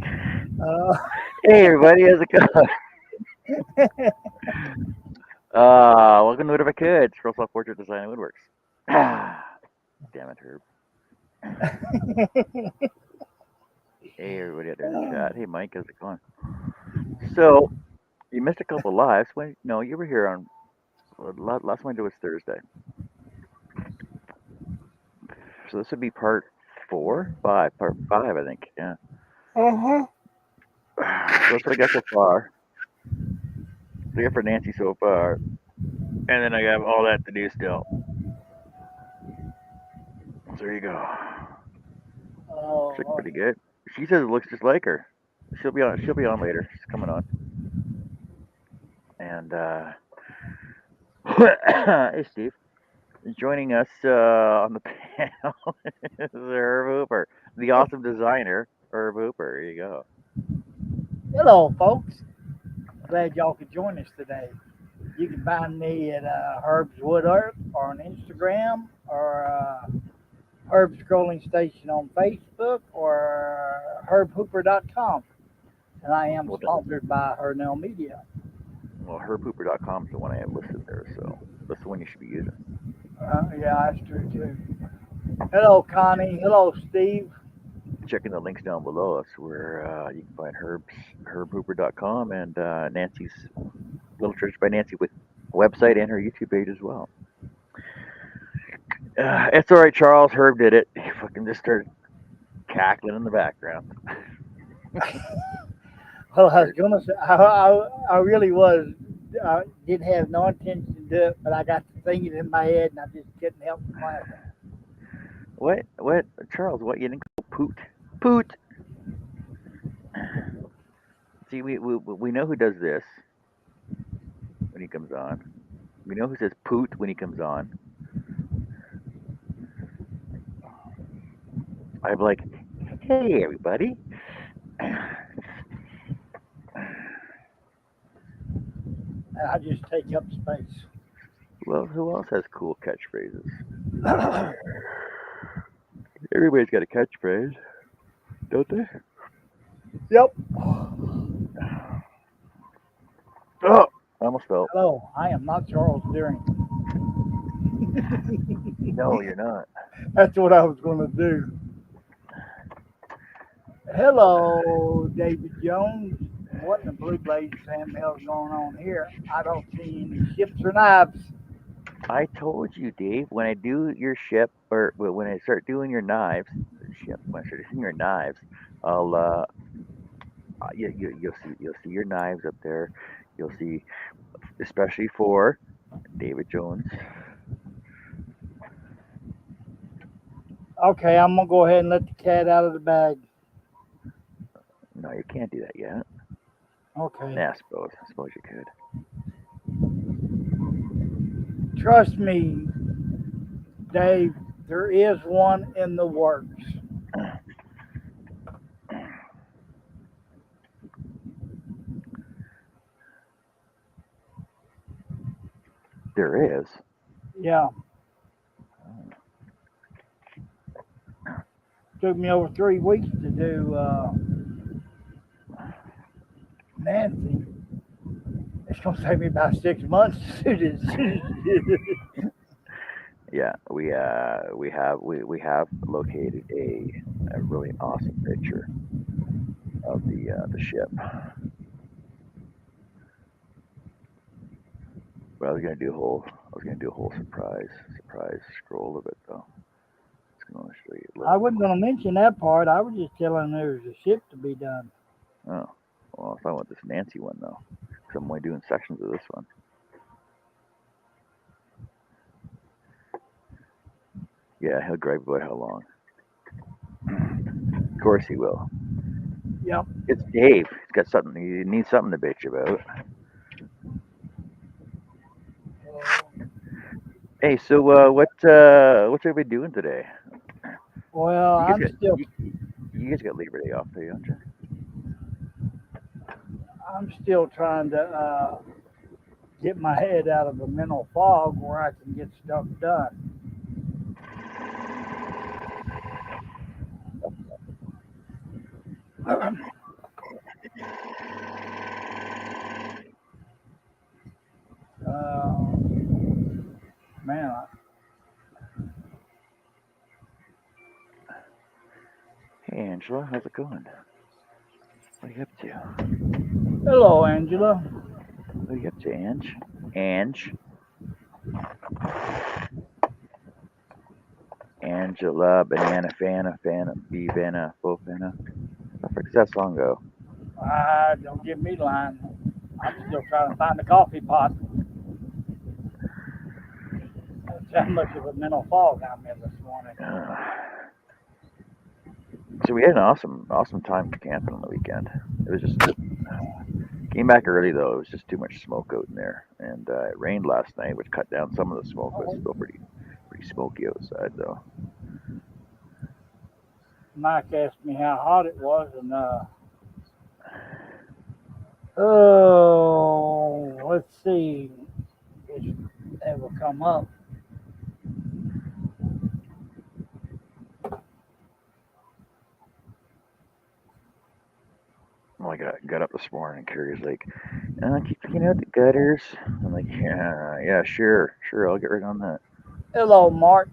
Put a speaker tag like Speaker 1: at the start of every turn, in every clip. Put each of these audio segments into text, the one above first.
Speaker 1: Uh,
Speaker 2: Hey everybody, how's it going? Welcome to What If I Could, Earl Portrait Design and Woodworks. Damn it, Herb. Hey everybody out there in the chat. Hey Mike, how's it going? So you missed a couple lives. When no, you were here on last Monday was Thursday. So this would be part part five, I think. Yeah.
Speaker 1: uh-huh.
Speaker 2: So that's what I got so far. So I got for Nancy so far, and then I got all that to do still. So there you go. Looks like
Speaker 1: Oh,
Speaker 2: pretty good. She says it looks just like her. She'll be on. She'll be on later. She's coming on. And hey, Steve, joining us on the panel is Herb Hooper, the awesome designer, Herb Hooper. Here you go.
Speaker 1: hello, folks. Glad y'all could join us today. You can find me at Herb's Woodwork or on Instagram or Herb's Scrolling Station on Facebook or herbhooper.com. And I am
Speaker 2: Well,
Speaker 1: sponsored by Hernell Media.
Speaker 2: herbhooper.com is the one I have listed there, so that's the one you should be using.
Speaker 1: Yeah, that's true too. Hello, Connie. Hello, Steve.
Speaker 2: Checking the links down below us where you can find herbhooper.com and Nancy's Little Church by Nancy with website and her YouTube page as well. It's all right, Charles. Herb did it. He fucking just started cackling in the background.
Speaker 1: Well, I was gonna say I really was. I didn't have no intention to do it, but I got to thinking in my head, and I just couldn't help from laughing.
Speaker 2: What? What? Charles, what? You didn't go poot? Poot! See, we know who does this when he comes on. We know who says poot when he comes on. I'm like, hey, everybody.
Speaker 1: And I just take up space.
Speaker 2: Well, who else has cool catchphrases? Everybody's got a catchphrase, don't they?
Speaker 1: Yep.
Speaker 2: Oh, I almost fell.
Speaker 1: Hello, I am not Charles Deering.
Speaker 2: No, you're not.
Speaker 1: That's what I was gonna do. Hello, David Jones. What in the blue blaze Sam hell's going on here? I don't see any ships or knives.
Speaker 2: I told you, Dave, when I do your ship, or when I start doing your knives, when I start doing your knives, I'll you'll see your knives up there. You'll see, especially for David Jones.
Speaker 1: Okay, I'm gonna go ahead and let the cat out of the bag.
Speaker 2: No, you can't do that yet.
Speaker 1: Okay.
Speaker 2: Yeah, I suppose you could.
Speaker 1: Trust me, Dave, there is one in the works.
Speaker 2: There is.
Speaker 1: Yeah, took me over 3 weeks to do Nancy. It's gonna take me about 6 months to do this.
Speaker 2: Yeah, we have located a really awesome picture of the ship. But I was gonna do a whole surprise scroll of it though. It's gonna show you.
Speaker 1: I wasn't gonna mention that part. I was just telling there's a ship to be done.
Speaker 2: Oh, well, if I want this Nancy one though, because I'm only doing sections of this one. Yeah, he'll gripe about how long. Of course he will.
Speaker 1: Yep.
Speaker 2: It's Dave. He's got something. He needs something to bitch about. Hey, so what's everybody doing today?
Speaker 1: Well,
Speaker 2: You guys
Speaker 1: I'm
Speaker 2: got
Speaker 1: still
Speaker 2: you guys got Labor Day off today, don't you?
Speaker 1: I'm still trying to get my head out of a mental fog where I can get stuff done.
Speaker 2: Angela. How's it going? What are you up to?
Speaker 1: Hello, Angela.
Speaker 2: What are you up to, Ange? Ange? Angela, banana, fana, fana, bevana, fofana. How the frick does that song go?
Speaker 1: Don't give me line. I'm still trying to find the coffee pot. That's how much of a mental fog I'm in this morning.
Speaker 2: Uh, so we had an awesome time camping on the weekend. It was just came back early though. It was just too much smoke out in there, and it rained last night, which cut down some of the smoke, but it's
Speaker 1: Oh,
Speaker 2: still pretty smoky outside though.
Speaker 1: Mike asked me how hot it was, and oh, let's see, if it will come up.
Speaker 2: Well, I got up this morning, and Carrie's like, keep cleaning out the gutters. I'm like, yeah, sure, I'll get right on that.
Speaker 1: Hello, Mark.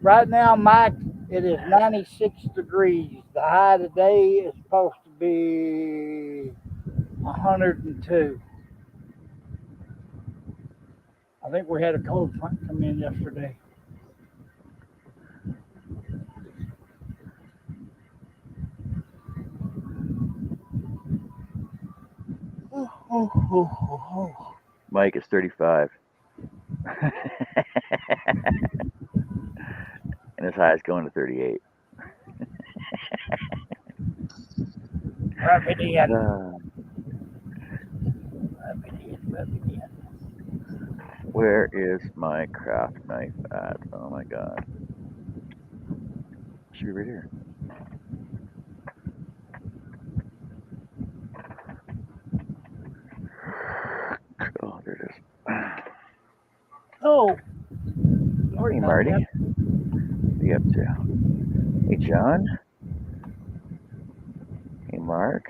Speaker 1: Right now, Mike, it is 96 degrees. The high today is supposed to be 102. I think we had a cold front come in yesterday. Oh, oh, oh, oh.
Speaker 2: Mike is 35, and his high is going to 38.
Speaker 1: Rub it in.
Speaker 2: Uh,
Speaker 1: Rub it in. Rub it in.
Speaker 2: where is my craft knife at? Oh my god, should be right here. Oh, there it is.
Speaker 1: Oh, sorry
Speaker 2: Hey
Speaker 1: about that.
Speaker 2: Marty, what are you up to? Hey John. Hey Mark.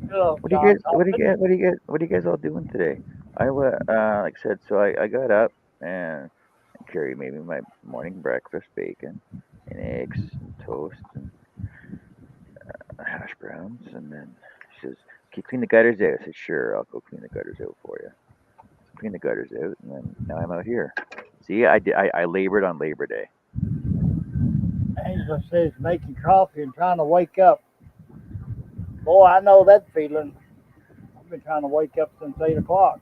Speaker 1: Hello,
Speaker 2: What do you
Speaker 1: John
Speaker 2: guys? What do you
Speaker 1: Thompson.
Speaker 2: guys? What do you guys? What are you guys all doing today? Like I said, so I got up and Carrie made me my morning breakfast, bacon and eggs and toast and hash browns, and then she says, "Can you clean the gutters out?" I said, "Sure, I'll go clean the gutters out for you." Clean the gutters out, and then now I'm out here. See, I labored on Labor Day.
Speaker 1: Angela says making coffee and trying to wake up. Boy, I know that feeling. I've been trying to wake up since 8 o'clock.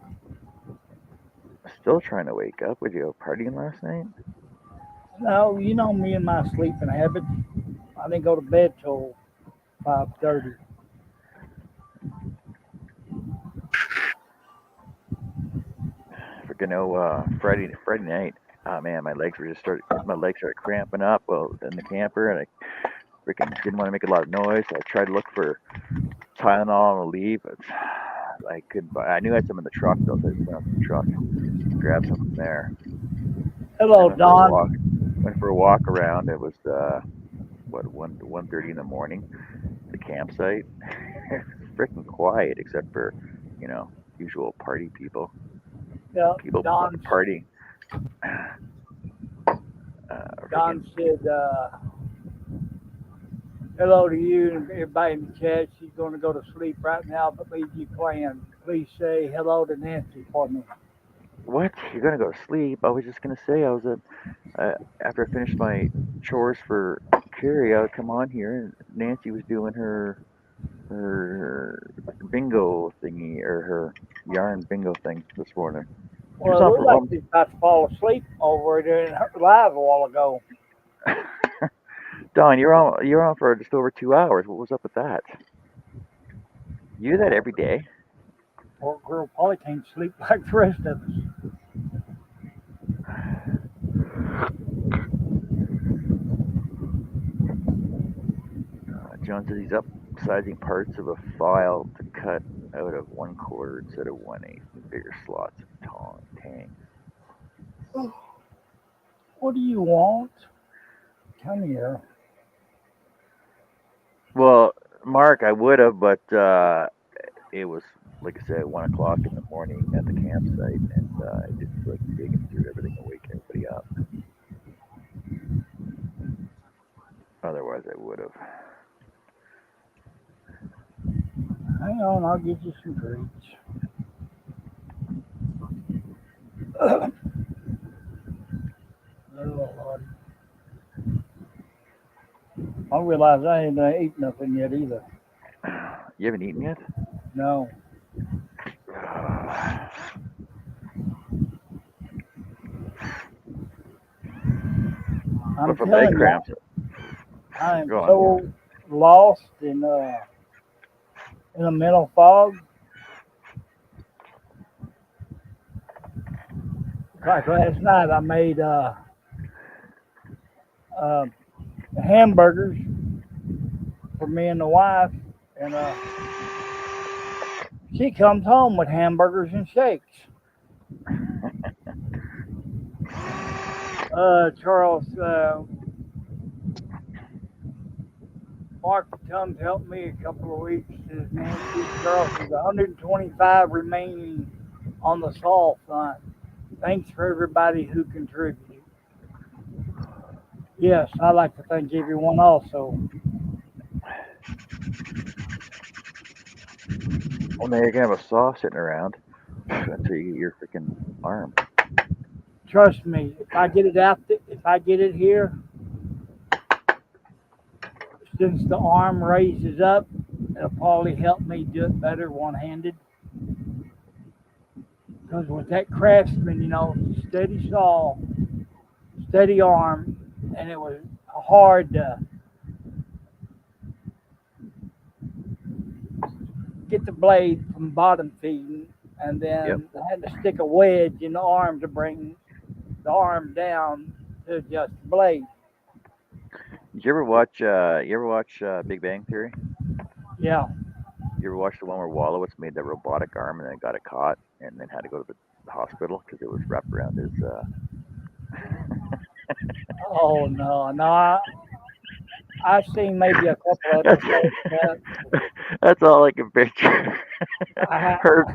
Speaker 2: Still trying to wake up. Were you out partying last night?
Speaker 1: No, you know me and my sleeping habits. I didn't go to bed till 5:30.
Speaker 2: Freaking no, Friday night. Oh man, my legs started cramping up. Well, in the camper, and I freaking didn't want to make a lot of noise. So I tried to look for Tylenol and Aleve, but I couldn't buy. I knew I had some in the truck though, so I just went out to the truck and grabbed some from there. And then
Speaker 1: Hello,
Speaker 2: went for a walk.
Speaker 1: Don.
Speaker 2: Went for a walk around. It was what 1:30 in the morning. The campsite. Freaking quiet except for you know usual party people.
Speaker 1: Yeah,
Speaker 2: People
Speaker 1: Don.
Speaker 2: partying. Freaking
Speaker 1: Don said hello to you and everybody in the chat. She's going to go to sleep right now, but leave you playing. Please say hello to Nancy for me.
Speaker 2: what? You're gonna go to sleep? I was just gonna say I was after I finished my chores for Carrie, I would come on here and Nancy was doing her bingo thingy or her yarn bingo thing this morning. She was
Speaker 1: Well, it
Speaker 2: on
Speaker 1: looked
Speaker 2: for
Speaker 1: like she's about to fall asleep over there in her live a while ago.
Speaker 2: Don, you're on for just over 2 hours. What was up with that? You do that every day?
Speaker 1: Poor girl probably can't sleep like the rest of us.
Speaker 2: John says he's upsizing parts of a file to cut out of 1/4 instead of 1/8 in bigger slots of tang.
Speaker 1: What do you want? Come here.
Speaker 2: Well, Mark, I would have, but it was like I said, 1 o'clock in the morning at the campsite, and I didn't feel like digging through everything and waking everybody up. Otherwise, I would have.
Speaker 1: Hang on, I'll get you some treats. Oh, Lord. I realize I ain't eaten nothing yet either.
Speaker 2: You haven't eaten yet?
Speaker 1: No, I'm
Speaker 2: But for leg
Speaker 1: telling you,
Speaker 2: cramps,
Speaker 1: I am
Speaker 2: go on.
Speaker 1: so lost in a mental fog. Like last night, I made uh, hamburgers for me and the wife, and she comes home with hamburgers and shakes. Charles, Mark Tums helped me a couple of weeks. His Nancy Charles is 125 remaining on the Saul front. Thanks for everybody who contributed. Yes, I'd like to thank everyone also.
Speaker 2: Well, now you're gonna have a saw sitting around until you get your freaking arm.
Speaker 1: Trust me, if I get it here, since the arm raises up, it'll probably help me do it better one-handed. Because with that Craftsman, steady saw, steady arm, and it was hard to get the blade from bottom feeding, and
Speaker 2: Yep.
Speaker 1: then I had to stick a wedge in the arm to bring the arm down to adjust the blade.
Speaker 2: Did you ever watch? Big Bang Theory?
Speaker 1: Yeah,
Speaker 2: You ever watch the one where Wallowitz made that robotic arm and then got it caught and then had to go to the hospital because it was wrapped around his.
Speaker 1: oh no, no, I've seen maybe a couple
Speaker 2: That's
Speaker 1: episodes of that.
Speaker 2: that's all I can picture.
Speaker 1: I,
Speaker 2: Herb's,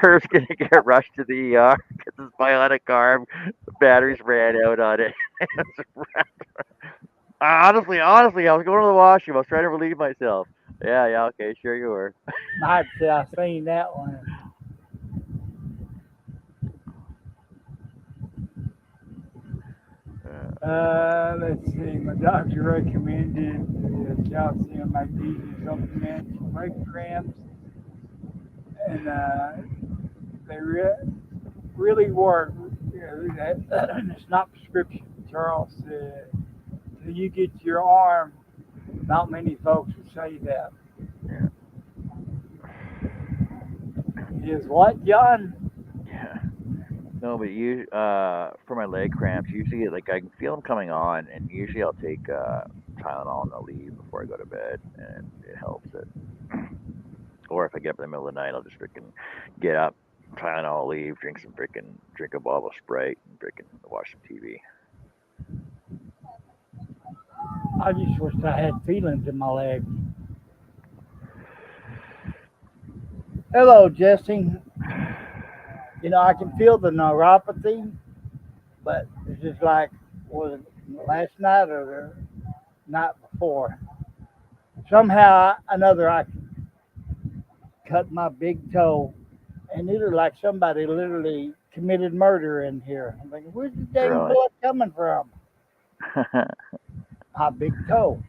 Speaker 2: Herb's gonna get rushed to the ER because his bionic arm, the batteries ran out on it. Honestly, I was going to the washroom. I was trying to relieve myself. Yeah, yeah, okay, sure you were.
Speaker 1: I'd say I've seen that one.
Speaker 2: Uh,
Speaker 1: Let's see. My doctor recommended calcium magnesium supplements for leg cramps, and they really work. It's not prescription, Charles. Till you get your arm, not many folks would say that.
Speaker 2: yeah,
Speaker 1: Is what, John?
Speaker 2: yeah. No, but for my leg cramps, usually like I can feel them coming on, and usually I'll take Tylenol and I'll leave before I go to bed, and it helps it. Or if I get up in the middle of the night, I'll just freaking get up, Tylenol, leave, drink a bottle of Sprite, and freaking watch some TV.
Speaker 1: I just wish I had feelings in my leg. Hello, Jesse. I can feel the neuropathy, but it's just like, was it last night or the night before? Somehow, another, I cut my big toe, and it looked like somebody literally committed murder in here. I'm thinking, where's the dang
Speaker 2: Really?
Speaker 1: blood coming from? My big toe.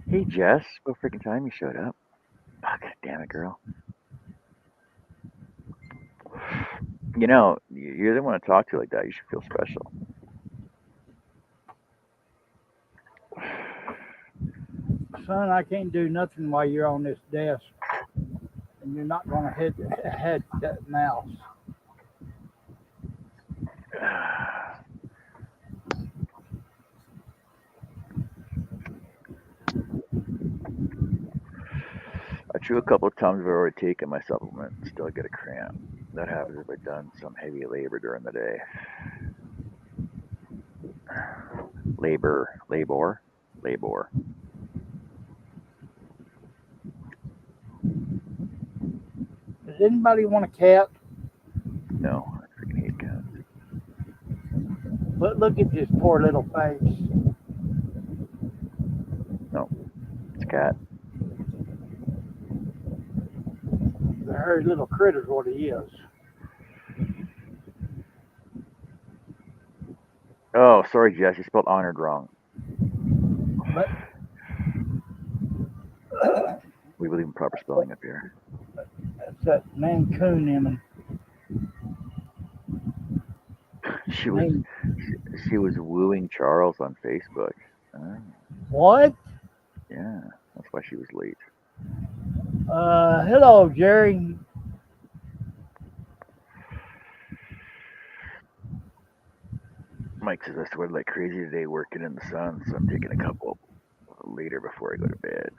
Speaker 2: Hey Jess, what freaking time you showed up? Oh, God damn it, girl. You're the one to talk to like that. You should feel special.
Speaker 1: Son, I can't do nothing while you're on this desk, and you're not going to head that mouse.
Speaker 2: I chew a couple of times. I've already taken my supplement and still get a cramp. That happens if I've done some heavy labor during the day. Labor.
Speaker 1: Does anybody want a cat?
Speaker 2: No, I freaking hate cats.
Speaker 1: But look at this poor little face.
Speaker 2: No, it's a cat.
Speaker 1: The hairy little critter's what he is.
Speaker 2: Oh, sorry, Jess. You spelled honored wrong.
Speaker 1: But
Speaker 2: We believe in proper spelling up here.
Speaker 1: that's that Mancoon him and
Speaker 2: She was
Speaker 1: name.
Speaker 2: she was wooing Charles on Facebook. Ah,
Speaker 1: What?
Speaker 2: yeah, that's why she was late.
Speaker 1: Hello, Jerry.
Speaker 2: Mike says I sweated like crazy today working in the sun, so I'm taking a couple later before I go to bed.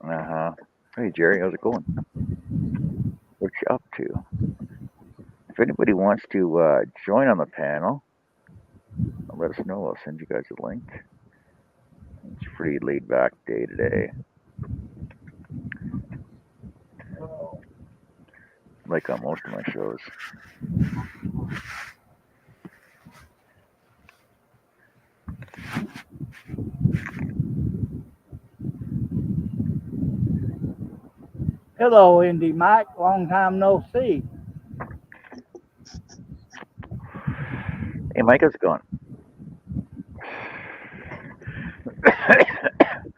Speaker 2: Uh huh. Hey Jerry, how's it going? What you up to? If anybody wants to join on the panel, let us know. I'll send you guys a link. It's a pretty laid back day today, like on most of my shows.
Speaker 1: Hello, Indy Mike. Long time no see.
Speaker 2: Hey Mike, how's it going?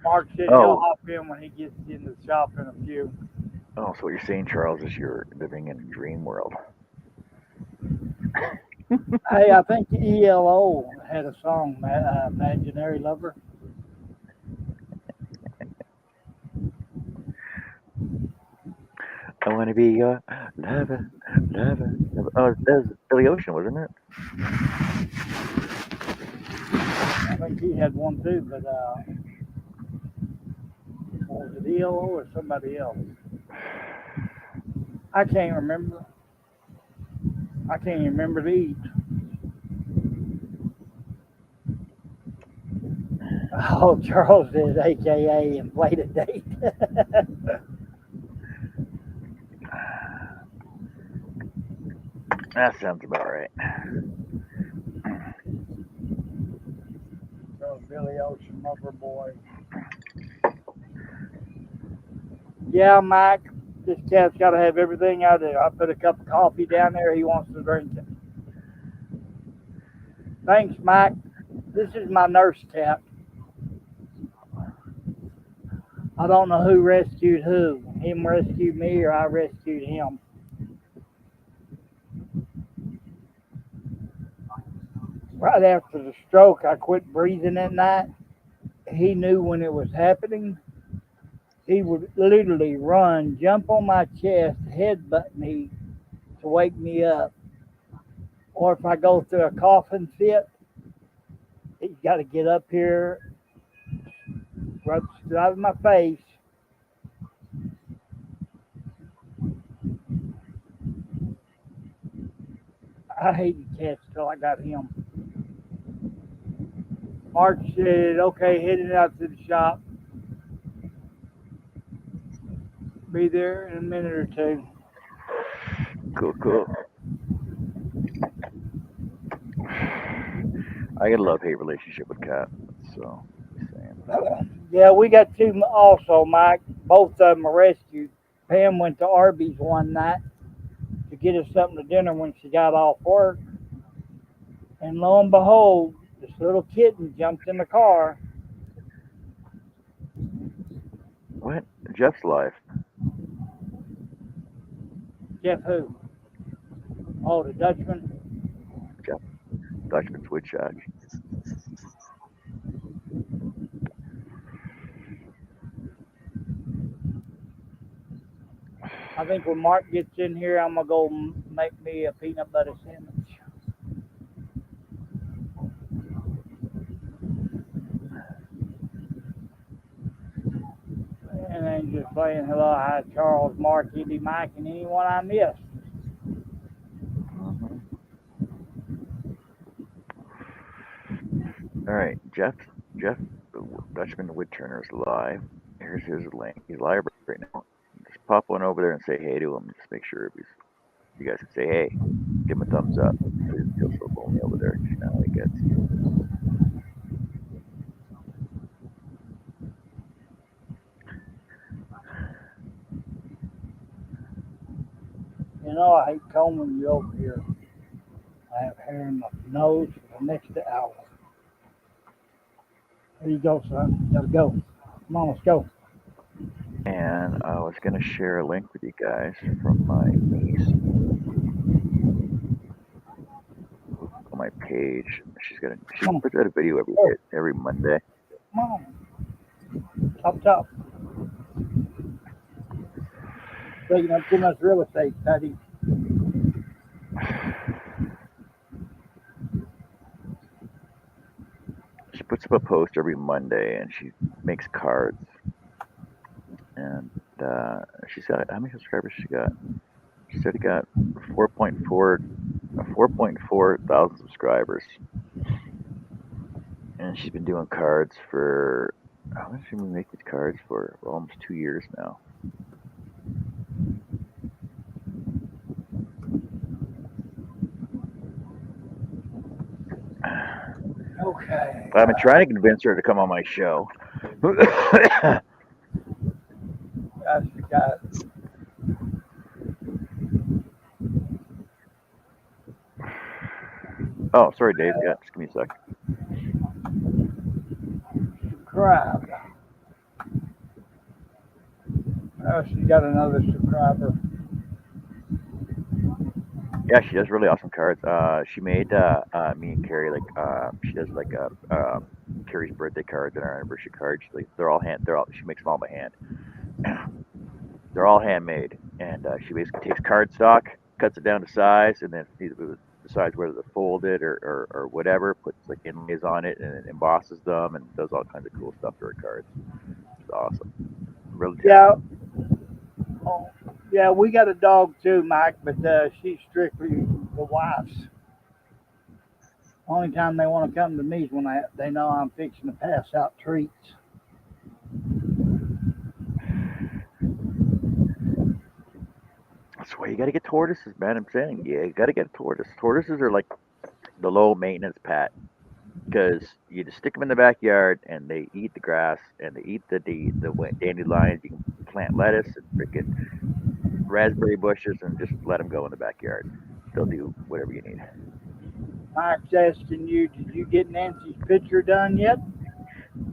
Speaker 1: Mark said he'll
Speaker 2: Oh,
Speaker 1: hop in when he gets in the shop in a few.
Speaker 2: oh, so what you're saying, Charles, is you're living in a dream world.
Speaker 1: Hey, I think ELO had a song, Imaginary Lover.
Speaker 2: I want to be your lover, lover, lover. Oh, that was Billy Ocean, wasn't it?
Speaker 1: I think he had one too, but was it ELO or somebody else? I can't remember. I can't even remember these. Oh, Charles did AKA and played a date.
Speaker 2: That sounds about right.
Speaker 1: So Billy Ocean, Lover Boy. Yeah, Mike, this cat's got to have everything I do. I put a cup of coffee down there. He wants to drink it. Thanks, Mike. This is my nurse cat. I don't know who rescued who. Him rescued me or I rescued him. Right after the stroke, I quit breathing at night. He knew when it was happening. He would literally run, jump on my chest, headbutt me to wake me up. Or if I go through a coughing fit, he's got to get up here, rub it out of my face. I hated cats till I got him. Mark said, okay, heading out to the shop. Be there in a minute or two.
Speaker 2: Cool, cool. I got a love hate relationship with Cat, so just saying.
Speaker 1: Yeah, we got two also, Mike. Both of them are rescued. Pam went to Arby's one night to get us something to dinner when she got off work. And lo and behold, this little kitten jumped in the car.
Speaker 2: What? Jeff's life.
Speaker 1: Jeff who? Oh, the Dutchman.
Speaker 2: Jeff Dutchman's Woodchuck.
Speaker 1: I think when Mark gets in here, I'm gonna go make me a peanut butter sandwich. And then just playing hello, hi, Charles, Mark, Eddie, Mike, and anyone I missed.
Speaker 2: Hmm. All right, Jeff, Dutchman Woodturner is live. Here's his link. He's live right now. Just pop one over there and say hey to him. Just make sure he's You guys can say, hey, give him a thumbs up. So he doesn't feel so lonely over there. You know, he gets.
Speaker 1: You know, I hate combing you over here. I have hair in my nose for the next hour. Here you go, son. Gotta go. Come on, let's go.
Speaker 2: And I was gonna share a link with you guys from my niece on my page. She
Speaker 1: Come on,
Speaker 2: puts out a video
Speaker 1: go.
Speaker 2: every Monday.
Speaker 1: Come on. Chop, chop. Taking up too much real estate, Patty.
Speaker 2: She puts up a post every Monday, and she makes cards. And she's got how many subscribers she got? She said he got 4.4 thousand subscribers, and she's been doing cards for how long has she been making these cards for? Well, almost 2 years now.
Speaker 1: Okay.
Speaker 2: I've been trying to convince her to come on my show.
Speaker 1: I got
Speaker 2: Oh, sorry, Dave. Yeah, just give me a sec.
Speaker 1: subscribed. Oh, she got another subscriber.
Speaker 2: Yeah, she does really awesome cards. She made me and Carrie she does Carrie's birthday cards and our anniversary cards. Like they're all hand. They're all she makes them all by hand. They're all handmade, and she basically takes cardstock, cuts it down to size, and then either decides whether to fold it or whatever. Puts like inlays on it and then embosses them and does all kinds of cool stuff to her cards. It's awesome. Really
Speaker 1: Yeah,
Speaker 2: talented.
Speaker 1: oh, yeah, we got a dog too, Mike, but she's strictly the wife's. Only time they want to come to me is when they know I'm fixing to pass out treats.
Speaker 2: That's why you got to get tortoises, man. I'm saying, yeah, you got to get a tortoise. Tortoises are like the low maintenance pet because you just stick them in the backyard and they eat the grass and they eat the dandelions. You can plant lettuce and freaking raspberry bushes and just let them go in the backyard. They'll do whatever you need.
Speaker 1: Mike's asking you, did you get Nancy's picture done yet?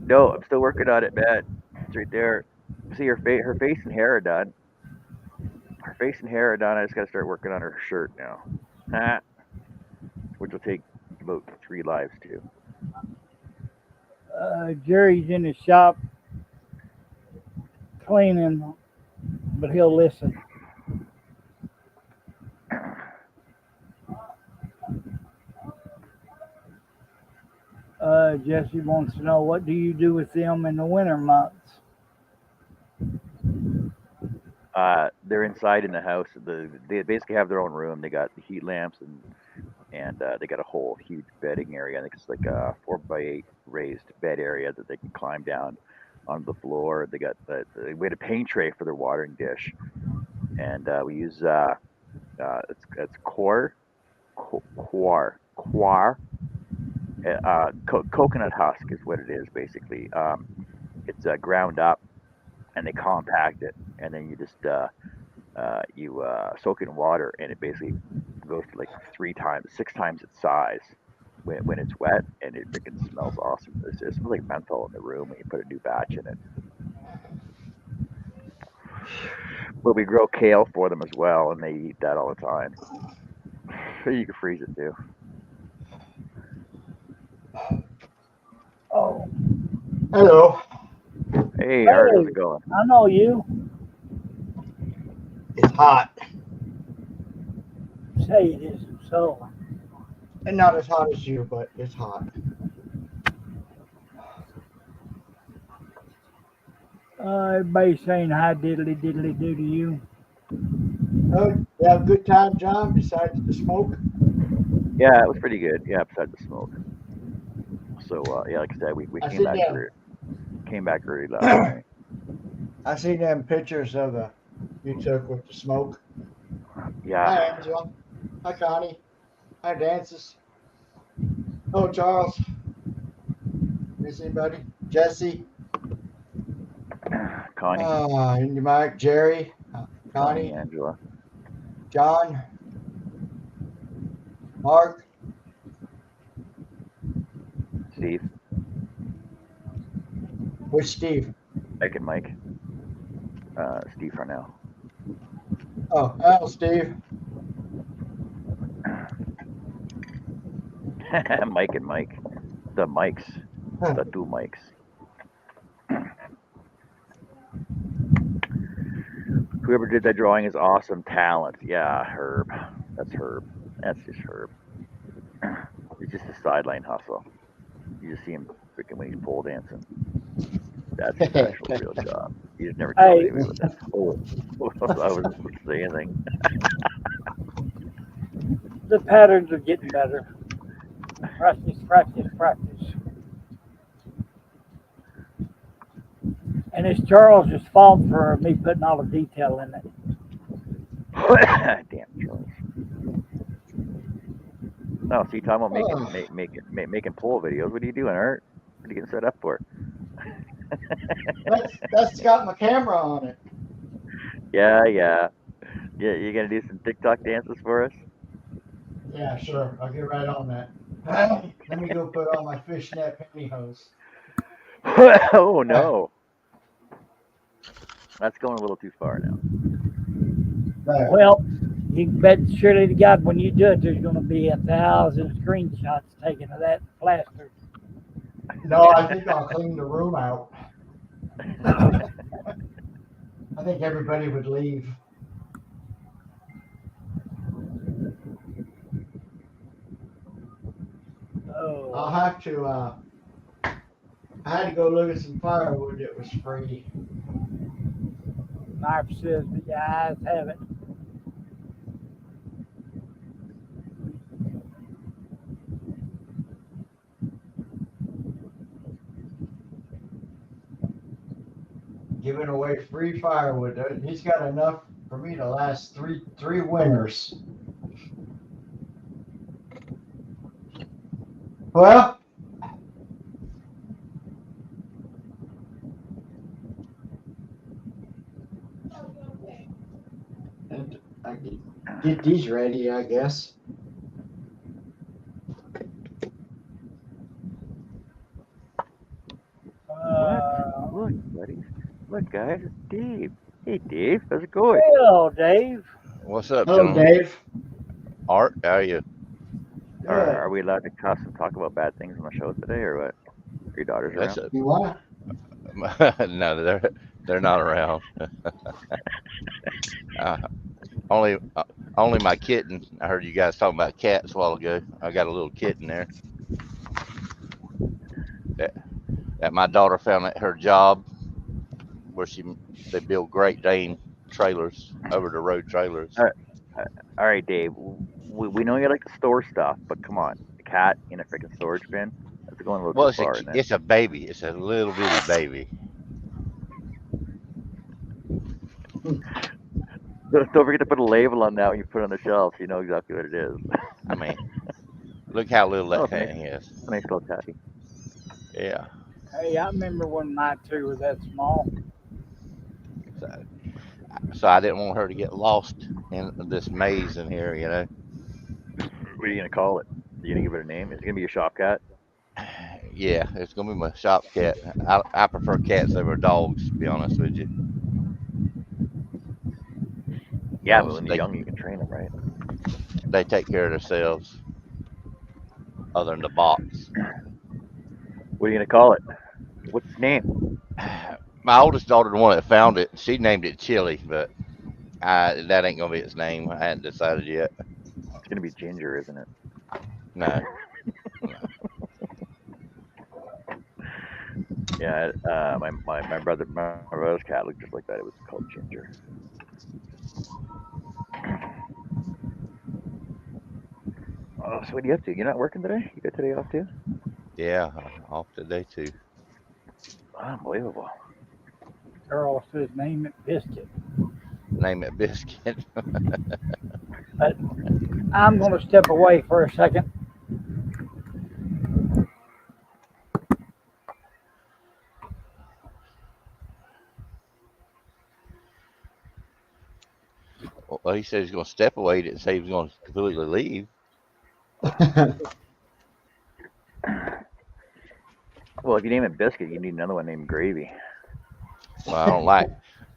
Speaker 2: No, I'm still working on it, man. It's right there. See her face and hair are done. Her face and hair are done. I just got to start working on her shirt now. Ah, which will take about 3 lives too.
Speaker 1: Jerry's in his shop cleaning, but he'll listen. Jesse wants to know, what do you do with them in the winter months?
Speaker 2: They're inside in the house. They basically have their own room. They got the heat lamps and they got a whole huge bedding area. I think it's like a 4x8 raised bed area that they can climb down onto the floor. They got we had a paint tray for their watering dish, and we use it's coir coconut husk is what it is basically. It's ground up and they compact it, and then you just you soak it in water, and it basically goes to like 3 times, 6 times its size when it's wet, and it freaking smells awesome. It smells like menthol in the room when you put a new batch in it. But we grow kale for them as well, and they eat that all the time. You can freeze it too.
Speaker 1: Oh,
Speaker 3: Hello.
Speaker 2: Hey, Art, how's
Speaker 1: hey,
Speaker 2: it going?
Speaker 1: I know you.
Speaker 3: It's hot.
Speaker 1: Say it isn't so.
Speaker 3: And not as hot as you, but it's hot.
Speaker 1: Everybody's saying hi diddly diddly do to you.
Speaker 3: Oh, you have a good time, John, besides the smoke?
Speaker 2: Yeah, it was pretty good. Yeah, besides the smoke. So yeah, like I said, we
Speaker 3: I seen them.
Speaker 2: came back early last night.
Speaker 3: I seen them pictures of the you took with the smoke. Hi,
Speaker 2: Yeah,
Speaker 3: Angela. Hi, Connie. Hi, Dances. Oh, Charles. Miss anybody? Jesse.
Speaker 2: Connie,
Speaker 3: Indy Mike, Jerry,
Speaker 2: Connie,
Speaker 3: Connie,
Speaker 2: Angela,
Speaker 3: John, Mark.
Speaker 2: Steve,
Speaker 3: Which Steve?
Speaker 2: Mike, and Mike. Steve Farnell.
Speaker 3: Oh, hello, Steve.
Speaker 2: Mike and Mike. The Mikes. The two Mikes. Whoever did that drawing is awesome talent. Yeah, Herb. That's Herb. That's just Herb. It's just a sideline hustle. You just see him freaking when he's pole dancing. That's his actual real job. He just never tells
Speaker 1: Hey,
Speaker 2: anybody what that. Oh, I wasn't supposed to say anything.
Speaker 1: the patterns are getting better. Practice, practice, practice. And it's Charles's fault for me putting all the detail in it.
Speaker 2: Damn, Charles. No, see, talking about
Speaker 3: Oh,
Speaker 2: making pole videos. What are you doing, Art? What are you getting set up for?
Speaker 3: that's got my camera on it.
Speaker 2: Yeah, yeah. Yeah, you gonna do some TikTok dances for us?
Speaker 3: Yeah, sure. I'll get right on that. Let me go put on my fishnet pantyhose.
Speaker 2: Oh
Speaker 3: Uh,
Speaker 2: no, that's going a little too far now.
Speaker 3: there.
Speaker 1: Well, you can bet surely to God when you do it, there's going to be 1,000 screenshots taken of that plaster.
Speaker 3: No, I think I'll clean the room out. I think everybody would leave. I'll
Speaker 1: Oh,
Speaker 3: have to. I had to go look at some firewood that was free.
Speaker 1: Marv says the eyes have it.
Speaker 3: Giving away free firewood. He's got enough for me to last three winters. Well, and I get these ready, I guess.
Speaker 2: What?
Speaker 1: Uh,
Speaker 2: Look, buddies. Look, guys, it's Dave. Hey, Dave, how's it going?
Speaker 1: well, Dave,
Speaker 4: What's up,
Speaker 3: Hello,
Speaker 4: gentlemen?
Speaker 3: Dave.
Speaker 4: Art, how are you?
Speaker 3: Good.
Speaker 2: Are we allowed to cuss and talk about bad things on the show today, or what? Are your daughters
Speaker 4: That's
Speaker 2: around?
Speaker 4: a
Speaker 3: You want?
Speaker 4: no, they're not around. Uh, only my kitten. I heard you guys talking about cats a while ago. I got a little kitten there that, that my daughter found at her job where they build Great Dane trailers, over the road trailers.
Speaker 2: Uh, uh, all right, Dave. We know you like to store stuff, but come on, a cat in a freaking storage bin? That's going a little
Speaker 4: Well,
Speaker 2: too far, isn't it?
Speaker 4: it's a baby. It's a little bitty baby.
Speaker 2: Don't forget to put a label on that when you put it on the shelf, so you know exactly what it is.
Speaker 4: I mean, look how little
Speaker 2: Oh,
Speaker 4: that
Speaker 2: it's a nice,
Speaker 4: thing is.
Speaker 2: nice little catty.
Speaker 4: Yeah.
Speaker 1: hey, I remember when my two were that small.
Speaker 4: So, so I didn't want her to get lost in this maze in here, you know.
Speaker 2: What are you gonna call it? Are you gonna give it a name? Is it gonna be your shop cat?
Speaker 4: Yeah, it's gonna be my shop cat. I prefer cats over dogs, to be honest with you,
Speaker 2: Yeah, but
Speaker 4: because
Speaker 2: when they're young, you can train them, right?
Speaker 4: they take care of themselves, other than the box.
Speaker 2: What are you gonna call it? What's its name?
Speaker 4: My oldest daughter, the one that found it, she named it Chili, but that ain't gonna be its name. I hadn't decided yet.
Speaker 2: It's gonna be Ginger, isn't it?
Speaker 4: No, no.
Speaker 2: Yeah, my brother's cat looked just like that. It was called Ginger. Oh, so what are you up to? You're not working today? You got today off too?
Speaker 4: Yeah, off today too.
Speaker 2: Unbelievable.
Speaker 1: Earl says name it Biscuit.
Speaker 4: Name it Biscuit.
Speaker 1: But I'm going to step away for a second.
Speaker 4: Well, he said he's going to step away. He didn't say he was going to completely leave.
Speaker 2: Well, if you name it biscuit, you need another one named gravy.
Speaker 4: Well, I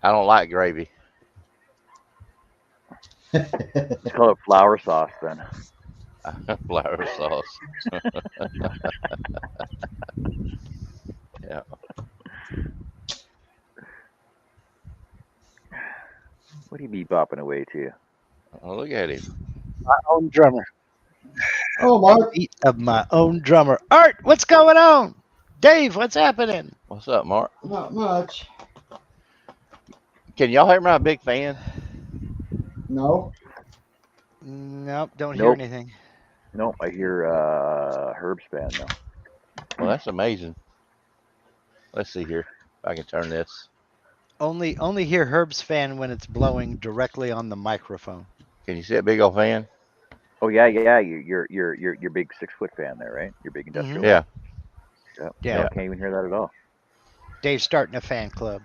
Speaker 4: don't like gravy.
Speaker 2: Let's call it flour sauce then.
Speaker 4: Flour sauce. Yeah.
Speaker 2: What do you be bopping away to?
Speaker 4: Oh, look at him.
Speaker 5: My own drummer.
Speaker 3: Oh, Mark.
Speaker 5: Beat of my own drummer. Art, what's going on? Dave, what's happening?
Speaker 4: What's up, Mark?
Speaker 3: Not much.
Speaker 4: Can y'all hear my big fan?
Speaker 3: No.
Speaker 5: Nope, don't hear
Speaker 2: Nope.
Speaker 5: anything.
Speaker 2: Nope, I hear Herb's fan though.
Speaker 4: Well, that's amazing. Let's see here. If I can turn this.
Speaker 5: Only hear Herb's fan when it's blowing directly on the microphone.
Speaker 4: Can you see that big old fan?
Speaker 2: Oh yeah, your big 6-foot fan there, right? Your big industrial.
Speaker 4: Yeah.
Speaker 5: Yeah.
Speaker 2: I can't even hear that at all.
Speaker 5: Dave's starting a fan club.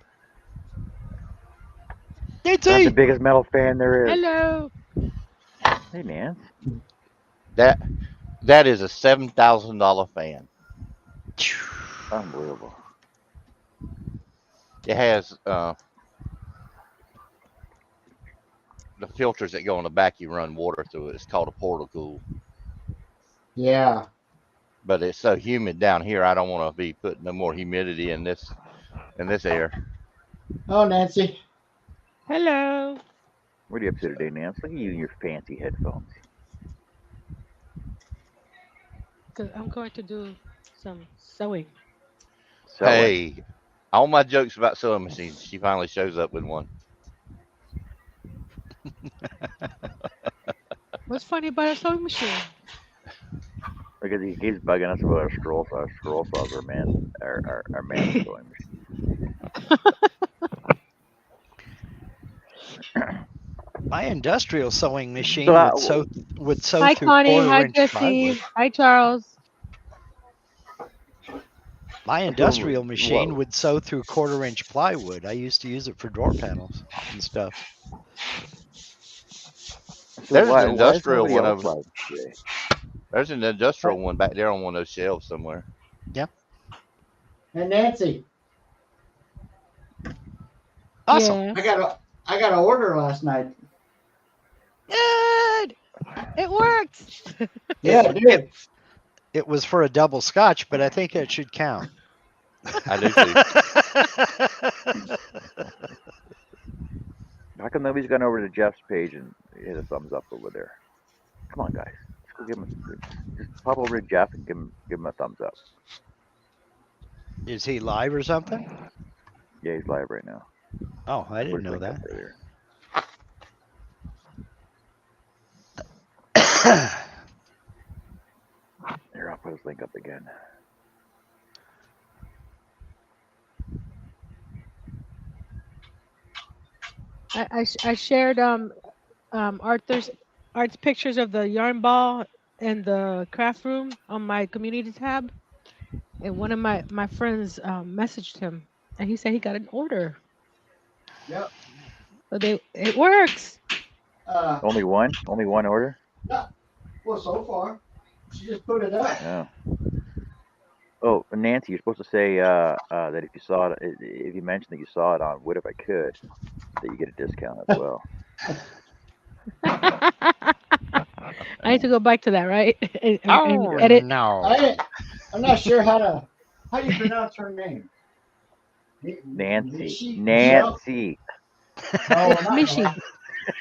Speaker 2: That's the
Speaker 5: Nancy!
Speaker 2: biggest metal fan there is.
Speaker 5: Hello!
Speaker 2: Hey, Nance.
Speaker 4: That is a $7,000 fan.
Speaker 2: Unbelievable.
Speaker 4: It has the filters that go on the back. You run water through it. It's called a portal cool.
Speaker 3: Yeah.
Speaker 4: But it's so humid down here. I don't want to be putting no more humidity in this air.
Speaker 3: Oh, Nancy.
Speaker 6: Hello.
Speaker 2: What are you up to today, Nance? Look at you and your fancy headphones.
Speaker 6: Because I'm going to do some sewing.
Speaker 4: Hey, all my jokes about sewing machines. She finally shows up with one.
Speaker 6: What's funny about a sewing machine?
Speaker 2: Because he keeps bugging us about our scroll saws. Scroll saws are man sewing machine.
Speaker 5: My industrial sewing machine
Speaker 2: So,
Speaker 5: would sew
Speaker 6: Hi,
Speaker 5: through
Speaker 6: Connie. Hi,
Speaker 5: quarter-inch
Speaker 6: Jesse.
Speaker 5: plywood.
Speaker 6: Hi, Charles.
Speaker 5: My industrial machine would sew through quarter-inch plywood. I used to use it for door panels and stuff.
Speaker 4: There's
Speaker 2: why,
Speaker 4: an industrial
Speaker 2: why
Speaker 4: one
Speaker 2: else
Speaker 4: over. There's an industrial one back there on one of those shelves somewhere.
Speaker 3: Hey, Nancy.
Speaker 5: Awesome.
Speaker 6: Yeah.
Speaker 3: I got an order last night.
Speaker 6: Good. It worked.
Speaker 3: Yeah, it did.
Speaker 5: It was for a double scotch, but I think it should count.
Speaker 4: I do too.
Speaker 2: How come nobody's gone over to Jeff's page and hit a thumbs up over there? Come on, guys. Let's go give him. Just pop over to Jeff and give him a thumbs up.
Speaker 5: Is he live or something?
Speaker 2: Yeah, he's live right now.
Speaker 5: Oh, I didn't know
Speaker 2: Link up
Speaker 5: that.
Speaker 2: there. Here, I'll put his link up again.
Speaker 6: I shared Art's pictures of the yarn ball and the craft room on my community tab, and one of my friends messaged him, and he said he got an order.
Speaker 3: Yep.
Speaker 6: So it works.
Speaker 2: Only one order.
Speaker 3: Well, so far, she just put it up.
Speaker 2: Yeah. Oh, Nancy, you're supposed to say that if you saw it, if you mentioned that you saw it on Wood If I Could, that you get a discount as well.
Speaker 6: I need to go back to that, right? and
Speaker 5: Oh,
Speaker 6: edit.
Speaker 5: no.
Speaker 3: I'm not sure how you pronounce her name.
Speaker 2: Nancy.
Speaker 3: No, not
Speaker 6: Mishi.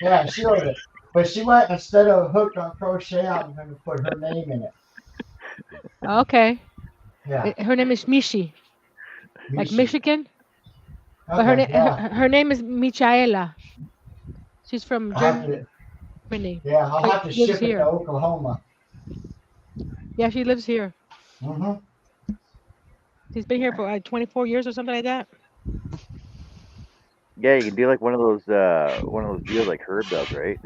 Speaker 3: Yeah, she ordered it. But she went, instead of hooked on crochet, I'm going to put her name in it.
Speaker 6: Okay.
Speaker 3: Yeah.
Speaker 6: Her name is Mishi, like
Speaker 3: Mishi.
Speaker 6: Michigan. But her name is Michaela. She's from Germany.
Speaker 3: Yeah, I'll have to
Speaker 6: She lives
Speaker 3: ship it
Speaker 6: here.
Speaker 3: to Oklahoma.
Speaker 6: Yeah, she lives here.
Speaker 3: Mm-hmm.
Speaker 6: She's been here for like 24 years or something like that.
Speaker 2: Yeah, you can do like one of those deals like Herb does, right?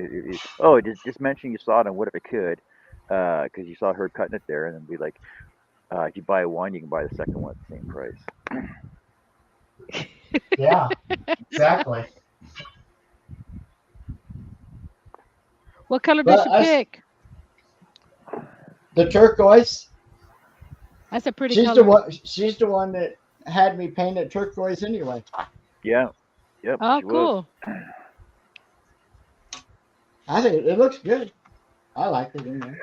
Speaker 2: Oh, just mention you saw it on What If It Could, because you saw Herb cutting it there, and then be like, if you buy one, you can buy the second one at the same price.
Speaker 3: Yeah, exactly.
Speaker 6: What color did
Speaker 3: But
Speaker 6: she
Speaker 3: us,
Speaker 6: pick?
Speaker 3: the turquoise.
Speaker 6: That's a pretty
Speaker 3: She's the
Speaker 6: color.
Speaker 3: one. She's the one that had me paint it turquoise anyway.
Speaker 2: Yeah, yep,
Speaker 6: Oh,
Speaker 2: she was.
Speaker 6: cool.
Speaker 3: I think it looks good. I like it anyway.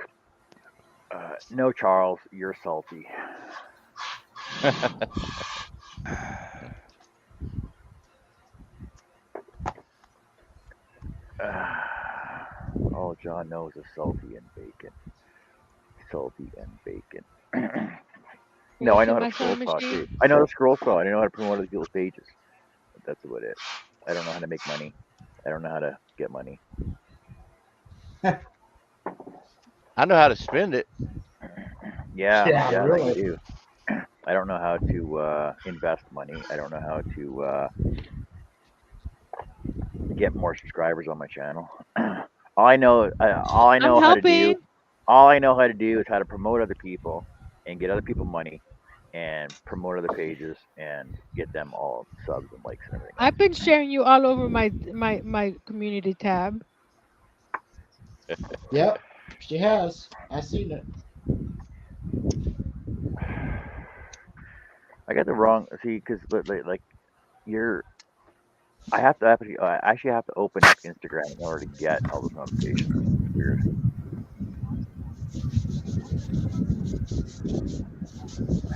Speaker 2: No, Charles, you're salty. All John knows is salty and bacon. Salty and bacon.
Speaker 6: You
Speaker 2: No,
Speaker 6: gonna
Speaker 2: I know
Speaker 6: see
Speaker 2: how to
Speaker 6: my
Speaker 2: scroll
Speaker 6: sewing
Speaker 2: saw too.
Speaker 6: machine?
Speaker 2: I know how to scroll saw. I know how to promote other people's pages. But that's about it. I don't know how to make money. I don't know how to get money.
Speaker 4: I know how to spend it.
Speaker 2: Yeah,
Speaker 3: Yeah,
Speaker 2: yeah, that you
Speaker 3: really.
Speaker 2: do. I don't know how to invest money. I don't know how to get more subscribers on my channel. All I
Speaker 6: I'm
Speaker 2: know how to do,
Speaker 6: helping.
Speaker 2: all I know how to do is how to promote other people and get other people money and promote other pages and get them all subs and likes and everything else.
Speaker 6: I've been sharing you all over my community tab.
Speaker 3: Yep, she has. I seen it.
Speaker 2: I got the wrong see because like you're I actually have to open up Instagram in order to get all those notifications. It's weird.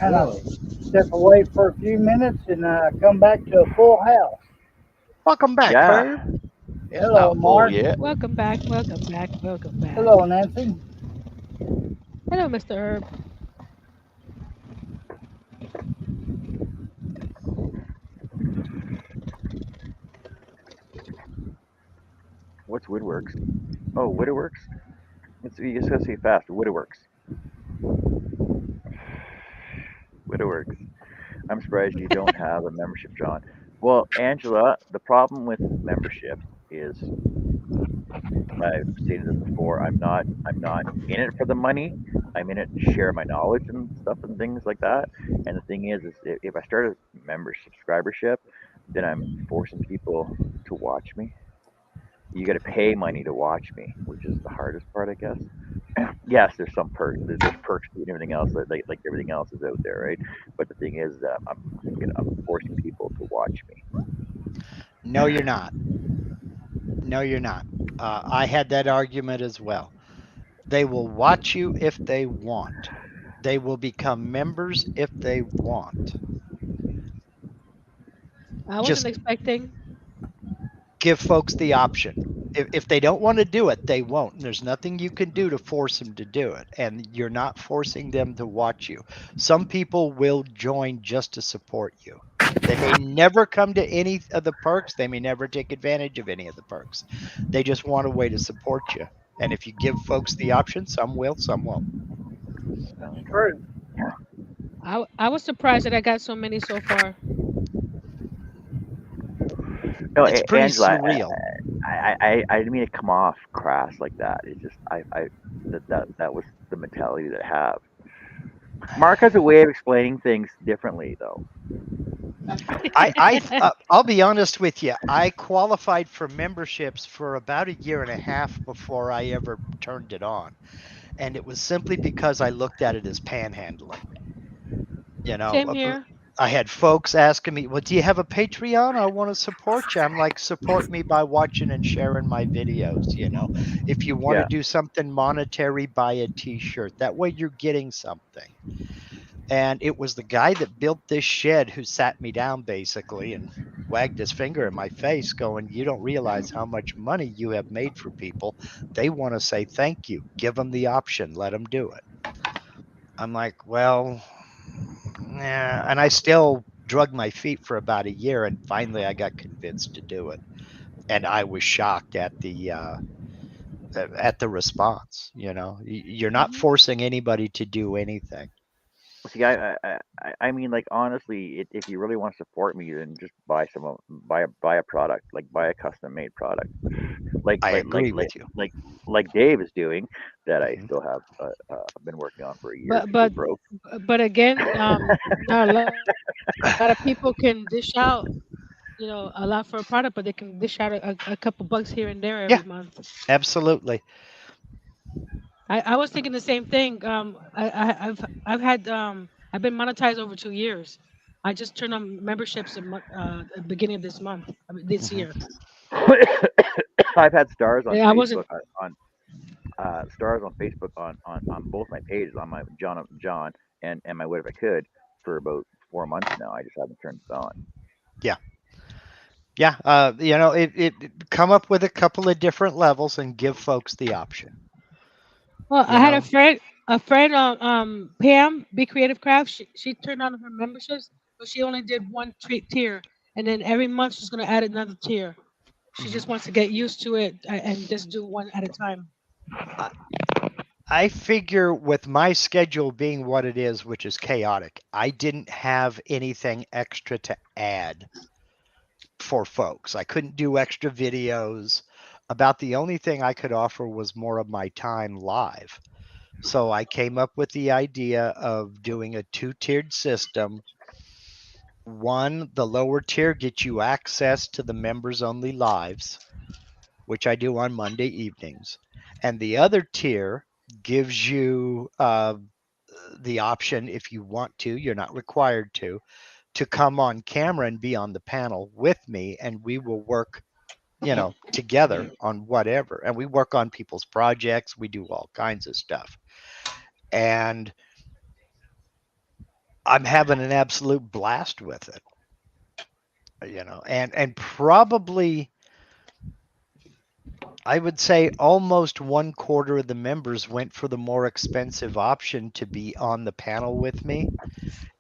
Speaker 1: And I
Speaker 3: Really.
Speaker 1: step away for a few minutes and come back to a full house.
Speaker 5: Welcome back,
Speaker 2: Yeah,
Speaker 5: Herb.
Speaker 4: It's
Speaker 1: Hello,
Speaker 4: not full
Speaker 1: Mark.
Speaker 4: yet.
Speaker 6: Welcome back. Welcome back. Welcome back.
Speaker 1: Hello, Nancy.
Speaker 6: Hello, Mr. Herb.
Speaker 2: what's Woodworks? Oh, Woodworks. You just gotta say it fast. Woodworks. Woodworks. I'm surprised you don't have a membership, John. Well, Angela, the problem with memberships is I've stated this before. I'm not in it for the money. I'm in it to share my knowledge and stuff and things like that. And the thing is if I start a member subscribership, then I'm forcing people to watch me. You got to pay money to watch me, which is the hardest part, I guess. Yes, there's some perks. There's perks to it and everything else, like everything else is out there, right? But the thing is, I'm forcing people to watch me.
Speaker 5: No, you're not. No, you're not. I had that argument as well. They will watch you if they want. They will become members if they want.
Speaker 6: I wasn't
Speaker 5: Just
Speaker 6: expecting.
Speaker 5: give folks the option. If they don't want to do it, they won't. And there's nothing you can do to force them to do it. And you're not forcing them to watch you. Some people will join just to support you. They may never come to any of the perks. They may never take advantage of any of the perks. They just want a way to support you. And if you give folks the option, some will, some won't.
Speaker 1: True.
Speaker 6: I was surprised that I got so many so far.
Speaker 2: No,
Speaker 5: It's pretty
Speaker 2: Angela,
Speaker 5: surreal.
Speaker 2: I didn't mean to come off crass like that. It's just that was the mentality that I have. Mark has a way of explaining things differently, though.
Speaker 5: I'll be honest with you. I qualified for memberships for about a year and a half before I ever turned it on, and it was simply because I looked at it as panhandling. You know,
Speaker 6: Same here.
Speaker 5: I had folks asking me, "Well, do you have a Patreon? I want to support you." I'm like, "Support me by watching and sharing my videos." You know, if you want to
Speaker 2: Yeah,
Speaker 5: do something monetary, buy a T-shirt. That way, you're getting something. And it was the guy that built this shed who sat me down basically and wagged his finger in my face, going, "You don't realize how much money you have made for people. They want to say thank you. Give them the option. Let them do it." I'm like, "Well, yeah." And I still drug my feet for about a year. And finally, I got convinced to do it. And I was shocked at the response. You know, you're not
Speaker 6: Hmm.
Speaker 5: forcing anybody to do anything.
Speaker 2: See, I mean, like honestly, if you really want to support me, then just buy buy a product, like buy a custom made product, like
Speaker 5: I
Speaker 2: like like
Speaker 5: agree
Speaker 2: like
Speaker 5: with you.
Speaker 2: like like Dave is doing, that I
Speaker 5: Mhm.
Speaker 2: still have been working on for a year
Speaker 6: But
Speaker 2: because it
Speaker 6: but
Speaker 2: broke.
Speaker 6: but again, not a lot of people can dish out, a lot for a product, but they can dish out a couple bucks here and there every month.
Speaker 5: Yeah, absolutely.
Speaker 6: I was thinking the same thing. I've had I've been monetized over 2 years. I just turned on memberships at the beginning of this month, this
Speaker 5: Hmm.
Speaker 6: year.
Speaker 2: I've had stars on
Speaker 6: I
Speaker 2: Facebook
Speaker 6: wasn't.
Speaker 2: stars on Facebook on both my pages, on my John and my What If I Could, for about 4 months now. I just haven't turned it on.
Speaker 5: Yeah, yeah. Come up with a couple of different levels and give folks the option.
Speaker 6: Well, I
Speaker 5: You
Speaker 6: had
Speaker 5: know,
Speaker 6: a friend Pam, Be Creative Craft. She turned on her memberships, but she only did one tier, and then every month she's gonna add another tier. She
Speaker 5: hmm
Speaker 6: just wants to get used to it and just do one at a time.
Speaker 5: I, I figure with my schedule being what it is, which is chaotic, I didn't have anything extra to add for folks. I couldn't do extra videos. About the only thing I could offer was more of my time live. So I came up with the idea of doing a two-tiered system. One, the lower tier gets you access to the members only lives, which I do on Monday evenings. And the other tier gives you the option, if you want to, you're not required to come on camera and be on the panel with me, and we will work, together on whatever. And we work on people's projects, we do all kinds of stuff. And I'm having an absolute blast with it, and probably I would say almost one quarter of the members went for the more expensive option to be on the panel with me.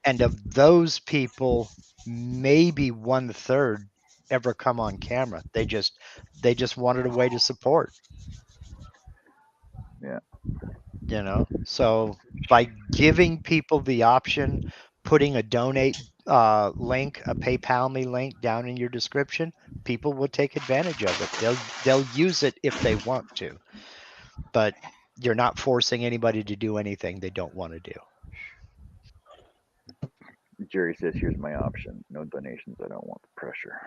Speaker 5: And of those people, maybe one third ever come on camera. They just wanted a way to support,
Speaker 2: Yeah,
Speaker 5: So by giving people the option, putting a donate link, a PayPal me link down in your description, people will take advantage of it. They'll use it if they want to, but you're not forcing anybody to do anything they don't want to do.
Speaker 2: Jerry says, "Here's my option: no donations. I don't want the pressure."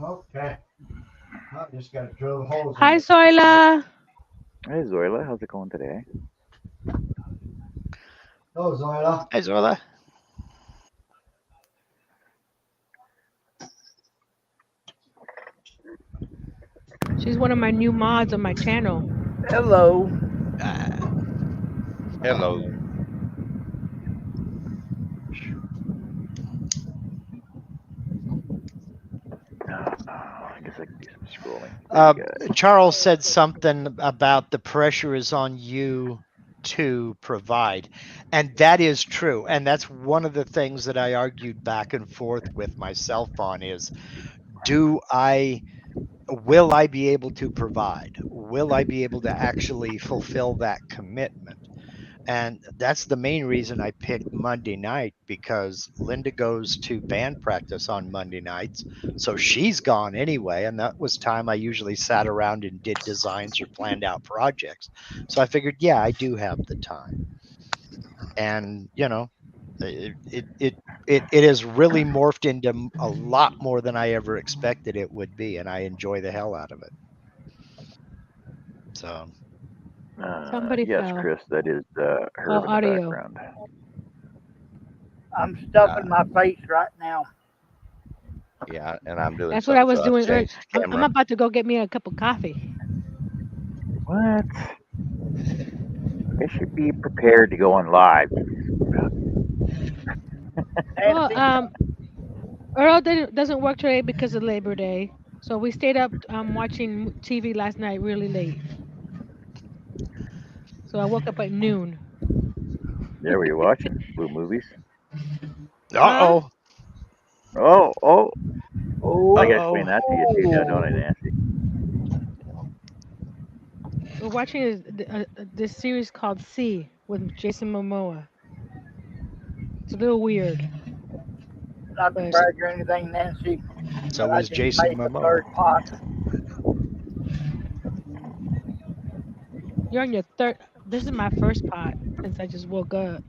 Speaker 3: Okay. I just got to drill holes in
Speaker 6: Hi,
Speaker 3: it. Like,
Speaker 6: Soila.
Speaker 2: Hey Zoila, how's it going today?
Speaker 3: oh, Zoila.
Speaker 5: Hey, Zola.
Speaker 6: She's one of my new mods on my channel.
Speaker 1: Hello.
Speaker 5: Uh,
Speaker 4: Hello.
Speaker 2: I guess I can do some scrolling for you
Speaker 5: uh,
Speaker 2: guys.
Speaker 5: Charles said something about the pressure is on you to provide. And that is true. And that's one of the things that I argued back and forth with myself on is, do I will I be able to provide? Will I be able to actually fulfill that commitment? And that's the main reason I picked Monday night, because Linda goes to band practice on Monday nights. So she's gone anyway. And that was time I usually sat around and did designs or planned out projects. So I figured, yeah, I do have the time. And, it has really morphed into a lot more than I ever expected it would be. And I enjoy the hell out of it. So,
Speaker 6: Somebody
Speaker 2: Yes,
Speaker 6: fell.
Speaker 2: Chris, that is
Speaker 6: Oh,
Speaker 2: Herb in the
Speaker 6: audio.
Speaker 2: background.
Speaker 1: I'm
Speaker 4: Uh,
Speaker 1: stuffing my face right now.
Speaker 4: yeah, and I'm doing
Speaker 6: That's what I
Speaker 4: something,
Speaker 6: was
Speaker 4: so I've
Speaker 6: doing earlier.
Speaker 4: changed the
Speaker 6: I'm
Speaker 4: camera.
Speaker 6: about to go get me a cup of coffee.
Speaker 2: What? I should be prepared to go on live.
Speaker 6: Well,
Speaker 1: Nancy,
Speaker 6: Earl doesn't work today because of Labor Day, so we stayed up watching TV last night really late. So I woke up at noon.
Speaker 2: Yeah, were you watching Blue movies?
Speaker 6: Huh?
Speaker 5: uh-oh,
Speaker 2: Oh, I gotta explain
Speaker 5: uh-oh.
Speaker 2: that to you too now, don't I,
Speaker 1: oh,
Speaker 2: Nancy?
Speaker 6: We're watching this series called C with Jason Momoa. It's a little weird.
Speaker 1: Not to
Speaker 6: But
Speaker 1: brag or anything, Nancy,
Speaker 5: So
Speaker 1: but I
Speaker 5: is
Speaker 1: just
Speaker 5: Jason
Speaker 1: made the
Speaker 5: Momoa.
Speaker 1: third pot.
Speaker 6: you're on your third. This is my first pot since I just woke up.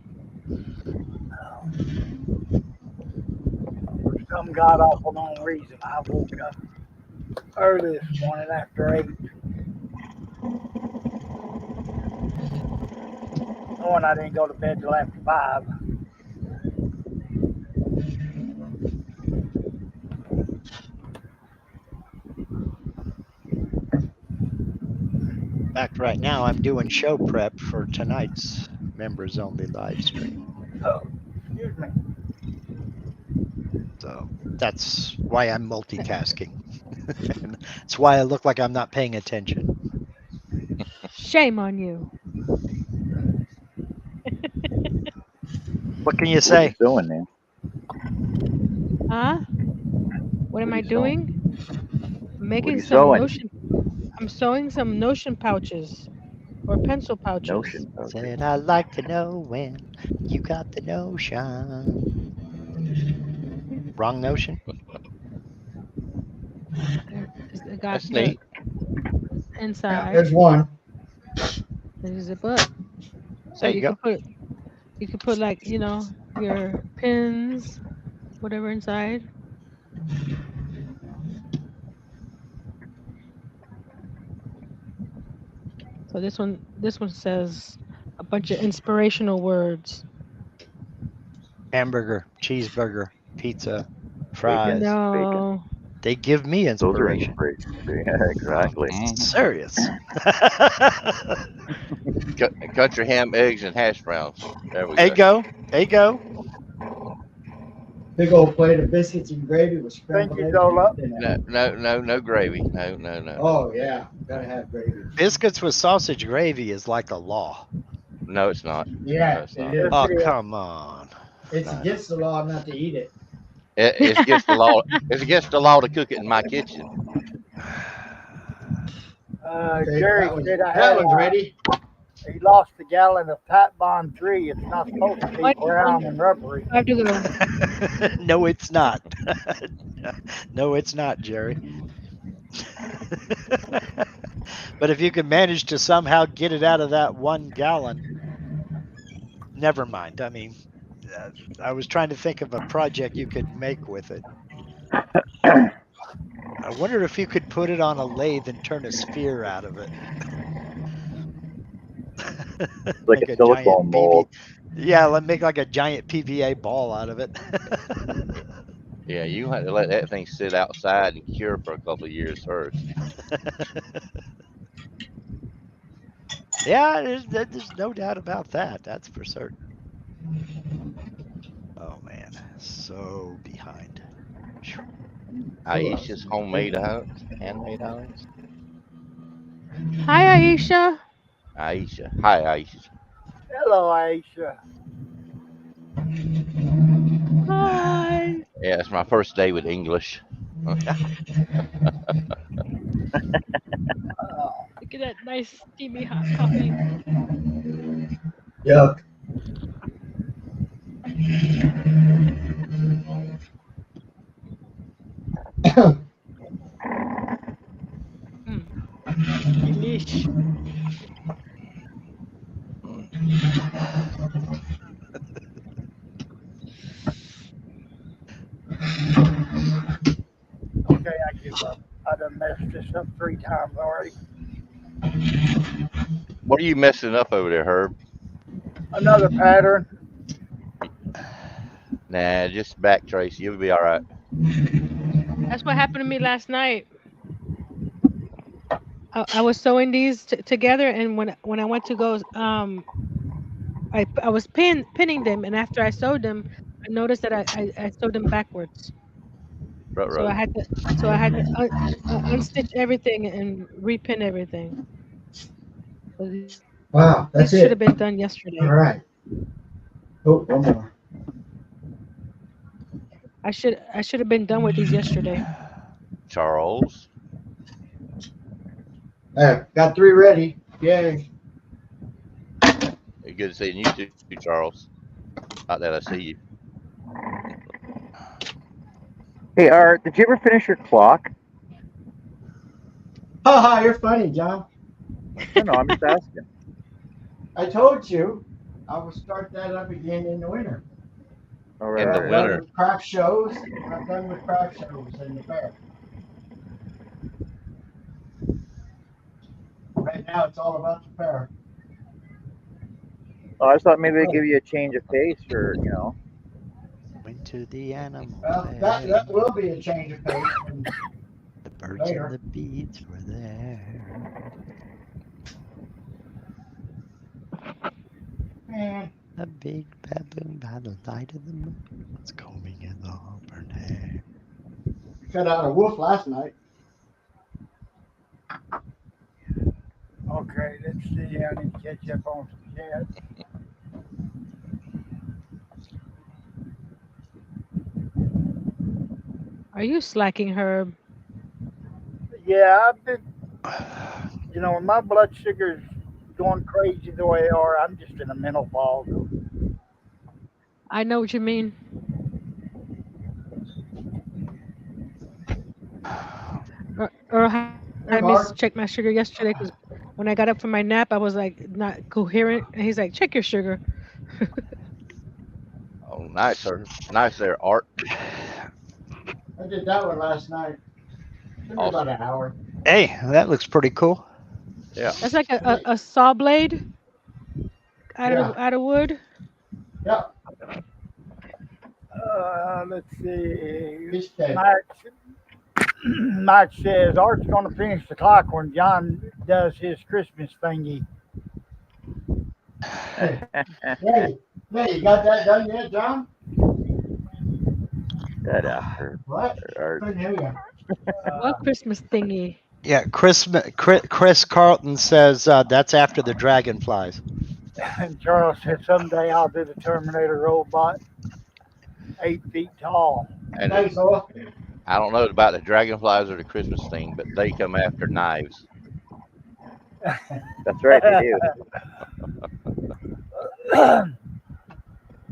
Speaker 1: For some god awful known reason, I woke up early this morning after 8, knowing I didn't go to bed till after 5.
Speaker 5: In fact, right now I'm doing show prep for tonight's members only live stream.
Speaker 1: Oh, excuse me.
Speaker 5: So that's why I'm multitasking. And that's why I look like I'm not paying attention.
Speaker 6: Shame on you.
Speaker 5: What can you
Speaker 2: What
Speaker 5: say?
Speaker 2: you sewing, man?
Speaker 6: Huh? What am
Speaker 2: What are
Speaker 6: I
Speaker 2: you sewing?
Speaker 6: doing? I'm
Speaker 2: What are
Speaker 6: making
Speaker 2: you
Speaker 6: some
Speaker 2: sewing?
Speaker 6: notion. I'm sewing some notion pouches or pencil pouches.
Speaker 2: Notion pouches.
Speaker 5: Said I like to know when you got the notion. Wrong notion?
Speaker 6: It got
Speaker 4: That's
Speaker 6: the
Speaker 4: neat.
Speaker 3: Yeah,
Speaker 6: inside.
Speaker 3: there's one.
Speaker 6: And you zip up. So
Speaker 5: There you go.
Speaker 6: You could put like, your pins, whatever inside. So this one says a bunch of inspirational words.
Speaker 5: Hamburger, cheeseburger, pizza,
Speaker 2: Bacon.
Speaker 5: fries.
Speaker 2: Bacon.
Speaker 6: No.
Speaker 5: They give me
Speaker 2: Those are
Speaker 5: inspiration.
Speaker 2: inspiration. Yeah, exactly.
Speaker 4: Mhm.
Speaker 5: Serious.
Speaker 4: Country ham, eggs, and hash browns. There we
Speaker 5: There you
Speaker 4: go.
Speaker 5: go. There you go.
Speaker 3: Big old plate of biscuits and gravy with
Speaker 1: Thank
Speaker 3: scrambled
Speaker 1: you,
Speaker 3: eggs
Speaker 1: Zola.
Speaker 3: in
Speaker 4: No,
Speaker 3: it.
Speaker 4: no gravy. No.
Speaker 3: Oh yeah, gotta have gravy.
Speaker 5: Biscuits with sausage gravy is like a law.
Speaker 4: No, it's not.
Speaker 3: Yeah,
Speaker 4: No, it's
Speaker 3: it
Speaker 4: not.
Speaker 3: is.
Speaker 5: Oh,
Speaker 1: It is.
Speaker 5: come on.
Speaker 3: It's against the law not to eat it.
Speaker 4: It's against the law. It's against the law to cook it in my kitchen.
Speaker 3: Okay,
Speaker 1: Jerry
Speaker 3: that
Speaker 1: said I
Speaker 3: that
Speaker 1: had
Speaker 3: one's ready.
Speaker 1: he lost a gallon of Tap Bond 3. It's not supposed to be
Speaker 6: One-
Speaker 1: brown and rubbery.
Speaker 6: I have to go.
Speaker 5: No, it's not. No, it's not, Jerry. But if you can manage to somehow get it out of that 1 gallon, never mind. I mean, I was trying to think of a project you could make with it. I wonder if you could put it on a lathe and turn a sphere out of it.
Speaker 2: Like
Speaker 5: Make
Speaker 2: a
Speaker 5: a giant
Speaker 2: silicone mold.
Speaker 5: Yeah, let make like a giant PVA ball out of it.
Speaker 4: Yeah, you have to let that thing sit outside and cure for a couple of years first.
Speaker 5: Yeah, there's no doubt about that. That's for certain. Oh man, so behind.
Speaker 4: Aisha's homemade items, handmade items.
Speaker 6: Hi, Aisha.
Speaker 4: Aisha. Hi, Aisha.
Speaker 1: Hello, Aisha.
Speaker 6: Hi.
Speaker 4: Yeah, it's my first day with English.
Speaker 1: Oh,
Speaker 6: Look at that nice steamy hot coffee.
Speaker 3: Yuck.
Speaker 6: Delish.
Speaker 1: okay, I give up. I done messed this up 3 times already.
Speaker 4: What are you messing up over there, Herb?
Speaker 1: Another pattern.
Speaker 4: Nah, just back trace. You'll be all right.
Speaker 6: That's what happened to me last night. I was sewing these together, and when I went to go, I was pinning them, and after I sewed them, I noticed that I sewed them backwards. So I had to unstitch everything and repin everything. So
Speaker 3: Wow,
Speaker 6: these
Speaker 3: that's
Speaker 6: should have
Speaker 3: it.
Speaker 6: been done yesterday.
Speaker 3: All right. Oh, one more.
Speaker 6: I should have been done with these yesterday.
Speaker 4: Charles.
Speaker 3: There, got 3 ready. Yay.
Speaker 4: Good seeing you too, Charles. Not that I see you.
Speaker 2: Hey, Art, did you ever finish your clock?
Speaker 3: Haha, you're funny, John.
Speaker 2: No, no, I'm just asking.
Speaker 3: I told you I will start that up again in the winter.
Speaker 2: All right,
Speaker 4: In
Speaker 3: When
Speaker 4: the
Speaker 2: all
Speaker 3: I'm
Speaker 2: right, all
Speaker 3: done
Speaker 2: right.
Speaker 4: winter.
Speaker 3: with craft shows, when I'm done with craft shows in the fair. Right now, it's all about the fair.
Speaker 2: Oh, I just thought maybe I'd
Speaker 3: Oh,
Speaker 2: give you a change of pace, or
Speaker 5: Went to the animal
Speaker 3: well, that
Speaker 5: place.
Speaker 3: will be a change of pace when
Speaker 5: The birds and
Speaker 3: later.
Speaker 5: the bees were there.
Speaker 3: Man,
Speaker 5: A big baboon by the light of the moon was combing his auburn hair.
Speaker 3: we cut out a wolf last night.
Speaker 1: Okay, let's see. I need to catch up on some chat.
Speaker 6: Are you slacking, Herb?
Speaker 1: Yeah, I've been, when my blood sugar's going crazy the way they are, I'm just in a mental fog.
Speaker 6: I know what you mean. Earl had me
Speaker 3: Hey,
Speaker 6: check my
Speaker 3: Mark.
Speaker 6: sugar yesterday because when I got up from my nap, I was like not coherent, and he's like, "Check your sugar."
Speaker 4: Oh, nice, sir. Nice there, Art.
Speaker 3: I did that one last night. Took me about
Speaker 4: Awesome.
Speaker 3: an hour.
Speaker 5: Hey, that looks pretty cool.
Speaker 4: Yeah.
Speaker 6: That's like
Speaker 3: Took me,
Speaker 6: a saw blade
Speaker 3: yeah,
Speaker 6: out of wood.
Speaker 3: yeah,
Speaker 1: Let's see.
Speaker 3: fish cake.
Speaker 1: Mike, Mike says Art's going to finish the clock when John does his Christmas thingy.
Speaker 3: Hey, hey, hey, you got that done yet, John?
Speaker 2: that after
Speaker 3: What?
Speaker 2: Art.
Speaker 3: Couldn't hear you.
Speaker 1: Uh,
Speaker 6: What Christmas thingy?
Speaker 5: Yeah, Chris Carlton says that's after the dragonflies.
Speaker 1: and Charles said someday I'll do the Terminator robot, 8 feet tall.
Speaker 4: And
Speaker 3: Thanks, Ola.
Speaker 4: I don't know about the dragonflies or the Christmas thing, but they come after knives.
Speaker 2: That's right, they do.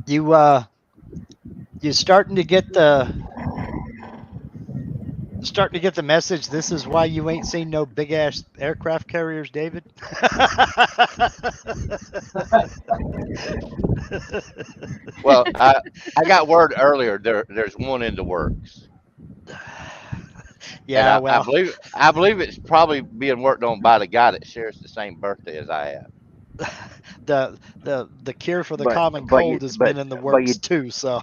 Speaker 5: You you starting to get the message. This is why you ain't seen no big ass aircraft carriers, David.
Speaker 4: Well, I got word earlier there's one in the works, and
Speaker 5: Yeah, well,
Speaker 4: I believe it's probably being worked on by the guy that shares the same birthday as I have.
Speaker 5: the cure for the
Speaker 2: But
Speaker 5: common
Speaker 2: but you
Speaker 5: cold has been in the
Speaker 2: but
Speaker 5: works
Speaker 2: you
Speaker 5: too. So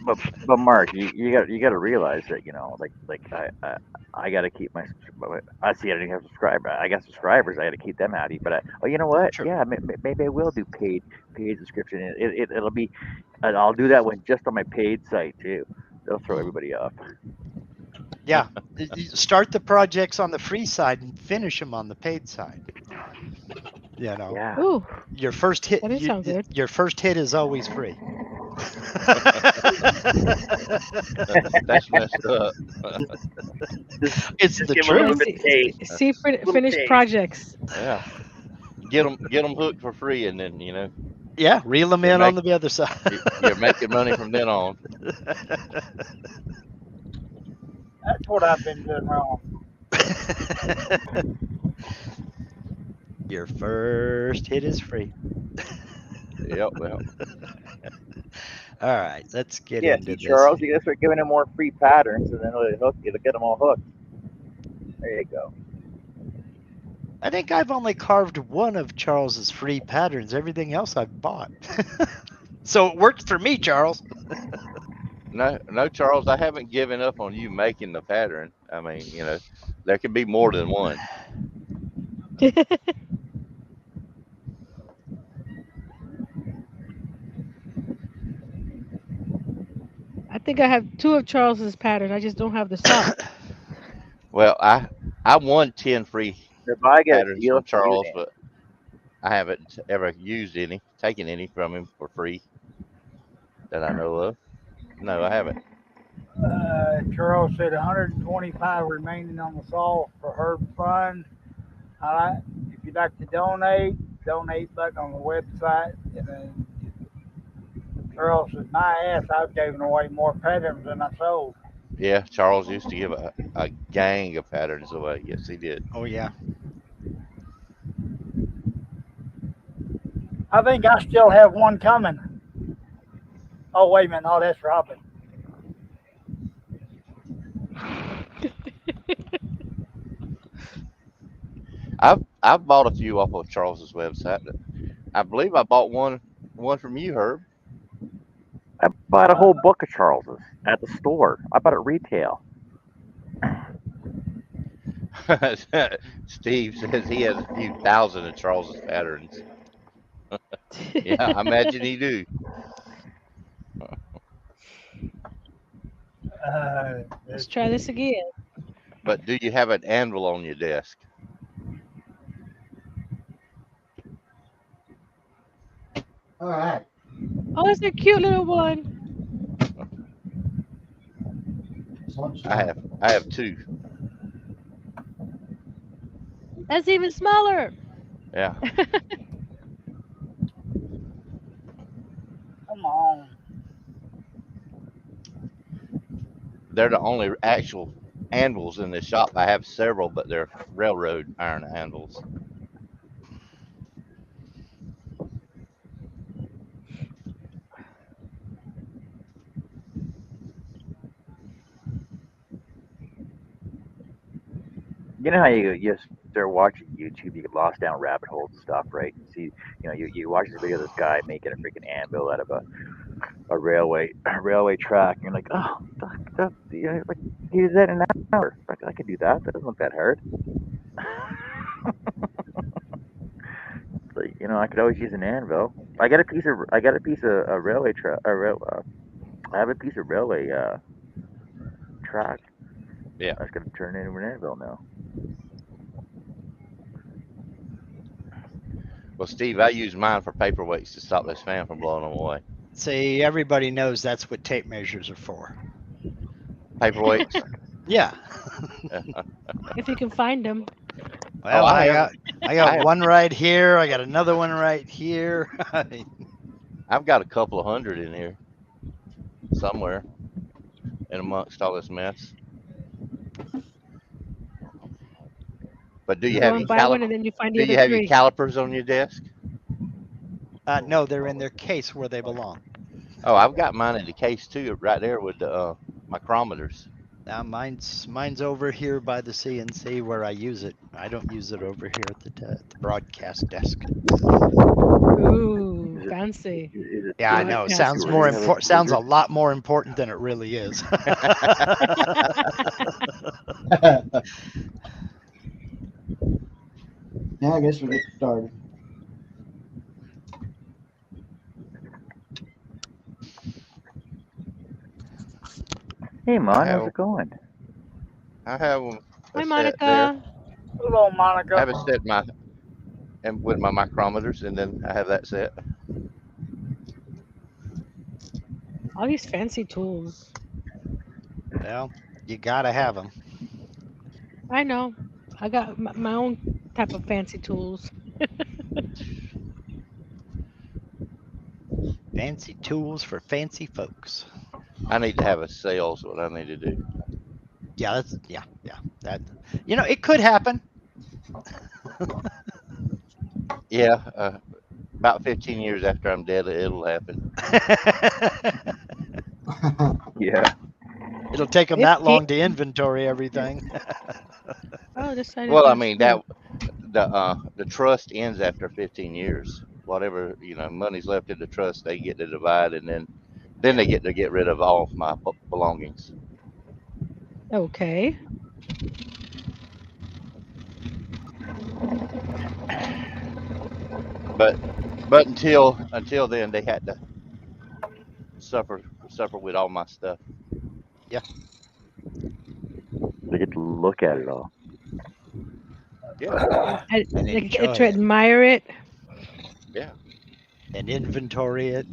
Speaker 2: but Mark, you got to realize that like I got to keep I see I don't even have subscribers. I got subscribers. I got to keep them happy. But oh, you know what?
Speaker 5: sure.
Speaker 2: Yeah, maybe I will do paid subscription. It'll be and I'll do that one just on my paid site too. They'll throw everybody off.
Speaker 5: Yeah, you start the projects on the free side and finish them on the paid side. You know,
Speaker 2: Yeah.
Speaker 6: Ooh,
Speaker 5: your first hit
Speaker 6: that didn't sound good.
Speaker 5: your first hit is always free.
Speaker 4: That's messed up.
Speaker 2: Just
Speaker 5: It's
Speaker 2: just
Speaker 5: the
Speaker 2: give them a
Speaker 6: Yeah,
Speaker 2: little
Speaker 5: truth.
Speaker 2: bit of taste.
Speaker 6: see
Speaker 2: Little
Speaker 6: finished
Speaker 2: taste.
Speaker 6: projects.
Speaker 4: Yeah, get them hooked for free, and then
Speaker 5: Yeah, reel them
Speaker 4: you're
Speaker 5: in on
Speaker 4: make
Speaker 5: the other side.
Speaker 4: you're making money from then on.
Speaker 1: That's what I've been doing wrong.
Speaker 5: Your first hit is free.
Speaker 4: Yep. Well,
Speaker 5: All right, let's get
Speaker 2: Yeah,
Speaker 5: into
Speaker 2: see,
Speaker 5: this.
Speaker 2: Charles, you gotta start giving them more free patterns, and then it'll get them all hooked. There you go.
Speaker 5: I think I've only carved one of Charles's free patterns. Everything else I've bought. So it worked for me, Charles.
Speaker 4: no, no, Charles, I haven't given up on you making the pattern. I mean, there could be more than one.
Speaker 6: I think I have two of Charles's patterns. I just don't have the sock.
Speaker 4: Well, I won 10 free
Speaker 2: If I get a
Speaker 4: patterns
Speaker 2: steal
Speaker 4: from
Speaker 2: from you,
Speaker 4: Charles,
Speaker 2: then
Speaker 4: but I haven't ever taken any from him for free that I know of. No, I haven't.
Speaker 1: Charles said 125 remaining on the saw for Herb Fund. All right. If you'd like to donate button on the website, and then Or else with my ass, I've given away more patterns than I sold.
Speaker 4: Yeah, Charles used to give a gang of patterns away. Yes, he did.
Speaker 5: Oh yeah.
Speaker 1: I think I still have one coming. Oh, wait a minute. Oh, that's Robin.
Speaker 4: I've bought a few off of Charles's website. I believe I bought one from you, Herb.
Speaker 2: I bought a whole book of Charles's at the store. I bought it retail.
Speaker 4: Steve says he has a few thousand of Charles's patterns. Yeah, I imagine he do.
Speaker 6: Let's
Speaker 1: It's
Speaker 6: try this again.
Speaker 4: But do you have an anvil on your desk?
Speaker 3: All right.
Speaker 6: Oh, it's a cute little one.
Speaker 4: I have two.
Speaker 6: That's even smaller.
Speaker 4: Yeah.
Speaker 1: come on.
Speaker 4: They're the only actual anvils in the shop. I have several, but they're railroad iron anvils.
Speaker 2: You know how you start watching YouTube, you get lost down rabbit holes and stuff, right? And see, you watch this video of this guy making a freaking anvil out of a railway track, and you're like, oh, like he did that in an hour. I could do that. That doesn't look that hard. Like, I could always use an anvil. I got a piece of a railway track. I have a piece of railway track.
Speaker 4: Yeah.
Speaker 2: I was gonna turn it into an anvil now.
Speaker 4: Well, Steve, I use mine for paperweights to stop this fan from blowing them away.
Speaker 5: See, everybody knows that's what tape measures are for.
Speaker 4: Paperweights.
Speaker 5: Yeah.
Speaker 6: If you can find them.
Speaker 5: Well,
Speaker 4: Oh,
Speaker 5: I
Speaker 4: have-
Speaker 5: got one right here. I got another one right here.
Speaker 4: I've got a couple of hundred in here somewhere, in amongst all this mess. But do you
Speaker 6: You
Speaker 4: have
Speaker 6: go
Speaker 4: your
Speaker 6: and buy one,
Speaker 4: calipers?
Speaker 6: and then you find
Speaker 4: Do
Speaker 6: the
Speaker 4: you
Speaker 6: other
Speaker 4: have your
Speaker 6: three.
Speaker 4: calipers on your desk?
Speaker 5: No, they're in their case where they belong.
Speaker 4: Oh, I've got mine in the case too, right there with the micrometers.
Speaker 5: Now mine's over here by the CNC where I use it. I don't use it over here at the broadcast desk.
Speaker 6: Ooh, fancy.
Speaker 5: Yeah, I know.
Speaker 6: Broadcast
Speaker 5: Sounds
Speaker 6: desk.
Speaker 5: more important. Sounds a lot more important than it really is.
Speaker 3: Yeah, I guess we'll get started.
Speaker 2: Hey, Mon, how's
Speaker 4: Hell.
Speaker 2: it going?
Speaker 4: I have them
Speaker 6: Hi,
Speaker 4: set there.
Speaker 6: Monica.
Speaker 1: Hello,
Speaker 4: I
Speaker 1: Monica.
Speaker 4: have it set and with my micrometers, and then I have that set.
Speaker 6: All these fancy tools.
Speaker 5: Well, you gotta have them.
Speaker 6: I know. I got my own type of fancy tools.
Speaker 5: Fancy tools for fancy folks.
Speaker 4: I need to have a sale. Is what I need to do.
Speaker 5: Yeah, that it could happen.
Speaker 4: Yeah, about 15 years after I'm dead, it'll happen.
Speaker 2: Yeah.
Speaker 5: It'll take them that
Speaker 6: 15?
Speaker 5: long to inventory everything.
Speaker 6: Oh, this side
Speaker 4: Well,
Speaker 6: is
Speaker 4: I
Speaker 6: not
Speaker 4: mean
Speaker 6: smooth.
Speaker 4: the trust ends after 15 years. Whatever money's left in the trust, they get to divide, and then they get to get rid of all of my belongings.
Speaker 6: Okay.
Speaker 4: But until then, they had to suffer with all my stuff.
Speaker 2: They get to look at it all.
Speaker 4: Yeah,
Speaker 5: And
Speaker 6: They
Speaker 5: enjoy
Speaker 6: get to
Speaker 5: it.
Speaker 6: admire it.
Speaker 4: yeah.
Speaker 5: And inventory it.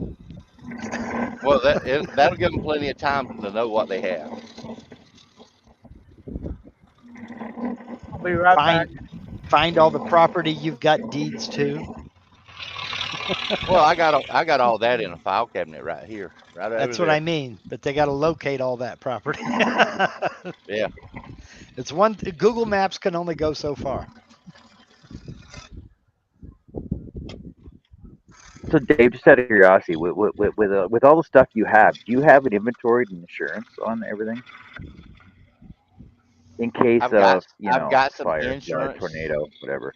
Speaker 4: Well, that'll give them plenty of time to know what they have.
Speaker 1: I'll be right back.
Speaker 5: Find all the property you've got deeds to.
Speaker 4: Well, I got all that in a file cabinet right here, right over
Speaker 5: That's what I
Speaker 4: there.
Speaker 5: mean. But they got to locate all that property.
Speaker 4: Yeah.
Speaker 5: It's one. Google Maps can only go so far.
Speaker 2: So Dave, just out of curiosity, with all the stuff you have, do you have an inventory and insurance on everything in case of
Speaker 4: I've got some
Speaker 2: fire, flood,
Speaker 4: insurance.
Speaker 2: tornado, whatever?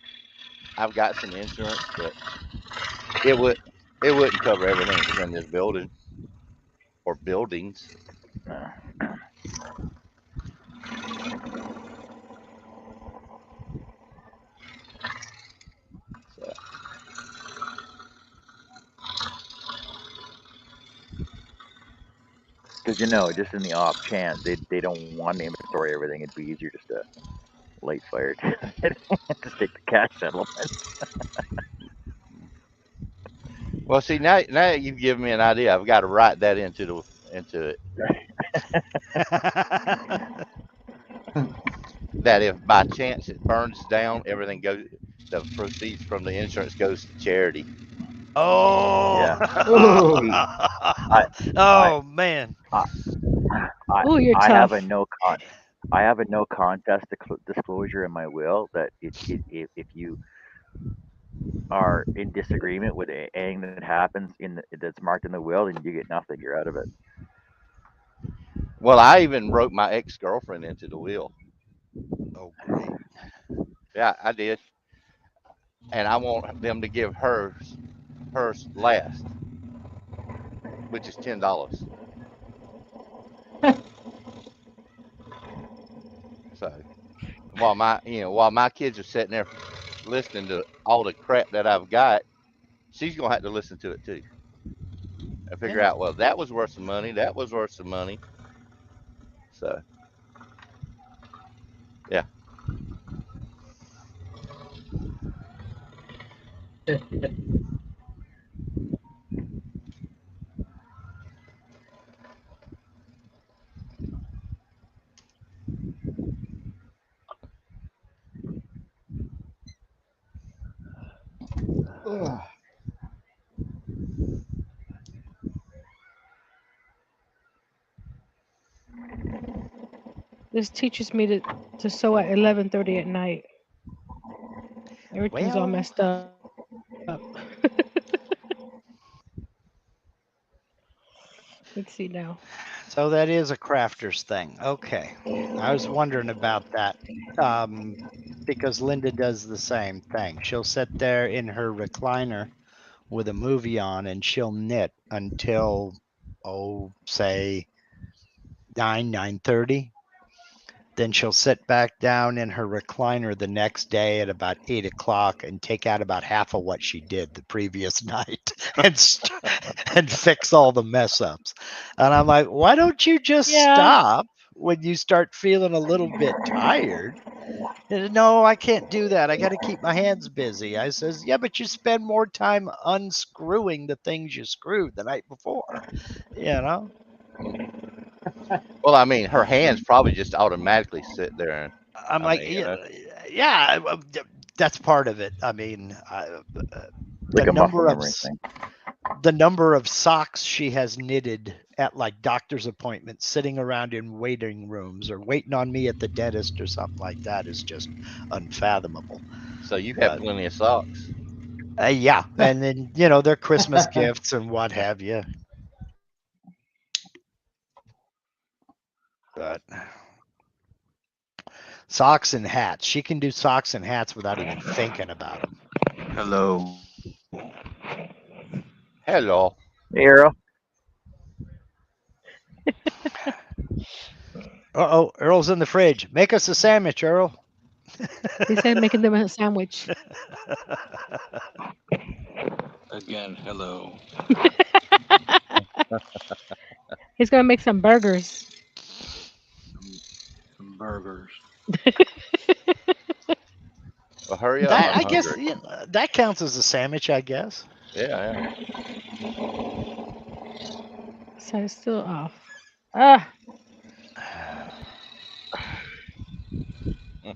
Speaker 4: I've got some insurance, but it would it wouldn't cover everything that's in this building or buildings.
Speaker 2: Uh,
Speaker 4: So
Speaker 2: Because just in the off chance they don't want to inventory everything, it'd be easier just to light fire to it, just take the cash settlement.
Speaker 4: well, see now you've given me an idea. I've got to write that into it. That if by chance it burns down, everything goes. The proceeds from the insurance goes to charity.
Speaker 5: Oh.
Speaker 2: Yeah.
Speaker 3: Ooh.
Speaker 2: See, I I
Speaker 5: Oh man.
Speaker 2: I I
Speaker 6: Oh, you're
Speaker 2: I have
Speaker 6: tough.
Speaker 2: a I have a no contest disclosure in my will that if you are in disagreement with anything that happens that's marked in the will, then you get nothing. You're out of it.
Speaker 4: Well, I even wrote my ex girlfriend into the will.
Speaker 5: Oh great.
Speaker 4: Yeah, I did, and I want them to give hers last, which is $10. So while my kids are sitting there listening to all the crap that I've got, she's gonna have to listen to it too and figure
Speaker 5: Yeah.
Speaker 4: out, well, that was worth some money. That was worth some money. So yeah.
Speaker 3: Ugh.
Speaker 6: This teaches me to sew at 11:30 at night. Everything's all
Speaker 5: Well,
Speaker 6: messed up. Let's see now.
Speaker 5: so that is a crafter's thing. Okay. I was wondering about that. Um, because Linda does the same thing. She'll sit there in her recliner with a movie on and she'll knit until say 9:30. Then she'll sit back down in her recliner the next day at about 8 o'clock and take out about half of what she did the previous night and fix all the mess ups. And I'm like, why don't you just
Speaker 6: Yeah.
Speaker 5: stop when you start feeling a little bit tired? No, I can't do that. I got to keep my hands busy. I says, yeah, but you spend more time unscrewing the things you screwed the night before, you know?
Speaker 4: Well, I mean, her hands probably just automatically sit there, and
Speaker 5: I'm
Speaker 4: I
Speaker 5: like,
Speaker 4: mean,
Speaker 5: yeah, that's part of it. I mean, the
Speaker 2: Like a muscle
Speaker 5: number of
Speaker 2: memory thing.
Speaker 5: the number of socks she has knitted at like doctor's appointments, sitting around in waiting rooms or waiting on me at the dentist or something like that is just unfathomable.
Speaker 4: so you have
Speaker 5: But
Speaker 4: plenty of socks.
Speaker 5: yeah, and then their Christmas gifts and what have you. But socks and hats, she can do socks and hats without even thinking about them.
Speaker 7: Hello.
Speaker 4: Hello.
Speaker 2: Hey, Arrow.
Speaker 5: Uh-oh, Earl's in the fridge. Make us a sandwich, Earl.
Speaker 6: He said making them a sandwich.
Speaker 7: Again, hello.
Speaker 6: He's gonna make some burgers.
Speaker 7: Some burgers.
Speaker 4: Well, hurry up.
Speaker 5: That
Speaker 4: I'm
Speaker 5: I guess
Speaker 4: hungry.
Speaker 5: that counts as a sandwich, I guess.
Speaker 4: Yeah,
Speaker 6: So it's still off. Ah,
Speaker 4: yeah.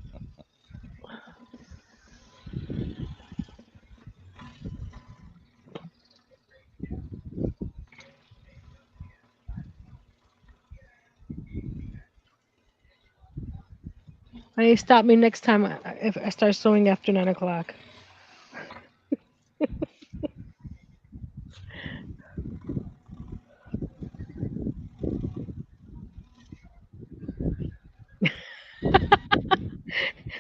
Speaker 6: Honey, stop me next time if I start sewing after 9 o'clock.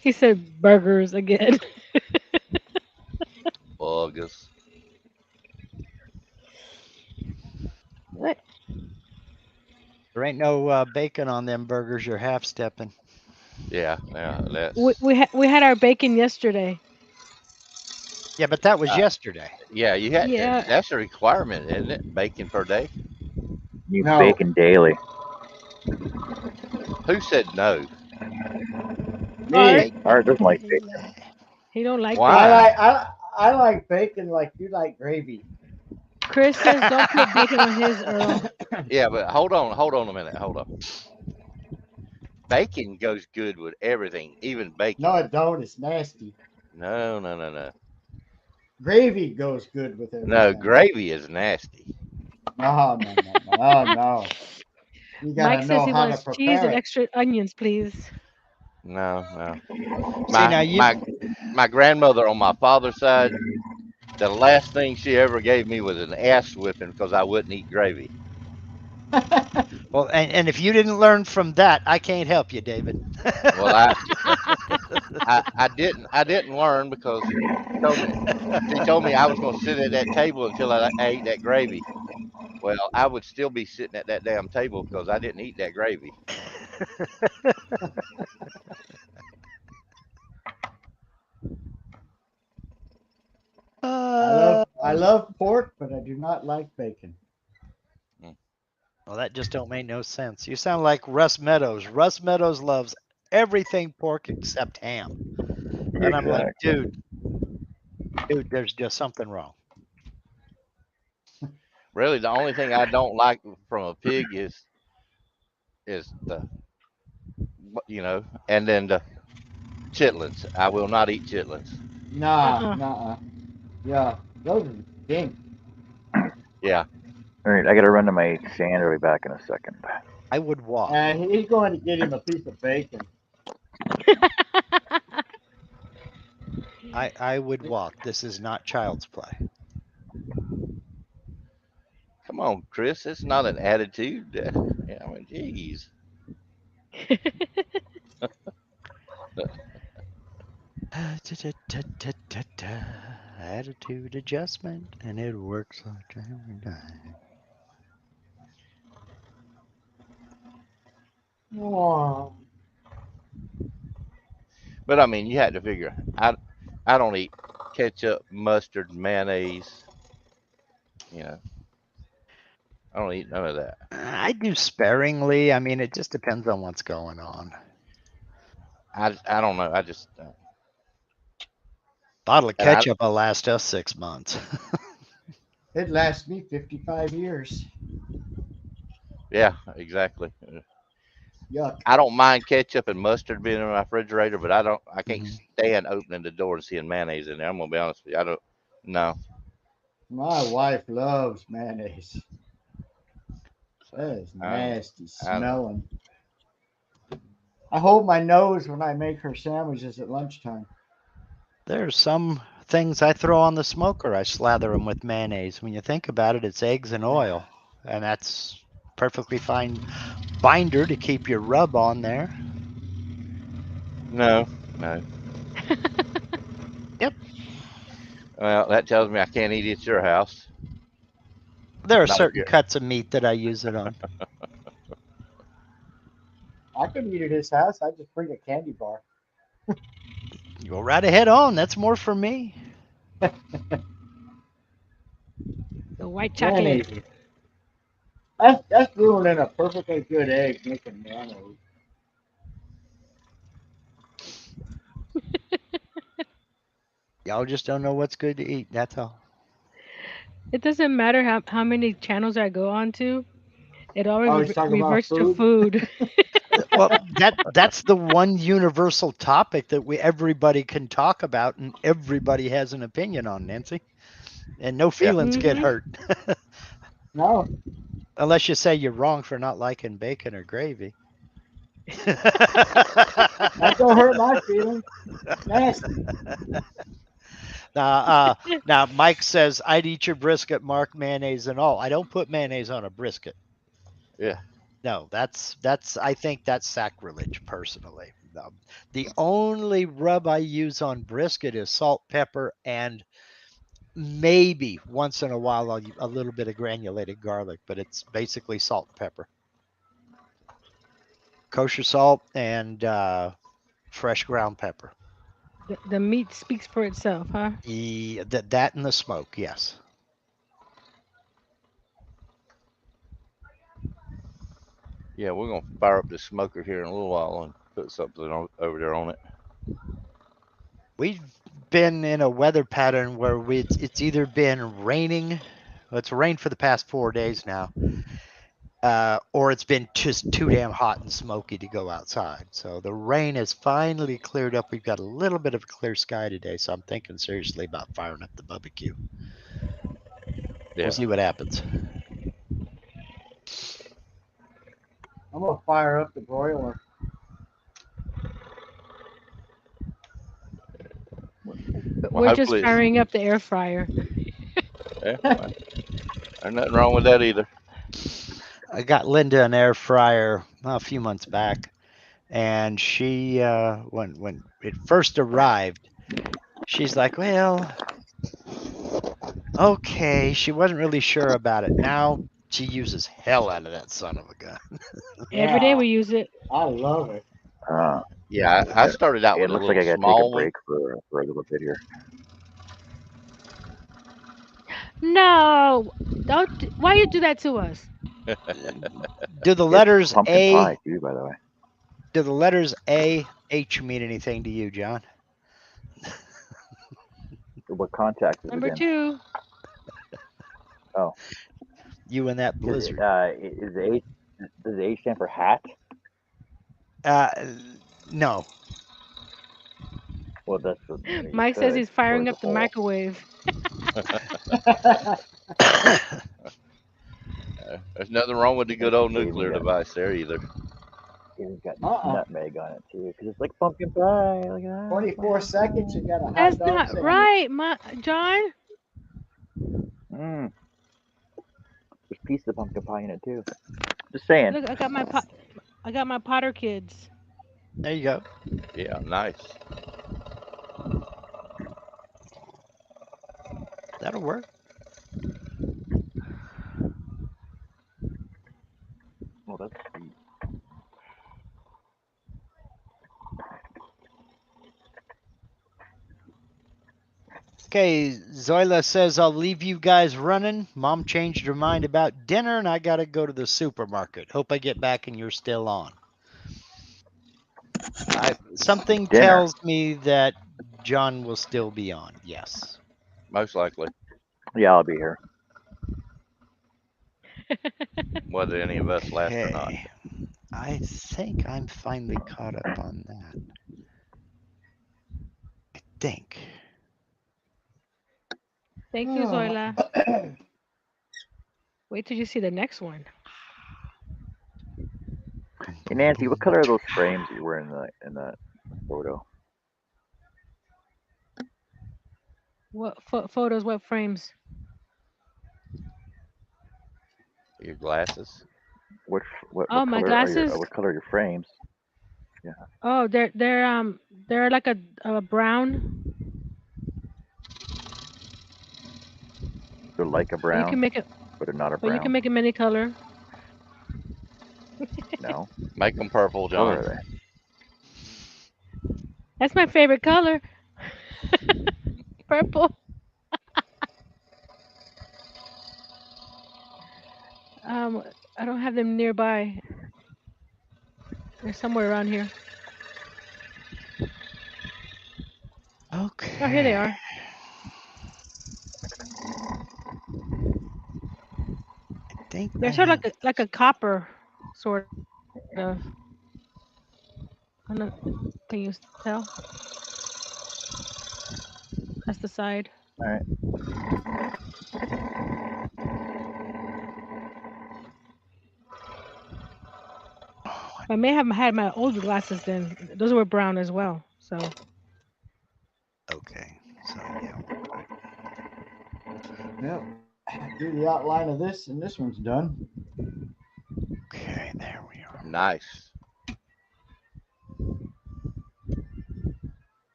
Speaker 6: He said burgers again.
Speaker 4: Buggers.
Speaker 6: What?
Speaker 5: There ain't no bacon on them burgers. You're half stepping.
Speaker 4: Yeah, yeah,
Speaker 6: We had our bacon yesterday.
Speaker 5: Yeah, but that was
Speaker 4: uh,
Speaker 5: yesterday.
Speaker 4: yeah. You had
Speaker 6: Yeah.
Speaker 4: that's a requirement, isn't it? Bacon per day.
Speaker 2: Need
Speaker 3: No,
Speaker 2: bacon daily.
Speaker 4: Who said no?
Speaker 6: Art.
Speaker 3: me.
Speaker 2: Art doesn't like bacon.
Speaker 5: Daily.
Speaker 6: He don't like
Speaker 3: I
Speaker 4: Why?
Speaker 6: bacon.
Speaker 3: like I like bacon like you like gravy.
Speaker 6: Chris says don't put bacon on his, Earl.
Speaker 4: Yeah, but hold on a minute, hold on. Bacon goes good with everything, even bacon.
Speaker 3: No, it don't. It's nasty.
Speaker 4: No, no, no, no,
Speaker 3: Gravy goes good with
Speaker 4: no.
Speaker 3: everything.
Speaker 4: Gravy is nasty.
Speaker 3: No, no, no, no, no. You
Speaker 6: Mike
Speaker 3: gotta
Speaker 6: says
Speaker 3: know
Speaker 6: he
Speaker 3: how to
Speaker 6: wants cheese
Speaker 3: prepare
Speaker 6: and
Speaker 3: it.
Speaker 6: extra onions, please.
Speaker 4: No, no.
Speaker 5: See,
Speaker 4: My
Speaker 5: now
Speaker 4: my my grandmother on my father's side, the last thing she ever gave me was an ass whipping because I wouldn't eat gravy.
Speaker 5: well, and if you didn't learn from that, I can't help you, David.
Speaker 4: Well, I didn't learn because she told me I was going to sit at that table until I ate that gravy. Well, I would still be sitting at that damn table because I didn't eat that gravy.
Speaker 5: Uh,
Speaker 3: I love pork, but I do not like bacon.
Speaker 4: Mm.
Speaker 5: well, that just don't make no sense. You sound like Russ Meadows. Russ Meadows loves everything pork except ham, and I'm like,
Speaker 2: Exactly.
Speaker 5: dude, there's just something wrong.
Speaker 4: Really, the only thing I don't like from a pig is the and then the chitlins. I will not eat chitlins.
Speaker 3: Nah,
Speaker 6: Uh-uh.
Speaker 3: nah. Yeah, those are stink.
Speaker 4: Yeah,
Speaker 2: All right, I gotta run to my sand. I'll be back in a second.
Speaker 5: I would walk.
Speaker 3: And he's going to get him a piece of bacon.
Speaker 5: I would walk. This is not child's play.
Speaker 4: come on, Chris. It's not an attitude. Yeah, I mean, jeez.
Speaker 5: Attitude adjustment, and it works like every time.
Speaker 3: Oh,
Speaker 4: But I mean, you had to figure. I don't eat ketchup, mustard, mayonnaise. You know, I don't eat none of that.
Speaker 5: I do sparingly. I mean, it just depends on what's going on.
Speaker 4: I don't know. I just
Speaker 5: Bottle of
Speaker 4: and I
Speaker 5: ketchup will last us 6 months.
Speaker 3: it lasts me 55 years.
Speaker 4: yeah, exactly.
Speaker 3: Yuck.
Speaker 4: I don't mind ketchup and mustard being in my refrigerator, but I can't
Speaker 5: Mhm.
Speaker 4: stand opening the door and seeing mayonnaise in there. I'm gonna be honest with you. I don't. No.
Speaker 3: My wife loves mayonnaise.
Speaker 4: So
Speaker 3: That is
Speaker 4: I
Speaker 3: nasty
Speaker 4: I don't know.
Speaker 3: smelling. I hold my nose when I make her sandwiches at lunchtime.
Speaker 5: There's some things I throw on the smoker. I slather them with mayonnaise. When you think about it, it's eggs and oil, and that's perfectly fine binder to keep your rub on there.
Speaker 4: No, no.
Speaker 5: Yep.
Speaker 4: Well, that tells me I can't eat at your house.
Speaker 5: There are
Speaker 4: Not if
Speaker 5: certain
Speaker 4: you're.
Speaker 5: cuts of meat that I use it on.
Speaker 3: I could eat at his house. I just bring a candy bar.
Speaker 5: You go right ahead on. That's more for me.
Speaker 6: The white chocolate.
Speaker 3: Mayonnaise. That's ruining a perfectly good egg making mayonnaise.
Speaker 5: Y'all just don't know what's good to eat. That's all.
Speaker 6: It doesn't matter how many channels I go on to. It all
Speaker 3: Always talk about
Speaker 6: reverts to
Speaker 3: food.
Speaker 6: food.
Speaker 5: Well, that's the one universal topic that everybody can talk about and everybody has an opinion on, Nancy. And no
Speaker 4: Yeah.
Speaker 5: feelings get
Speaker 6: Hmm.
Speaker 5: hurt.
Speaker 3: No,
Speaker 5: Unless you say you're wrong for not liking bacon or gravy.
Speaker 3: That don't hurt my feelings. Nasty.
Speaker 5: Now, Mike says, I'd eat your brisket, Mark, mayonnaise and all. I don't put mayonnaise on a brisket.
Speaker 4: Yeah.
Speaker 5: No, that's I think that's sacrilege personally. The only rub I use on brisket is salt, pepper, and maybe once in a while a little bit of granulated garlic, but it's basically salt and pepper. Kosher salt and fresh ground pepper.
Speaker 6: The meat speaks for itself, huh?
Speaker 5: That and the smoke, yes.
Speaker 4: Yeah, we're gonna fire up the smoker here in a little while and put something over there on it.
Speaker 5: We've been in a weather pattern where it's either been raining, well, it's rained for the past 4 days now, or it's been just too damn hot and smoky to go outside. So the rain has finally cleared up. We've got a little bit of a clear sky today, so I'm thinking seriously about firing up the barbecue.
Speaker 4: Yeah.
Speaker 5: We'll see what happens.
Speaker 3: I'm gonna fire up the broiler.
Speaker 6: But
Speaker 4: Well,
Speaker 6: we're just
Speaker 4: hopefully it's.
Speaker 6: firing up the air fryer.
Speaker 4: Yeah, well, there's nothing wrong with that either.
Speaker 5: I got Linda an air fryer a few months back, and she when it first arrived, she's like, "Well, okay." She wasn't really sure about it. Now she uses hell out of that son of a gun.
Speaker 6: Every day
Speaker 3: Yeah,
Speaker 6: we use it.
Speaker 3: I love it.
Speaker 2: Uh,
Speaker 4: Yeah, I started out
Speaker 2: it
Speaker 4: with a
Speaker 2: looks like
Speaker 4: little
Speaker 2: I gotta take a
Speaker 4: small one.
Speaker 2: break for a little bit here.
Speaker 6: No, don't. Why you do that to us?
Speaker 5: Do the
Speaker 2: It's
Speaker 5: letters
Speaker 2: pumpkin
Speaker 5: A
Speaker 2: pie too, by the way.
Speaker 5: do the letters A H mean anything to you, John?
Speaker 2: What contact is it
Speaker 6: Number
Speaker 2: in?
Speaker 6: 2.
Speaker 2: Oh,
Speaker 5: You and that
Speaker 2: is
Speaker 5: blizzard.
Speaker 2: is the H, does the H stand for hat?
Speaker 5: Uh, no.
Speaker 2: Well, that's what I mean, you
Speaker 6: Mike says
Speaker 2: could
Speaker 6: he's firing
Speaker 2: towards the
Speaker 6: up the
Speaker 2: hole.
Speaker 6: microwave.
Speaker 4: There's nothing wrong with the good old
Speaker 2: It's even
Speaker 4: nuclear
Speaker 2: got
Speaker 4: device there either.
Speaker 2: even got
Speaker 3: Uh-uh.
Speaker 2: nutmeg on it too, because it's like pumpkin pie. Look at that.
Speaker 3: 24 seconds, you got a hot
Speaker 6: That's
Speaker 3: dog
Speaker 6: not
Speaker 3: sandwich.
Speaker 6: right, John.
Speaker 2: Mm, there's pieces of pumpkin pie in it too. Just saying.
Speaker 6: Look, I got my Potter kids.
Speaker 5: There you go.
Speaker 4: Yeah, nice.
Speaker 5: That'll work.
Speaker 2: Well, that's sweet.
Speaker 5: Okay, Zoila says I'll leave you guys running. Mom changed her mind about dinner, and I gotta go to the supermarket. Hope I get back and you're still on. Something
Speaker 2: Dinner.
Speaker 5: tells me that John will still be on. Yes.
Speaker 4: Most likely,
Speaker 2: Yeah, I'll be here.
Speaker 4: whether any of us last or not.
Speaker 5: Okay. I think I'm finally caught up on that. I think.
Speaker 6: Thank you, Zoila. Wait till you see the next one.
Speaker 2: Hey Nancy, what color are those frames that you were in the photo?
Speaker 6: What photos? What frames?
Speaker 4: Your glasses.
Speaker 2: What
Speaker 6: Oh, my
Speaker 2: color are
Speaker 6: glasses.
Speaker 2: what color are your frames? Yeah,
Speaker 6: Oh, they're like a brown.
Speaker 2: they're like a
Speaker 6: But you can
Speaker 2: brown,
Speaker 6: make it.
Speaker 2: but they're not a
Speaker 6: But you can
Speaker 2: brown.
Speaker 6: make them any color.
Speaker 2: No,
Speaker 4: Make them purple,
Speaker 2: what color
Speaker 4: John.
Speaker 2: are they?
Speaker 6: That's my favorite color. Purple. I don't have them nearby. They're somewhere around here.
Speaker 5: Okay.
Speaker 6: Oh, here they are.
Speaker 5: I think
Speaker 6: They're
Speaker 5: I
Speaker 6: sort of
Speaker 5: have.
Speaker 6: like a copper, sort of. I don't know. Can you tell? That's the side.
Speaker 2: All right.
Speaker 5: Oh,
Speaker 6: I may have had my old glasses then. Those were brown as well. So
Speaker 5: Okay. So yeah, we're good.
Speaker 3: Yep. Do the outline of this, and this one's done.
Speaker 5: Okay, there we are.
Speaker 4: Nice.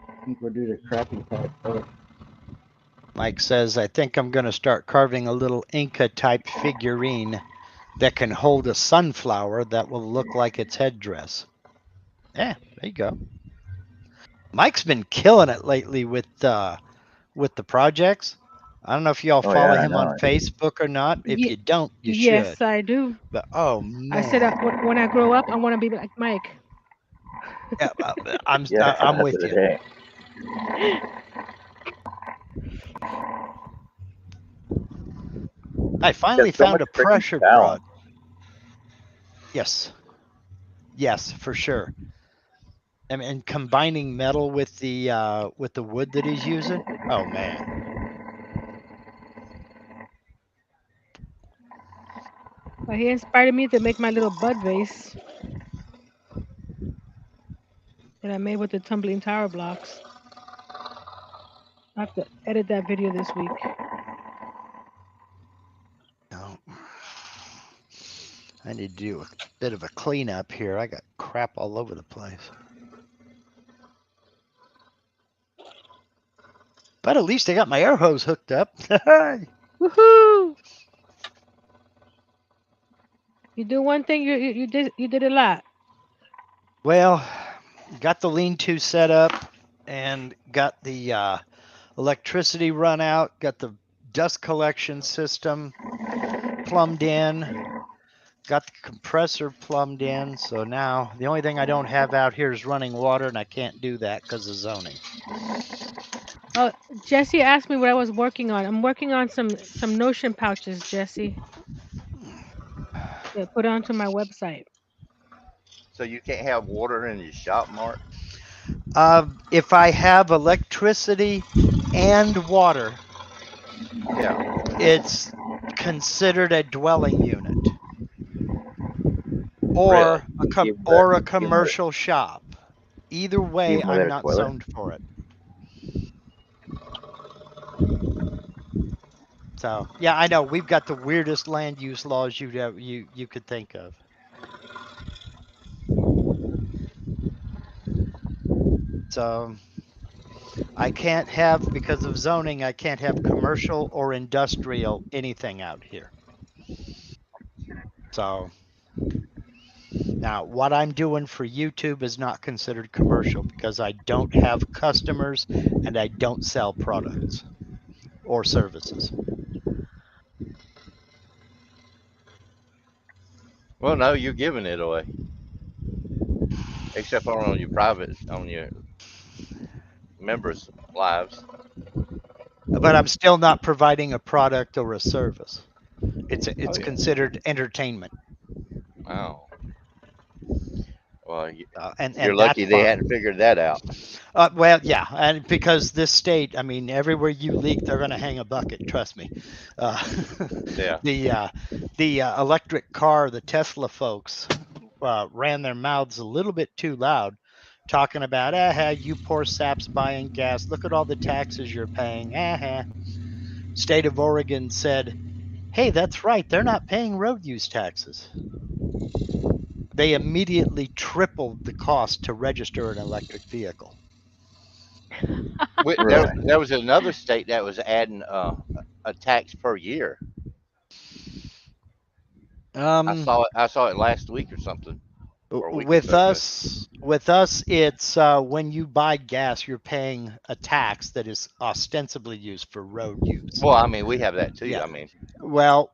Speaker 3: I think we'll do the crappy part first.
Speaker 5: Mike says, I think I'm going to start carving a little Inca type figurine that can hold a sunflower that will look like its headdress. Yeah, there you go. Mike's been killing it lately with the projects. I don't know if y'all
Speaker 2: Oh
Speaker 5: follow
Speaker 2: yeah, I
Speaker 5: him on
Speaker 2: know.
Speaker 5: Facebook or not. If you don't, you should.
Speaker 6: yes, I do.
Speaker 5: But oh
Speaker 6: I said
Speaker 5: man,
Speaker 6: when I grow up, I want to be like Mike.
Speaker 5: yeah,
Speaker 2: Yes,
Speaker 5: I'm
Speaker 2: top
Speaker 5: with
Speaker 2: of the
Speaker 5: you.
Speaker 2: day.
Speaker 5: I finally
Speaker 2: Got so
Speaker 5: found
Speaker 2: much
Speaker 5: a
Speaker 2: freaking
Speaker 5: pressure
Speaker 2: talent.
Speaker 5: prod. Yes, yes, for sure. And combining metal with the wood that he's using. Oh man.
Speaker 6: But he inspired me to make my little bud vase that I made with the tumbling tower blocks. I have to edit that video this week.
Speaker 5: No. I need to do a bit of a cleanup here. I got crap all over the place. But at least I got my air hose hooked up.
Speaker 6: Woohoo! You do one thing, you did a lot.
Speaker 5: Well, got the lean-to set up and got the electricity run out, got the dust collection system plumbed in, got the compressor plumbed in. So now the only thing I don't have out here is running water, and I can't do that because of zoning.
Speaker 6: Oh, Jesse asked me what I was working on. I'm working on some Notion pouches, Jesse. To put onto my website.
Speaker 4: So you can't have water in your shop, Mark?
Speaker 5: If I have electricity and water,
Speaker 4: Yeah.
Speaker 5: it's considered a dwelling unit
Speaker 4: Really?
Speaker 5: or
Speaker 2: Even
Speaker 5: or a
Speaker 2: even with
Speaker 5: commercial shop. Either way,
Speaker 2: even without
Speaker 5: I'm
Speaker 2: a
Speaker 5: not
Speaker 2: toilet.
Speaker 5: zoned for it. So yeah, I know we've got the weirdest land use laws you could think of. So I can't have, because of zoning, I can't have commercial or industrial anything out here. So now what I'm doing for YouTube is not considered commercial because I don't have customers and I don't sell products or services.
Speaker 4: Well, no, you're giving it away, except on your private, on your members' lives.
Speaker 5: But I'm still not providing a product or a service.
Speaker 4: Oh
Speaker 5: It's
Speaker 4: yeah.
Speaker 5: considered entertainment.
Speaker 4: Wow. Well,
Speaker 5: And
Speaker 4: you're lucky
Speaker 5: that's
Speaker 4: they
Speaker 5: fine.
Speaker 4: hadn't figured that out.
Speaker 5: Well, yeah, and because this state, I mean, everywhere you leak, they're going to hang a bucket. Trust me. Uh,
Speaker 4: Yeah.
Speaker 5: the electric car, the Tesla folks, ran their mouths a little bit too loud, talking about, you poor saps buying gas. Look at all the taxes you're paying. State of Oregon said, hey, that's right. They're not paying road use taxes. They immediately tripled the cost to register an electric vehicle.
Speaker 4: There,
Speaker 2: Really?
Speaker 4: there was another state that was adding a tax per year.
Speaker 5: Um,
Speaker 4: I saw it last week or something, or a week or
Speaker 5: with
Speaker 4: so ago.
Speaker 5: us, it's when you buy gas, you're paying a tax that is ostensibly used for road use.
Speaker 4: Well, I mean, we have that too.
Speaker 5: Yeah.
Speaker 4: I mean,
Speaker 5: Well,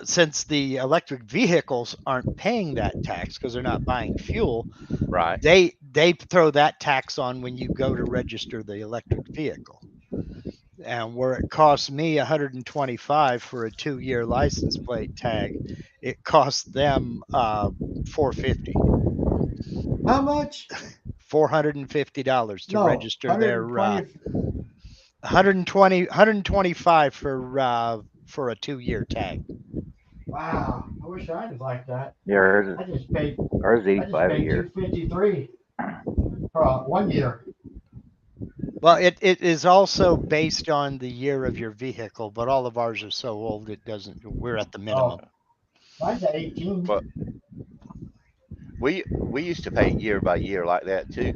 Speaker 5: since the electric vehicles aren't paying that tax because they're not buying fuel,
Speaker 4: right.
Speaker 5: they throw that tax on when you go to register the electric vehicle. And where it costs me 125 for a 2-year license plate tag, it costs them 450.
Speaker 3: How much?
Speaker 5: $450 to
Speaker 3: No,
Speaker 5: register their
Speaker 3: 120.
Speaker 5: 125 for a 2-year tag.
Speaker 3: Wow, I wish I was like that.
Speaker 2: Yeah,
Speaker 3: I just paid
Speaker 2: ours is
Speaker 3: I just
Speaker 2: 85 a
Speaker 3: paid
Speaker 2: year.
Speaker 3: 253 for 1 year.
Speaker 5: Well, it is also based on the year of your vehicle, but all of ours are so old it doesn't. We're at the minimum.
Speaker 3: Oh, mine's at 18.
Speaker 4: But we used to pay year by year like that too,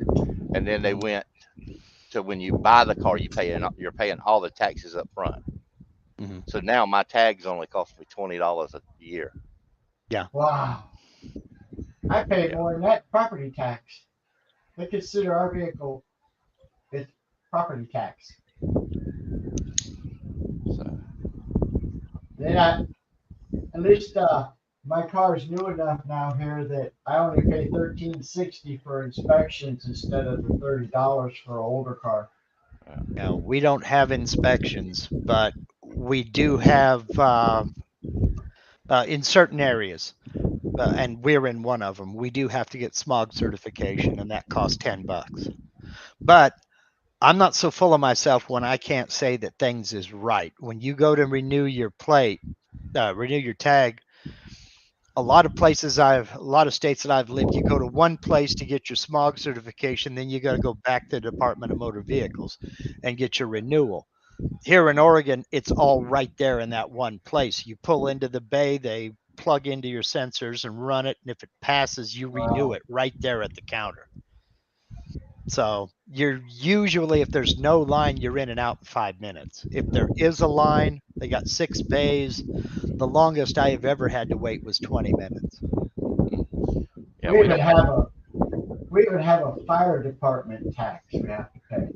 Speaker 4: and then they went to when you buy the car, you're paying all the taxes up front.
Speaker 5: Mm-hmm.
Speaker 4: So now my tags only cost me $20 a year.
Speaker 5: Yeah.
Speaker 3: Wow, I pay
Speaker 4: Yeah.
Speaker 3: more than that property tax. They consider our vehicle it's property tax.
Speaker 4: So
Speaker 3: Then at least my car's new enough now here that I only pay 13.60 for inspections instead of the $30 for an older car.
Speaker 5: Now, we don't have inspections, but we do have in certain areas, and we're in one of them. We do have to get smog certification, and that costs $10. But I'm not so full of myself when I can't say that things is right. When you go to renew your plate, renew your tag, a lot of states that I've lived, you go to one place to get your smog certification, then you got to go back to the Department of Motor Vehicles and get your renewal. Here in Oregon, it's all right there in that one place. You pull into the bay, they plug into your sensors and run it, and if it passes, you renew
Speaker 3: Wow.
Speaker 5: it right there at the counter. So you're usually, if there's no line, you're in and out in 5 minutes. If there is a line, they got 6 bays. The longest I have ever had to wait was 20 minutes.
Speaker 4: yeah,
Speaker 3: We
Speaker 4: we
Speaker 3: even
Speaker 4: don't.
Speaker 3: have a we even have a fire department tax we have to pay.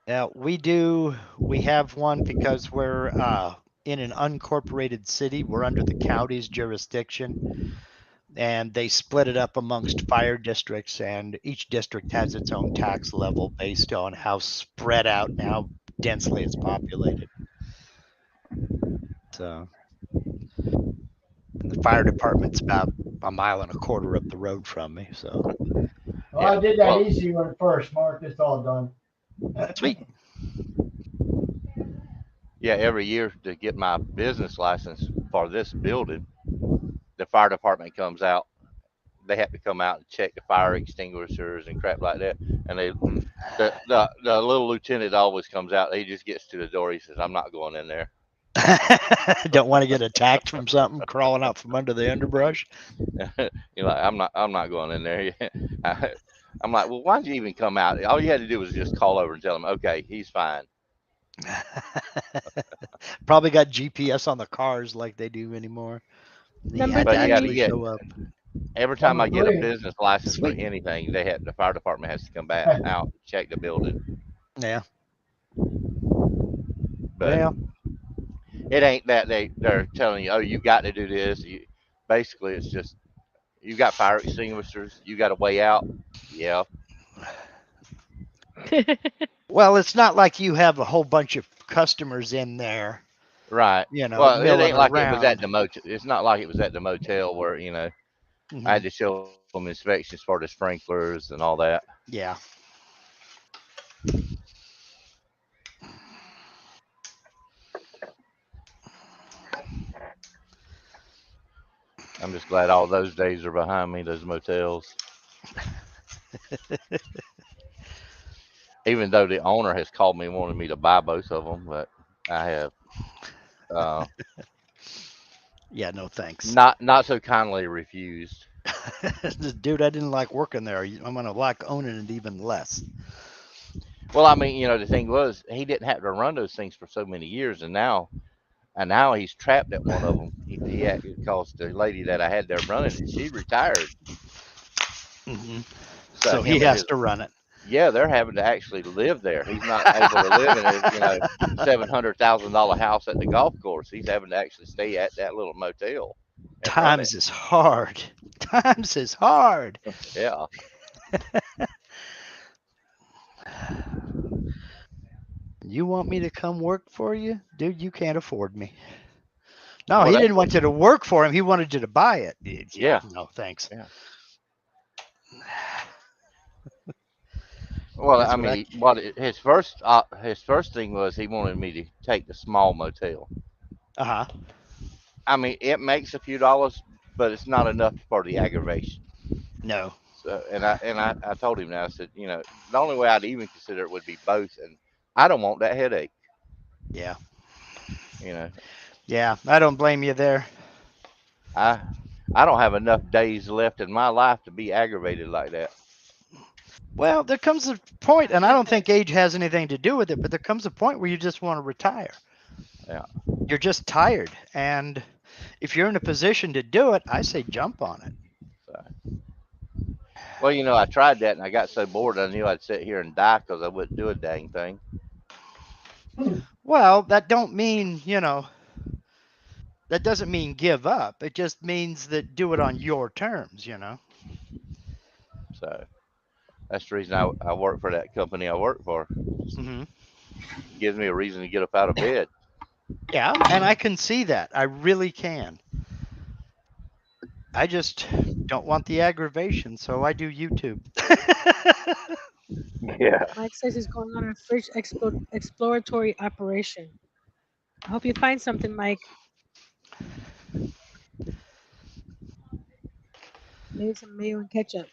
Speaker 5: Now we do. We have one because we're in an unincorporated city. We're under the county's jurisdiction, and they split it up amongst fire districts, and each district has its own tax level based on how spread out and how densely it's populated. So, and the fire department's about a mile and a quarter up the road from me. So,
Speaker 3: Well,
Speaker 4: Yeah.
Speaker 3: I did that
Speaker 4: Well,
Speaker 3: easy one first, Mark. It's all done.
Speaker 5: sweet.
Speaker 4: yeah. Every year to get my business license for this building, the fire department comes out. They have to come out and check the fire extinguishers and crap like that. And the little lieutenant always comes out. He just gets to the door. He says, "I'm not going in there."
Speaker 5: Don't want to get attacked from something crawling out from under the underbrush.
Speaker 4: You're like, I'm not going in there. I, I'm like, well, why'd you even come out? All you had to do was just call over and tell him, okay, he's fine.
Speaker 5: Probably got GPS on the cars like they do anymore. The
Speaker 6: Number
Speaker 5: had
Speaker 4: But
Speaker 5: to
Speaker 4: yeah,
Speaker 5: actually
Speaker 6: three.
Speaker 4: yeah.
Speaker 5: show up.
Speaker 4: Every time
Speaker 3: Number
Speaker 4: I get a
Speaker 3: three.
Speaker 4: business license for
Speaker 5: Sweet.
Speaker 4: anything, the fire department has to come back out and check the building.
Speaker 5: Yeah.
Speaker 4: But
Speaker 5: Well,
Speaker 4: it ain't that they're telling you, oh, you got to do this. Basically, it's just you got fire extinguishers. You got a way out. Yeah,
Speaker 5: well, it's not like you have a whole bunch of customers in there,
Speaker 4: right. Well, it
Speaker 5: milling
Speaker 4: ain't like it was at
Speaker 5: around.
Speaker 4: the motel. It's not like it was at the motel where I
Speaker 5: Hmm.
Speaker 4: had to show them inspections for the sprinklers and all that.
Speaker 5: Yeah.
Speaker 4: I'm just glad all those days are behind me. Those motels, even though the owner has called me wanting me to buy both of them, but I have uh,
Speaker 5: Yeah, no thanks.
Speaker 4: not so kindly refused.
Speaker 5: Dude, I didn't like working there. I'm going to like owning it even less.
Speaker 4: Well, I mean, the thing was, he didn't have to run those things for so many years, and now he's trapped at one of them. He had, because the lady that I had there running it, she retired,
Speaker 5: Hmm.
Speaker 4: so
Speaker 5: So he
Speaker 4: him and
Speaker 5: has
Speaker 4: his
Speaker 5: to run it.
Speaker 4: yeah, they're having to actually live there. He's not able to live in his $700,000 house at the golf course. He's having to actually stay at that little motel and run it.
Speaker 5: Times is hard. Times is hard.
Speaker 4: Yeah,
Speaker 5: You want me to come work for you? Dude, you can't afford me. No,
Speaker 4: well,
Speaker 5: he
Speaker 4: that's
Speaker 5: didn't
Speaker 4: what.
Speaker 5: want you to work for him. He wanted you to buy it. Yeah,
Speaker 4: Yeah,
Speaker 5: no, thanks.
Speaker 4: yeah. Well,
Speaker 5: That's
Speaker 4: I
Speaker 5: what I.
Speaker 4: mean, his first thing was he wanted me to take the small motel.
Speaker 5: Uh huh.
Speaker 4: I mean, it makes a few dollars, but it's not enough for the aggravation.
Speaker 5: No.
Speaker 4: So, I told him that I said, the only way I'd even consider it would be both, and I don't want that headache.
Speaker 5: Yeah.
Speaker 4: You know,
Speaker 5: Yeah. I don't blame you there.
Speaker 4: I I don't have enough days left in my life to be aggravated like that.
Speaker 5: Well, there comes a point, and I don't think age has anything to do with it, but there comes a point where you just want to retire.
Speaker 4: Yeah.
Speaker 5: You're just tired. And if you're in a position to do it, I say jump on it.
Speaker 4: So, well, I tried that and I got so bored I knew I'd sit here and die because I wouldn't do a dang thing.
Speaker 5: Well, that don't mean, that doesn't mean give up. It just means that do it on your terms.
Speaker 4: So that's the reason I work for that company I work for.
Speaker 5: Hmm.
Speaker 4: It gives me a reason to get up out of bed.
Speaker 5: Yeah, and I can see that. I really can. I just don't want the aggravation, so I do YouTube.
Speaker 2: Yeah.
Speaker 6: Mike says he's going on a fridge exploratory operation. I hope you find something, Mike. Maybe some mayo and ketchup.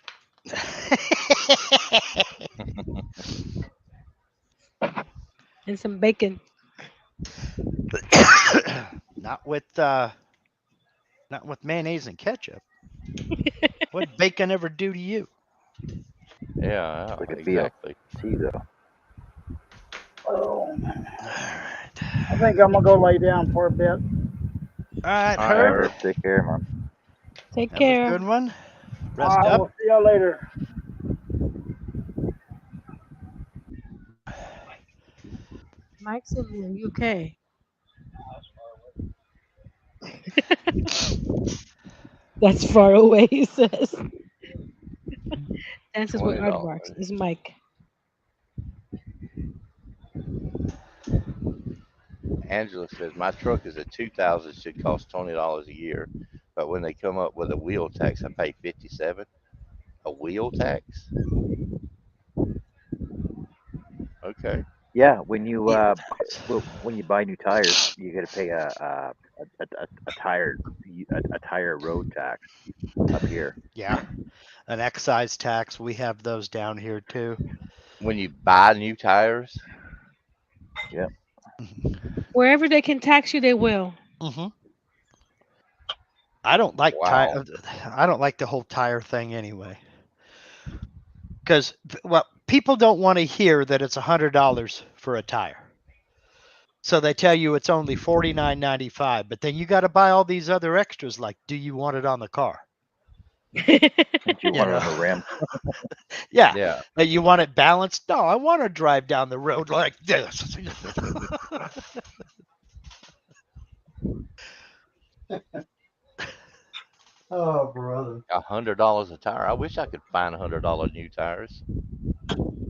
Speaker 6: And some bacon.
Speaker 5: not with not with mayonnaise and ketchup. What bacon ever do to you?
Speaker 4: Yeah,
Speaker 2: Look at Theo.
Speaker 4: exactly.
Speaker 2: See though.
Speaker 1: Oh,
Speaker 5: All right.
Speaker 1: I think I'm gonna go lay down for a bit.
Speaker 5: All right,
Speaker 4: All
Speaker 2: All
Speaker 4: right,
Speaker 2: right,
Speaker 5: Herb.
Speaker 4: Herb.
Speaker 2: Herb. Take care, man.
Speaker 6: Take
Speaker 5: Have a
Speaker 6: care.
Speaker 5: good one. Rest
Speaker 1: I
Speaker 5: up.
Speaker 1: will see y'all later.
Speaker 6: Mike's in the UK. That's far away, he says. Dances with aardvarks
Speaker 4: $20.
Speaker 6: is Mike.
Speaker 4: Angela says my truck is a 2000, should cost $20 a year, but when they come up with a wheel tax, I pay 57. A wheel tax? Okay.
Speaker 2: Yeah, when you
Speaker 5: Yield.
Speaker 2: when you buy new tires, you got to pay a tire a tire road tax up here.
Speaker 5: Yeah, an excise tax. We have those down here too.
Speaker 4: When you buy new tires,
Speaker 2: Yep.
Speaker 6: Wherever they can tax you, they will.
Speaker 5: Hmm. I don't like
Speaker 4: wow.
Speaker 5: tire. I don't like the whole tire thing anyway. Because well, people don't want to hear that it's $100 for a tire. So they tell you it's only $49.95, but then you got to buy all these other extras. Like, do you want it on the car?
Speaker 2: Don't you
Speaker 5: You
Speaker 2: want it
Speaker 5: know,
Speaker 2: on the rim?
Speaker 5: yeah.
Speaker 4: Yeah.
Speaker 5: You want it balanced? No, I want to drive down the road like this.
Speaker 3: Oh, brother.
Speaker 4: $100 a tire. I wish I could find $100 new tires.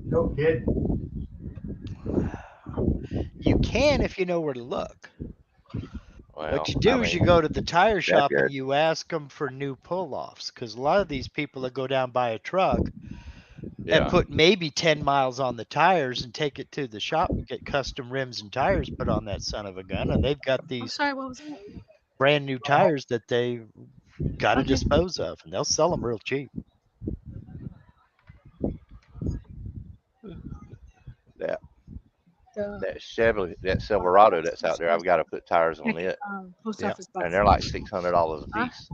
Speaker 3: No kidding.
Speaker 5: You can if you know where to look.
Speaker 4: Well,
Speaker 5: What you
Speaker 4: I
Speaker 5: do is you
Speaker 4: mean,
Speaker 5: go to the tire shop and
Speaker 2: Scrapyard.
Speaker 5: you ask them for new pull-offs because a lot of these people that go down buy a truck and
Speaker 4: yeah.
Speaker 5: put maybe 10 miles on the tires and take it to the shop and get custom rims and tires put on that son of a gun, and they've got
Speaker 6: I'm
Speaker 5: these
Speaker 6: sorry, what was that?
Speaker 5: brand new tires that they got to
Speaker 6: Okay.
Speaker 5: dispose of, and they'll sell them real cheap.
Speaker 4: That
Speaker 6: The
Speaker 4: that Chevy, that
Speaker 6: post
Speaker 4: Silverado that's out there, I've
Speaker 6: office,
Speaker 4: got to put tires on
Speaker 6: check,
Speaker 4: it,
Speaker 6: post
Speaker 5: Yeah,
Speaker 6: office
Speaker 4: and
Speaker 6: box.
Speaker 4: they're like $600 a
Speaker 6: Huh?
Speaker 4: piece.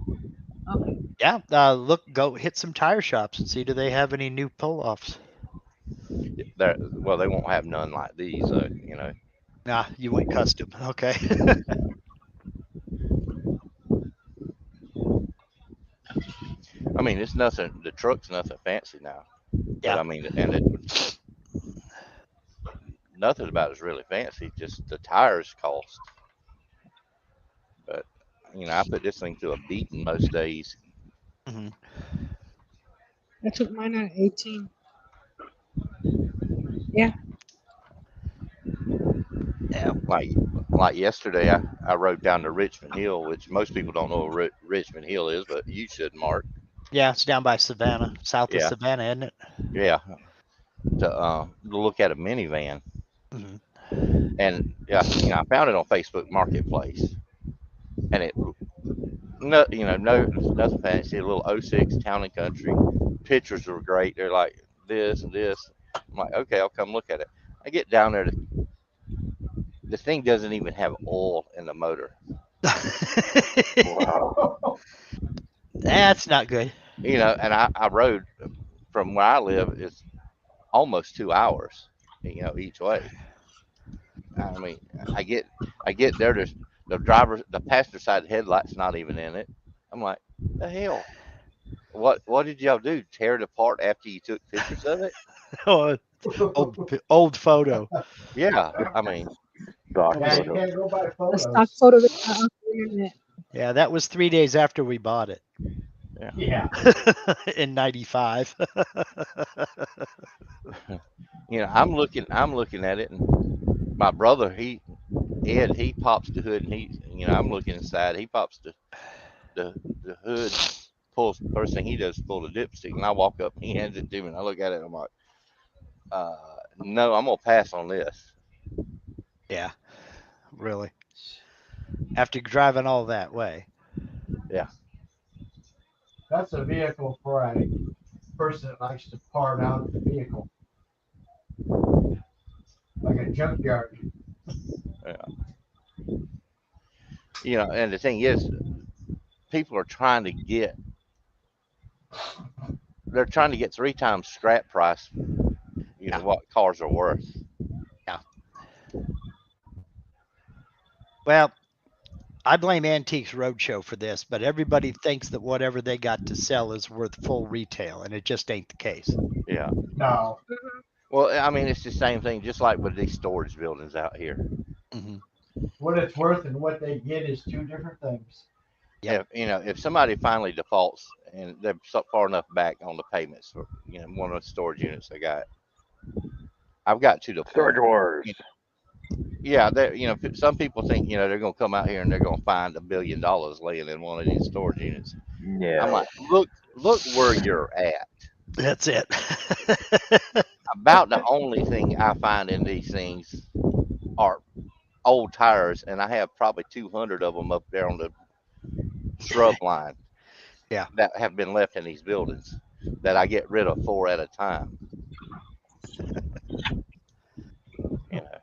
Speaker 6: Okay.
Speaker 5: yeah. Look, go hit some tire shops and see do they have any new pull-offs.
Speaker 4: Well, they won't have none like these,
Speaker 5: Nah, you went custom. Okay.
Speaker 4: I mean, it's nothing. The truck's nothing fancy now, but
Speaker 5: Yeah.
Speaker 4: I mean, nothing about it's really fancy. Just the tires cost. But I put this thing through a beating most days.
Speaker 5: Hmm.
Speaker 6: I took mine at 18. Yeah.
Speaker 5: Yeah.
Speaker 4: Like like yesterday, I rode down to Richmond Hill, which most people don't know what Richmond Hill is, but you should, Mark.
Speaker 5: Yeah. It's down by Savannah, south of
Speaker 4: Yeah,
Speaker 5: Savannah, isn't it?
Speaker 4: yeah. to look at a minivan,
Speaker 5: Mhm.
Speaker 4: and yeah, I found it on Facebook Marketplace, and it no, no, nothing fancy. A little '06 Town and Country. Pictures were great. They're like this and this. I'm like, okay, I'll come look at it. I get down there. The thing doesn't even have oil in the motor.
Speaker 2: Wow.
Speaker 5: That's not good.
Speaker 4: And I rode from where I live. It's almost 2 hours. Each way. I mean, I get I get there. There's the passenger side headlight's not even in it. I'm like, the hell. What did y'all do? Tear it apart after you took pictures of it?
Speaker 5: Oh, old photo.
Speaker 4: Yeah, I mean,
Speaker 2: Stock
Speaker 3: Yeah, you
Speaker 2: photo.
Speaker 3: can't go by
Speaker 6: A stock
Speaker 3: photos.
Speaker 6: photo off the internet.
Speaker 5: Yeah, that was 3 days after we bought it
Speaker 4: yeah.
Speaker 3: Yeah.
Speaker 5: in '95.
Speaker 4: I'm looking at it, and my brother, Ed, he pops the hood, and I'm looking inside. He pops the the hood, pulls first thing he does is pull the dipstick, and I walk up, and he hands it to me, and I look at it, and I'm like, no, I'm gonna pass on this.
Speaker 5: Yeah, really. After driving all that way.
Speaker 4: Yeah,
Speaker 3: That's a vehicle for a person that likes to part out the vehicle, like a junkyard.
Speaker 4: yeah. And the thing is, people are trying to get they're trying to get 3 times scrap price.
Speaker 5: Yeah,
Speaker 4: What cars are worth.
Speaker 5: yeah. Well, I blame Antiques Roadshow for this, but everybody thinks that whatever they got to sell is worth full retail, and it just ain't the case.
Speaker 4: Yeah.
Speaker 3: No.
Speaker 4: Well, I mean, it's the same thing, just like with these storage buildings out here.
Speaker 5: Hmm.
Speaker 3: What it's worth and what they get is two different things.
Speaker 5: Yep.
Speaker 4: If somebody finally defaults and they're so far enough back on the payments for one of the storage units they got, I've got to the
Speaker 2: Storage
Speaker 4: point.
Speaker 2: wars.
Speaker 4: you Yeah, some people think they're going to come out here and they're going to find $1 billion laying in one of these storage units. I'm
Speaker 2: No.
Speaker 4: like, look where you're at.
Speaker 5: That's it.
Speaker 4: About the only thing I find in these things are old tires, and I have probably 200 of them up there on the shrub line
Speaker 5: Yeah.
Speaker 4: that have been left in these buildings that I get rid of 4 at a time. You know,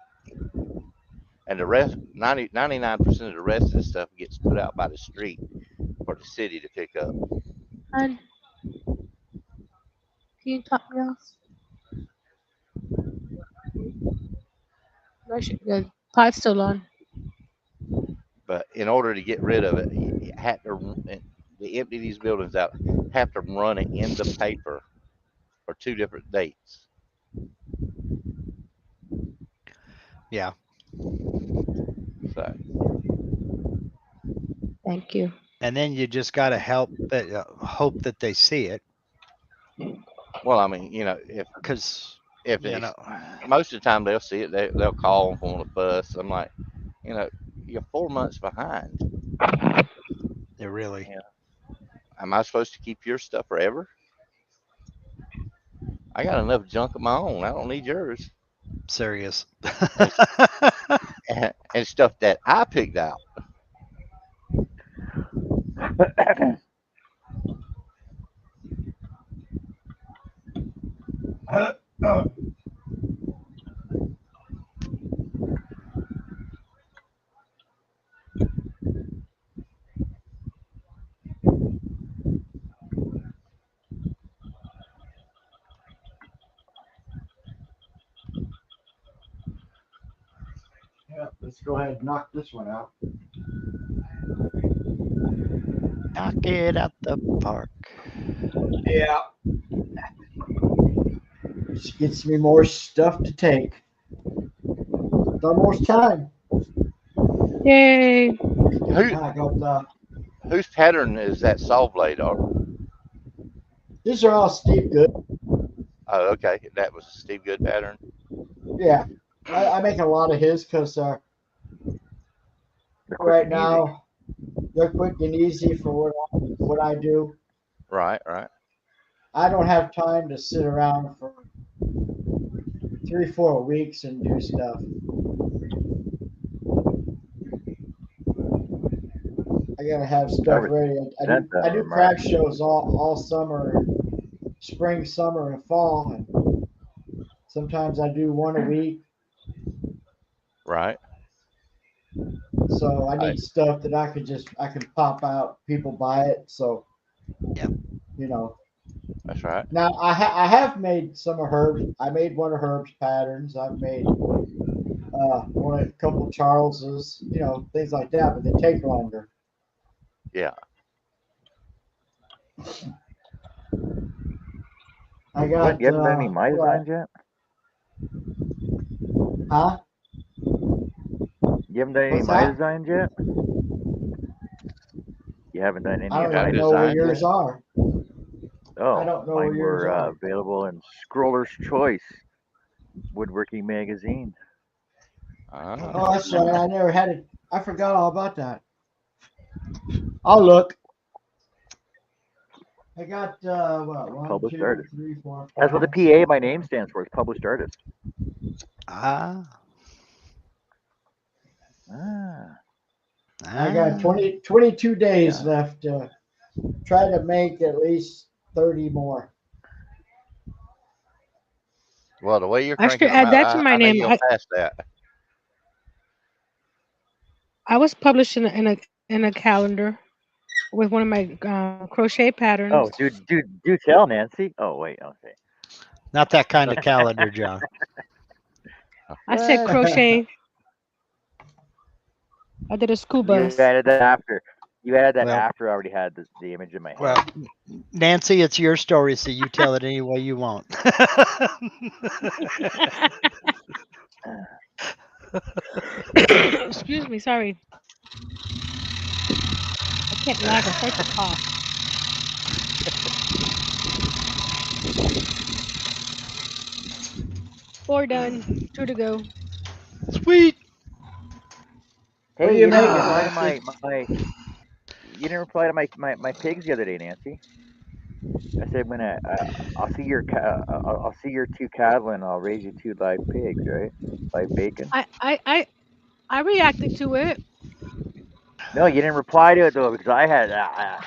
Speaker 4: and the rest, 99% of the rest of the stuff gets put out by the street for the city to pick up.
Speaker 6: And can you top me off? The pot's still on.
Speaker 4: But in order to get rid of it, you have to empty these buildings out, have to run it in the paper for 2 different dates.
Speaker 5: Yeah.
Speaker 4: So,
Speaker 6: Thank you.
Speaker 5: And then you just got to hope that they see it,
Speaker 4: well, I mean,
Speaker 5: because
Speaker 4: if
Speaker 5: you
Speaker 4: they,
Speaker 5: know
Speaker 4: most of the time they'll see it, they'll call and want to fuss. I'm like, you know, you're 4 months behind.
Speaker 5: they really
Speaker 4: Yeah. Am I supposed to keep your stuff forever? I got enough junk of my own. I don't need yours.
Speaker 5: serious.
Speaker 4: And, and stuff that I picked out.
Speaker 3: Yeah, let's go ahead and knock this one out.
Speaker 5: Knock it out the park.
Speaker 3: Yeah. Just gets me more stuff to take. It's almost time.
Speaker 6: Yay.
Speaker 4: Who
Speaker 3: I got the.
Speaker 4: whose pattern is that saw blade on?
Speaker 3: These are all Steve Good.
Speaker 4: Oh, okay, that was a Steve Good pattern.
Speaker 3: Yeah. I make a lot of his because
Speaker 2: They're quick
Speaker 3: right
Speaker 2: and easy.
Speaker 3: now they're quick and easy for what I do.
Speaker 4: Right, right.
Speaker 3: I don't have time to sit around for 3-4 weeks and do stuff. I gotta have
Speaker 2: I
Speaker 3: stuff ready.
Speaker 2: resent that
Speaker 3: I do
Speaker 2: remark.
Speaker 3: craft shows all summer and spring, summer, and fall, and sometimes I do one a week.
Speaker 4: Right.
Speaker 3: So I
Speaker 4: I
Speaker 3: need stuff that I can pop out. People buy it, so
Speaker 5: Yep.
Speaker 3: you know.
Speaker 4: That's right.
Speaker 3: Now I have made some of Herb's. I made one of Herb's patterns. I've made one a couple Charles's. Things like that, but they take longer.
Speaker 4: Yeah.
Speaker 3: I
Speaker 2: What?
Speaker 3: got
Speaker 2: You haven't done any my
Speaker 3: what?
Speaker 2: designs yet?
Speaker 3: Huh?
Speaker 2: You haven't done any
Speaker 3: What's
Speaker 2: my
Speaker 3: that?
Speaker 2: designs yet? You haven't done
Speaker 3: I
Speaker 2: any of
Speaker 3: don't
Speaker 4: My
Speaker 2: my
Speaker 3: even know where
Speaker 2: designs
Speaker 4: designs.
Speaker 2: yet?
Speaker 3: yours are. I
Speaker 2: Oh,
Speaker 3: don't know where
Speaker 2: mine
Speaker 3: yours
Speaker 2: were
Speaker 3: are.
Speaker 2: available in Scroller's Choice Woodworking Magazine.
Speaker 4: Ah.
Speaker 3: Oh, that's right. I never had it. I forgot all about that. I'll look. I got what? One,
Speaker 2: Published
Speaker 3: two,
Speaker 2: artist.
Speaker 3: three, four,
Speaker 2: That's what the
Speaker 3: five,
Speaker 2: PA,
Speaker 3: six,
Speaker 2: my name
Speaker 3: seven.
Speaker 2: stands for. It's published artist.
Speaker 5: Ah,
Speaker 2: Ah,
Speaker 3: I got
Speaker 5: ah.
Speaker 3: 22 days
Speaker 2: yeah.
Speaker 3: left to try to make at least 30 more.
Speaker 4: Well, the way you're
Speaker 6: I
Speaker 4: cranking
Speaker 6: should
Speaker 4: them
Speaker 6: add
Speaker 4: out,
Speaker 6: that to my
Speaker 4: I know
Speaker 6: name.
Speaker 4: you'll pass that.
Speaker 6: I was published in a calendar with one of my crochet patterns.
Speaker 2: Oh, do tell Nancy. Oh, wait. Okay.
Speaker 5: Not that kind of calendar, John.
Speaker 6: I said
Speaker 2: What?
Speaker 6: crochet. I did a school
Speaker 2: You
Speaker 6: bus.
Speaker 2: added that after. You added that
Speaker 5: Well,
Speaker 2: after I already had the image in my
Speaker 5: well,
Speaker 2: head.
Speaker 5: Nancy, it's your story, so you tell it any way you want.
Speaker 6: Excuse me, sorry. I can't laugh. I start to cough. 4 done. 2 to go.
Speaker 5: Sweet.
Speaker 3: What are
Speaker 2: Hey,
Speaker 3: you
Speaker 2: you didn't
Speaker 3: making,
Speaker 2: reply to
Speaker 5: Ah,
Speaker 3: Nancy?
Speaker 2: you didn't reply to my pigs the other day, Nancy. I said when I'll see I'll see your two cattle and I'll raise you two live pigs, right? Live bacon.
Speaker 6: I I I, I reacted to it.
Speaker 2: No, you didn't reply to it though because I had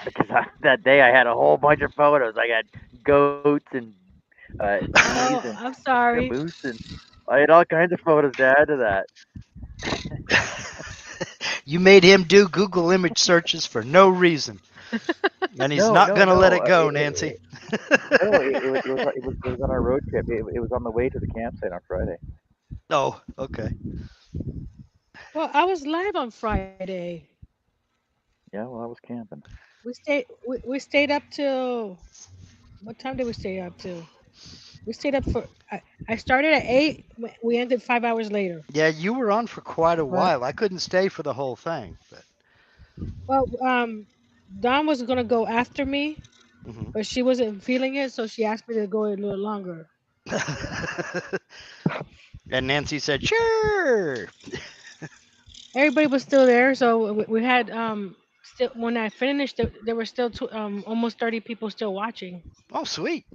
Speaker 2: because that day I had a whole bunch of photos. I had goats and geese and
Speaker 6: Oh, I'm
Speaker 2: a
Speaker 6: sorry.
Speaker 2: moose and I had all kinds of photos to add to that.
Speaker 5: you made him do Google image searches for no reason, and he's
Speaker 2: No,
Speaker 5: not
Speaker 2: no,
Speaker 5: going to let
Speaker 2: no.
Speaker 5: it go, Nancy.
Speaker 2: No, it was on our road trip. It was on the way to the campsite on Friday.
Speaker 5: Oh, okay.
Speaker 6: Well, I was live on Friday.
Speaker 2: Yeah, well, I was camping.
Speaker 6: We stayed up till what time did we stay up till? We stayed up for. I started at 8. We ended 5 hours later.
Speaker 5: Yeah, you were on for quite a
Speaker 3: But
Speaker 5: while. I couldn't stay for the whole thing,
Speaker 6: Well, Dawn was gonna go after me,
Speaker 5: but.
Speaker 6: but she wasn't feeling it, so she asked me to go a little longer.
Speaker 5: and Nancy said, "Sure."
Speaker 6: Everybody was still there, so we had still when I finished, there were still almost 30 people still watching.
Speaker 5: Oh, sweet.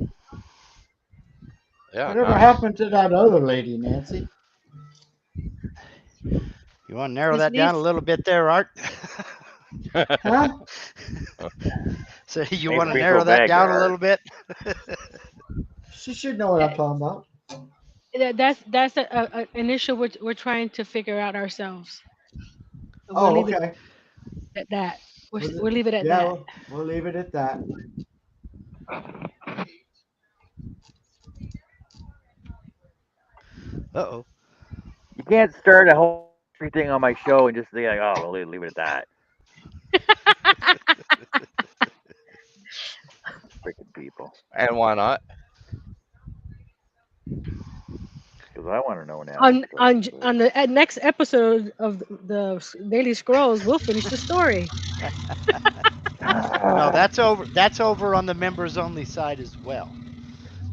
Speaker 4: Yeah,
Speaker 3: whatever
Speaker 4: nice.
Speaker 3: happened to that other lady, Nancy?
Speaker 5: You want to narrow
Speaker 6: Miss
Speaker 5: that down a
Speaker 6: Neef,
Speaker 5: little bit there, Art?
Speaker 3: Huh?
Speaker 5: So you
Speaker 2: Maybe
Speaker 5: want to
Speaker 2: we go
Speaker 5: narrow that
Speaker 2: back
Speaker 5: down
Speaker 2: there,
Speaker 5: a
Speaker 2: Art.
Speaker 5: little bit?
Speaker 3: She should know what I'm talking about.
Speaker 6: that's an issue we're trying to figure out ourselves. We'll
Speaker 3: Oh,
Speaker 6: leave it
Speaker 3: okay.
Speaker 6: at that.
Speaker 3: Was it?
Speaker 6: We'll leave it at
Speaker 3: Yeah,
Speaker 6: that.
Speaker 3: we'll leave it at that.
Speaker 5: Uh-oh.
Speaker 2: You can't start a whole everything on my show and just say like, oh, we'll leave it at that. Freaking people,
Speaker 4: And why not?
Speaker 2: because I want to know now.
Speaker 6: On
Speaker 2: So,
Speaker 6: on on the next episode of the Daily Scrolls, we'll finish the story.
Speaker 5: No, that's over on the members only side as well.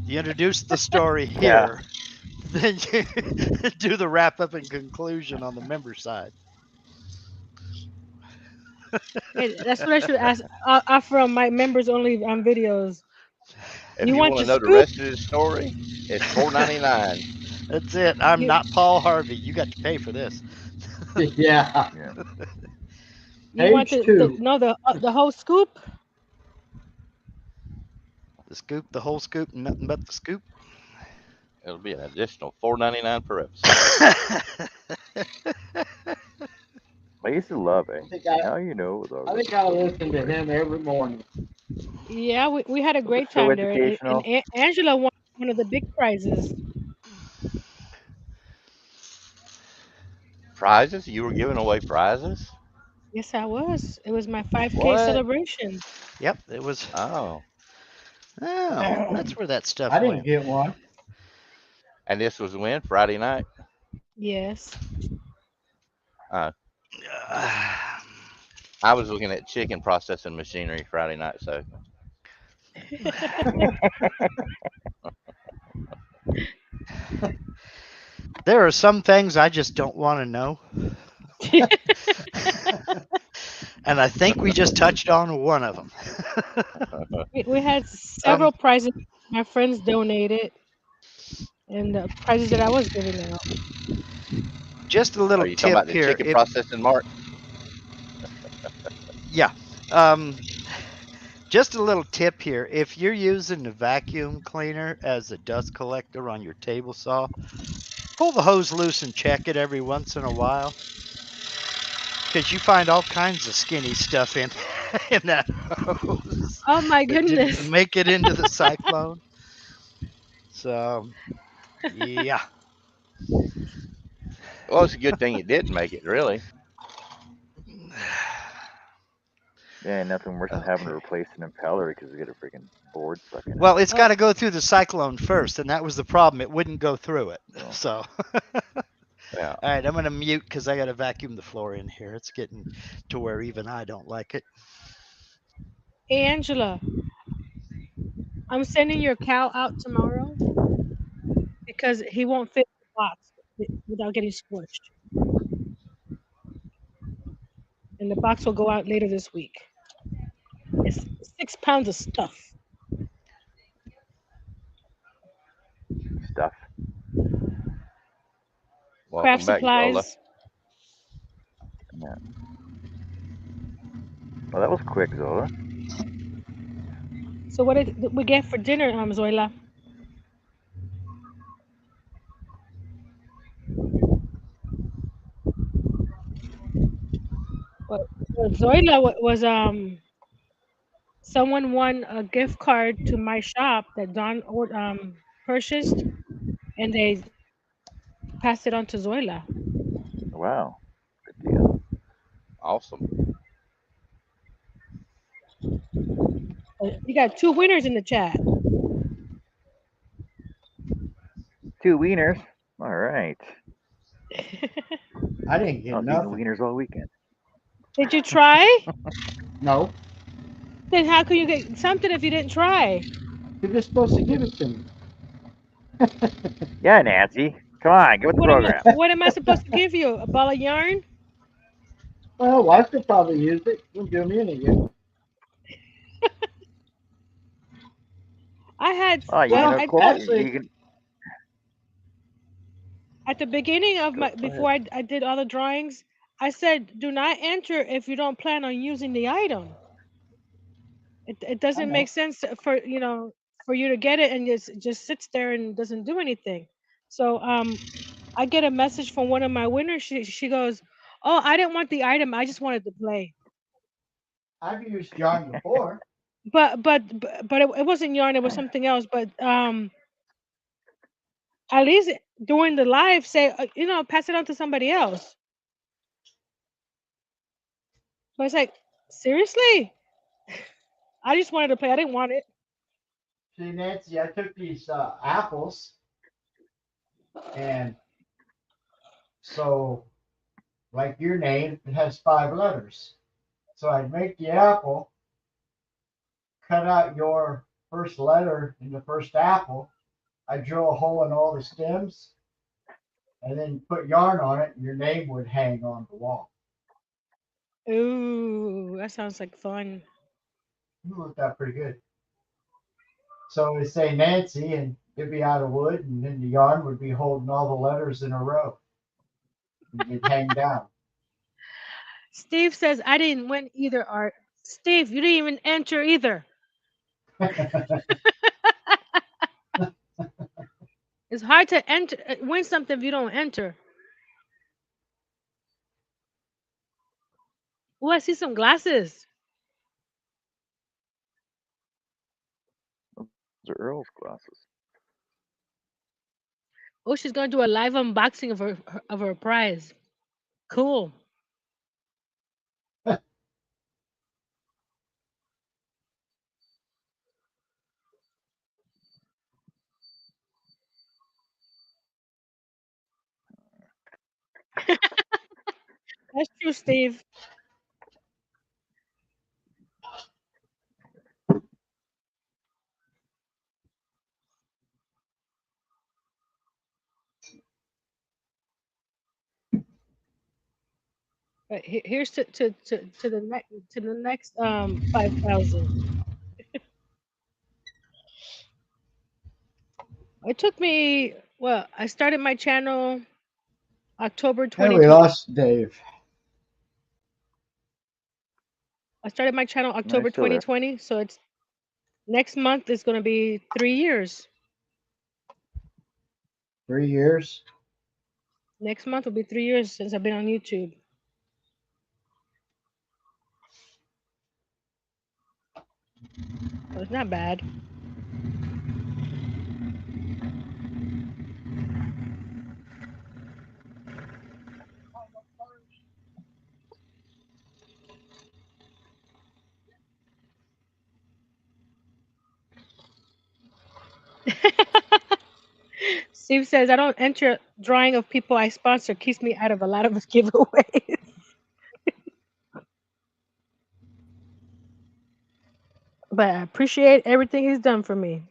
Speaker 5: You introduce the story
Speaker 2: yeah,
Speaker 5: here, then you do the wrap up and conclusion on the member side.
Speaker 6: Hey, that's what I should ask offer on my members only videos.
Speaker 4: If
Speaker 6: You
Speaker 4: you
Speaker 6: want
Speaker 4: want to
Speaker 6: the
Speaker 4: know the
Speaker 6: scoop?
Speaker 4: rest of the story, it's 4.99.
Speaker 5: That's it. I'm
Speaker 6: You
Speaker 5: not Paul Harvey. You got to pay for this.
Speaker 3: Yeah.
Speaker 2: Yeah.
Speaker 6: you want
Speaker 3: Page
Speaker 6: the
Speaker 3: two.
Speaker 6: no the whole scoop?
Speaker 5: The scoop, the whole scoop, nothing but the scoop.
Speaker 4: It'll be an additional $4.99 per episode.
Speaker 2: I used to love
Speaker 3: I
Speaker 2: it.
Speaker 3: think I,
Speaker 2: Now you know with all
Speaker 3: I
Speaker 2: the
Speaker 3: think I
Speaker 2: social
Speaker 3: listen to
Speaker 2: media.
Speaker 3: him every morning.
Speaker 6: Yeah, we had a
Speaker 2: It was
Speaker 6: great
Speaker 2: so
Speaker 6: time there, and
Speaker 2: educational.
Speaker 6: Angela won one of the big prizes.
Speaker 4: Prizes? You were giving away prizes?
Speaker 6: Yes, I was. It was my 5K
Speaker 4: What?
Speaker 6: celebration.
Speaker 5: Yep, it was.
Speaker 4: Oh,
Speaker 5: Oh, that's where that
Speaker 3: I
Speaker 5: stuff
Speaker 3: didn't
Speaker 5: went.
Speaker 3: get one.
Speaker 4: and this was when? Friday night?
Speaker 6: Yes.
Speaker 4: Uh, I was looking at chicken processing machinery Friday night, so
Speaker 5: There are some things I just don't want to know. And I think we just touched on one of them.
Speaker 6: We had
Speaker 5: um,
Speaker 6: several prizes my friends donated, and the prizes that I was giving out.
Speaker 5: just a
Speaker 4: are
Speaker 5: little
Speaker 4: you talking
Speaker 5: tip
Speaker 4: about the
Speaker 5: here.
Speaker 4: chicken processing, Mark?
Speaker 5: Yeah. Um, just a little tip here. If you're using a vacuum cleaner as a dust collector on your table saw, pull the hose loose and check it every once in a while because you find all kinds of skinny stuff in in that hose
Speaker 6: Oh my
Speaker 5: that didn't
Speaker 6: goodness.
Speaker 5: make it into the cyclone. So yeah.
Speaker 4: Well, it's a good thing you didn't make it, really.
Speaker 2: Yeah, nothing worse than having to
Speaker 5: Okay.
Speaker 2: replace an impeller because we got a freaking board stuck in it.
Speaker 5: Well, it's got
Speaker 6: Oh,
Speaker 5: to go through the cyclone first, and that was the problem. It wouldn't go through it.
Speaker 2: So
Speaker 5: So,
Speaker 4: Yeah.
Speaker 5: all right, I'm going to mute because I got to vacuum the floor in here. It's getting to where even I don't like it.
Speaker 6: Angela, I'm sending your cow out tomorrow because he won't fit the box without getting squished, and the box will go out later this week. It's 6 pounds of stuff.
Speaker 2: stuff.
Speaker 6: Craft
Speaker 4: Welcome back, Zola.
Speaker 6: supplies.
Speaker 2: Yeah. Well, that was quick, Zola.
Speaker 6: So what did we get for dinner, Zoila? What, what Zoila was someone won a gift card to my shop that Don purchased, and they passed it on to Zoila.
Speaker 2: Wow, good deal.
Speaker 4: Awesome.
Speaker 6: You got two winners in the chat.
Speaker 2: 2 wieners. All right.
Speaker 3: I didn't
Speaker 2: I
Speaker 3: get
Speaker 2: was eating
Speaker 3: nothing.
Speaker 2: wieners all weekend.
Speaker 6: Did you try?
Speaker 3: No,
Speaker 6: Then how can you get something if you didn't try?
Speaker 3: you're just supposed to give it to me.
Speaker 2: Yeah, Nancy. Come on, get with the program.
Speaker 6: What am I supposed to give you? A ball of yarn?
Speaker 3: Well, wife could probably use it. Don't do me any good.
Speaker 6: I had
Speaker 2: Oh, you can
Speaker 3: Well,
Speaker 2: of
Speaker 6: I
Speaker 2: course
Speaker 3: actually,
Speaker 2: you can.
Speaker 6: at the beginning of my
Speaker 2: Go ahead.
Speaker 6: before I did all the drawings, I said do not enter if you don't plan on using the item. It
Speaker 3: I
Speaker 6: doesn't make
Speaker 3: know.
Speaker 6: sense for for you to get it and just sits there and doesn't do anything. So I get a message from one of my winners. She goes, "Oh, I didn't want the item. I just wanted to play."
Speaker 3: I've used yarn before.
Speaker 6: But it wasn't yarn. It was something else. But at least during the live, say pass it on to somebody else. But it's like seriously, I just wanted to play. I didn't want it.
Speaker 3: See, Nancy, I took these apples, and so, like your name, it has 5 letters. So I'd make the apple, cut out your first letter in the first apple. I drill a hole in all the stems, and then put yarn on it, and your name would hang on the wall.
Speaker 6: Ooh, that sounds like fun.
Speaker 3: It looked out pretty good. So we say Nancy, and It'd be out of wood, and then the yarn would be holding all the letters in a row. And you'd hang down.
Speaker 6: Steve says I didn't win either. Art. Steve, you didn't even enter either. It's hard to enter win something if you don't enter. Oh, I see some glasses.
Speaker 2: Those are Earl's glasses.
Speaker 6: Oh, she's gonna do a live unboxing of her prize. Cool. That's true, Steve. Here's to the next 5,000. It took me well. I started my channel October
Speaker 3: And we
Speaker 6: 2020.
Speaker 3: lost Dave.
Speaker 6: I started my channel
Speaker 2: No, he's
Speaker 6: October
Speaker 2: still there.
Speaker 6: 2020, so it's next month is going to be 3 years.
Speaker 3: 3 years.
Speaker 6: Next month will be 3 years since I've been on YouTube. So it's not bad. Steve says I don't enter drawing of people I sponsor. Keeps me out of a lot of giveaways. But I appreciate everything he's done for me.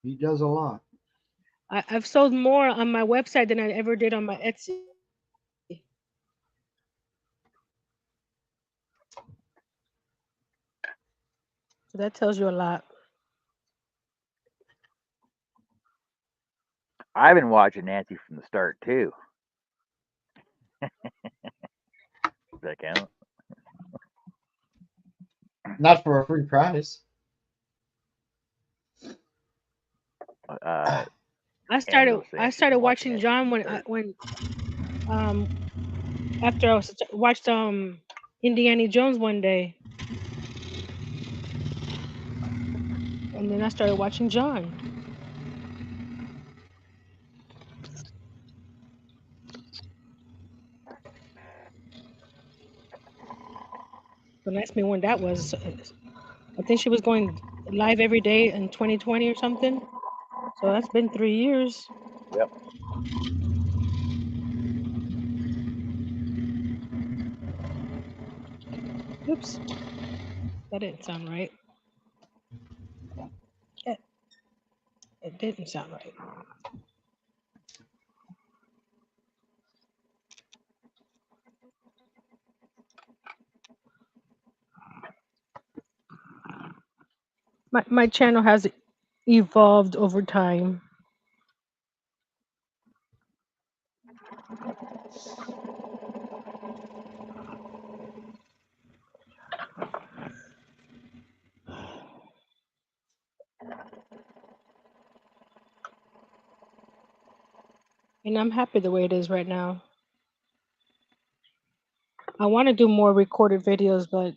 Speaker 3: He does a lot.
Speaker 6: I've sold more on my website than I ever did on my Etsy. So that tells you a lot.
Speaker 2: I've been watching Nancy from the start too. Does that count?
Speaker 3: Not for a free prize.
Speaker 2: Uh,
Speaker 6: I
Speaker 2: Angela
Speaker 6: started
Speaker 2: was
Speaker 6: I
Speaker 2: saying she's
Speaker 6: started
Speaker 2: been watching
Speaker 6: watching
Speaker 2: Nancy from
Speaker 6: John
Speaker 2: the start.
Speaker 6: when um after watched Indiana Jones one day, and then I started watching John. Don't ask me when that was. I think she was going live every day in 2020 or something. So that's been 3 years.
Speaker 2: Yep.
Speaker 6: Oops, that didn't sound right. It, it didn't sound right. My channel has evolved over time. And I'm happy the way it is right now. I want to do more recorded videos, but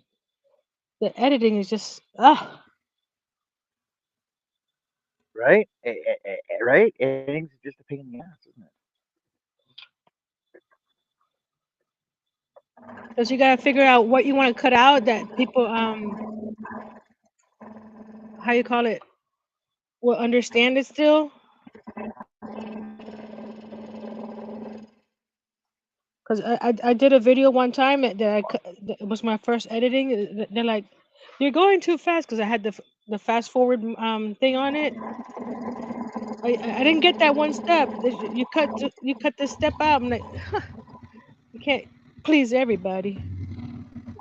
Speaker 6: the editing is just
Speaker 2: Right? Right? Editing's just a pain in the ass, isn't it?
Speaker 6: because you gotta figure out what you want to cut out that people how you call it will understand it still. Because I did a video one time that was my first editing. They're like, "You're going too fast," because I had the fast forward thing on it. I didn't get that one step. You cut this step out. I'm like, you can't please everybody.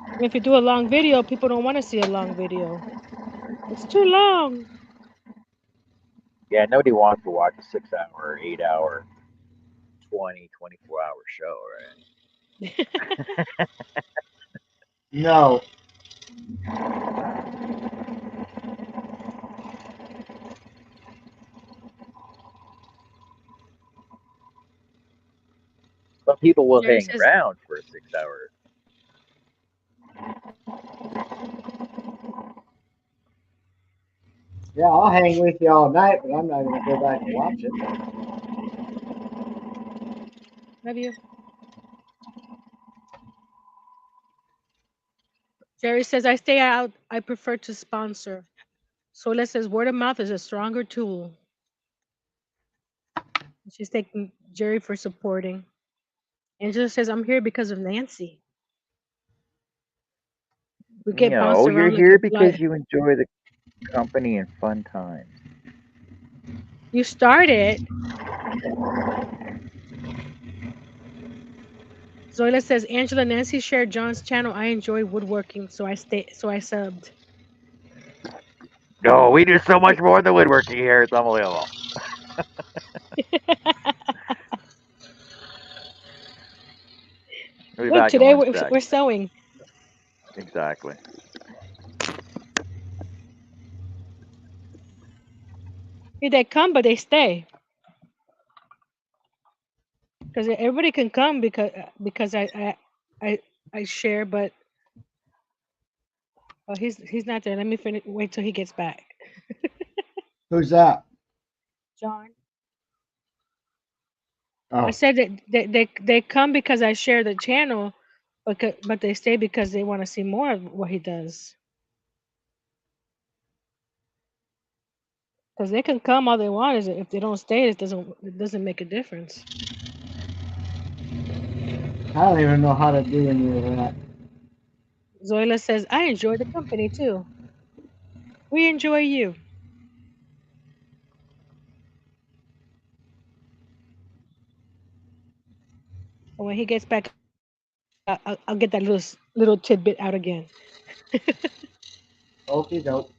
Speaker 6: And if you do a long video, people don't want to see a long video. It's too long.
Speaker 2: Yeah, nobody wants to watch a 6 hour, 8 hour, 20, 24 hour show, right?
Speaker 3: No.
Speaker 2: But people will
Speaker 6: Jerry
Speaker 2: hang
Speaker 6: says,
Speaker 2: around for a 6 hour.
Speaker 3: Yeah, I'll hang with you all night, but I'm not going to go back and watch it.
Speaker 6: love you. Jerry says, I stay out. I prefer to sponsor. Sola says, word of mouth is a stronger tool. She's thanking Jerry for supporting. Angela says, I'm here because of Nancy. We get bounced
Speaker 2: You're
Speaker 6: around like
Speaker 2: here
Speaker 6: a fly.
Speaker 2: because you enjoy the company and fun times.
Speaker 6: You started. Zoila says, Angela, Nancy shared John's channel. I enjoy woodworking, so I subbed.
Speaker 2: No, we do so much more than woodworking here. It's unbelievable. We'll be
Speaker 6: Look,
Speaker 2: back in
Speaker 6: today
Speaker 2: one
Speaker 6: we're,
Speaker 2: sec.
Speaker 6: we're sewing.
Speaker 2: Exactly.
Speaker 6: They come, but they stay. Because everybody can come because I I share, but he's not there. Let me finish. Wait till he gets back.
Speaker 3: Who's that?
Speaker 6: John. I
Speaker 3: Oh,
Speaker 6: said that they come because I share the channel, but they stay because they want to see more of what he does. Because they can come all they want. Is if they don't stay, it doesn't make a difference.
Speaker 3: I don't even know how to do any of that.
Speaker 6: Zoila says I enjoy the company too. We enjoy you. And when he gets back, I'll get that little tidbit out again.
Speaker 3: Okie doke.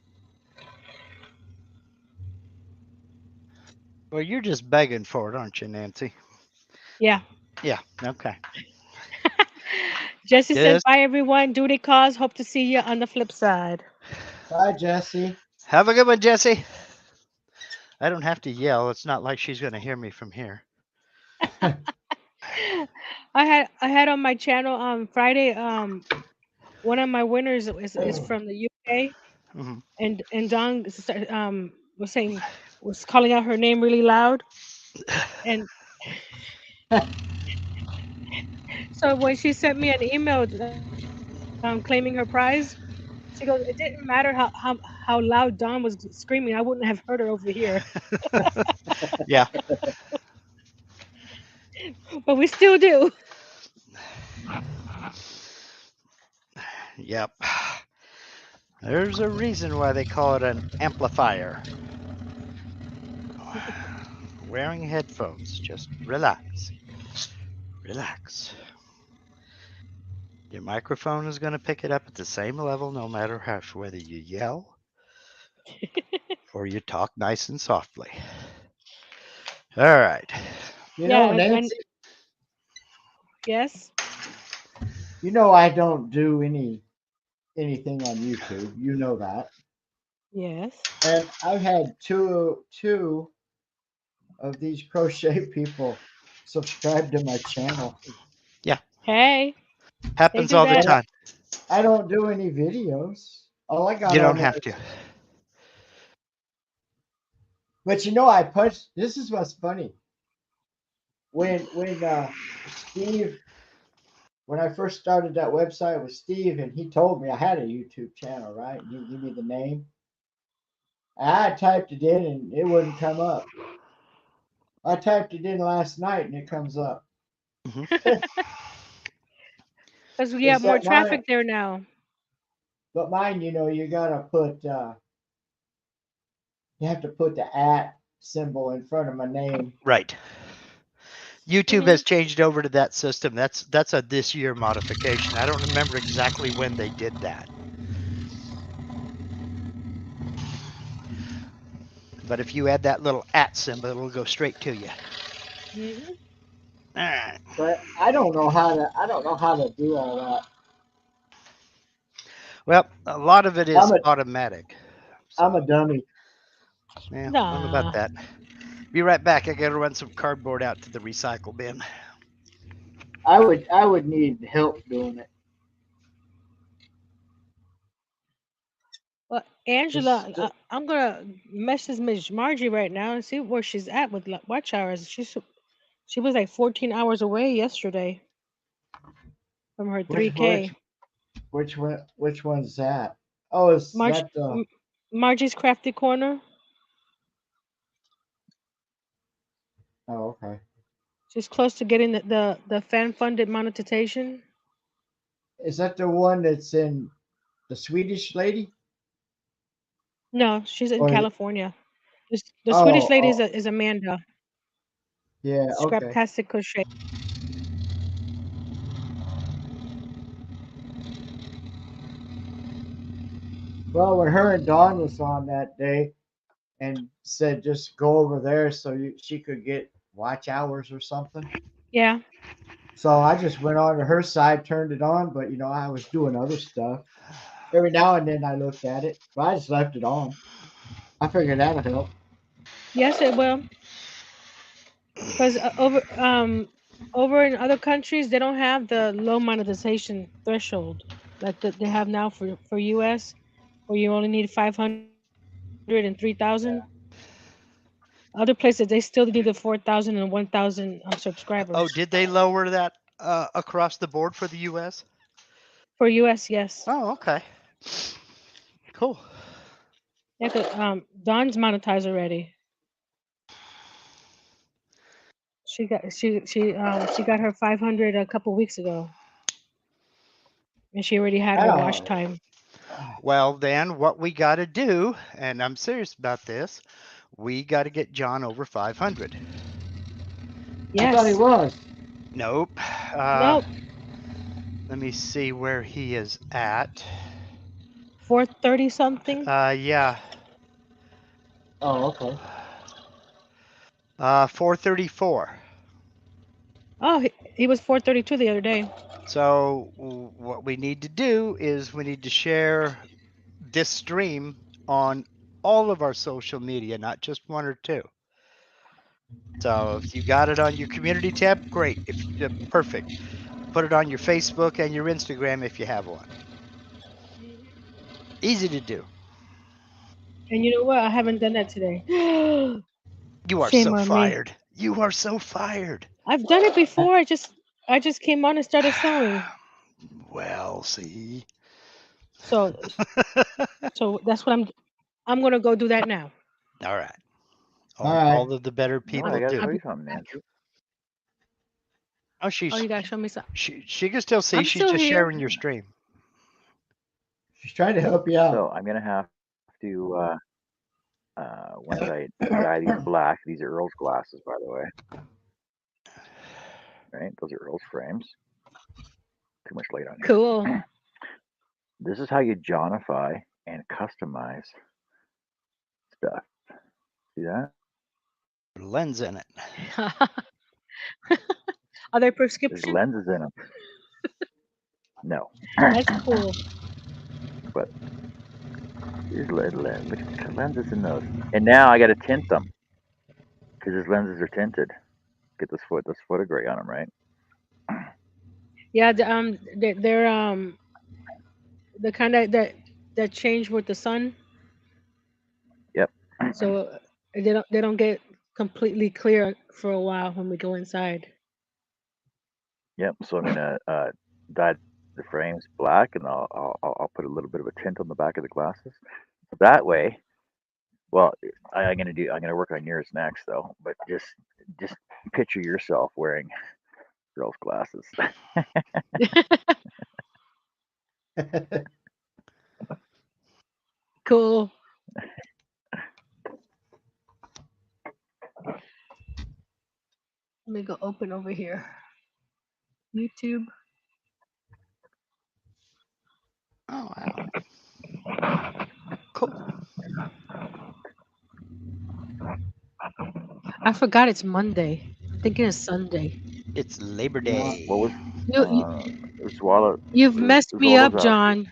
Speaker 5: Well, you're just begging for it, aren't you, Nancy?
Speaker 6: Yeah.
Speaker 5: Yeah. Okay.
Speaker 6: Jesse says
Speaker 5: Just
Speaker 6: bye everyone. Duty calls. Hope to see you on the flip side.
Speaker 3: Bye, Jesse.
Speaker 5: have a good one, Jesse. I don't have to yell. It's not like she's going to hear me from here.
Speaker 6: I had on my channel on Friday. One of my winners is from the UK,
Speaker 5: Hmm.
Speaker 6: and Dawn was calling out her name really loud, and so when she sent me an email claiming her prize, she goes, it didn't matter how loud Dawn was screaming, I wouldn't have heard her over here,
Speaker 5: Yeah.
Speaker 6: but we still do.
Speaker 5: Yep. There's a reason why they call it an amplifier. Wearing headphones, just relax. Relax. Your microphone is going to pick it up at the same level no matter whether you yell or you talk nice and softly. All right.
Speaker 3: You
Speaker 6: Yeah,
Speaker 3: know,
Speaker 6: and
Speaker 3: Nancy,
Speaker 6: yes,
Speaker 3: I don't do anything on YouTube. You know that.
Speaker 6: yes.
Speaker 3: And I've had two of these crochet people subscribe to my channel.
Speaker 5: Yeah.
Speaker 6: Hey, they
Speaker 5: Happens
Speaker 6: do
Speaker 5: all the
Speaker 6: that.
Speaker 3: And
Speaker 5: time.
Speaker 3: I don't do any videos. All I got
Speaker 5: You
Speaker 3: on
Speaker 5: don't
Speaker 3: there
Speaker 5: have to.
Speaker 3: is, but I punched. This is what's funny. When Steve, when I first started that website with Steve, and he told me I had a YouTube channel, right? And he gave me the name. I typed it in and it wouldn't come up. I typed it in last night and it comes up.
Speaker 5: Hmm.
Speaker 6: Because we have more
Speaker 3: Except mine,
Speaker 6: traffic there now.
Speaker 3: but mine, you gotta put, you have to put the at symbol in front of my name.
Speaker 5: Right. YouTube has changed over to that system. That's a this year modification. I don't remember exactly when they did that. But if you add that little at symbol, it'll go straight to you.
Speaker 6: Hmm.
Speaker 5: All right.
Speaker 3: But I don't know how to do all that.
Speaker 5: Well, a lot of it
Speaker 3: I'm
Speaker 5: is
Speaker 3: a
Speaker 5: automatic.
Speaker 3: I'm a
Speaker 5: So,
Speaker 3: dummy.
Speaker 5: yeah, I don't know about
Speaker 6: Nah.
Speaker 5: that. Be right back. I got to run some cardboard out to the recycle bin.
Speaker 3: I would need help doing it.
Speaker 6: Well,
Speaker 3: It's
Speaker 6: Angela, I'm gonna message Miss Margie right now and see where she's at with watch hours. She was like 14 hours away yesterday from her
Speaker 3: which
Speaker 6: 3K.
Speaker 3: which one's that? Oh, is
Speaker 6: March,
Speaker 3: that
Speaker 6: Margie's Crafty Corner.
Speaker 3: oh, okay.
Speaker 6: She's close to getting the fan funded monetization.
Speaker 3: Is that the one that's in the Swedish lady?
Speaker 6: No, she's in
Speaker 3: Or
Speaker 6: California. The Swedish
Speaker 3: oh,
Speaker 6: lady
Speaker 3: oh,
Speaker 6: is Amanda.
Speaker 3: yeah, okay.
Speaker 6: Scraptastic Crochet.
Speaker 3: Well, when her and Dawn was on that day and said just go over there so she could get watch hours or something.
Speaker 6: Yeah.
Speaker 3: So I just went on to her side, turned it on, but I was doing other stuff. Every now and then I looked at it, but I just left it on. I figured that'll help.
Speaker 6: Yes, it will. Because over in other countries they don't have the low monetization threshold like they have now for US, where you only need 500 and 3,000.
Speaker 3: Yeah.
Speaker 6: Other places they still need the 4,000 and 1,000 subscribers.
Speaker 5: Oh, did they lower that across the board for the U.S.?
Speaker 6: For US, yes.
Speaker 5: Oh, okay. Cool.
Speaker 6: Yeah, 'cause, Dawn's monetized already. She got her 500 a couple weeks ago, and she already had
Speaker 3: I
Speaker 6: her watch
Speaker 3: don't.
Speaker 6: time.
Speaker 5: Well, then what we got to do, and I'm serious about this, we got to get John over 500.
Speaker 3: I thought he
Speaker 6: Yes.
Speaker 3: was.
Speaker 5: Nope. Uh,
Speaker 6: Nope.
Speaker 5: let me see where he is at.
Speaker 6: 430 something.
Speaker 5: Yeah.
Speaker 3: Oh, okay.
Speaker 5: 434.
Speaker 6: Oh, he was 432 the other day.
Speaker 5: So what we need to do is we need to share this stream on all of our social media, not just one or two. So if you got it on your community tab, great. If perfect, put it on your Facebook and your Instagram if you have one. Easy to do.
Speaker 6: And you know what? I haven't done that today.
Speaker 5: You are
Speaker 6: Shame
Speaker 5: so
Speaker 6: on me.
Speaker 5: fired. You are so fired.
Speaker 6: I've done it before. I just came on and started sewing.
Speaker 5: Well, see.
Speaker 6: So so that's what I'm gonna go do that now.
Speaker 5: All right.
Speaker 3: All
Speaker 5: All
Speaker 3: right.
Speaker 5: of the better
Speaker 2: You know what? I
Speaker 5: people
Speaker 2: gotta
Speaker 5: do.
Speaker 2: tell you something, Nancy.
Speaker 5: Oh,
Speaker 6: Oh, you gotta show me something.
Speaker 5: she can still see.
Speaker 6: I'm
Speaker 5: She's
Speaker 6: still
Speaker 5: just
Speaker 6: here.
Speaker 5: sharing your stream.
Speaker 3: She's trying to help you out.
Speaker 2: So I'm gonna have to once I dye these black. These are Earl's glasses, by the way. Right? Those are Earl's frames. Too much light on
Speaker 6: Cool.
Speaker 2: here. This is how you Johnify and customize stuff. See that?
Speaker 5: Lens in it.
Speaker 6: Are they
Speaker 2: There's
Speaker 6: prescription?
Speaker 2: lenses in them. No,
Speaker 6: That's cool.
Speaker 2: but look at the lenses in those. And now I got to tint them because his lenses are tinted. Get this foot of gray on them, right?
Speaker 6: Yeah, they're the kind that change with the sun,
Speaker 2: Yep.
Speaker 6: so they don't get completely clear for a while when we go inside.
Speaker 2: Yep. So I'm gonna dye the frames black, and I'll put a little bit of a tint on the back of the glasses. So that way, well, I'm gonna work on yours next though. But just picture yourself wearing girls' glasses.
Speaker 6: Cool. Let me go open over here. YouTube.
Speaker 5: Oh wow. Cool.
Speaker 6: I forgot it's Monday. Thinking it's Sunday.
Speaker 5: It's Labor
Speaker 3: No.
Speaker 2: What was
Speaker 5: Day.
Speaker 6: You
Speaker 2: uh Zwala
Speaker 6: you've messed me
Speaker 2: Zwala's
Speaker 6: up,
Speaker 2: asking?
Speaker 6: John.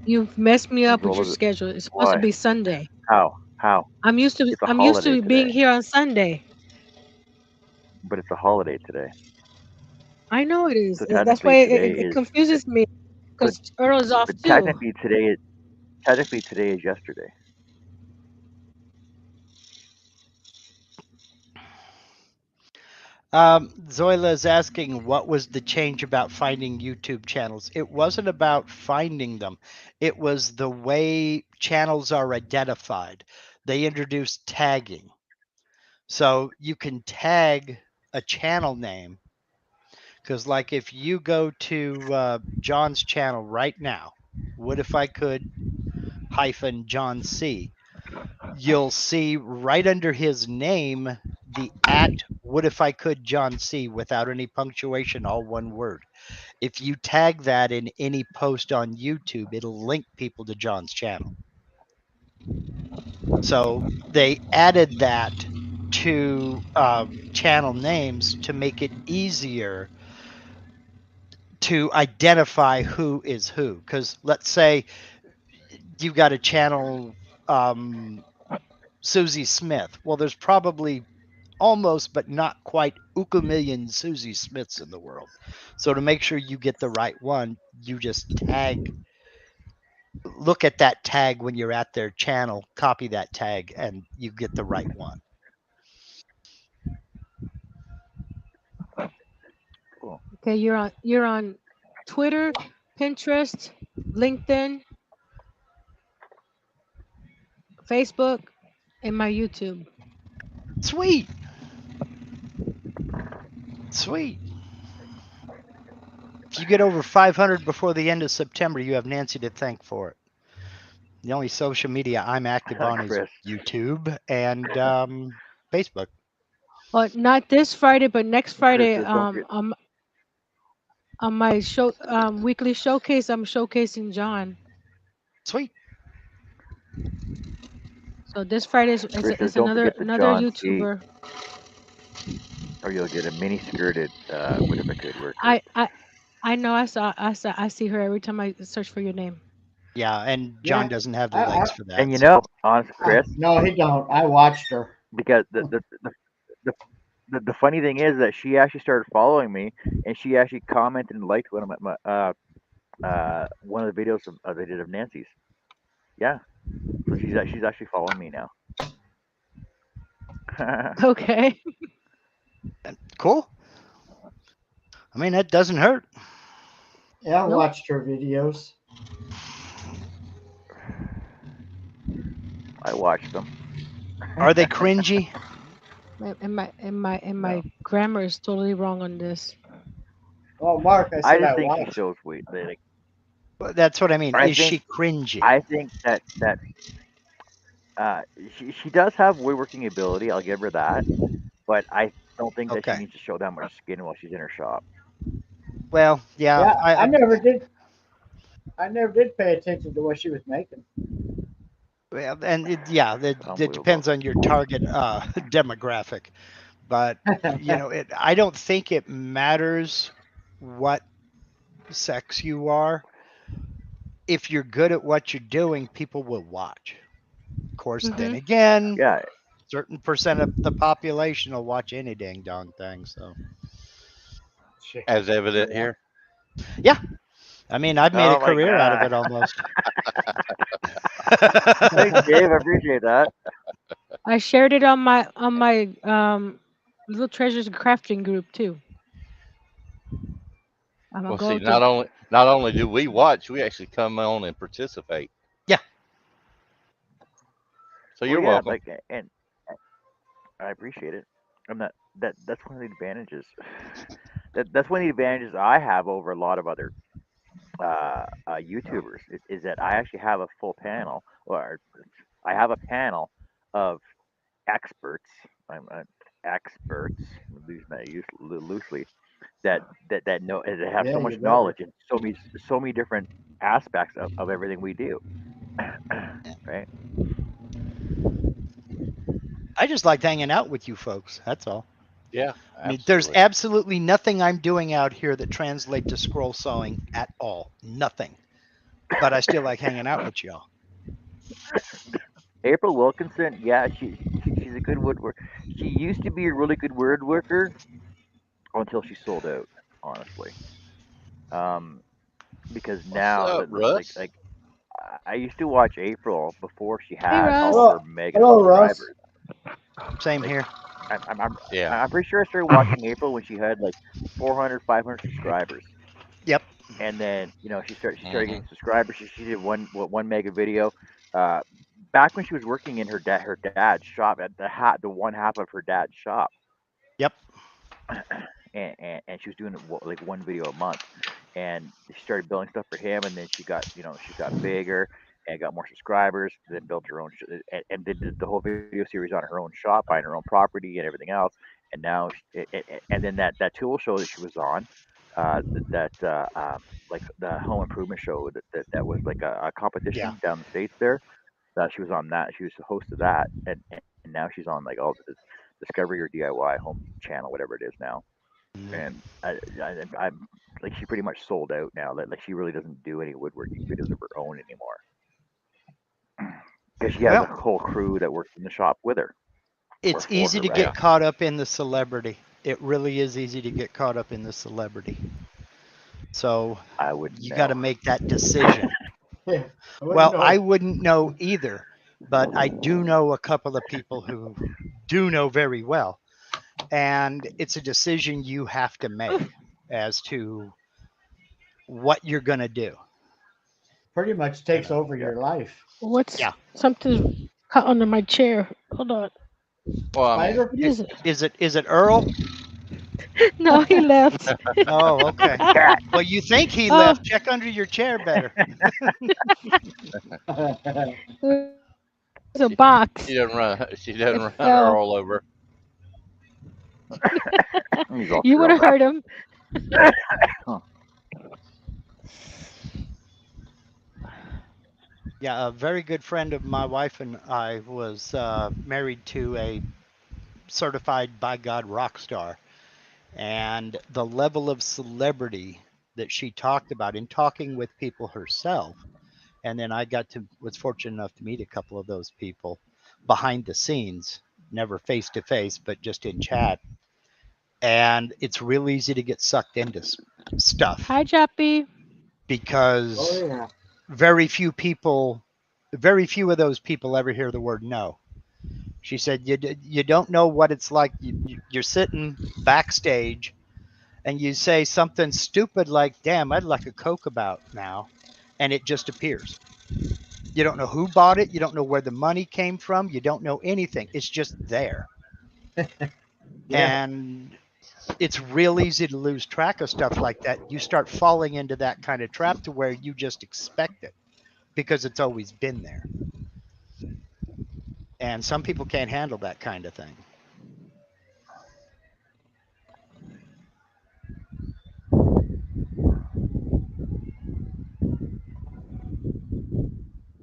Speaker 6: You've messed me up with your
Speaker 2: Zwala's
Speaker 6: schedule. It's supposed to
Speaker 2: why?
Speaker 6: be Sunday.
Speaker 2: How? How? It's a
Speaker 6: I'm used
Speaker 2: holiday
Speaker 6: to being
Speaker 2: today,
Speaker 6: here on Sunday.
Speaker 2: but it's a holiday today.
Speaker 6: I know it is.
Speaker 2: So
Speaker 6: That's
Speaker 2: technically
Speaker 6: why
Speaker 2: today
Speaker 6: it
Speaker 2: is,
Speaker 6: confuses me
Speaker 2: but
Speaker 6: because Earl is off
Speaker 2: but
Speaker 6: too.
Speaker 2: technically today is yesterday.
Speaker 5: Zoila is asking what was the change about finding YouTube channels. It wasn't about finding them, it was the way channels are identified. They introduced tagging. So you can tag a channel name because, like, if you go to John's channel right now, what if I could hyphen John C? You'll see right under his name the at what if I could John C without any punctuation, all one word. If you tag that in any post on YouTube, it'll link people to John's channel. So they added that to channel names to make it easier to identify who is who. Because let's say you've got a channel, um, Susie Smith. Well, there's probably almost but not quite million Susie Smiths in the world. So to make sure you get the right one, you just look at that tag when you're at their channel, copy that tag, and you get the right one.
Speaker 2: Cool.
Speaker 6: Okay, you're on Twitter, Pinterest, LinkedIn, Facebook, and my YouTube.
Speaker 5: Sweet. Sweet. If you get over 500 before the end of September, you have Nancy to thank for it. The only social media I'm active on is
Speaker 2: Chris,
Speaker 5: YouTube and Facebook.
Speaker 6: Well, not this Friday, but next
Speaker 2: Chris
Speaker 6: Friday.
Speaker 2: says don't forget.
Speaker 6: On my show weekly showcase, I'm showcasing John.
Speaker 5: Sweet.
Speaker 6: So this Friday is,
Speaker 2: Chris says
Speaker 6: is
Speaker 2: don't
Speaker 6: another
Speaker 2: forget the
Speaker 6: another
Speaker 2: John C,
Speaker 6: YouTuber.
Speaker 2: or you'll get a mini skirted. What if I could worker?
Speaker 6: I I I know I see her every time I search for your name.
Speaker 5: Yeah, and John
Speaker 3: Yeah.
Speaker 5: doesn't have the
Speaker 3: I,
Speaker 5: legs for
Speaker 2: And
Speaker 5: that.
Speaker 2: you
Speaker 5: So
Speaker 2: know, honest Chris,
Speaker 3: no, he don't. I watched her.
Speaker 2: because the the funny thing is that she actually started following me, and she actually commented and liked one of one of the videos they did of Nancy's. Yeah, so she's actually following me now.
Speaker 6: Okay.
Speaker 5: cool. I mean, that doesn't hurt.
Speaker 3: Yeah, I
Speaker 6: Nope.
Speaker 3: watched her videos.
Speaker 2: I watched them.
Speaker 5: Are they cringy?
Speaker 6: And my
Speaker 2: No,
Speaker 6: grammar is totally wrong on this.
Speaker 3: Well, Mark, I
Speaker 2: I
Speaker 3: said
Speaker 2: just
Speaker 3: I
Speaker 2: think she
Speaker 3: watched.
Speaker 2: shows weird. Like,
Speaker 5: Well, that's what I mean.
Speaker 2: I
Speaker 5: Is
Speaker 2: think
Speaker 5: she cringy?
Speaker 2: I think that she does have woodworking ability. I'll give her that, but I don't think that she
Speaker 5: Okay.
Speaker 2: needs to show that much skin while she's in her shop.
Speaker 5: Well, yeah.
Speaker 3: Yeah, I never did. I never did pay attention to what she was making.
Speaker 5: Well, and yeah, that
Speaker 2: Unbelievable.
Speaker 5: depends on your target demographic. But I don't think it matters what sex you are. If you're good at what you're doing, people will watch. Of course, then
Speaker 6: Mhm.
Speaker 5: again,
Speaker 2: Yeah,
Speaker 5: certain percent of the population will watch any dang dong thing. So
Speaker 3: Shit.
Speaker 4: as evident
Speaker 3: Yeah.
Speaker 4: here.
Speaker 5: yeah, I mean, I've made a
Speaker 2: oh my
Speaker 5: career out of
Speaker 2: god.
Speaker 5: it almost.
Speaker 2: Thanks, Dave. I appreciate that.
Speaker 6: I shared it on my little treasures crafting group too. I'm gonna
Speaker 4: Well,
Speaker 6: go
Speaker 4: see,
Speaker 6: to.
Speaker 4: not only do we watch, we actually come on and participate.
Speaker 5: yeah,
Speaker 4: So
Speaker 2: Well,
Speaker 4: you're
Speaker 2: yeah,
Speaker 4: welcome.
Speaker 2: like, and I appreciate it. I'm not that's one of the advantages. That's one of the advantages I have over a lot of other YouTubers is that I actually have a full panel, or I have a panel of experts. I'm experts, use that use loosely, that know that have
Speaker 3: Yeah,
Speaker 2: so
Speaker 3: you
Speaker 2: much
Speaker 3: better.
Speaker 2: knowledge and so many different aspects of everything we do. Right?
Speaker 5: I just liked hanging out with you folks. That's all.
Speaker 4: Yeah,
Speaker 5: I mean, there's
Speaker 4: absolutely.
Speaker 5: absolutely nothing I'm doing out here that translates to scroll sawing at all. Nothing. But I still like hanging out with y'all.
Speaker 2: April Wilkinson, yeah, she's a good woodworker. She used to be a really good woodworker until she sold out, honestly. Um, because
Speaker 4: What's
Speaker 2: now,
Speaker 4: up, Russ?
Speaker 2: I used to watch April before she
Speaker 6: Hey,
Speaker 2: had all
Speaker 6: Russ.
Speaker 2: her
Speaker 3: Hello,
Speaker 2: mega
Speaker 3: hello, Russ.
Speaker 2: subscribers.
Speaker 5: Same
Speaker 2: Like,
Speaker 5: here.
Speaker 2: I'm I'm I'm,
Speaker 4: Yeah.
Speaker 2: I'm pretty sure I started watching April when she had like 400, 500 subscribers.
Speaker 5: Yep.
Speaker 2: And then she started
Speaker 4: Hmm.
Speaker 2: getting subscribers. She did one mega video. Uh, Back when she was working in her dad's shop at the one half of her dad's shop,
Speaker 5: Yep.
Speaker 2: and she was doing like one video a month, and she started building stuff for him, and then she got bigger and got more subscribers, then built her own and did the whole video series on her own shop, buying her own property and everything else. And now and then that tool show that she was on, that like the home improvement show that was like a
Speaker 5: Yeah.
Speaker 2: competition down the states there. She was on that. She was the host of that, and now she's on like all the Discovery or DIY home channel, whatever it is now.
Speaker 5: Mhm.
Speaker 2: And I'm like she pretty much sold out now. Like she really doesn't do any woodworking videos of her own anymore because she has a
Speaker 5: Well,
Speaker 2: whole crew that works in the shop with her or
Speaker 5: it's
Speaker 2: for
Speaker 5: easy
Speaker 2: her
Speaker 5: to
Speaker 4: Yeah.
Speaker 5: get
Speaker 2: rather.
Speaker 5: caught up in the celebrity. It really is easy to get caught up in the celebrity. So
Speaker 2: I wouldn't
Speaker 5: you got
Speaker 2: know.
Speaker 5: to make that decision.
Speaker 3: Yeah, I wouldn't
Speaker 5: Well, I
Speaker 3: know.
Speaker 5: wouldn't know either, but I do know a couple of people who do know very well. And it's a decision you have to make as to what you're going to do.
Speaker 3: Pretty much
Speaker 5: You
Speaker 3: takes
Speaker 5: know,
Speaker 3: over
Speaker 2: Yeah.
Speaker 3: your life.
Speaker 6: What's
Speaker 5: yeah.
Speaker 6: something caught under my chair? Hold on.
Speaker 4: Well, I mean,
Speaker 3: Spider?
Speaker 6: What is it?
Speaker 5: Is it Earl?
Speaker 6: No, he left.
Speaker 5: Oh, okay.
Speaker 2: Cat.
Speaker 5: Well, you think he
Speaker 6: Oh,
Speaker 5: left? Check under your chair better.
Speaker 6: it was a
Speaker 4: she,
Speaker 6: box.
Speaker 4: she doesn't run. She
Speaker 6: It
Speaker 4: doesn't run
Speaker 6: fell.
Speaker 4: Earl over.
Speaker 2: He's all
Speaker 6: You would
Speaker 2: curled
Speaker 6: have
Speaker 2: up.
Speaker 6: heard him.
Speaker 2: Huh.
Speaker 5: Yeah, a very good friend of my wife and I was married to a certified by God rock star. And the level of celebrity that she talked about in talking with people herself. And then I was fortunate enough to meet a couple of those people behind the scenes, never face to face, but just in chat. And it's real easy to get sucked into stuff
Speaker 6: Hi, Jappy.
Speaker 3: Oh
Speaker 5: because
Speaker 3: yeah.
Speaker 5: very few people, very few of those people ever hear the word no. She said, you don't know what it's like. You're sitting backstage and you say something stupid like, damn, I'd like a Coke about now. And it just appears. You don't know who bought it. You don't know where the money came from. You don't know anything. It's just there.
Speaker 3: Yeah.
Speaker 5: And it's real easy to lose track of stuff like that. You start falling into that kind of trap to where you just expect it because it's always been there. And some people can't handle that kind of thing.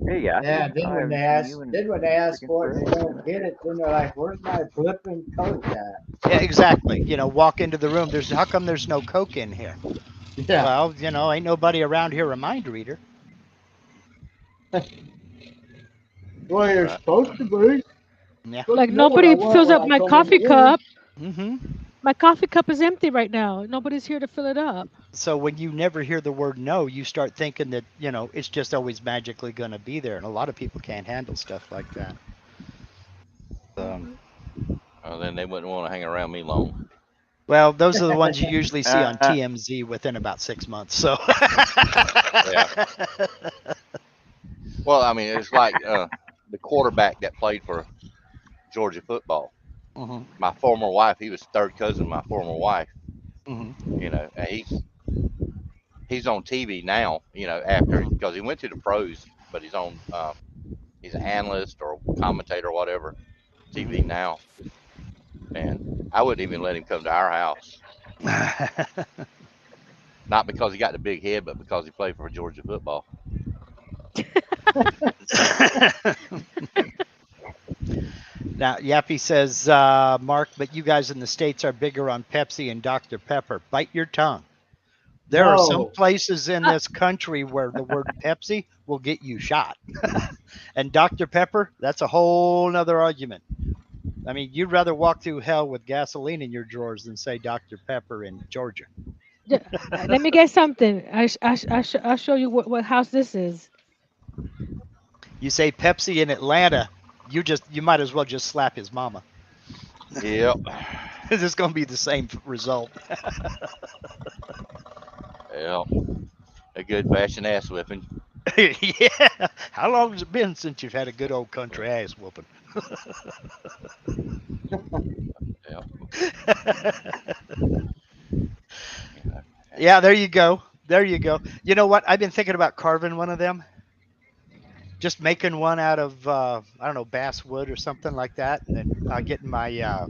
Speaker 2: Hey, Yassi,
Speaker 3: Yeah. Then
Speaker 2: I
Speaker 3: when they
Speaker 2: haven't seen
Speaker 3: ask,
Speaker 2: you in
Speaker 3: then when they ask
Speaker 2: freaking
Speaker 3: for it and they
Speaker 2: forever.
Speaker 3: don't get it, then they're like, "Where's my flipping coat at?"
Speaker 5: Yeah, exactly. Walk into the room. How come there's no Coke in here?
Speaker 3: Yeah.
Speaker 5: Well, ain't nobody around here a mind reader.
Speaker 3: Well, you're
Speaker 4: Right.
Speaker 3: supposed to be.
Speaker 5: Yeah.
Speaker 3: Supposed
Speaker 6: Like
Speaker 3: to know what I
Speaker 6: nobody
Speaker 3: want
Speaker 6: fills
Speaker 3: when
Speaker 6: up
Speaker 3: I
Speaker 6: my
Speaker 3: come in the
Speaker 6: coffee
Speaker 3: room.
Speaker 6: cup.
Speaker 5: Mm-hmm.
Speaker 6: My coffee cup is empty right now. Nobody's here to fill it up.
Speaker 5: So when you never hear the word no, you start thinking that, it's just always magically going to be there. And a lot of people can't handle stuff like that. So,
Speaker 6: Mhm.
Speaker 4: Well, then they wouldn't want to hang around me long.
Speaker 5: well, those are the ones you usually see on
Speaker 2: Uh,
Speaker 5: TMZ within about 6 months. So,
Speaker 4: Yeah. Well, I mean, it's like the quarterback that played for Georgia football.
Speaker 5: hmm
Speaker 4: My former wife, he was third cousin of my former wife.
Speaker 5: hmm
Speaker 4: And he's on TV now. After
Speaker 5: hmm
Speaker 4: because he went to the pros, but he's an analyst or commentator or whatever, TV
Speaker 5: hmm
Speaker 4: now. And I wouldn't even let him come to our house, not because he got the big head, but because he played for Georgia football.
Speaker 5: Now, Yappy says, Mark, but you guys in the States are bigger on Pepsi and Dr. Pepper. Bite your tongue. There are some
Speaker 3: No,
Speaker 5: places in
Speaker 6: Uh,
Speaker 5: this country where the word Pepsi will get you shot. And Dr. Pepper, that's a whole nother argument. I mean, you'd rather walk through hell with gasoline in your drawers than say Dr. Pepper in Georgia.
Speaker 6: Let me get something. I'll show you what house this is.
Speaker 5: You say Pepsi in Atlanta, you might as well just slap his mama.
Speaker 4: Yep.
Speaker 5: This is going to be the same result.
Speaker 4: Yep. A good fashioned ass whipping.
Speaker 5: Yeah. How long has it been since you've had a good old country ass whooping?
Speaker 4: Yep.
Speaker 5: Yeah, there you go. There you go. You know what? I've been thinking about carving one of them. Just making one out of I don't know, basswood or something like that, and then getting my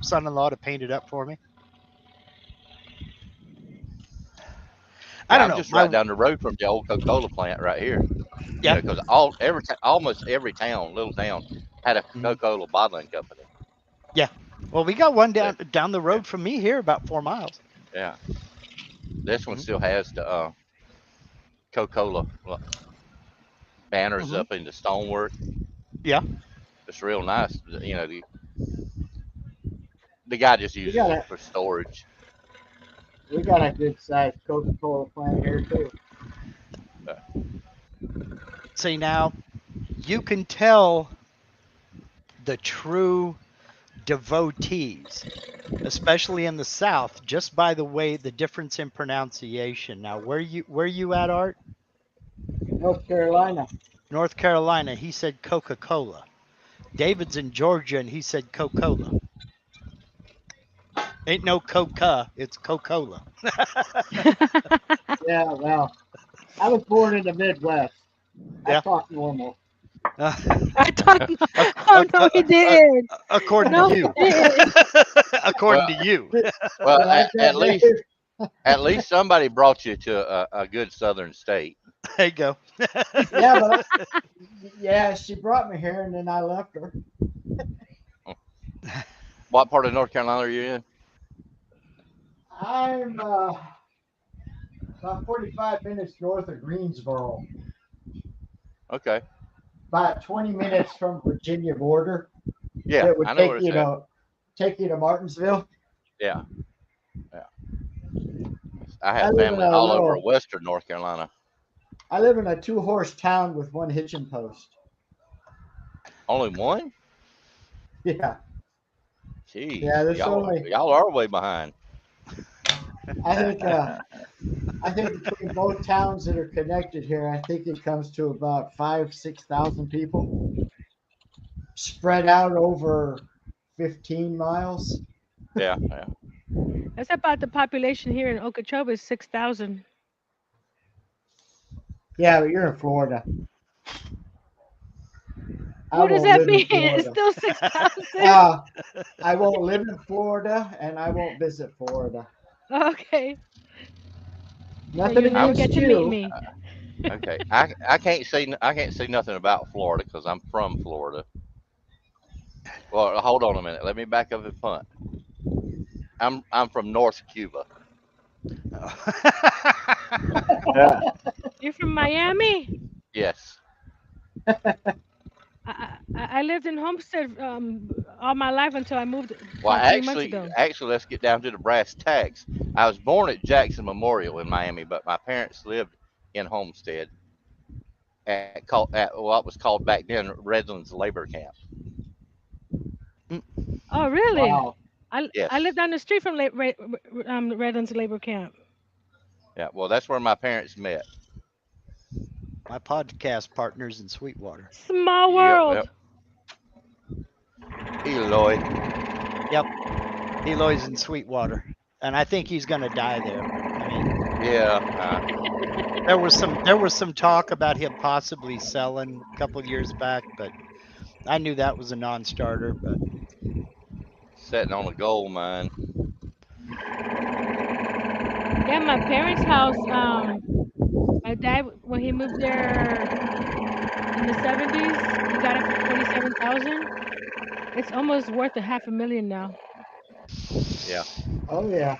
Speaker 5: son-in-law to paint it up for me. I
Speaker 4: Yeah,
Speaker 5: don't
Speaker 4: I'm
Speaker 5: know.
Speaker 4: just right
Speaker 5: My
Speaker 4: down the road from the old Coca-Cola plant right here. You
Speaker 5: Yeah.
Speaker 4: know, because almost every town, little town, had a
Speaker 5: Mhm.
Speaker 4: Coca-Cola bottling company.
Speaker 5: Yeah. Well, we got one
Speaker 4: But,
Speaker 5: down the
Speaker 4: yeah,
Speaker 5: road from me here, about 4 miles.
Speaker 4: yeah. This one
Speaker 5: Hmm.
Speaker 4: still has the Coca-Cola banners
Speaker 5: Hmm.
Speaker 4: up in the stonework.
Speaker 5: Yeah.
Speaker 4: It's real nice. You know, the guy just
Speaker 3: we
Speaker 4: uses
Speaker 3: got
Speaker 4: it
Speaker 3: a
Speaker 4: for storage.
Speaker 3: we got a good sized Coca-Cola plant here too.
Speaker 4: Uh,
Speaker 5: See, now you can tell the true devotees, especially in the South, just by the way the difference in pronunciation. Now, where you at, Art?
Speaker 3: North Carolina.
Speaker 5: North Carolina. He said Coca-Cola. David's in Georgia, and he said Coca-Cola. Ain't no Coca, it's Coca-Cola.
Speaker 3: Yeah, well, I was born in the Midwest. I
Speaker 5: Yeah.
Speaker 3: talk normal.
Speaker 5: Uh,
Speaker 6: I talked.
Speaker 5: ac-
Speaker 6: Oh
Speaker 5: ac-
Speaker 6: no, he
Speaker 5: ac- ac-
Speaker 6: didn't.
Speaker 5: according to
Speaker 6: No, he
Speaker 5: you.
Speaker 6: didn't.
Speaker 5: According
Speaker 4: well,
Speaker 5: to you.
Speaker 4: well,
Speaker 3: You like
Speaker 4: at
Speaker 3: that,
Speaker 4: least
Speaker 3: Dave?
Speaker 4: somebody brought you to a good Southern state.
Speaker 5: There you go.
Speaker 3: Yeah, but yeah, she brought me here and then I left her.
Speaker 4: What part of North Carolina are you in?
Speaker 3: I'm about 45 minutes north of Greensboro,
Speaker 4: Okay.
Speaker 3: about 20 minutes from Virginia border.
Speaker 4: Yeah,
Speaker 3: That would
Speaker 4: I know where
Speaker 3: take
Speaker 4: it's
Speaker 3: you
Speaker 4: at.
Speaker 3: to Martinsville.
Speaker 4: Yeah, yeah. I
Speaker 3: I
Speaker 4: have
Speaker 3: live in
Speaker 4: family
Speaker 3: a
Speaker 4: all over
Speaker 3: little.
Speaker 4: Western North Carolina.
Speaker 3: I live in a two-horse town with one hitching post.
Speaker 4: Only one?
Speaker 3: Yeah,
Speaker 4: Jeez,
Speaker 3: yeah. There's only.
Speaker 4: y'all are way behind.
Speaker 3: I think. I think between both towns that are connected here, I think it comes to about 6,000 people spread out over 15 miles.
Speaker 4: Yeah, yeah.
Speaker 6: That's about the population here in Okeechobee is 6,000.
Speaker 3: Yeah, but you're in Florida. I
Speaker 6: What does
Speaker 3: won't
Speaker 6: that
Speaker 3: live in
Speaker 6: mean? It's
Speaker 3: Florida.
Speaker 6: still 6,000.
Speaker 3: Uh, I won't live in Florida and I won't visit Florida.
Speaker 6: Okay, so
Speaker 3: Nothing
Speaker 6: you never
Speaker 4: I'm
Speaker 6: get
Speaker 3: against
Speaker 6: to meet
Speaker 3: you.
Speaker 6: me.
Speaker 4: okay. I can't say nothing about Florida because I'm from Florida. Well, hold on a minute. Let me back up and punt. I'm from North Cuba.
Speaker 6: You're from Miami?
Speaker 4: Yes.
Speaker 6: I lived in Homestead all my life until I moved
Speaker 4: Well,
Speaker 6: about 3 months ago.
Speaker 4: let's get down to the brass tacks. I was born at Jackson Memorial in Miami, but my parents lived in Homestead at what was called back then Redlands Labor Camp.
Speaker 6: Oh, really?
Speaker 3: Wow.
Speaker 6: I
Speaker 4: Yes.
Speaker 6: lived down the street from Redlands Labor Camp.
Speaker 4: Yeah. Well, that's where my parents met.
Speaker 5: My podcast partner's in Sweetwater.
Speaker 6: Small
Speaker 4: Yep.
Speaker 6: world.
Speaker 4: Yep. Eloy.
Speaker 5: Yep. Eloy's in Sweetwater. And I think he's going to die there. I mean,
Speaker 4: Yeah.
Speaker 5: there was some talk about him possibly selling a couple years back, but I knew that was a non-starter. But
Speaker 4: Sitting on a gold mine.
Speaker 6: Yeah, my parents' house. My dad when he moved there in the 70s, he got it for 27,000. It's almost worth a half a million now.
Speaker 4: Yeah.
Speaker 3: Oh yeah.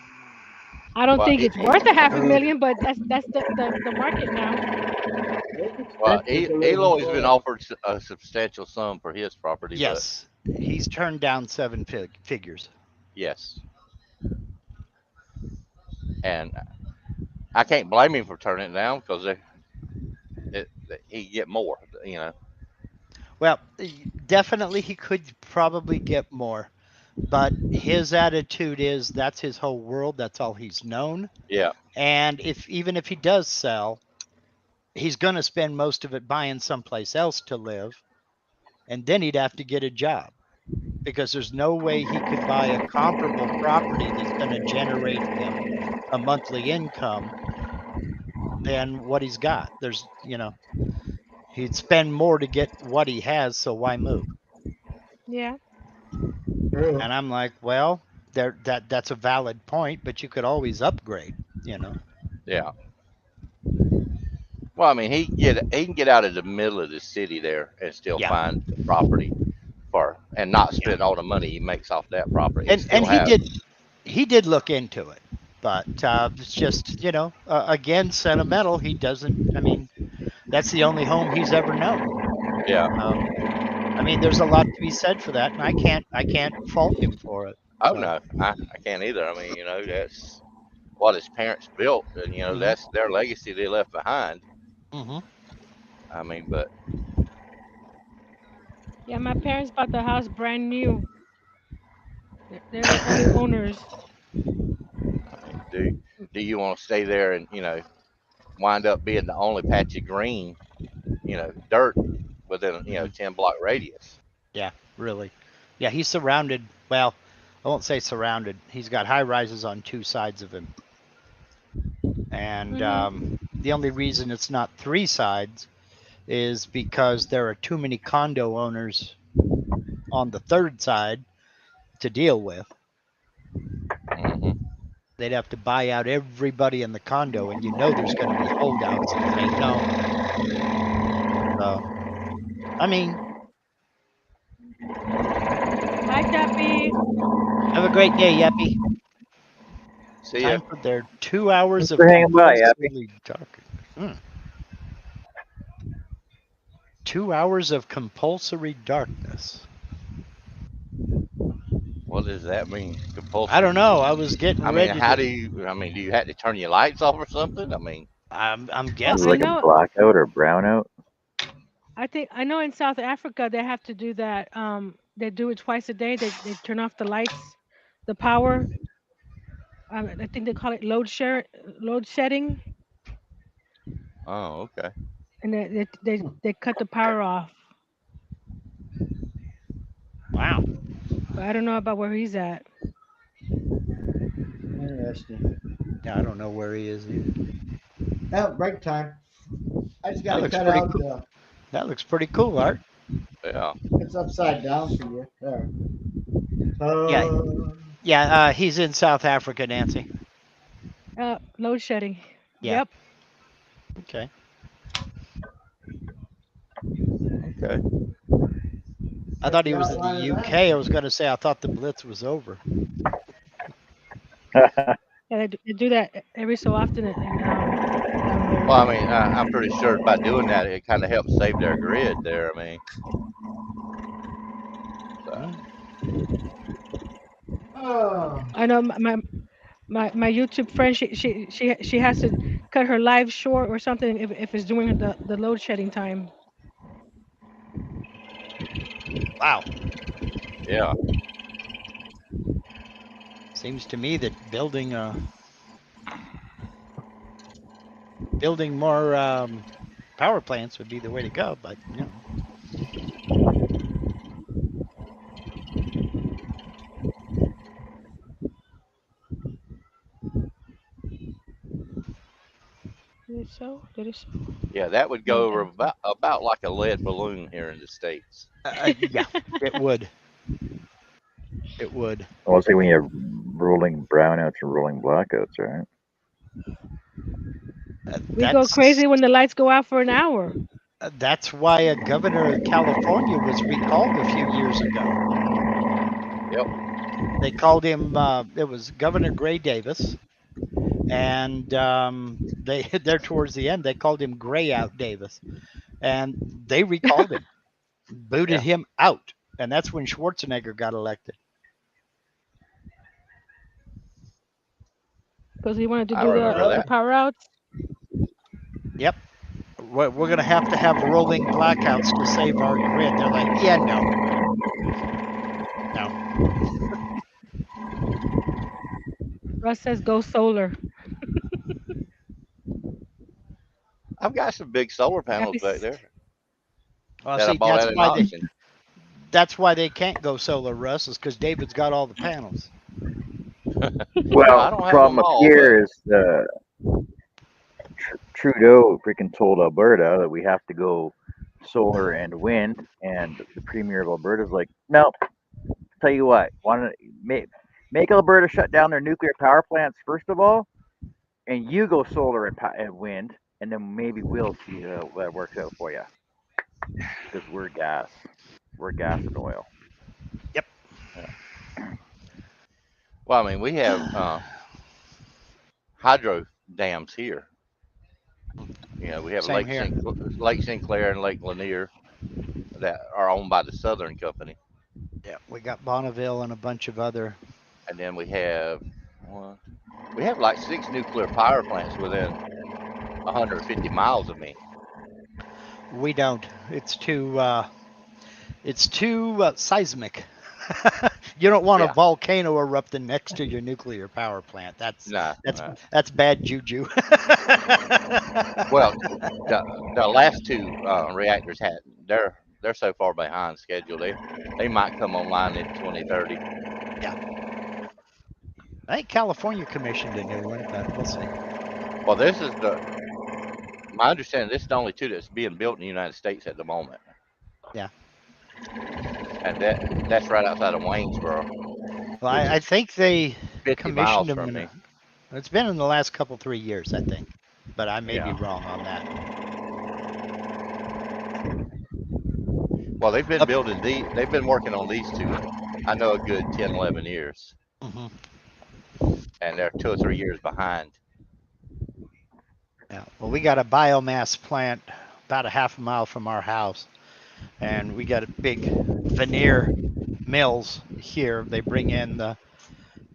Speaker 6: I don't
Speaker 4: Well,
Speaker 6: think it's worth a half a
Speaker 3: Uh,
Speaker 6: million, but that's the market now.
Speaker 3: it's expensive to live in
Speaker 4: Eloy's been
Speaker 3: Florida.
Speaker 4: offered a substantial sum for his property, but
Speaker 5: Yes, he's turned down seven figures.
Speaker 4: yes, and I can't blame him for turning it down because he get more. You know.
Speaker 5: Well, definitely he could probably get more, but his attitude is that's his whole world. That's all he's known.
Speaker 4: Yeah.
Speaker 5: And if even if he does sell, he's going to spend most of it buying someplace else to live, and then he'd have to get a job because there's no way he could buy a comparable property that's going to generate him a monthly income than what he's got. He'd spend more to get what he has, so why move?
Speaker 6: Yeah.
Speaker 3: True.
Speaker 5: And I'm like, well, that's a valid point, but you could always upgrade.
Speaker 4: Yeah. Well, I mean, he can get out of the middle of the city there and still
Speaker 5: Yeah.
Speaker 4: find the property for and not
Speaker 5: Yeah.
Speaker 4: spend all the money he makes off that property and
Speaker 5: And
Speaker 4: still have.
Speaker 5: he did look into it, but it's just again sentimental. He doesn't. I mean, that's the only home he's ever known.
Speaker 4: Yeah.
Speaker 5: Um, I mean, there's a lot to be said for that, and I can't fault him for it.
Speaker 4: Oh
Speaker 5: So,
Speaker 4: no, I can't either. I mean, that's what his parents built, and
Speaker 5: hmm
Speaker 4: that's their legacy they left behind.
Speaker 5: hmm
Speaker 4: I mean, but
Speaker 6: Yeah, my parents bought the house brand new. They're the only owners.
Speaker 4: I mean, do you want to stay there and wind up being the only patch of green, dirt within
Speaker 5: hmm
Speaker 4: 10 block radius?
Speaker 5: yeah, really, yeah. He's surrounded. Well, I won't say surrounded. He's got high rises on two sides of him, and
Speaker 6: Mhm.
Speaker 5: the only reason it's not three sides is because there are too many condo owners on the third side to deal with.
Speaker 4: Hmm.
Speaker 5: They'd have to buy out everybody in the condo, and there's going to be holdouts that say no. So, I mean,
Speaker 6: Hi, Chappie.
Speaker 5: have a great day, Yeppy.
Speaker 4: See ya.
Speaker 5: Time for their 2 hours
Speaker 2: Thanks
Speaker 5: of
Speaker 2: for hanging by, Yappy.
Speaker 5: compulsory dark. 2 hours of compulsory darkness.
Speaker 4: What does that mean?
Speaker 5: I don't
Speaker 4: Compulsory.
Speaker 5: know. I was getting
Speaker 4: I mean,
Speaker 5: ready to.
Speaker 4: do you have to turn your lights off or something? I mean,
Speaker 5: I'm
Speaker 6: Well,
Speaker 2: Is it
Speaker 6: I
Speaker 2: like
Speaker 5: guessing.
Speaker 2: a
Speaker 6: know.
Speaker 2: blackout or brownout?
Speaker 6: I know in South Africa they have to do that. They do it twice a day. They turn off the lights, the power. I think they call it load shedding,
Speaker 4: oh, okay.
Speaker 6: and they cut the power off.
Speaker 5: Wow.
Speaker 6: But I don't know about where he's at.
Speaker 3: Interesting.
Speaker 5: Yeah, I don't know where he is either.
Speaker 3: Oh, break time. I just got
Speaker 5: That
Speaker 3: to
Speaker 5: looks
Speaker 3: cut
Speaker 5: pretty
Speaker 3: out
Speaker 5: cool.
Speaker 3: the.
Speaker 5: That looks pretty cool, Art.
Speaker 4: Yeah.
Speaker 3: It's upside down for you. There.
Speaker 5: Yeah,
Speaker 3: Uh,
Speaker 5: yeah. He's in South Africa, Nancy.
Speaker 6: Load shedding.
Speaker 5: Yeah.
Speaker 6: Yep.
Speaker 5: Okay.
Speaker 4: Okay.
Speaker 5: I
Speaker 3: what's
Speaker 5: thought he
Speaker 3: the
Speaker 5: was in the
Speaker 3: outline of that?
Speaker 5: UK. I was going to say I thought the Blitz was over.
Speaker 6: Yeah, they do that every so often down there.
Speaker 4: Well, I mean, I'm pretty sure by doing that, it kind of helps save their grid there. I mean, so,
Speaker 5: Hmm.
Speaker 3: Oh,
Speaker 6: I know my YouTube friend. She has to cut her live short or something if it's doing the load shedding time.
Speaker 5: Wow.
Speaker 4: yeah.
Speaker 5: Seems to me that building more power plants would be the way to go. But.
Speaker 6: Did it so? Did it so?
Speaker 4: Yeah, that would
Speaker 6: No,
Speaker 4: go
Speaker 6: it
Speaker 4: over
Speaker 6: didn't.
Speaker 4: about like a lead balloon here in the states.
Speaker 5: Yeah, it would. It would.
Speaker 2: Well, see, when you have rolling brownouts and rolling blackouts, right?
Speaker 6: We go
Speaker 5: That's
Speaker 6: crazy when the lights go out for an hour.
Speaker 5: that's why a governor of California was recalled a few years ago. They called him. It was Governor Gray Davis, and they're towards the end. They called him Gray Out Davis, and they recalled him, booted
Speaker 4: Yeah.
Speaker 5: him out, and that's when Schwarzenegger got elected.
Speaker 6: Because he wanted to
Speaker 4: I
Speaker 6: do
Speaker 4: remember
Speaker 6: the
Speaker 4: that.
Speaker 6: power outs.
Speaker 5: Yep. We're going to have rolling blackouts to save our grid. They're like, yeah, no.
Speaker 6: Russ says go solar.
Speaker 4: I've got some big solar panels
Speaker 6: Happy.
Speaker 4: back there
Speaker 5: Well,
Speaker 4: that I
Speaker 5: see,
Speaker 4: bought at an auction.
Speaker 5: that's why they can't go solar, Russ, is because David's got all the panels.
Speaker 4: Well, I
Speaker 2: Well,
Speaker 4: don't
Speaker 2: the
Speaker 4: have them
Speaker 2: problem up
Speaker 4: all, but
Speaker 2: here is Trudeau freaking told Alberta that we have to go solar and wind, and the premier of Alberta's like, nope. Tell you what, want to make Alberta shut down their nuclear power plants first of all, and you go solar and wind, and then maybe we'll see how that works out for you. Because we're gas and oil.
Speaker 5: Yep.
Speaker 4: well, I mean, we have hydro dams here. You know, we have
Speaker 5: Same here.
Speaker 4: Lake Sinclair and Lake Lanier that are owned by the Southern Company,
Speaker 5: Yeah, we got Bonneville and a bunch of other.
Speaker 4: and then we have like 6 nuclear power plants within 150 miles of me.
Speaker 5: We don't. It's too seismic. You don't want a
Speaker 4: Yeah.
Speaker 5: volcano erupting next to your nuclear power plant. That's bad juju.
Speaker 4: Well, the last 2 reactors they're so far behind schedule. They might come online in 2030.
Speaker 5: I think California commissioned a new one, but we'll see.
Speaker 4: Well, my understanding. This is the only 2 that's being built in the United States at the moment.
Speaker 5: Yeah.
Speaker 4: And that's right outside of Waynesboro.
Speaker 5: Well,
Speaker 4: Which
Speaker 5: I
Speaker 4: is
Speaker 5: think they
Speaker 4: 50 miles
Speaker 5: commissioned them
Speaker 4: from me.
Speaker 5: it's been in the last 3 years, I think, but I may be
Speaker 4: Yeah.
Speaker 5: wrong on that.
Speaker 4: Well, they've been building they've been working on these 2, I know, a good 10, 11 years.
Speaker 5: Mm-hmm.
Speaker 4: And they're 2 or 3 years behind.
Speaker 5: Yeah. Well, we got a biomass plant about a half a mile from our house, and we got a big veneer mills here. They bring in the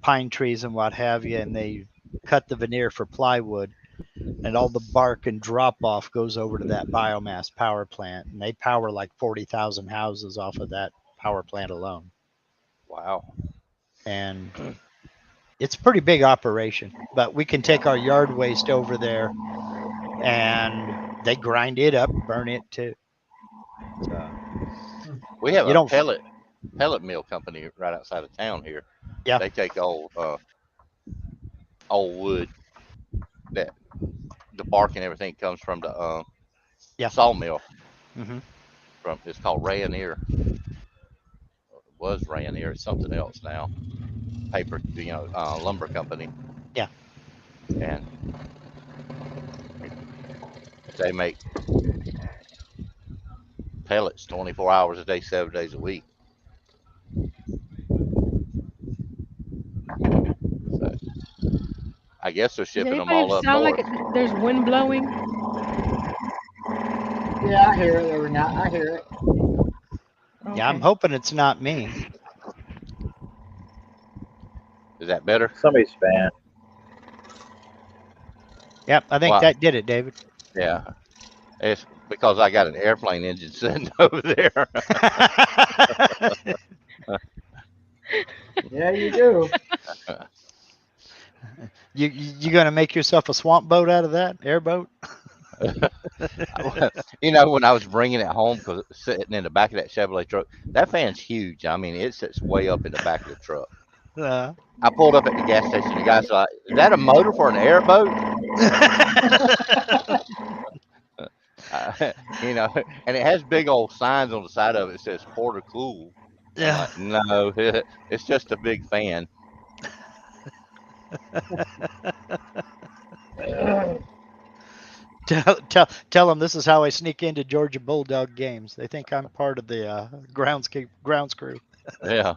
Speaker 5: pine trees and what have you, and they cut the veneer for plywood, and all the bark and drop off goes over to that biomass power plant, and they power like 40,000 houses off of that power plant alone.
Speaker 4: Wow.
Speaker 5: And it's a pretty big operation, but we can take our yard waste over there and they grind it up, burn it too. So
Speaker 4: We have
Speaker 5: you
Speaker 4: a
Speaker 5: don't
Speaker 4: pellet mill company right outside of town here.
Speaker 5: Yeah.
Speaker 4: They take old wood that the bark and everything comes from the sawmill.
Speaker 5: Mm-hmm.
Speaker 4: It's called Rayonier. It was Rayonier. It's something else now. Paper, lumber company.
Speaker 5: Yeah.
Speaker 4: And they make pellets 24 hours a day, 7 days a week. So I guess they're
Speaker 6: Does
Speaker 4: shipping them
Speaker 6: anybody
Speaker 4: all up
Speaker 6: sound like
Speaker 4: north.
Speaker 6: there's wind blowing?
Speaker 1: Yeah, I hear it every night. I hear it.
Speaker 6: Okay.
Speaker 5: Yeah, I'm hoping it's not me.
Speaker 4: Is that better?
Speaker 2: Somebody's fan.
Speaker 5: Yep, I think that did it, David.
Speaker 4: Yeah. It's because I got an airplane engine sitting over there.
Speaker 1: Yeah, you do.
Speaker 5: You gonna make yourself a swamp boat out of that airboat?
Speaker 4: When I was bringing it home, because it's sitting in the back of that Chevrolet truck, that fan's huge. I mean, it sits way up in the back of the truck. I pulled up at the gas station. The guy's like, "Is that a motor for an airboat?" And it has big old signs on the side of it that says "Porter Cool." I'm like, no, it's just a big fan.
Speaker 5: Tell them this is how I sneak into Georgia Bulldog games. They think I'm part of the grounds crew.
Speaker 4: Yeah.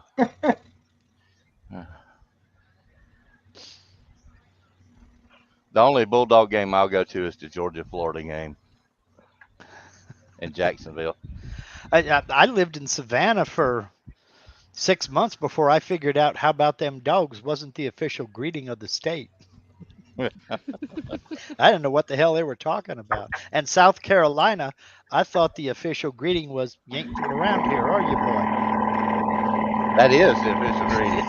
Speaker 4: The only Bulldog game I'll go to is the Georgia Florida game in Jacksonville.
Speaker 5: I lived in Savannah for 6 months before I figured out how about them dogs wasn't the official greeting of the state. I didn't know what the hell they were talking about. And South Carolina, I thought the official greeting was, "You ain't from around here, are you, boy?"
Speaker 4: That is the official greeting.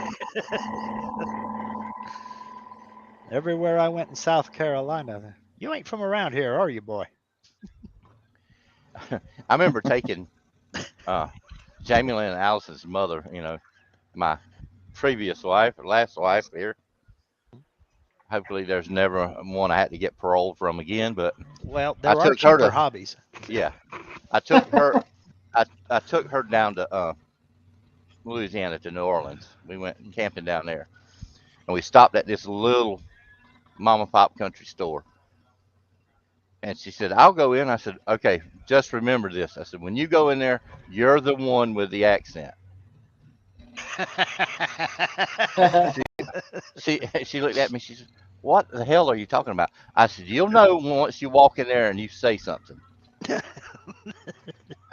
Speaker 5: Everywhere I went in South Carolina, "You ain't from around here, are you, boy?"
Speaker 4: I remember taking uh, Jamie Lynn and Allison's mother, my previous wife, or last wife here. Hopefully, there's never one I had to get paroled from again. But
Speaker 5: Well,
Speaker 4: I
Speaker 5: there are
Speaker 4: took her
Speaker 5: cheaper
Speaker 4: to,
Speaker 5: hobbies.
Speaker 4: yeah, I took her, I took her down to Louisiana to New Orleans. We went camping down there, and we stopped at this little mom and pop country store. And she said, "I'll go in." I said, "Okay, just remember this." I said, "When you go in there, you're the one with the accent." She looked at me. She said, "What the hell are you talking about?" I said, "You'll know once you walk in there and you say something."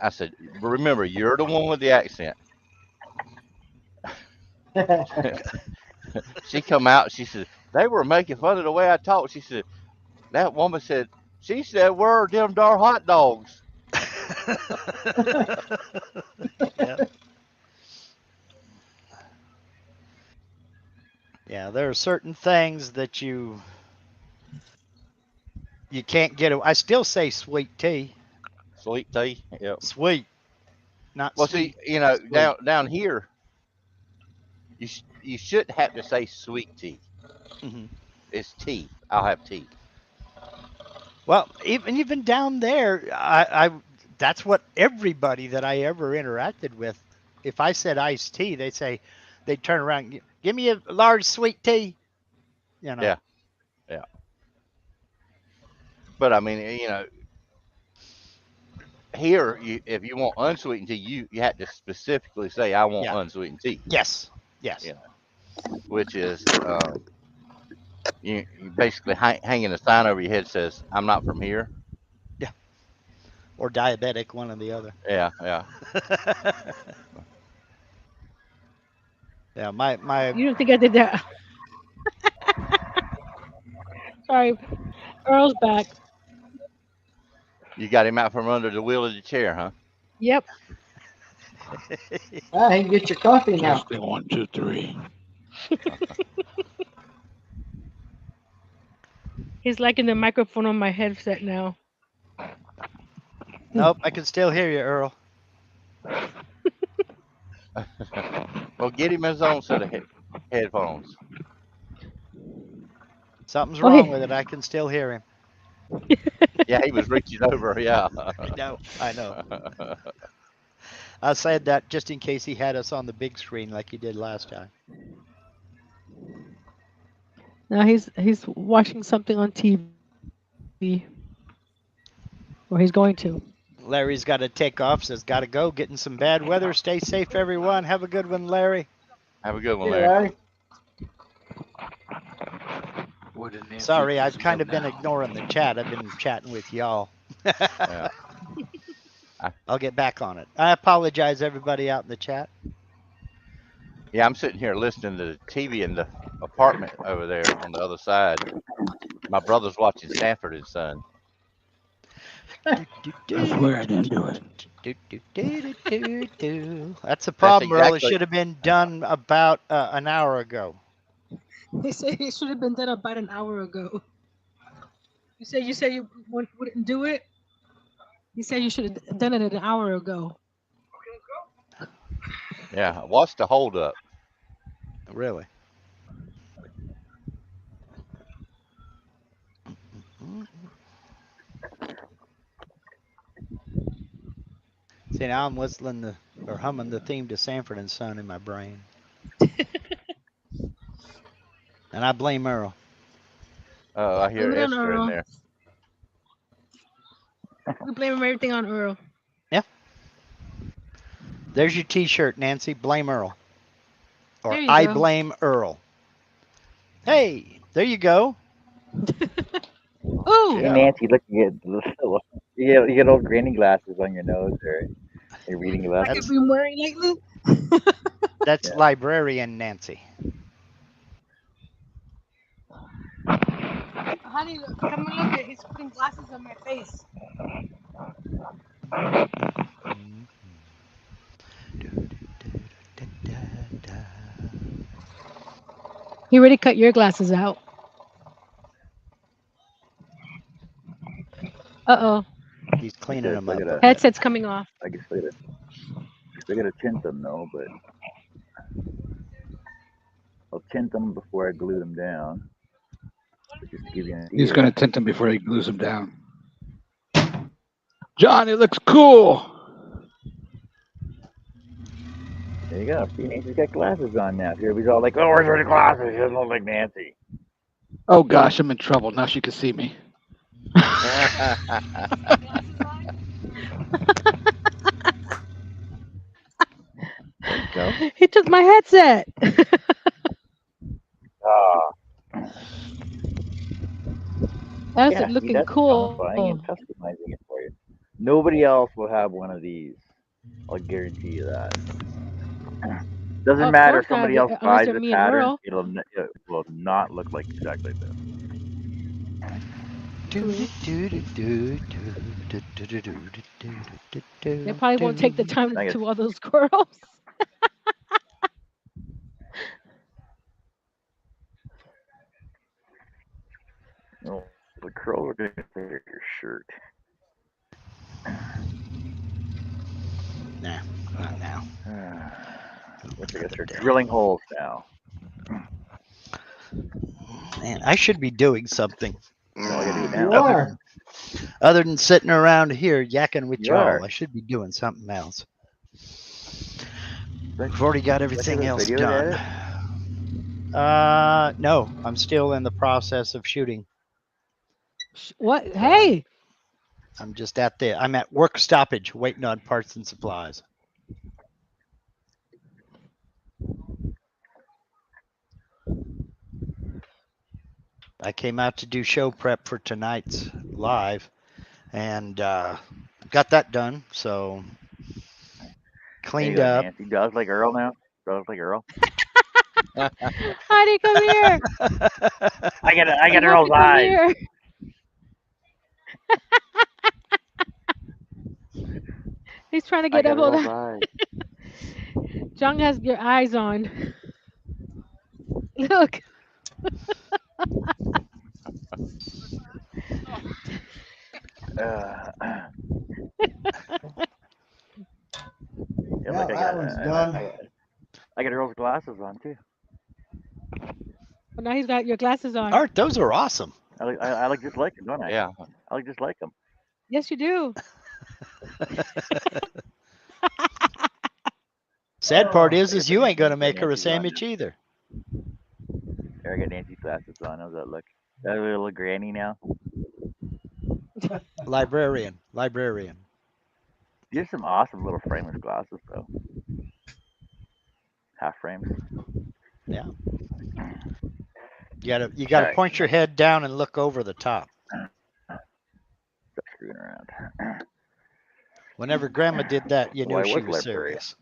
Speaker 4: I said, "Remember, you're the one with the accent." She come out. She said, "They were making fun of the way I talk." She said, "That woman said, she said, where are them dar hot dogs?"
Speaker 5: Yeah. Yeah, there are certain things that you can't get. I still say sweet tea.
Speaker 4: Sweet tea. Yep.
Speaker 5: Sweet, not
Speaker 4: Well, see,
Speaker 5: sweet. Sweet.
Speaker 4: down here, you shouldn't have to say sweet tea.
Speaker 5: Hmm.
Speaker 4: It's tea. I'll have tea.
Speaker 5: Well, even down there, I that's what everybody that I ever interacted with. If I said iced tea, they'd turn around, give me a large sweet tea. You know.
Speaker 4: Yeah, yeah. But I mean, here, if you want unsweetened tea, you have to specifically say, "I want
Speaker 5: Yeah.
Speaker 4: unsweetened tea."
Speaker 5: Yes. Yes.
Speaker 4: You know, which is you basically hanging a sign over your head says, "I'm not from here."
Speaker 5: Yeah. Or diabetic, one or the other.
Speaker 4: Yeah, yeah.
Speaker 5: Yeah. My
Speaker 6: You don't think I did that? Sorry, Earl's back.
Speaker 4: You got him out from under the wheel of the chair, huh?
Speaker 6: Yep.
Speaker 3: Ah, you can get your coffee now.
Speaker 7: Testing 1, 2, 3.
Speaker 6: He's liking the microphone on my headset now.
Speaker 5: Nope, I can still hear you, Earl.
Speaker 4: Well, get him his own set of headphones.
Speaker 5: Something's
Speaker 6: Oh,
Speaker 5: wrong
Speaker 6: he,
Speaker 5: with it. I can still hear him.
Speaker 4: Yeah, he was reaching over. Yeah.
Speaker 5: I know. I know. I said that just in case he had us on the big screen like he did last time.
Speaker 6: now he's watching something on TV, or he's going to.
Speaker 5: Larry's got to take off, says, got to go. Getting some bad weather. Stay safe, everyone. Have a good one, Larry.
Speaker 4: Have a good one,
Speaker 3: Yeah,
Speaker 4: Larry.
Speaker 3: Larry.
Speaker 7: What did Nancy
Speaker 5: Sorry, I've
Speaker 7: think
Speaker 5: kind
Speaker 7: of
Speaker 5: of been
Speaker 7: now?
Speaker 5: ignoring the chat. I've been chatting with y'all.
Speaker 4: Yeah.
Speaker 5: I'll get back on it. I apologize, everybody out in the chat.
Speaker 4: Yeah, I'm sitting here listening to the TV in the apartment over there on the other side. My brother's watching Sanford and Son.
Speaker 7: I swear I didn't do it.
Speaker 5: That's the
Speaker 4: That's
Speaker 5: problem, Earl. It
Speaker 4: exactly.
Speaker 5: should have been done about an hour ago.
Speaker 6: They say it should have been done about an hour ago. You said you wouldn't do it. You said you should have done it an hour ago.
Speaker 4: Yeah. What's the holdup?
Speaker 5: Really. See, now I'm whistling or humming the theme to Sanford and Son in my brain. And I blame Earl.
Speaker 4: Oh, I hear
Speaker 6: Blame it on
Speaker 4: Esther in
Speaker 6: Earl.
Speaker 4: there.
Speaker 6: We blame everything on Earl.
Speaker 5: Yeah. There's your T-shirt, Nancy. Blame Earl. Or
Speaker 6: There you
Speaker 5: I
Speaker 6: go.
Speaker 5: blame Earl. Hey, there you go.
Speaker 6: Ooh,
Speaker 2: Hey
Speaker 5: Yeah.
Speaker 2: Nancy, look, you get old granny glasses on your nose, or your reading
Speaker 6: like I've
Speaker 2: glasses.
Speaker 5: That's
Speaker 6: been wearing lately.
Speaker 5: that's
Speaker 2: Yeah.
Speaker 5: librarian Nancy.
Speaker 6: Honey, come and look at. He's putting glasses on my face. He already cut your glasses out. Uh
Speaker 5: He's
Speaker 2: He
Speaker 5: cleaning
Speaker 2: says,
Speaker 5: them
Speaker 2: "I
Speaker 5: up a
Speaker 2: gotta,
Speaker 6: oh.
Speaker 5: bit.
Speaker 6: Headset's coming off.
Speaker 2: I guess I gotta tint them though, but I'll tint them before I glue them down, but just to give you an
Speaker 7: He's
Speaker 2: idea."
Speaker 7: gonna tint them before he glues them down. John, it looks cool.
Speaker 2: There you go. See, Nancy's got glasses on now. Everybody's all like, "Oh, where's her glasses? She doesn't look like Nancy."
Speaker 7: Oh gosh, I'm in trouble. Now she can see me.
Speaker 2: There you go.
Speaker 6: He took my headset.
Speaker 2: Ah,
Speaker 6: That's
Speaker 2: yeah.
Speaker 6: it
Speaker 2: See,
Speaker 6: looking
Speaker 2: that's
Speaker 6: cool.
Speaker 2: modifying and customizing it for you. Nobody else will have one of these. I'll guarantee you that. Doesn't
Speaker 6: Of
Speaker 2: matter
Speaker 6: course
Speaker 2: if
Speaker 6: not,
Speaker 2: somebody else
Speaker 6: unless
Speaker 2: buys
Speaker 6: they're
Speaker 2: the
Speaker 6: me and
Speaker 2: pattern,
Speaker 6: Earl.
Speaker 2: it will not look like exactly this.
Speaker 6: True. They probably won't take the time to
Speaker 2: I guess
Speaker 6: do all those squirrels.
Speaker 2: no, the curls are going to clear your shirt.
Speaker 5: Nah, not now.
Speaker 2: Looks like I start drilling holes now.
Speaker 5: Man, I should be doing something.
Speaker 2: That's all I gotta do
Speaker 3: You
Speaker 2: now.
Speaker 3: are.
Speaker 5: Other than sitting around here yakking with
Speaker 2: You
Speaker 5: y'all,
Speaker 2: are.
Speaker 5: I should be doing something else.
Speaker 2: Don't
Speaker 5: I've already got
Speaker 2: you have
Speaker 5: everything
Speaker 2: a
Speaker 5: else
Speaker 2: video to
Speaker 5: done.
Speaker 2: edit?
Speaker 5: No, I'm still in the process of shooting.
Speaker 6: What?
Speaker 5: So
Speaker 6: Hey,
Speaker 5: I'm just I'm at work stoppage waiting on parts and supplies. I came out to do show prep for tonight's live and got that done. So
Speaker 2: There you
Speaker 5: cleaned
Speaker 2: go,
Speaker 5: up.
Speaker 2: Nancy. Do I look like Earl now? Do I look like Earl?
Speaker 6: honey, come here.
Speaker 2: I
Speaker 6: You
Speaker 2: got
Speaker 6: have to
Speaker 2: Earl's
Speaker 6: come
Speaker 2: eyes.
Speaker 6: here. He's trying to
Speaker 2: I
Speaker 6: get
Speaker 2: got
Speaker 6: up. Hold
Speaker 2: Earl's
Speaker 6: on.
Speaker 2: eyes.
Speaker 6: John has your eyes on. Look.
Speaker 2: Yeah,
Speaker 3: Yeah,
Speaker 2: look,
Speaker 3: that one's done.
Speaker 2: I got Earl's glasses on too.
Speaker 6: Well, now he's got your glasses on.
Speaker 5: Art, those are awesome.
Speaker 2: I look just like him, don't I?
Speaker 4: Yeah.
Speaker 2: I look just like him.
Speaker 6: Yes, you do.
Speaker 5: Sad part
Speaker 2: I
Speaker 5: is
Speaker 2: got
Speaker 5: you ain't gonna
Speaker 2: got
Speaker 5: make her a
Speaker 2: Nancy's on
Speaker 5: sandwich
Speaker 2: now.
Speaker 5: either.
Speaker 2: There, I got Nancy's glasses on. How's that look? That little granny now.
Speaker 5: Librarian.
Speaker 2: These are some awesome little frameless glasses though. Half frames.
Speaker 5: Yeah. You gotta
Speaker 2: Alright.
Speaker 5: point your head down and look over the top.
Speaker 2: Stop screwing around.
Speaker 5: Whenever Grandma did that, you
Speaker 2: Well,
Speaker 5: knew
Speaker 2: I
Speaker 5: she
Speaker 2: was a
Speaker 5: was
Speaker 2: librarian.
Speaker 5: serious.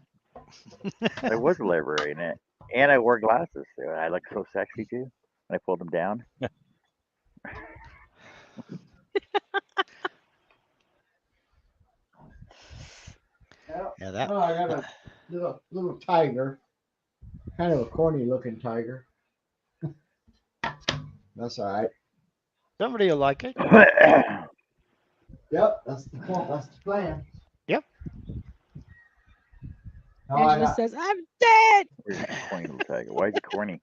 Speaker 2: I was a librarian, and I wore glasses. So I look so sexy too when I pulled them down.
Speaker 5: Yeah, that.
Speaker 3: Oh, I got a little tiger. Kind of a corny looking tiger. That's all right.
Speaker 5: Somebody will like it.
Speaker 3: Yep, that's the point. That's the plan.
Speaker 5: Yep.
Speaker 3: No, I
Speaker 6: Angela
Speaker 3: got.
Speaker 6: says, I'm dead.
Speaker 2: Where's the corny little tiger? Why is he corny?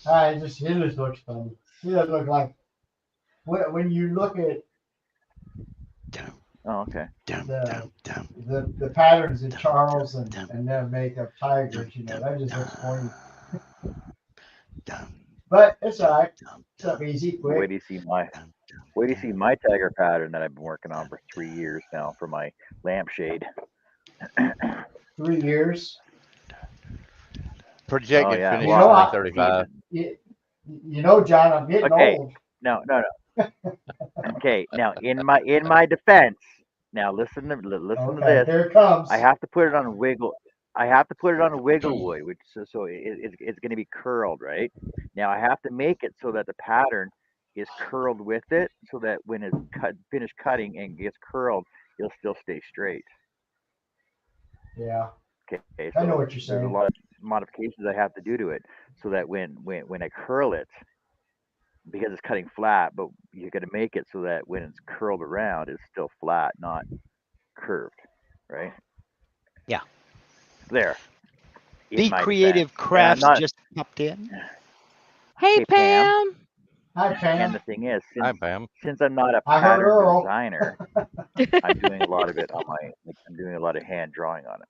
Speaker 3: He just looks funny. He doesn't look like when you look at
Speaker 2: Oh, okay.
Speaker 3: the patterns that Charles and them make of tigers. That just looks corny. But it's all right. It's up easy,
Speaker 2: Wait
Speaker 3: quick.
Speaker 2: do you see my tiger pattern that I've been working on for 3 years now for my lampshade.
Speaker 3: 3 years.
Speaker 2: Oh
Speaker 4: Projected
Speaker 2: yeah.
Speaker 4: finish
Speaker 3: You
Speaker 4: is
Speaker 3: know,
Speaker 2: Well,
Speaker 3: I,
Speaker 4: 335.
Speaker 3: you, you know, John, I'm getting
Speaker 2: okay.
Speaker 3: old.
Speaker 2: No, no, no. Okay. Now, in my defense, now listen to
Speaker 3: Okay,
Speaker 2: this.
Speaker 3: here it
Speaker 2: I
Speaker 3: comes.
Speaker 2: have to put it on a wiggle. I have to put it on a wiggle wood, which so it's going to be curled, right? Now I have to make it so that the pattern is curled with it, so that when it's finished cutting and gets curled, it'll still stay straight.
Speaker 3: Yeah,
Speaker 2: Okay,
Speaker 3: I know
Speaker 2: so
Speaker 3: what you're
Speaker 2: there's a
Speaker 3: saying.
Speaker 2: lot of modifications I have to do to it, so that when I curl it, because it's cutting flat, but you're going to make it so that when it's curled around, it's still flat, not curved, right?
Speaker 5: Yeah.
Speaker 2: There, in
Speaker 5: Be
Speaker 2: my defense.
Speaker 5: Creative
Speaker 2: And I'm
Speaker 5: Crafts
Speaker 2: not.
Speaker 5: just popped in.
Speaker 6: Hey,
Speaker 2: Hey Pam,
Speaker 6: Pam.
Speaker 3: Hi,
Speaker 2: and the
Speaker 3: Pam.
Speaker 2: thing is,
Speaker 4: Hi, Pam.
Speaker 2: since I'm not a
Speaker 3: I heard
Speaker 2: pattern
Speaker 3: Earl.
Speaker 2: designer, I'm doing a lot of it on my. Like, I'm doing a lot of hand drawing on it.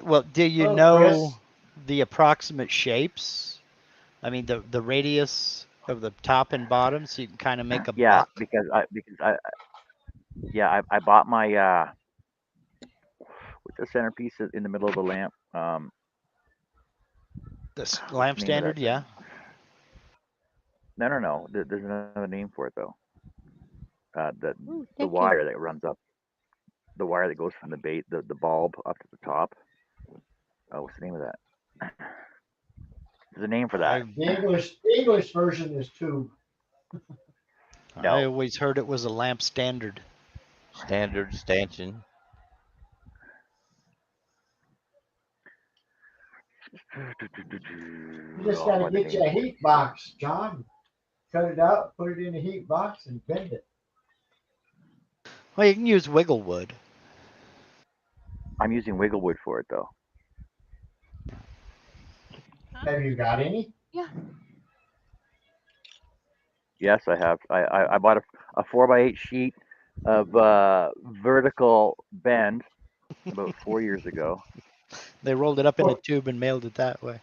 Speaker 5: Well, do you
Speaker 3: Hello,
Speaker 5: know
Speaker 3: Chris.
Speaker 5: the approximate shapes? I mean, the radius of the top and bottom, so you can kind of make a
Speaker 2: Yeah,
Speaker 5: buck.
Speaker 2: because I yeah I bought my what's the centerpiece in the middle of the lamp?
Speaker 5: The
Speaker 2: What's
Speaker 5: lamp
Speaker 2: the name of
Speaker 5: standard,
Speaker 2: that
Speaker 5: yeah.
Speaker 2: thing? No. There's another name for it though.
Speaker 6: Ooh,
Speaker 2: The
Speaker 6: thank you.
Speaker 2: wire that runs up, the wire that goes from the bulb up to the top. Oh, what's the name of that? There's a name for that.
Speaker 5: I
Speaker 3: The English version is tube.
Speaker 5: I
Speaker 2: No.
Speaker 5: always heard it was a lamp standard.
Speaker 4: Standard stanchion.
Speaker 3: You just
Speaker 2: I'll
Speaker 3: got to
Speaker 2: find the
Speaker 3: get
Speaker 2: name
Speaker 3: you a
Speaker 2: for it
Speaker 3: heat
Speaker 2: here.
Speaker 3: box, John. Cut it out, put it in a heat box, and bend it.
Speaker 5: Well, you can use wiggle wood.
Speaker 2: I'm using Wigglewood for it though.
Speaker 6: Huh?
Speaker 3: Have you got any?
Speaker 6: Yeah.
Speaker 2: Yes, I have. I bought a 4x8 sheet of vertical bend about 4 years ago.
Speaker 5: They rolled it up in a
Speaker 3: Oh,
Speaker 5: tube and mailed it that way.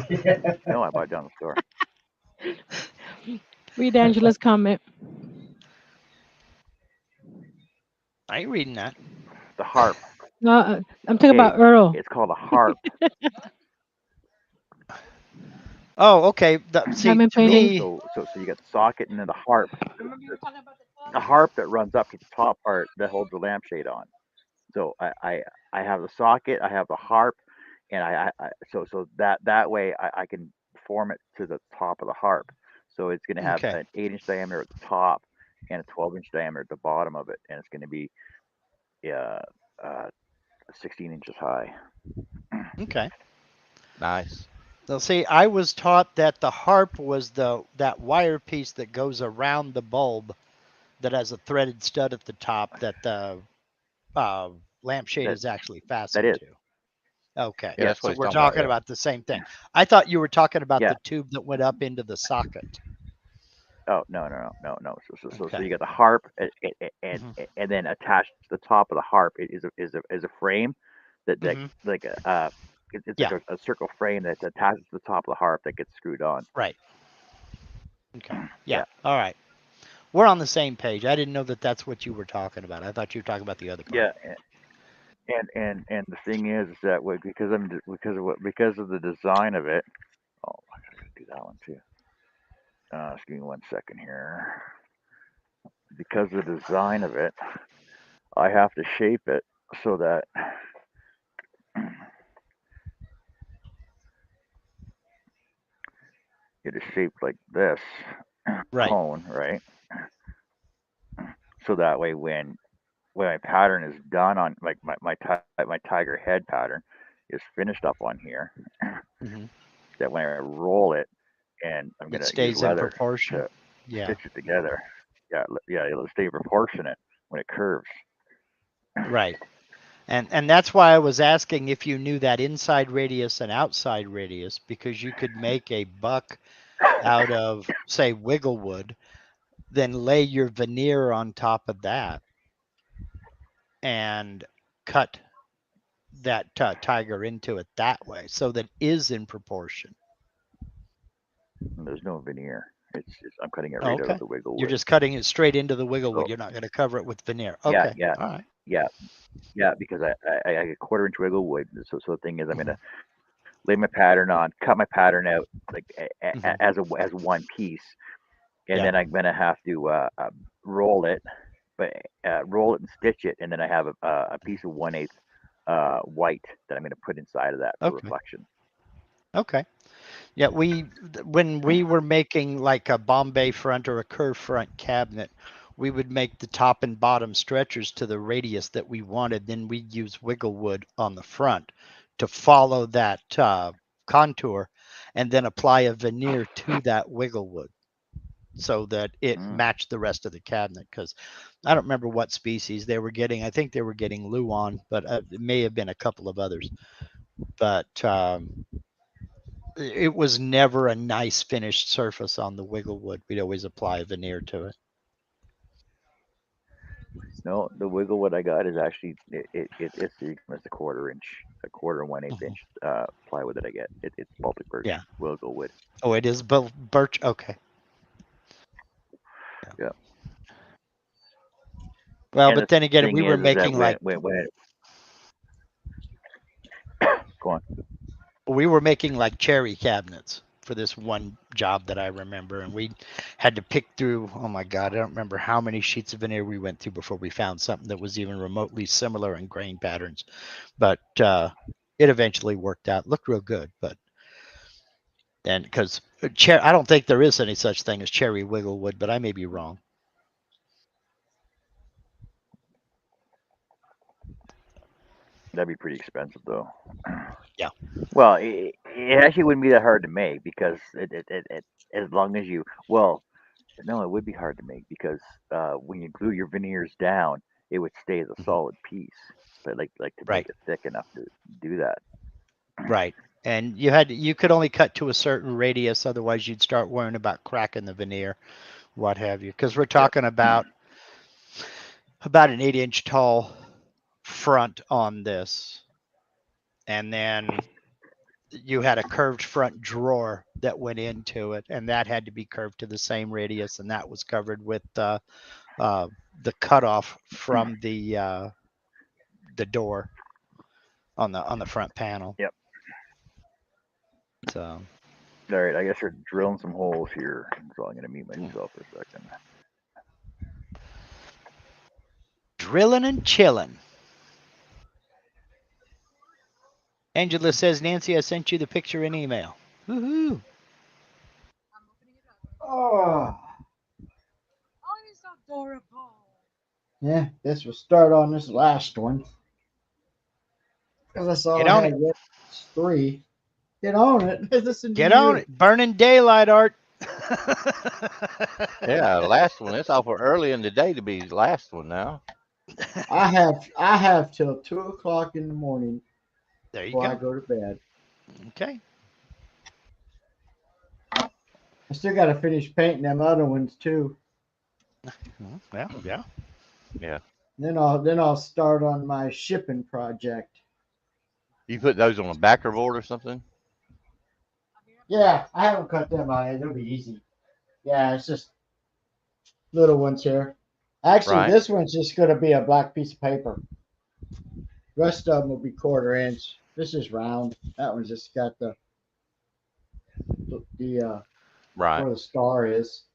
Speaker 3: yeah.
Speaker 2: No, I bought it down the store.
Speaker 6: Read Angela's comment.
Speaker 5: I ain't reading that.
Speaker 2: The harp.
Speaker 6: No, I'm talking
Speaker 2: Okay,
Speaker 6: about Earl.
Speaker 2: it's called a harp.
Speaker 5: Oh, okay. See,
Speaker 6: Diamond
Speaker 5: to
Speaker 6: painting.
Speaker 5: me,
Speaker 2: So you got the socket and then the harp.
Speaker 6: Remember you were talking about the
Speaker 2: A harp that runs up to the top part that holds the lampshade on. So I have the socket, I have the harp, and so that way I can form it to the top of the harp. So it's going to have
Speaker 5: okay,
Speaker 2: an 8-inch diameter at the top and a 12-inch diameter at the bottom of it, and it's going to be uh, uh, 16 inches high.
Speaker 5: okay.
Speaker 4: Nice.
Speaker 5: Now, see, I was taught that the harp was that wire piece that goes around the bulb that has a threaded stud at the top that the uh, lampshade
Speaker 2: That
Speaker 5: is actually
Speaker 2: that
Speaker 5: fastened
Speaker 2: is.
Speaker 5: to. Okay,
Speaker 4: Yeah,
Speaker 2: Yes.
Speaker 4: that's what
Speaker 5: so
Speaker 4: he's
Speaker 5: we're
Speaker 4: talking about.
Speaker 5: talking
Speaker 4: Yeah.
Speaker 5: about the same thing. I thought you were talking about
Speaker 2: Yeah.
Speaker 5: the tube that went up into the socket.
Speaker 2: Oh no. So
Speaker 5: Okay.
Speaker 2: you got the harp
Speaker 5: Hmm.
Speaker 2: and then attached to the top of the harp is a frame that
Speaker 5: Hmm.
Speaker 2: like it's like
Speaker 5: Yeah,
Speaker 2: a circle frame that's attached to the top of the harp that gets screwed on.
Speaker 5: right. Okay. Yeah.
Speaker 2: Yeah.
Speaker 5: All right. We're on the same page. I didn't know that that's what you were talking about. I thought you were talking about the other part.
Speaker 2: Yeah. And the thing is that because of the design of it. Oh, I gotta do that one too. Just give me 1 second here. Because of the design of it, I have to shape it so that it is shaped like this
Speaker 5: Right.
Speaker 2: cone, right? So that way when my pattern is done on like my tiger head pattern is finished up on here,
Speaker 5: Hmm.
Speaker 2: that when I roll it and I'm
Speaker 5: It
Speaker 2: gonna use
Speaker 5: stays in
Speaker 2: leather
Speaker 5: proportion.
Speaker 2: to
Speaker 5: Yeah.
Speaker 2: stitch it together. Yeah, it'll stay proportionate when it curves.
Speaker 5: Right. And that's why I was asking if you knew that inside radius and outside radius, because you could make a buck out of, say, wiggle wood, then lay your veneer on top of that and cut that tiger into it that way so that is in proportion.
Speaker 2: And there's no veneer. It's I'm cutting it
Speaker 5: Oh,
Speaker 2: right out of
Speaker 5: okay.
Speaker 2: the wiggle
Speaker 5: You're
Speaker 2: wood.
Speaker 5: just cutting it straight into the wiggle wood.
Speaker 2: So
Speaker 5: You're not going to cover it with veneer.
Speaker 2: yeah,
Speaker 5: Okay.
Speaker 2: yeah,
Speaker 5: All right.
Speaker 2: Yeah, yeah, because I get 1/4 inch wiggle wood. So the thing is, I'm
Speaker 5: Hmm.
Speaker 2: gonna lay my pattern on, cut my pattern out like
Speaker 5: Hmm.
Speaker 2: as one piece, and
Speaker 5: Yeah.
Speaker 2: then I'm gonna have to roll it, but roll it and stitch it, and then I have a piece of 1/8 white that I'm gonna put inside of that for
Speaker 5: Okay.
Speaker 2: reflection.
Speaker 5: Okay. Yeah, when we were making like a Bombay front or a curved front cabinet, we would make the top and bottom stretchers to the radius that we wanted. Then we'd use wiggle wood on the front to follow that contour, and then apply a veneer to that wiggle wood so that it
Speaker 2: Mm.
Speaker 5: matched the rest of the cabinet. Because I don't remember what species they were getting. I think they were getting Luan, but it may have been a couple of others. But it was never a nice finished surface on the wiggle wood. We'd always apply a veneer to it.
Speaker 2: No, the wiggle wood I got is actually it's the it's a 1/4 inch, a quarter and 1/8
Speaker 5: Mhm.
Speaker 2: inch plywood that I get. It's Baltic birch
Speaker 5: Yeah.
Speaker 2: wiggle wood.
Speaker 5: Oh, it is birch. Okay. Yeah.
Speaker 2: Yeah.
Speaker 5: Well,
Speaker 2: And
Speaker 5: but
Speaker 2: the
Speaker 5: then again,
Speaker 2: thing
Speaker 5: we were
Speaker 2: is that
Speaker 5: making like
Speaker 2: go on.
Speaker 5: cherry cabinets for this one job that I remember, and we had to pick through. Oh my God, I don't remember how many sheets of veneer we went through before we found something that was even remotely similar in grain patterns. But it eventually worked out. Looked real good, but and because I don't think there is any such thing as cherry wiggle wood, but I may be wrong.
Speaker 2: That'd be pretty expensive though.
Speaker 5: Yeah.
Speaker 2: Well, it actually wouldn't be that hard to make because it as long as you well, no, it would be hard to make because when you glue your veneers down, it would stay as a
Speaker 5: Mhm.
Speaker 2: solid piece. But like to make
Speaker 5: Right.
Speaker 2: it thick enough to do that.
Speaker 5: Right. And you could only cut to a certain radius, otherwise you'd start worrying about cracking the veneer, what have you. Because we're
Speaker 2: Yep.
Speaker 5: talking about an 8-inch tall front on this, and then you had a curved front drawer that went into it, and that had to be curved to the same radius, and that was covered with the cutoff from the door on the front panel.
Speaker 2: Yep.
Speaker 5: So
Speaker 2: All right. I guess we're drilling some holes here, so I'm gonna mute
Speaker 5: mm,
Speaker 2: myself for a second.
Speaker 5: drilling and chilling. Angela says, Nancy, I sent you the picture in email. Woohoo!
Speaker 3: Oh, yeah, guess we'll start on this last one. Because that's all
Speaker 5: Get
Speaker 3: I
Speaker 5: on
Speaker 3: had
Speaker 5: it.
Speaker 3: yet. It's three. Get on it. Listen to
Speaker 5: Get on
Speaker 3: you.
Speaker 5: it. Burning daylight, Art.
Speaker 4: Yeah, last one. It's awful early in the day to be the last one now.
Speaker 3: I have till 2 o'clock in the morning
Speaker 5: There you
Speaker 3: before I
Speaker 5: go.
Speaker 3: go to bed.
Speaker 5: Okay.
Speaker 3: I still got to finish painting them other ones too.
Speaker 5: Well, yeah.
Speaker 4: Yeah.
Speaker 3: Then I'll start on my shipping project.
Speaker 4: You put those on a backer board or something?
Speaker 3: Yeah, I haven't cut them out. It'll be easy. Yeah, it's just little ones here. Actually,
Speaker 4: Right.
Speaker 3: this one's just gonna be a black piece of paper. Rest of them will be 1/4 inch. This is round. That one's just got the
Speaker 4: Right.
Speaker 3: where the star is.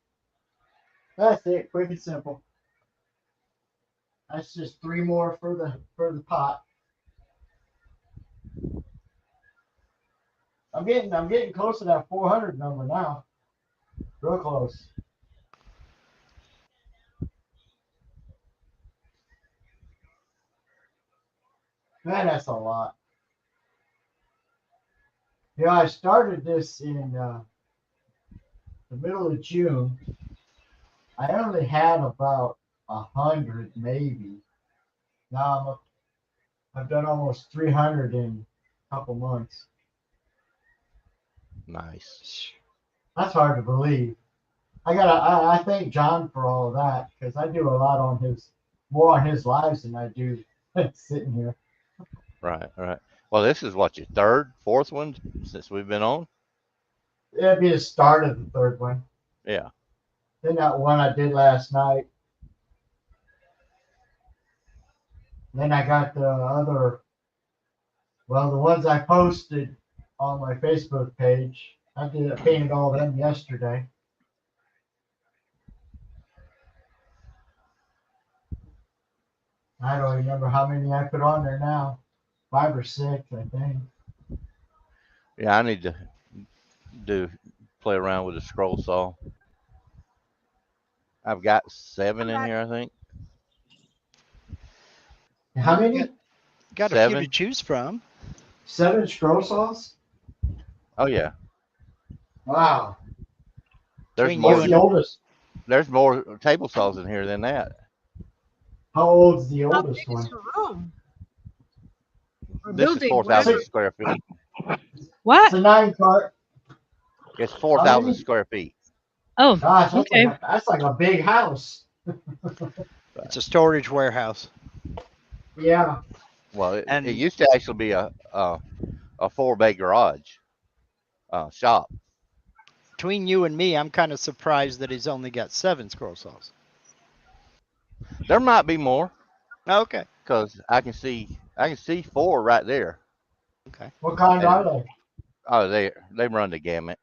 Speaker 3: That's it. Quick and simple. That's just three more for the pot. I'm getting close to that 400 number now. Real close. Man, that's a lot. I started this in the middle of June. I only had about 100 maybe. Now I've done almost 300 in a couple months.
Speaker 4: Nice.
Speaker 3: That's hard to believe. I thank John for all of that because I do a lot on more on his lives than I do sitting here.
Speaker 4: Right. Right. Well, this is what your third, fourth one since we've been on.
Speaker 3: It'd be the start of the third one.
Speaker 4: Yeah.
Speaker 3: Then that one I did last night. Then I got the other, well, the ones I posted on my Facebook page. I painted all them yesterday. I don't remember how many I put on there now. 5 or 6, I think.
Speaker 4: Yeah, I need to do play around with the scroll saw. I've got 7
Speaker 6: I'm
Speaker 4: in
Speaker 6: back.
Speaker 4: here, I think.
Speaker 3: And how
Speaker 6: Oh,
Speaker 5: Got,
Speaker 3: many?
Speaker 5: got a few to
Speaker 4: 7.
Speaker 5: choose from.
Speaker 3: 7 scroll saws?
Speaker 4: Oh yeah.
Speaker 3: Wow.
Speaker 4: There's
Speaker 5: Between you
Speaker 3: What's
Speaker 4: more.
Speaker 3: the
Speaker 5: and
Speaker 3: oldest?
Speaker 4: There's more table saws in here than that.
Speaker 3: How old's the
Speaker 6: how
Speaker 3: oldest
Speaker 6: big is
Speaker 3: one?
Speaker 6: your room or
Speaker 4: This is
Speaker 6: building? Whatever.
Speaker 4: 4,000
Speaker 3: Six.
Speaker 4: square feet.
Speaker 3: It's
Speaker 6: What?
Speaker 3: a 9 car.
Speaker 4: It's
Speaker 3: How
Speaker 4: 4,000
Speaker 3: many?
Speaker 4: square feet.
Speaker 6: Oh,
Speaker 3: Gosh,
Speaker 6: okay.
Speaker 3: that's like a big house.
Speaker 5: it's a storage warehouse.
Speaker 3: Yeah.
Speaker 4: Well, it
Speaker 5: And
Speaker 4: used to actually be a 4-bay garage shop.
Speaker 5: between you and me, I'm kind of surprised that he's only got 7 scroll saws.
Speaker 4: There might be more
Speaker 5: Okay.
Speaker 4: because I can see 4 right there.
Speaker 5: Okay.
Speaker 3: What kind are
Speaker 4: And
Speaker 3: they?
Speaker 4: oh, they run the gamut.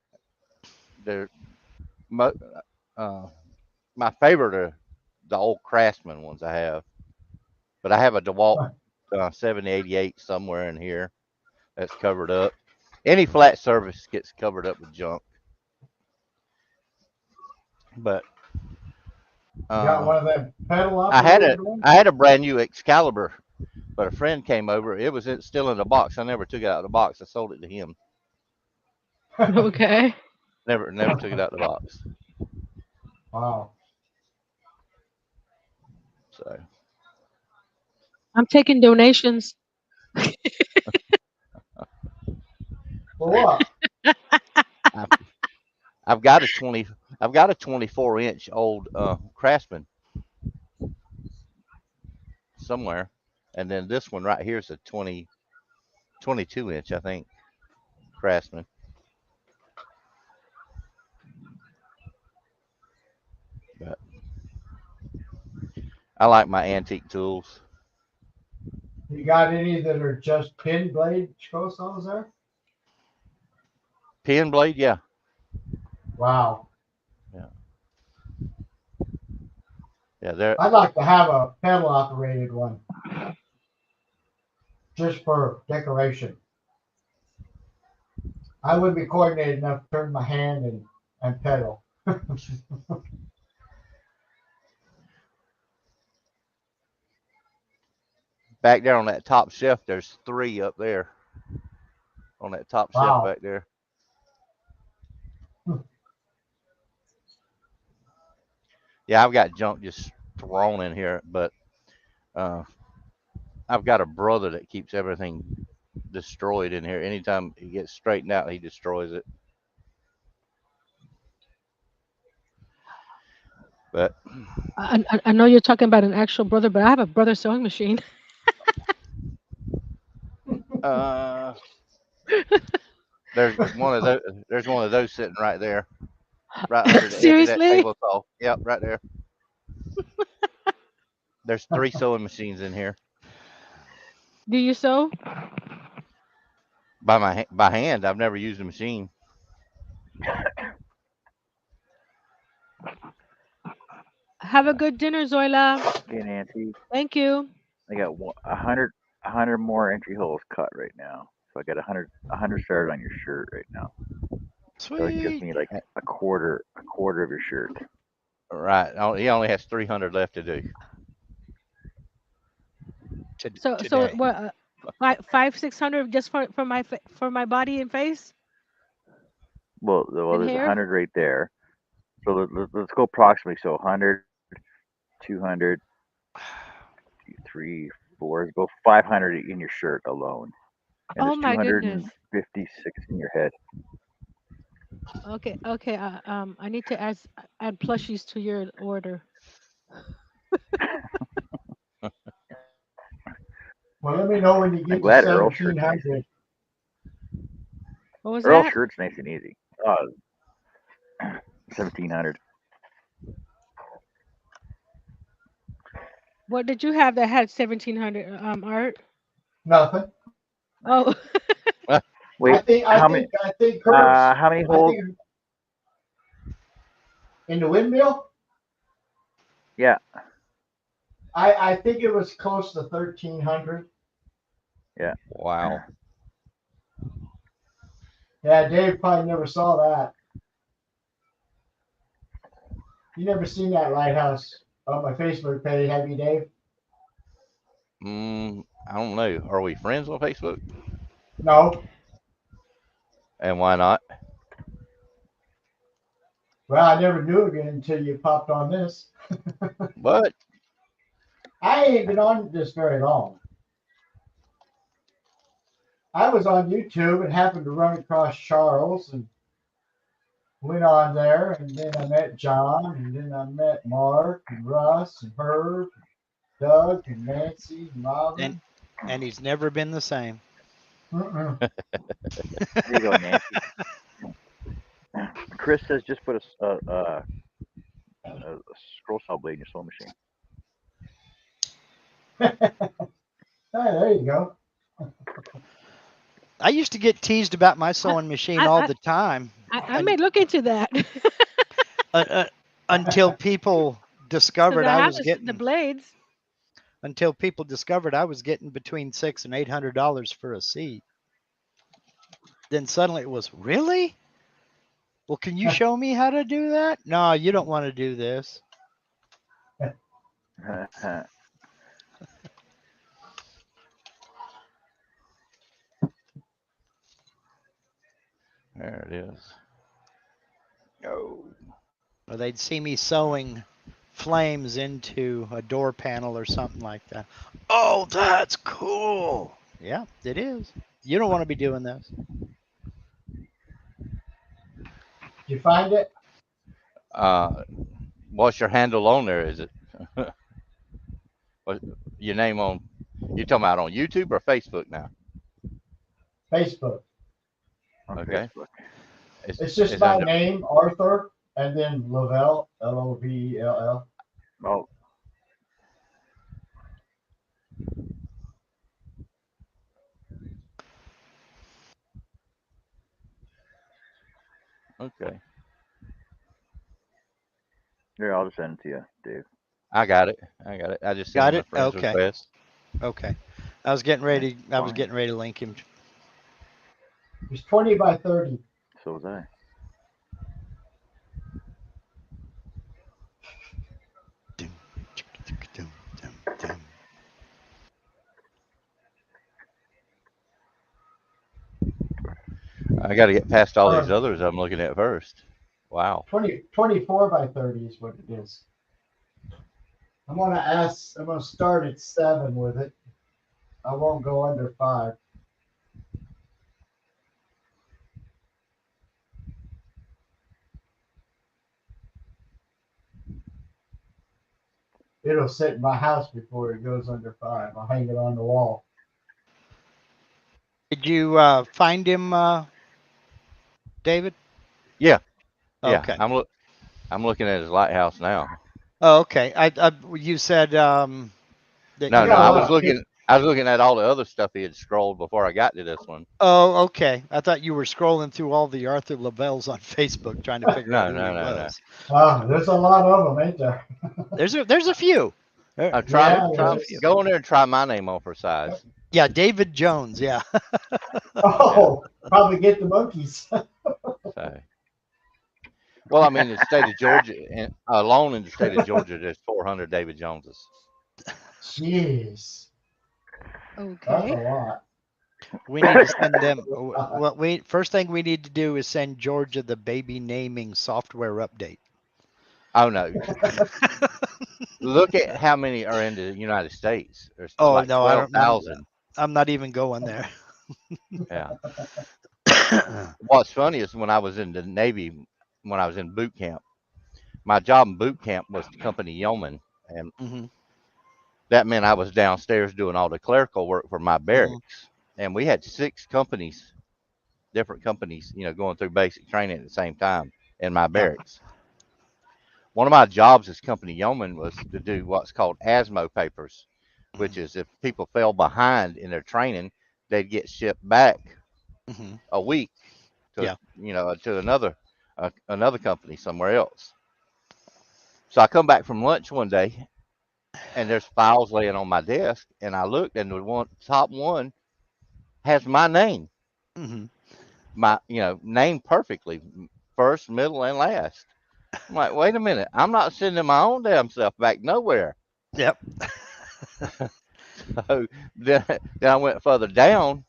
Speaker 4: They're mo- uh, my favorite are the old Craftsman ones I have, but I have a DeWalt 7088 somewhere in here that's covered up. Any flat surface gets covered up with junk. But
Speaker 3: You got
Speaker 4: uh,
Speaker 3: one of them pedal operated ones?
Speaker 4: I had a brand new Excalibur, but a friend came over. It was still in the box. I never took it out of the box. I sold it to him.
Speaker 6: Okay.
Speaker 4: Never took it out of the box.
Speaker 3: Wow.
Speaker 4: So
Speaker 6: I'm taking donations.
Speaker 3: For what?
Speaker 4: I've, I've got a 20. I've got a 24-inch old Craftsman somewhere, and then this one right here is a 22-inch, I think, Craftsman. But I like my antique tools.
Speaker 3: You got any that are just pin blade scroll saws there?
Speaker 4: Pen blade, yeah,
Speaker 3: Wow.
Speaker 4: yeah, yeah. They're
Speaker 3: I'd like to have a pedal operated one just for decoration. I wouldn't be coordinated enough to turn my hand and pedal.
Speaker 4: back there on that top shelf. There's 3 up there on that top shelf
Speaker 3: Wow.
Speaker 4: back there. Yeah, I've got junk just thrown in here, but uh, I've got a brother that keeps everything destroyed in here. Anytime he gets straightened out, he destroys it. But
Speaker 6: I know you're talking about an actual brother, but I have a brother sewing machine.
Speaker 4: uh, there's one of those. There's one of those sitting right there, right under the edge of that
Speaker 6: Seriously?
Speaker 4: table saw. Yep, right there. There's 3 sewing machines in here
Speaker 6: Do you sew?
Speaker 4: by hand. I've never used a machine.
Speaker 6: Have a good dinner, Zoila.
Speaker 2: Okay, Nancy,
Speaker 6: Thank you.
Speaker 2: I got 100 more entry holes cut right now. So I got a hundred started on your shirt right now. So it gives
Speaker 5: Sweet.
Speaker 2: me like a quarter of your shirt.
Speaker 4: Right. He only has 300 left to do.
Speaker 6: So
Speaker 5: Today.
Speaker 6: what? 600 just for for my body and face
Speaker 2: Well,
Speaker 6: and
Speaker 2: there's a
Speaker 6: hair.
Speaker 2: hundred right there. So let's go approximately. So 100, 200, 3, 4. Let's go 500 in your shirt alone, and
Speaker 6: Oh
Speaker 2: there's
Speaker 6: my goodness.
Speaker 2: 256 in your head.
Speaker 6: Okay, okay. I need to add plushies to your order.
Speaker 3: Well, let me know when you
Speaker 2: I'm
Speaker 3: get to
Speaker 2: glad Earl's shirt's nice.
Speaker 3: 1700.
Speaker 6: What was
Speaker 2: Earl's
Speaker 6: that?
Speaker 2: shirt's nice and easy. 1700.
Speaker 6: What did you have that had 1700 art?
Speaker 3: Nothing.
Speaker 6: Oh,
Speaker 2: Wait,
Speaker 3: I think hers.
Speaker 2: how many
Speaker 3: I
Speaker 2: holes?
Speaker 3: think in the windmill.
Speaker 2: Yeah.
Speaker 3: I think it was close to 1300.
Speaker 2: Yeah.
Speaker 4: Wow.
Speaker 3: Yeah, Dave probably never saw that. You never seen that lighthouse on my Facebook page, have you, Dave?
Speaker 4: I don't know. Are we friends on Facebook?
Speaker 3: No.
Speaker 4: And why not?
Speaker 3: Well, I never knew again until you popped on this.
Speaker 4: But
Speaker 3: I ain't been on this very long. I was on YouTube and happened to run across Charles and went on there, and then I met John, and then I met Mark and Russ and Herb, Doug and Nancy and
Speaker 5: And
Speaker 3: Robin.
Speaker 5: and he's never been the same.
Speaker 3: Mm-mm.
Speaker 2: There you go, Nancy. Chris says just put a scroll saw blade in your sewing machine.
Speaker 3: There you go.
Speaker 5: I used to get teased about my sewing machine all
Speaker 6: I,
Speaker 5: the time,
Speaker 6: I
Speaker 5: and
Speaker 6: may look into that.
Speaker 5: until people
Speaker 6: Because
Speaker 5: discovered
Speaker 6: I
Speaker 5: I
Speaker 6: have
Speaker 5: was
Speaker 6: the
Speaker 5: getting
Speaker 6: blades.
Speaker 5: between $600 and $800 for a seat. Then suddenly it was really. Well, can you show me how to do that? No, you don't want to do this.
Speaker 4: there it is. Oh,
Speaker 5: Or they'd see me sewing flames into a door panel or something like that. Oh, that's cool. Yeah, it is. You don't want to be doing this.
Speaker 3: Did you find it?
Speaker 4: uh, what's your handle on there? Is it what your name on? You talking about on YouTube or Facebook now?
Speaker 3: Facebook.
Speaker 2: On
Speaker 4: Okay.
Speaker 2: Facebook.
Speaker 3: It's just
Speaker 4: It's
Speaker 3: my
Speaker 4: under.
Speaker 3: name, Arthur, and then Lavelle, Lovell.
Speaker 2: Oh,
Speaker 4: Okay,
Speaker 2: here, I'll just send it to you, Dave.
Speaker 4: I got it. I got it. I just sent
Speaker 5: Got
Speaker 4: him a
Speaker 5: it?
Speaker 4: friend's
Speaker 5: Okay.
Speaker 4: request.
Speaker 5: Okay. I was getting ready.
Speaker 2: That's
Speaker 5: I was
Speaker 2: fine.
Speaker 5: getting ready to link him.
Speaker 3: It's 20 by 30.
Speaker 2: So was I.
Speaker 5: Dum, dum, dum, dum.
Speaker 4: I got to get past all these
Speaker 3: Or
Speaker 4: others I'm looking at first. Wow.
Speaker 3: 24 by 30 is what it is. I'm gonna start at 7 with it. I won't go under 5. It'll sit in my house before it goes under 5. I'll hang it on the wall.
Speaker 5: Did you find him, David?
Speaker 4: Yeah, yeah.
Speaker 5: Okay.
Speaker 4: I'm looking at his lighthouse now.
Speaker 5: Oh, okay. You said that
Speaker 4: No,
Speaker 3: I
Speaker 5: you
Speaker 4: no.
Speaker 3: got a
Speaker 4: I
Speaker 3: lot
Speaker 4: was
Speaker 3: of pic-
Speaker 4: looking. I was looking at all the other stuff he had scrolled before I got to this one.
Speaker 5: Oh, okay. I thought you were scrolling through all the Arthur Lavelle's on Facebook trying to figure out
Speaker 4: No,
Speaker 5: who
Speaker 4: no,
Speaker 5: he
Speaker 4: no, no.
Speaker 5: was.
Speaker 3: There's a lot of them, ain't there?
Speaker 5: There's a few.
Speaker 4: Try,
Speaker 3: Yeah,
Speaker 5: There's
Speaker 4: try.
Speaker 5: a
Speaker 3: there
Speaker 5: few.
Speaker 3: is.
Speaker 4: Go in there and try my name on for size.
Speaker 5: Yeah, David Jones. Yeah.
Speaker 4: Yeah.
Speaker 3: Oh, probably get the monkeys.
Speaker 4: So, well, I mean, in the state of Georgia, and alone in the state of Georgia, there's 400 David Joneses.
Speaker 3: Jeez, that's a
Speaker 6: Okay.
Speaker 3: lot.
Speaker 5: We need to send them. What we first thing we need to do is send Georgia the baby naming software update.
Speaker 4: Oh no! Look at how many are in the United States. There's
Speaker 5: Oh
Speaker 4: like
Speaker 5: no, I don't.
Speaker 4: 12,000.
Speaker 5: I'm not even going there.
Speaker 4: Yeah. What's funny is when I was in the Navy, when I was in boot camp, my job in boot camp was the company yeoman, and
Speaker 5: hmm
Speaker 4: that meant I was downstairs doing all the clerical work for my
Speaker 5: hmm
Speaker 4: barracks. And we had 6 companies, different companies, going through basic training at the same time in my
Speaker 5: Yeah.
Speaker 4: barracks. one of my jobs as company yeoman was to do what's called ASMO papers, which
Speaker 5: Mhm.
Speaker 4: is if people fell behind in their training, they'd get shipped back
Speaker 5: Mhm.
Speaker 4: a week to
Speaker 5: Yeah.
Speaker 4: to another company somewhere else. So I come back from lunch one day and there's files laying on my desk, and I looked and the one top one has my name,
Speaker 5: Mhm.
Speaker 4: my name perfectly, first, middle, and last. I'm like, wait a minute, I'm not sending my own damn self back nowhere.
Speaker 5: Yep.
Speaker 4: So then I went further down,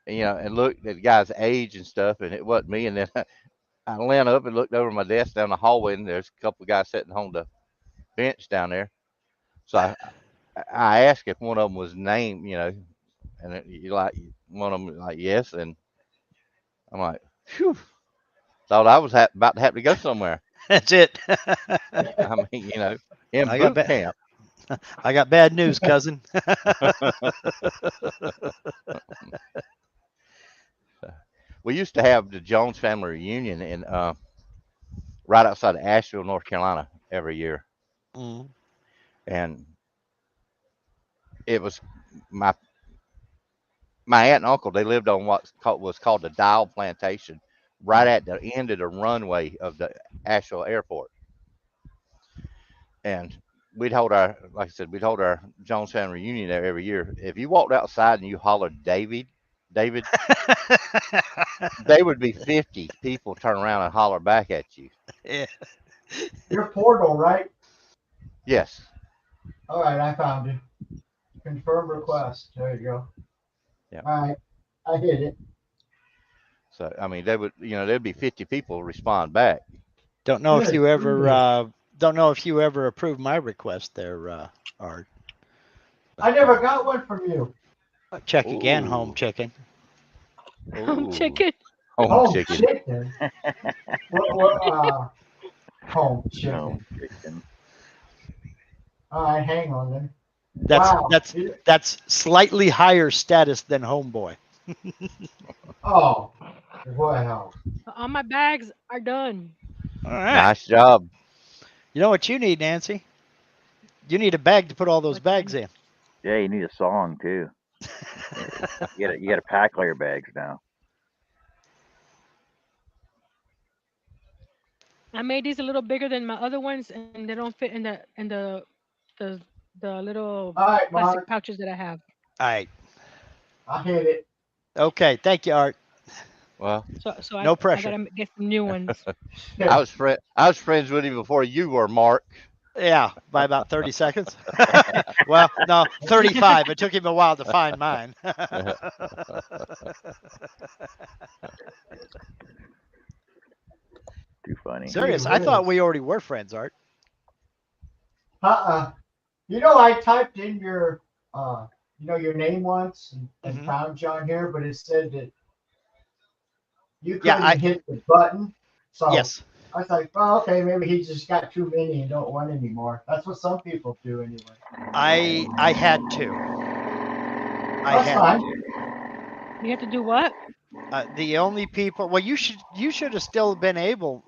Speaker 4: and looked at the guy's age and stuff, and it wasn't me. And then I leaned up and looked over my desk down the hallway, and there's a couple of guys sitting on the bench down there. So I asked if one of them was named, and you like one of them like yes, and I'm like, phew, thought I was about to have to go somewhere.
Speaker 5: That's it.
Speaker 4: I mean, in
Speaker 5: I got
Speaker 4: boot
Speaker 5: bad.
Speaker 4: camp.
Speaker 5: I got bad news, cousin.
Speaker 4: We used to have the Jones family reunion in right outside of Asheville, North Carolina, every year,
Speaker 5: Mm.
Speaker 4: and it was my my aunt and uncle. They lived on was called the Dial Plantation, right
Speaker 5: Mm.
Speaker 4: at the end of the runway of the Asheville Airport, and like I said, we'd hold our Jones family reunion there every year. If you walked outside and you hollered David, they would be 50 people turn around and holler back at you.
Speaker 5: Yeah.
Speaker 3: Your portal, right?
Speaker 4: Yes.
Speaker 3: All right, I found you. Confirm request. There you go.
Speaker 4: Yeah.
Speaker 3: All right, I hit it.
Speaker 4: So I mean, there'd be 50 people respond back.
Speaker 5: Don't know if
Speaker 3: Good.
Speaker 5: you ever
Speaker 3: Good.
Speaker 5: don't know if you ever approved my request there, Art.
Speaker 3: I
Speaker 5: But
Speaker 3: never got one from you.
Speaker 5: check again, home
Speaker 4: Ooh,
Speaker 5: chicken.
Speaker 4: ooh,
Speaker 6: Chicken.
Speaker 4: home
Speaker 3: Home
Speaker 4: chicken.
Speaker 3: chicken. What? Home
Speaker 2: No
Speaker 3: chicken.
Speaker 2: chicken.
Speaker 3: All right, hang on then.
Speaker 5: That's
Speaker 3: Wow.
Speaker 5: that's that's slightly higher status than homeboy.
Speaker 3: Oh, wow.
Speaker 6: All my bags are done.
Speaker 5: All right.
Speaker 4: Nice job.
Speaker 5: You know what you need, Nancy? You need a bag to put all those
Speaker 6: What do I
Speaker 5: bags
Speaker 6: need?
Speaker 5: in.
Speaker 2: Yeah, you need a song too. You gotta pack all your bags now.
Speaker 6: I made these a little bigger than my other ones, and they don't fit the the little
Speaker 3: All right,
Speaker 6: plastic
Speaker 3: Mark.
Speaker 6: pouches that I have.
Speaker 5: All right.
Speaker 3: I hit it.
Speaker 5: Okay. Thank you, Art.
Speaker 4: Well,
Speaker 6: So
Speaker 5: No
Speaker 6: I
Speaker 5: pressure.
Speaker 6: gotta get some new ones.
Speaker 4: I was friends with him before you were, Mark.
Speaker 5: Yeah, by about 30 seconds. Well, no, 35. It took him a while to find mine.
Speaker 2: Too funny.
Speaker 3: Gee
Speaker 5: Serious. I thought
Speaker 3: whiz.
Speaker 5: we already were friends, Art.
Speaker 3: Uh-uh. You know, I typed in your name once and
Speaker 5: Hmm.
Speaker 3: found you on here, but it said that you
Speaker 5: Yeah,
Speaker 3: couldn't hit the button. So
Speaker 5: yes.
Speaker 3: I was like, well, okay, maybe he just got too many and don't want any more. That's what some people do anyway.
Speaker 5: I had to. I
Speaker 3: That's
Speaker 5: had
Speaker 3: fine.
Speaker 5: to.
Speaker 6: You have to do what?
Speaker 5: The only people, well, you should have still been able,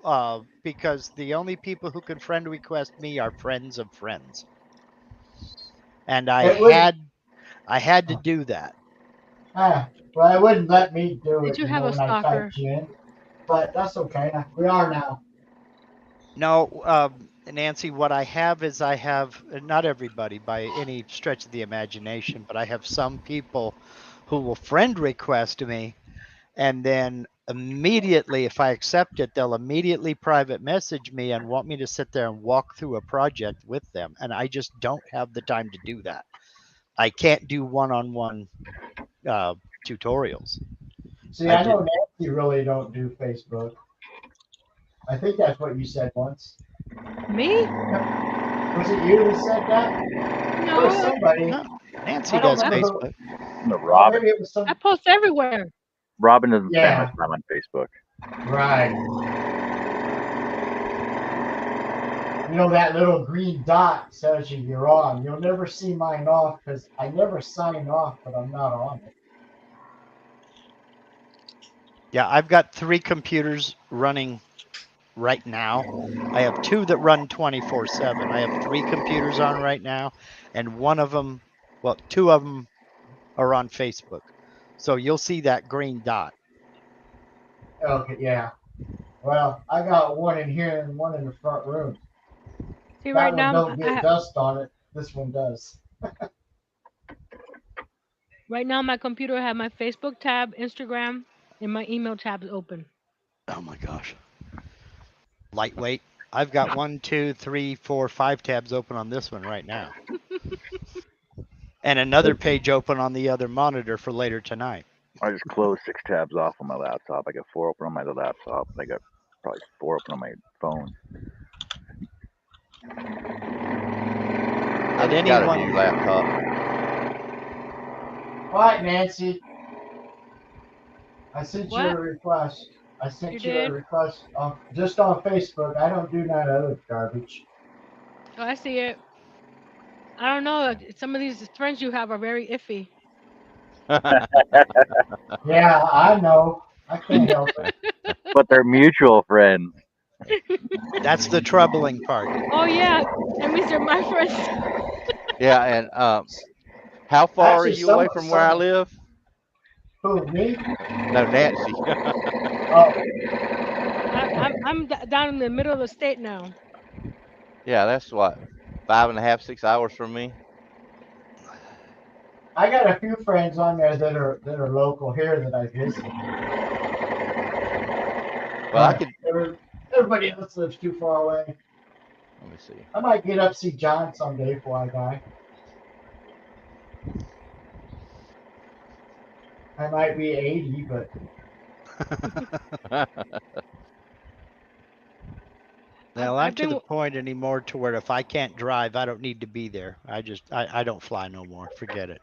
Speaker 5: because the only people who can friend request me are friends of friends, and I
Speaker 3: It would
Speaker 5: had I had to do that.
Speaker 3: well, it wouldn't let me do
Speaker 6: Did
Speaker 3: it,
Speaker 6: you have a
Speaker 3: when I
Speaker 6: stalker?
Speaker 3: typed you in. But that's okay. We are now.
Speaker 5: No, Nancy, what I have is I have not everybody by any stretch of the imagination, but I have some people who will friend request me, and then immediately, if I accept it, they'll immediately private message me and want me to sit there and walk through a project with them, and I just don't have the time to do that. I can't do one-on-one uh, tutorials.
Speaker 3: See,
Speaker 5: I
Speaker 3: I
Speaker 5: did.
Speaker 3: know Nancy really don't do Facebook. I think that's what you said once.
Speaker 6: Me?
Speaker 3: Was it you who said that? It was
Speaker 6: No,
Speaker 3: somebody.
Speaker 5: No, Nancy
Speaker 3: I don't
Speaker 5: does
Speaker 6: I,
Speaker 3: remember who.
Speaker 5: Facebook.
Speaker 2: No,
Speaker 3: Oh,
Speaker 2: Robin.
Speaker 3: maybe it was
Speaker 6: I
Speaker 3: some.
Speaker 6: post everywhere.
Speaker 2: Robin doesn't spend much
Speaker 3: Yeah,
Speaker 2: time on Facebook.
Speaker 3: right. You know that little green dot says you're on. You'll never see mine off because I never sign off, but I'm not on it.
Speaker 5: Yeah, I've got 3 computers running right now. I have two that run 24/7. I have three computers on right now, and one of them, well, two of them are on Facebook. So you'll see that green dot.
Speaker 3: Okay, yeah. Well, I got one in here and one in the front room.
Speaker 6: See,
Speaker 3: That
Speaker 6: right
Speaker 3: one
Speaker 6: now,
Speaker 3: don't get dust on it. This one does.
Speaker 6: right now, my computer have my Facebook tab, Instagram, and my email tabs open.
Speaker 5: Oh my gosh. Lightweight. I've got 1, 2, 3, 4, 5 tabs open on this one right now. And another page open on the other monitor for later tonight.
Speaker 2: I just closed 6 tabs off on my laptop. I got 4 open on my laptop, and I got probably 4 open on my phone.
Speaker 4: I just got a new laptop.
Speaker 3: All right, Nancy. I sent you
Speaker 6: What?
Speaker 3: a request. I
Speaker 6: You
Speaker 3: sent you
Speaker 6: did?
Speaker 3: a request just on Facebook. I don't do none other garbage.
Speaker 6: Oh, I see it. I don't know. Some of these friends you have are very iffy.
Speaker 3: Yeah, I know. I can't help it.
Speaker 2: But they're mutual friends.
Speaker 5: That's the troubling part.
Speaker 6: Oh yeah, that means they're my friends.
Speaker 4: Yeah, and how far are
Speaker 3: Actually,
Speaker 4: you away from where I live?
Speaker 3: Who, me?
Speaker 4: No, Nancy.
Speaker 3: Oh,
Speaker 6: I'm down in the middle of the state now.
Speaker 4: Yeah, that's what 5.5, 6 hours from me.
Speaker 3: I got a few friends on there that are local here that I visit.
Speaker 4: Well, I could.
Speaker 3: Everybody else lives too far away.
Speaker 4: Let me see.
Speaker 3: I might get up see John someday before I die. I might be 80, but
Speaker 5: Well, I'm
Speaker 6: I've
Speaker 5: to the
Speaker 6: been.
Speaker 5: point anymore to where if I can't drive, I don't need to be there. I don't fly no more. Forget it.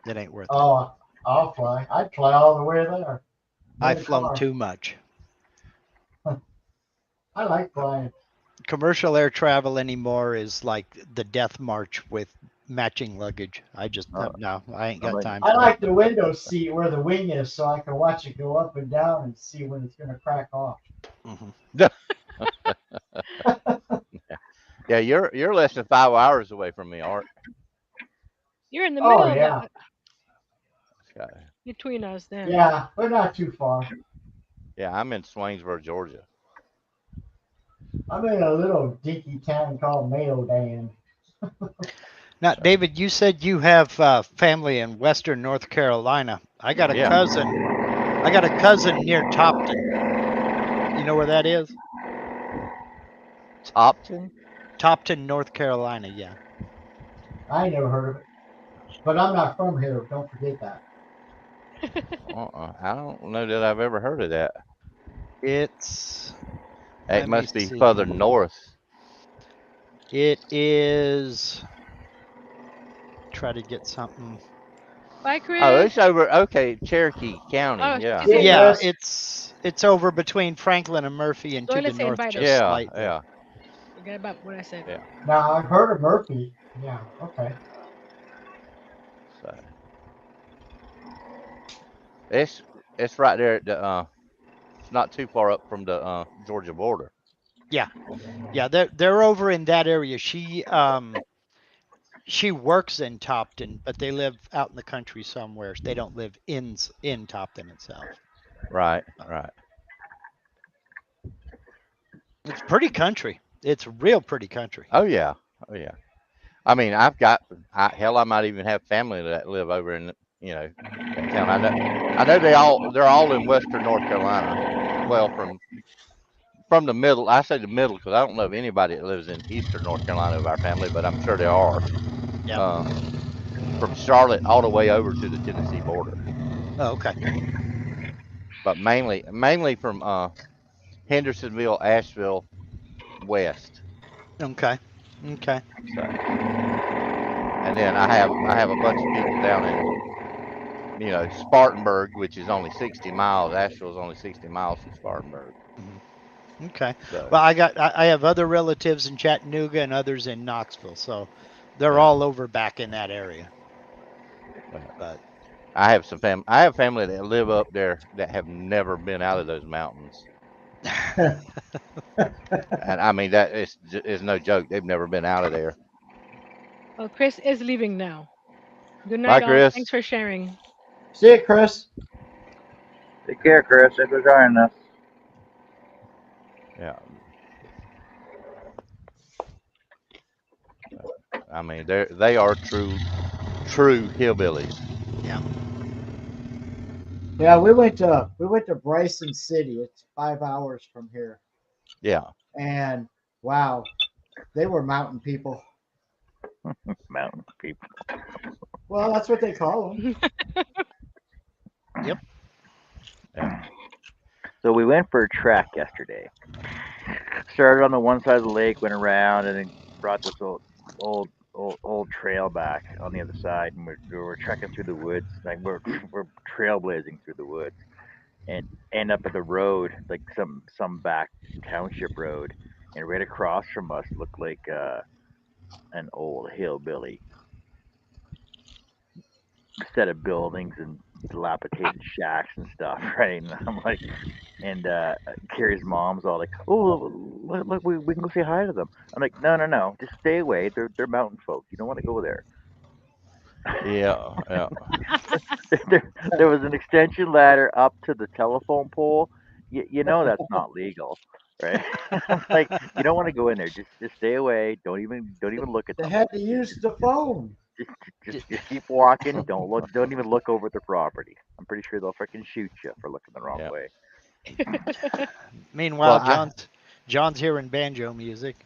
Speaker 5: It ain't worth it.
Speaker 3: oh, I'll fly. I'd fly all the way there.
Speaker 5: I've flown too much.
Speaker 3: I like flying.
Speaker 5: Commercial air travel anymore is like the death march with matching luggage. I just no, I ain't got time for
Speaker 3: I like
Speaker 5: that.
Speaker 3: the window seat where the wing is, so I can watch it go up and down and see when it's gonna crack off.
Speaker 4: Yeah, you're less than 5 hours away from me, Art.
Speaker 6: You're in the middle
Speaker 3: Oh
Speaker 6: of
Speaker 3: yeah,
Speaker 6: between us then.
Speaker 3: yeah, we're not too far.
Speaker 4: Yeah, I'm in Swainsboro, Georgia.
Speaker 3: I'm in a little dinky town called Mayodan.
Speaker 5: Now, David, you said you have family in Western North Carolina. I got a cousin. I got a cousin near Topton. You know where that is?
Speaker 4: Topton?
Speaker 5: Topton, North Carolina. Yeah.
Speaker 3: I ain't never heard of it, but I'm not from here. Don't forget that.
Speaker 4: I don't know that I've ever heard of that.
Speaker 5: It
Speaker 4: must be further north.
Speaker 5: It is. Try to get something.
Speaker 6: Bye, Chris.
Speaker 4: Oh, it's over. Okay, Cherokee County.
Speaker 6: Oh,
Speaker 4: yeah.
Speaker 5: Yeah, it's over between Franklin and Murphy and to the north just slightly.
Speaker 4: Yeah.
Speaker 6: Forget about what I said.
Speaker 4: Yeah.
Speaker 3: Now I've heard of Murphy. Yeah. Okay.
Speaker 4: So it's right there at the it's not too far up from the Georgia border.
Speaker 5: Yeah, they're over in that area. She works in Topton, but they live out in the country somewhere. They don't live in Topton itself.
Speaker 4: Right.
Speaker 5: It's pretty country. It's real pretty country.
Speaker 4: Oh yeah. I mean, I might even have family that live over in that town. I know they're all in Western North Carolina. Well, from the middle, I say the middle because I don't know of anybody that lives in Eastern North Carolina of our family, but I'm sure there are.
Speaker 5: Yeah.
Speaker 4: From Charlotte all the way over to the Tennessee border.
Speaker 5: Oh, okay.
Speaker 4: But mainly from Hendersonville, Asheville, west.
Speaker 5: Okay.
Speaker 4: So, and then I have a bunch of people down in Spartanburg, which is only 60 miles. Asheville is only 60 miles from Spartanburg.
Speaker 5: Mm-hmm. Okay.
Speaker 4: So,
Speaker 5: well, I have other relatives in Chattanooga and others in Knoxville, so they're all over back in that area. But
Speaker 4: I have family that live up there that have never been out of those mountains. And I mean that is no joke. They've never been out of there.
Speaker 6: Well, Chris is leaving now. Good
Speaker 4: Bye,
Speaker 6: night, all. Thanks
Speaker 4: Chris.
Speaker 6: for sharing.
Speaker 3: See you, Chris.
Speaker 2: Take care, Chris. Thanks for joining us.
Speaker 4: Yeah, I mean they are true hillbillies.
Speaker 5: Yeah.
Speaker 3: Yeah, we went to Bryson City. It's 5 hours from here,
Speaker 4: Yeah,
Speaker 3: and wow, they were mountain people.
Speaker 2: Mountain people.
Speaker 3: Well, that's what they call them.
Speaker 5: Yep.
Speaker 4: yeah,
Speaker 2: So we went for a trek yesterday. Started on the one side of the lake, went around, and then brought this old trail back on the other side, and we're trekking through the woods. Like we're trailblazing through the woods, and end up at the road, like some back township road, and right across from us looked like an old hillbilly set of buildings and dilapidated shacks and stuff, right? And I'm like, and Carrie's mom's all like, "Oh, look, we can go say hi to them." I'm like, "No, no, no, just stay away. They're mountain folk. You don't want to go there."
Speaker 4: yeah, yeah,
Speaker 2: there was an extension ladder up to the telephone pole. You know that's not legal, right? I'm like, you don't want to go in there. Just stay away. Don't even look at
Speaker 3: They
Speaker 2: them.
Speaker 3: had to use the phone.
Speaker 2: Just just
Speaker 5: D-
Speaker 2: just keep walking. Don't look. Don't even look over at the property. I'm pretty sure they'll freaking shoot you for looking the wrong
Speaker 4: yeah.
Speaker 2: way.
Speaker 4: Well,
Speaker 5: Meanwhile,
Speaker 4: I
Speaker 5: John's hearing banjo music.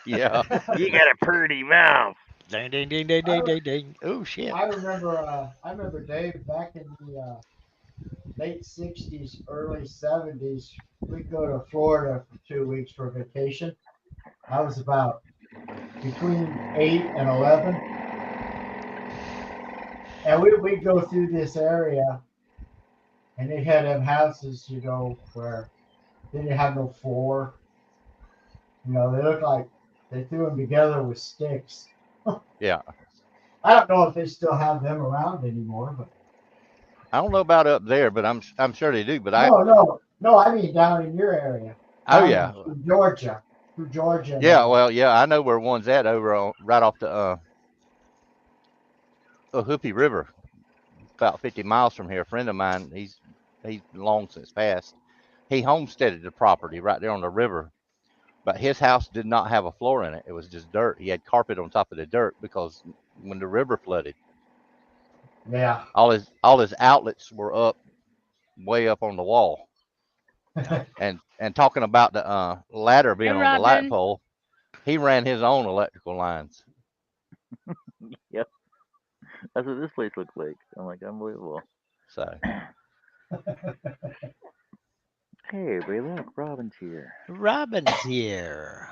Speaker 4: yeah,
Speaker 2: You got a pretty mouth.
Speaker 5: Ding ding ding ding
Speaker 3: I,
Speaker 5: ding ding ding. Oh shit.
Speaker 3: I remember Dave back in the late '60s, early '70s. We'd go to Florida for 2 weeks for vacation. I was about between 8 and 11, and we'd go through this area, and they had them houses, where they didn't have no floor. They looked like they threw them together with sticks.
Speaker 4: yeah.
Speaker 3: I don't know if they still have them around anymore, but
Speaker 4: I don't know about up there, but I'm sure they do. But
Speaker 3: no, no, no. I mean down in your area,
Speaker 4: oh
Speaker 3: down
Speaker 4: yeah,
Speaker 3: in Georgia, through Georgia and
Speaker 4: yeah.
Speaker 3: all that.
Speaker 4: Well, yeah, I know where one's at over on right off the Hoopy River, about 50 miles from here. A friend of mine, he's long since passed. He homesteaded the property right there on the river, but his house did not have a floor in it. It was just dirt. He had carpet on top of the dirt because when the river flooded,
Speaker 3: Yeah.
Speaker 4: all his outlets were up way up on the wall.
Speaker 5: Yeah.
Speaker 4: And talking about the ladder
Speaker 6: Hey,
Speaker 4: being on the light
Speaker 6: Robin.
Speaker 4: pole, he ran his own electrical lines.
Speaker 2: Yep, that's what this place looks like. I'm like, unbelievable.
Speaker 4: So
Speaker 2: Hey, everybody, look, Robin's here.
Speaker 5: Robin's here.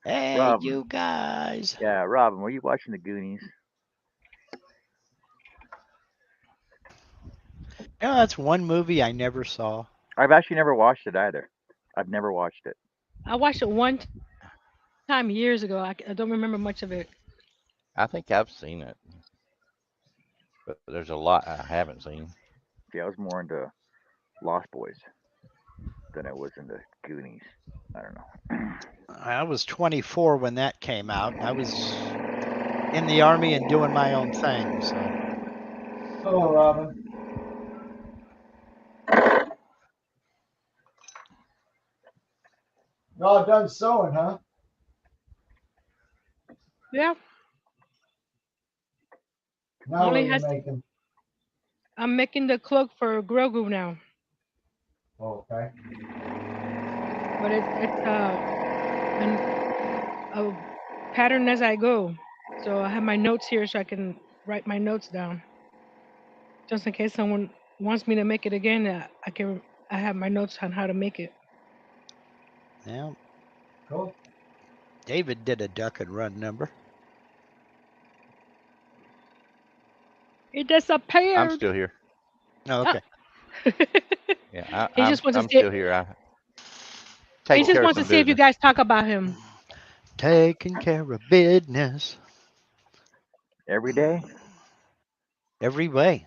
Speaker 5: Hey,
Speaker 2: Robin,
Speaker 5: you guys.
Speaker 2: yeah, Robin, were you watching the Goonies?
Speaker 5: You know, that's one movie I never saw.
Speaker 2: I've actually never watched it either. I've never watched it.
Speaker 6: I watched it one time years ago. I don't remember much of it.
Speaker 4: I think I've seen it, but there's a lot I haven't seen.
Speaker 2: See, I was more into Lost Boys than I was into Goonies. I don't know.
Speaker 5: I was 24 when that came out, and I was in the army and doing my own thing. So
Speaker 3: Hello, Robin. You all done sewing, huh?
Speaker 6: Yeah.
Speaker 3: Now what are
Speaker 6: Only
Speaker 3: you
Speaker 6: has
Speaker 3: making?
Speaker 6: I'm making the cloak for Grogu now,
Speaker 3: Oh, okay.
Speaker 6: but a pattern as I go. So I have my notes here so I can write my notes down, just in case someone wants me to make it again. I have my notes on how to make it.
Speaker 5: yeah,
Speaker 3: Cool.
Speaker 5: David did a duck and run number.
Speaker 6: It
Speaker 4: I'm
Speaker 6: disappeared.
Speaker 4: still here.
Speaker 5: Oh,
Speaker 6: Ah.
Speaker 5: okay.
Speaker 4: Yeah,
Speaker 6: he just wants to
Speaker 4: I'm
Speaker 6: see.
Speaker 4: still here. I
Speaker 6: He
Speaker 4: taking
Speaker 6: just
Speaker 4: care of
Speaker 6: wants to
Speaker 4: some
Speaker 6: see if you
Speaker 4: business.
Speaker 6: guys talk about him.
Speaker 5: Taking care of business
Speaker 2: Every day?
Speaker 5: every way.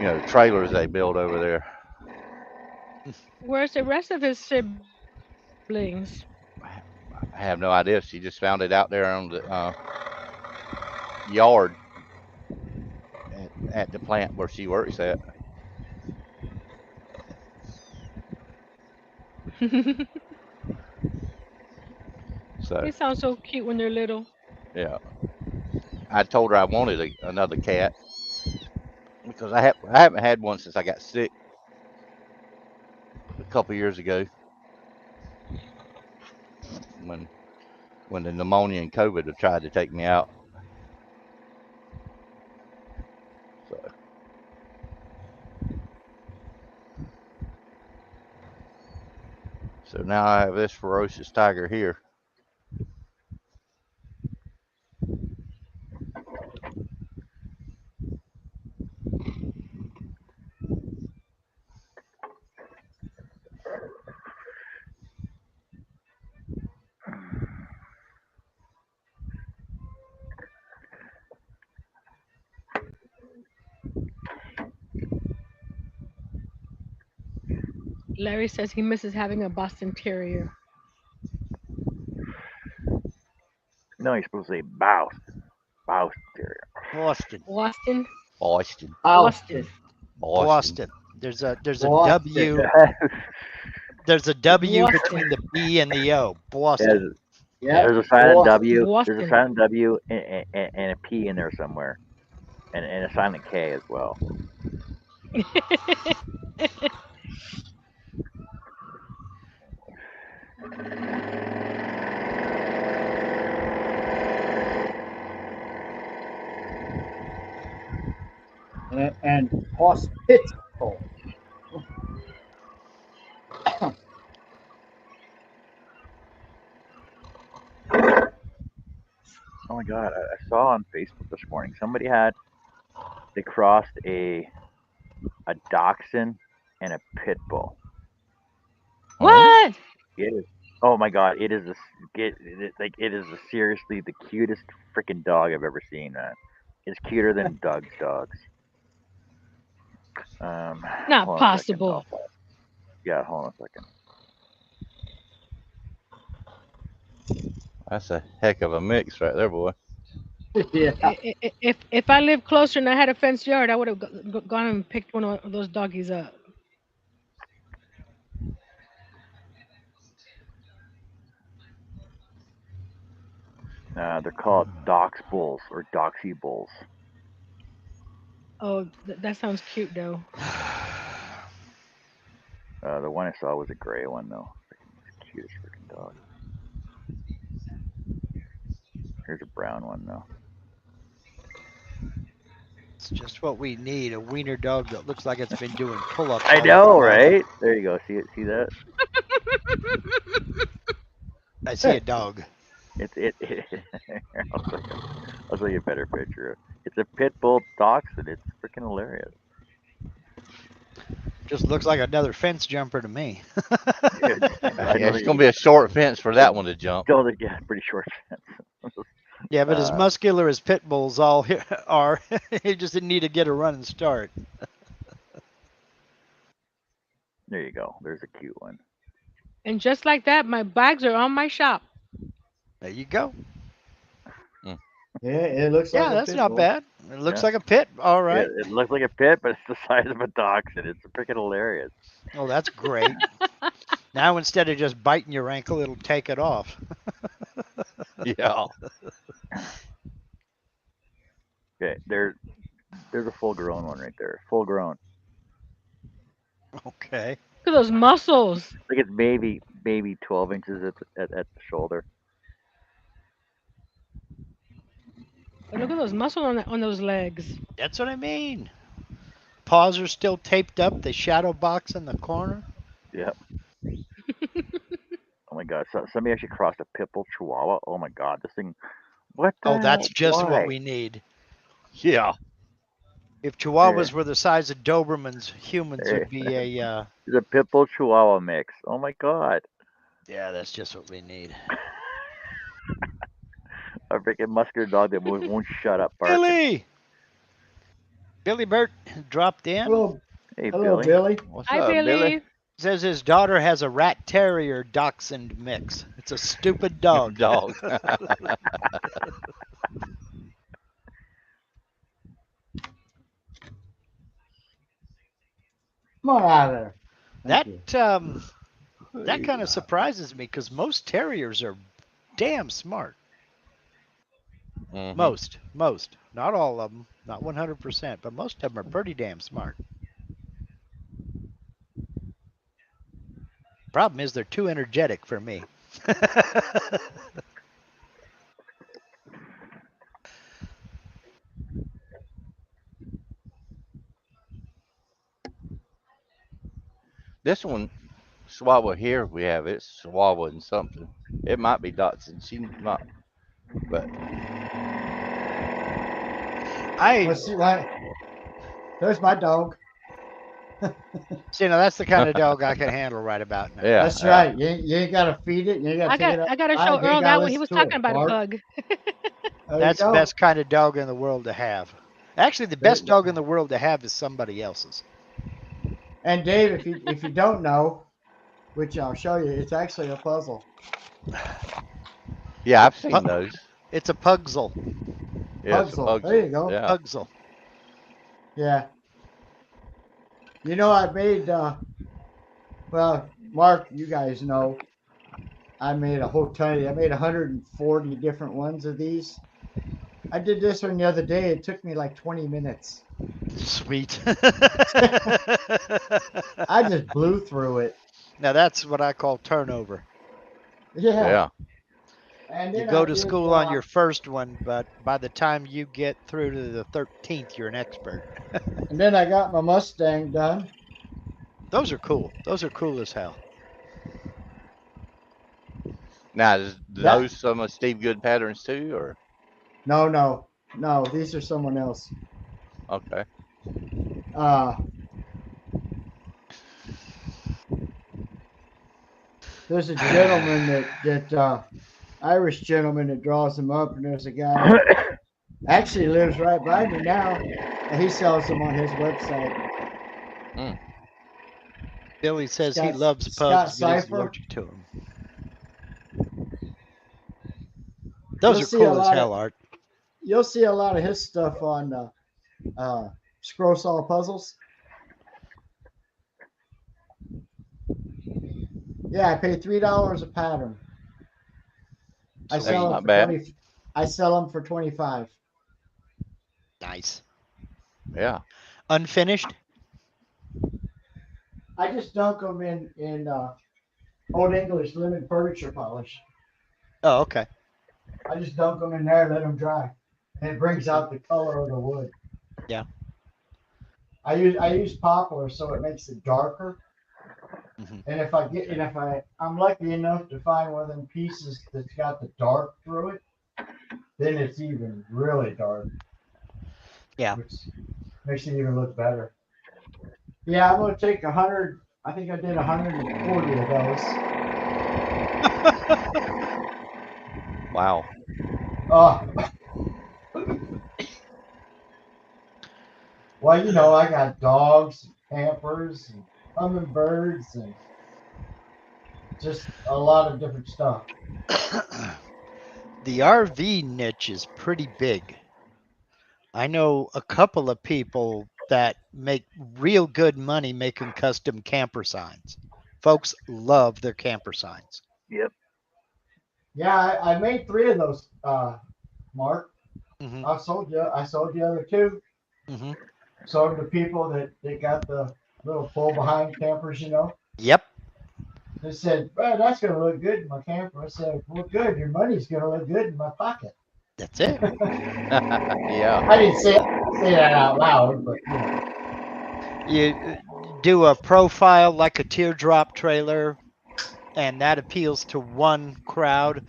Speaker 4: the trailers they build over there.
Speaker 6: Where's the rest of his siblings?
Speaker 4: I have no idea. She just found it out there on the yard at the plant where she works at. So
Speaker 6: They sound so cute when they're little.
Speaker 4: yeah, I told her I wanted another cat because I haven't had one since I got sick a couple years ago when the pneumonia and COVID have tried to take me out. So now I have this ferocious tiger here.
Speaker 6: Larry says he misses having a Boston Terrier.
Speaker 2: No, you're supposed to say Boston. Boston Terrier.
Speaker 5: Boston.
Speaker 6: Boston?
Speaker 4: Boston,
Speaker 6: Boston.
Speaker 5: Boston. There's a
Speaker 3: Boston.
Speaker 5: W. There's a W
Speaker 6: Boston.
Speaker 5: between the B and the O. Boston.
Speaker 3: Yeah.
Speaker 2: There's a silent W.
Speaker 6: Boston.
Speaker 2: There's a silent W and a P in there somewhere, and a silent K as well.
Speaker 3: And hospital.
Speaker 2: Oh my God! I saw on Facebook this morning they crossed a dachshund and a pit bull.
Speaker 6: What?
Speaker 2: It is. Oh my God! It is seriously the cutest freaking dog I've ever seen, man. It's cuter than Doug's dogs.
Speaker 6: Not
Speaker 2: Hold on a second.
Speaker 6: possible.
Speaker 2: Yeah, hold on a second.
Speaker 4: that's a heck of a mix right there, boy.
Speaker 3: Yeah.
Speaker 6: If I lived closer and I had a fenced yard, I would have gone and picked one of those doggies up.
Speaker 2: They're called Dox bulls or Doxy bulls.
Speaker 6: Oh, that sounds cute though.
Speaker 2: The one I saw was a gray one though. Cutest freaking dog. Here's a brown one though.
Speaker 5: It's just what we need. A wiener dog that looks like it's been doing pull-ups.
Speaker 2: I know, right? There you go. See that?
Speaker 5: I see a dog.
Speaker 2: I'll show you a better picture. It's a pit bull dachshund. It's freaking hilarious.
Speaker 5: Just looks like another fence jumper to me.
Speaker 4: Yeah, it's gonna be a short fence for that one to jump.
Speaker 2: Yeah, pretty short fence.
Speaker 5: Yeah, but as muscular as pit bulls all are, he just didn't need to get a running start.
Speaker 2: There you go. There's a cute one.
Speaker 6: And just like that, my bags are on my shop.
Speaker 5: There you go.
Speaker 3: Yeah, it looks like
Speaker 5: Yeah,
Speaker 3: a
Speaker 5: that's
Speaker 3: pit
Speaker 5: not
Speaker 3: bull.
Speaker 5: bad. It looks
Speaker 2: Yeah.
Speaker 5: like a pit. All right.
Speaker 2: Yeah, it looks like a pit, but it's the size of a dachshund. It's freaking hilarious.
Speaker 5: Oh, that's great. Now instead of just biting your ankle, it'll take it off.
Speaker 4: Yeah.
Speaker 2: Okay, there's a full-grown one right there. Full grown.
Speaker 5: Okay.
Speaker 6: Look at those muscles.
Speaker 2: Like it's maybe 12 inches at the shoulder.
Speaker 6: Look at those muscles on those legs.
Speaker 5: That's what I mean. Paws are still taped up. The shadow box in the corner.
Speaker 2: Yep. Oh my God! Somebody actually crossed a pit bull chihuahua. Oh my God! This thing. What? The
Speaker 5: Oh, that's
Speaker 2: hell?
Speaker 5: just
Speaker 2: Why?
Speaker 5: what we need.
Speaker 4: Yeah.
Speaker 5: If Chihuahuas were the size of Dobermans, humans would be a.
Speaker 2: It's a pit bull chihuahua mix. Oh my God!
Speaker 5: Yeah, that's just what we need.
Speaker 2: A freaking muscular dog that won't shut up barking.
Speaker 5: Billy! Billy Burt dropped in.
Speaker 3: Hello,
Speaker 2: Hey,
Speaker 3: hello,
Speaker 2: Billy.
Speaker 3: Billy.
Speaker 4: What's
Speaker 6: Hi,
Speaker 4: up, Billy?
Speaker 6: Billy.
Speaker 5: Says his daughter has a rat terrier dachshund mix. It's a stupid dog.
Speaker 4: Dog.
Speaker 3: Come on out of there. Thank you.
Speaker 5: That kind of surprises me because most terriers are damn smart.
Speaker 4: Mhm.
Speaker 5: Most, not all of them, not 100%, but most of them are pretty damn smart. Problem is they're too energetic for me.
Speaker 4: This one, Swallow here, we have it's Swallow and something. It might be Dotson. She not, but
Speaker 5: I
Speaker 3: Let's see what. There's my dog.
Speaker 5: see now that's the kind of dog I can handle right about now.
Speaker 4: yeah,
Speaker 3: That's
Speaker 4: yeah.
Speaker 3: right. You ain't got to feed it. You ain't got to take it
Speaker 6: I got to
Speaker 3: outside.
Speaker 6: show
Speaker 3: You ain't
Speaker 6: Earl
Speaker 3: got to
Speaker 6: that one. He
Speaker 3: listen
Speaker 6: was
Speaker 3: to
Speaker 6: talking
Speaker 3: it
Speaker 6: about a
Speaker 3: bark.
Speaker 6: pug.
Speaker 3: There you
Speaker 5: That's the
Speaker 3: go.
Speaker 5: best kind of dog in the world to have. Actually, the best dog in the world to have is somebody else's.
Speaker 3: And Dave, if you don't know, which I'll show you, it's actually a puzzle.
Speaker 4: Yeah, I've seen those.
Speaker 5: It's a pugsel.
Speaker 4: Yeah, it's a
Speaker 3: Puzzle. There you
Speaker 4: Pugsel.
Speaker 3: go.
Speaker 4: Yeah.
Speaker 5: Pugsel.
Speaker 3: Yeah. You know, I made. Well, Mark, you guys know, I made a whole ton. I made 140 different ones of these. I did this one the other day. It took me like 20 minutes.
Speaker 5: Sweet.
Speaker 3: I just blew through it.
Speaker 5: Now that's what I call turnover.
Speaker 3: Yeah.
Speaker 4: Yeah.
Speaker 3: And
Speaker 5: You
Speaker 3: then
Speaker 5: go
Speaker 3: I
Speaker 5: to
Speaker 3: did.
Speaker 5: school on your first one, but by the time you get through to the 13th, you're an expert.
Speaker 3: And then I got my Mustang done.
Speaker 5: Those are cool. Those are cool as hell.
Speaker 4: Now, is
Speaker 3: That
Speaker 4: those some of Steve Good patterns too, or
Speaker 3: no. These are someone else.
Speaker 4: okay?
Speaker 3: Uh, there's a gentleman that Irish gentleman that draws them up, and there's a guy actually lives right by me now, and he sells them on his website.
Speaker 5: Billy says he
Speaker 3: Scott
Speaker 5: loves
Speaker 3: Scott
Speaker 5: pugs, but he's
Speaker 3: Cipher.
Speaker 5: allergic to them. Those
Speaker 3: You'll
Speaker 5: are
Speaker 3: see a
Speaker 5: cool as
Speaker 3: lot of
Speaker 5: hell, Art.
Speaker 3: you'll see a lot of his stuff on Scroll Saw Puzzles. Yeah, I pay $3 a pattern. I
Speaker 5: Sweet.
Speaker 3: sell them
Speaker 4: Not
Speaker 3: for
Speaker 4: bad.
Speaker 3: 20. I sell them for 25.
Speaker 5: Nice.
Speaker 4: Yeah.
Speaker 5: Unfinished?
Speaker 3: I just dunk them in Old English lemon furniture polish.
Speaker 5: Oh, okay.
Speaker 3: I just dunk them in there, let them dry, and it brings out the color of the wood.
Speaker 5: Yeah.
Speaker 3: I use poplar so it makes it darker.
Speaker 5: Mhm.
Speaker 3: And I'm lucky enough to find one of them pieces that's got the dark through it, then it's even really dark,
Speaker 5: Yeah.
Speaker 3: which makes it even look better. Yeah, I'm gonna take 100. I think I did 140 of those.
Speaker 4: Wow.
Speaker 3: Oh, well, I got dogs, and campers, and hummingbirds, and just a lot of different stuff.
Speaker 5: The RV niche is pretty big. I know a couple of people that make real good money making custom camper signs. Folks love their camper signs.
Speaker 2: Yep.
Speaker 3: Yeah, I made 3 of those, Mark.
Speaker 5: Hmm.
Speaker 3: I sold the other 2.
Speaker 5: Hmm.
Speaker 3: Sold them to people that got the little pull behind campers.
Speaker 5: Yep.
Speaker 3: They said, "Well, that's gonna look good in my camper." I said, "Well, good. Your money's gonna look good in my pocket."
Speaker 5: That's it.
Speaker 4: Yeah.
Speaker 3: I didn't say that out loud, but
Speaker 5: You do a profile like a teardrop trailer, and that appeals to one crowd.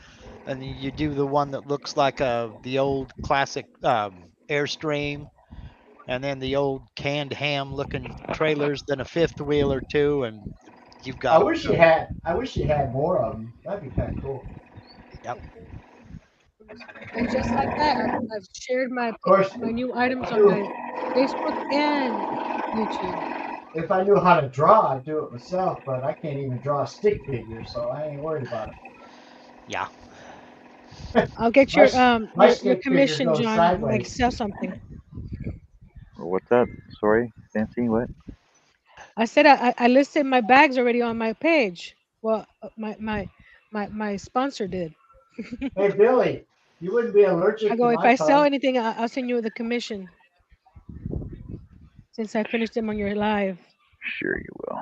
Speaker 5: And then you do the one that looks like the old classic Airstream, and then the old canned ham looking trailers, then a fifth wheel or two, and you've got them covered.
Speaker 3: I wish you had more of them. That'd be kind of cool.
Speaker 5: Yep.
Speaker 6: And just like that, I've shared
Speaker 3: Of course,
Speaker 6: my new items on
Speaker 3: you
Speaker 6: my Facebook and YouTube.
Speaker 3: If I knew how to draw, I'd do it myself, but I can't even draw a stick figure, so I ain't worried about
Speaker 5: Yeah.
Speaker 3: it.
Speaker 6: I'll get
Speaker 3: my my
Speaker 6: your
Speaker 3: stick figure
Speaker 6: commission,
Speaker 3: goes
Speaker 6: John. Like
Speaker 3: sideways.
Speaker 6: sell something.
Speaker 2: What's that? Sorry, Nancy. What?
Speaker 6: I said I listed my bags already on my page. Well, my sponsor did.
Speaker 3: Hey Billy, you wouldn't be
Speaker 6: I
Speaker 3: allergic to
Speaker 6: go, if
Speaker 3: my
Speaker 6: I sell
Speaker 3: car.
Speaker 6: anything, I'll send you the commission since I finished them on your live.
Speaker 2: Sure, you will.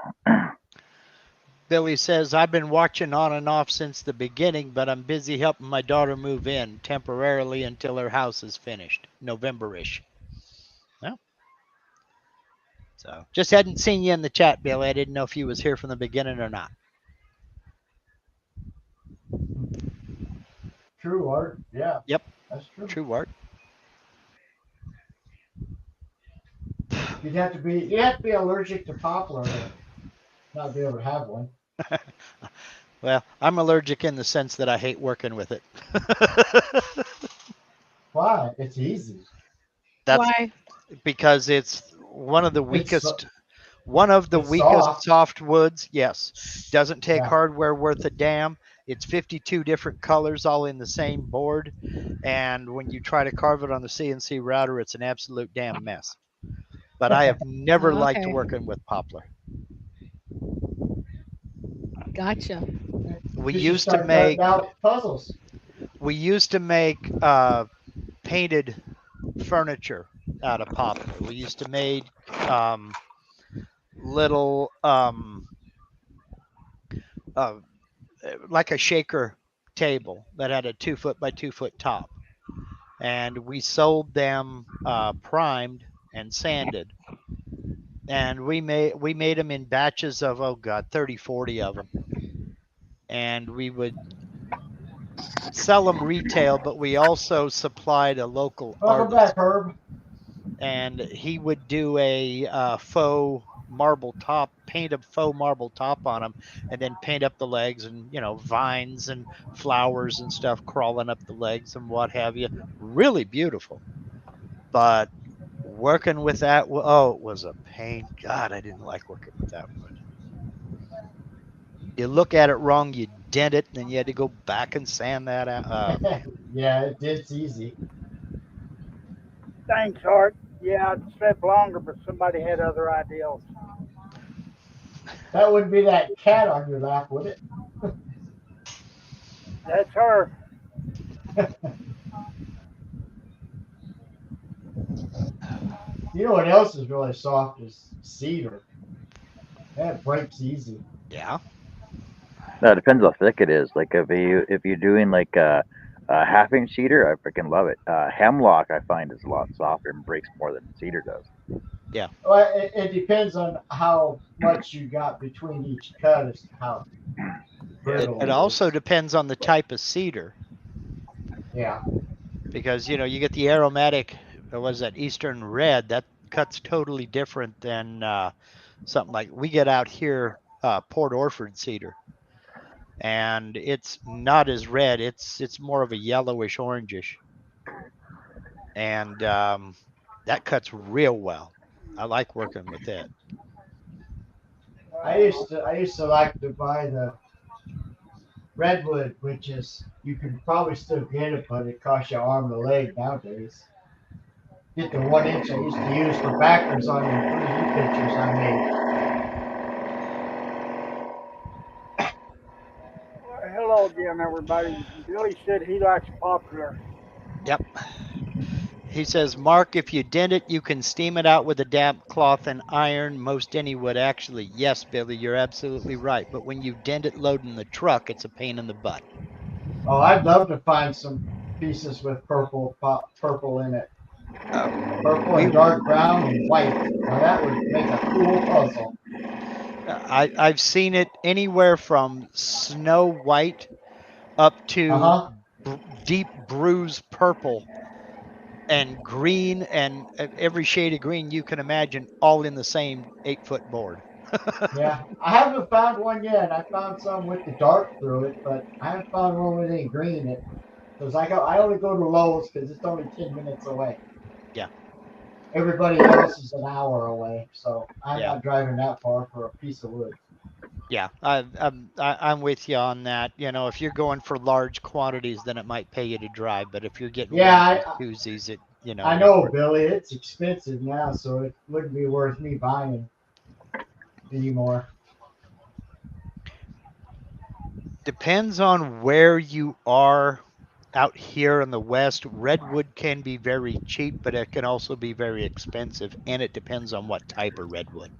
Speaker 5: Billy says, I've been watching on and off since the beginning, but I'm busy helping my daughter move in temporarily until her house is finished, November-ish. Well, so just hadn't seen you in the chat, Billy. I didn't know if you was here from the beginning or not.
Speaker 3: True art, yeah,
Speaker 5: Yep,
Speaker 3: that's true.
Speaker 5: true art.
Speaker 3: You have to be allergic to poplar to not be able to have one.
Speaker 5: Well, I'm allergic in the sense that I hate working with it.
Speaker 3: Why? It's easy.
Speaker 5: That's
Speaker 6: Why?
Speaker 5: because it's
Speaker 3: It's
Speaker 5: one of the
Speaker 3: it's
Speaker 5: weakest
Speaker 3: soft.
Speaker 5: soft woods. Yes, doesn't take
Speaker 3: Yeah.
Speaker 5: hardware worth a damn. It's 52 different colors all in the same board, and when you try to carve it on the CNC router, it's an absolute damn mess. But I have never
Speaker 6: Oh,
Speaker 5: liked
Speaker 6: okay,
Speaker 5: working with poplar.
Speaker 6: gotcha.
Speaker 5: We
Speaker 3: You should
Speaker 5: used to
Speaker 3: start cutting
Speaker 5: make
Speaker 3: out puzzles.
Speaker 5: we used to make painted furniture out of poplar. We used to make um, little uh, like a shaker table that had a 2 foot by 2 foot top, and we sold them primed and sanded, and we made them in batches of, oh god, 30, 40 of them, and we would sell them retail, but we also supplied a local
Speaker 3: Welcome back,
Speaker 5: artist,
Speaker 3: Herb.
Speaker 5: and he would do a faux marble top, paint a faux marble top on them, and then paint up the legs, and vines and flowers and stuff crawling up the legs and what have you. Really beautiful. But working with that, oh, it was a pain. God, I didn't like working with that wood. You look at it wrong, you dent it, and then you had to go back and sand that out. Oh man.
Speaker 3: Yeah, it's easy.
Speaker 1: Thanks, Art. Yeah, I'd slept longer, but somebody had other ideals.
Speaker 3: That wouldn't be that cat on your lap, would it?
Speaker 1: That's her.
Speaker 3: You know what else is really soft is cedar. That breaks easy.
Speaker 5: Yeah.
Speaker 2: No, it depends how thick it is. Like if you're doing like a half-inch cedar, I freaking love it. Hemlock I find is a lot softer and breaks more than cedar does.
Speaker 5: Yeah.
Speaker 3: Well, it depends on how much you got between each cut as to how
Speaker 5: It,
Speaker 3: brittle
Speaker 5: it
Speaker 3: it
Speaker 5: also
Speaker 3: is.
Speaker 5: depends on the type of cedar,
Speaker 3: Yeah.
Speaker 5: because you get the aromatic, what is that, Eastern red, that cuts totally different than something like we get out here, Port Orford cedar, and it's not as red. It's more of a yellowish orangish, and that cuts real well. I like working with it.
Speaker 3: I used to like to buy the redwood, which is you can probably still get it, but it costs you an arm and a leg nowadays. Get the 1 inch I used to use for backers on the 3D pictures I made.
Speaker 1: Well, hello again, everybody. Billy said he likes popular.
Speaker 5: Yep. He says, Mark, if you dent it, you can steam it out with a damp cloth and iron most any wood. Actually, yes, Billy, you're absolutely right. But when you dent it loading the truck, it's a pain in the butt.
Speaker 3: Oh, I'd love to find some pieces with purple in it. Purple
Speaker 5: We
Speaker 3: and dark brown and white. Now that would make a cool puzzle.
Speaker 5: I've seen it anywhere from snow white up
Speaker 3: Uh
Speaker 5: to
Speaker 3: huh.
Speaker 5: deep bruise purple and green, and every shade of green you can imagine, all in the same 8 foot board.
Speaker 3: Yeah. I haven't found one yet. I found some with the dark through it, but I haven't found one with any green in it. Because I only go to Lowe's because it's only 10 minutes away.
Speaker 5: Yeah.
Speaker 3: everybody else is an hour away, so I'm
Speaker 5: Yeah.
Speaker 3: not driving that far for a piece of wood.
Speaker 5: Yeah, I'm with you on that. You know, if you're going for large quantities, then it might pay you to drive. But if you're getting
Speaker 3: Yeah,
Speaker 5: onesies, twosies,
Speaker 3: I
Speaker 5: it's
Speaker 3: know,
Speaker 5: worth.
Speaker 3: Billy. It's expensive now, so it wouldn't be worth me buying anymore.
Speaker 5: Depends on where you are. Out here in the West, redwood can be very cheap, but it can also be very expensive, and it depends on what type of redwood.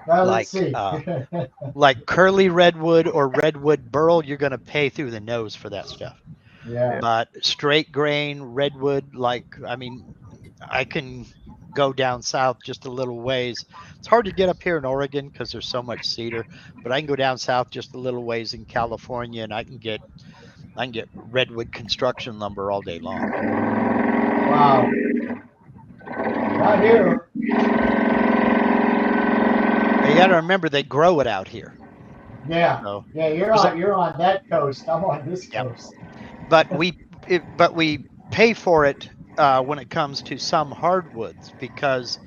Speaker 3: Now let's
Speaker 5: Like
Speaker 3: see.
Speaker 5: like curly redwood or redwood burl, you're going to pay through the nose for that stuff.
Speaker 3: Yeah.
Speaker 5: But straight grain redwood, like, I mean, I can go down south just a little ways. It's hard to get up here in Oregon because there's so much cedar, but I can go down south just a little ways in California, and I can get redwood construction lumber all day long.
Speaker 3: Wow. Not here.
Speaker 5: You got to remember they grow it out here.
Speaker 3: Yeah.
Speaker 5: So
Speaker 3: Yeah,
Speaker 5: there's a
Speaker 3: you're on that coast. I'm on this
Speaker 5: yeah,
Speaker 3: coast.
Speaker 5: but we pay for it when it comes to some hardwoods because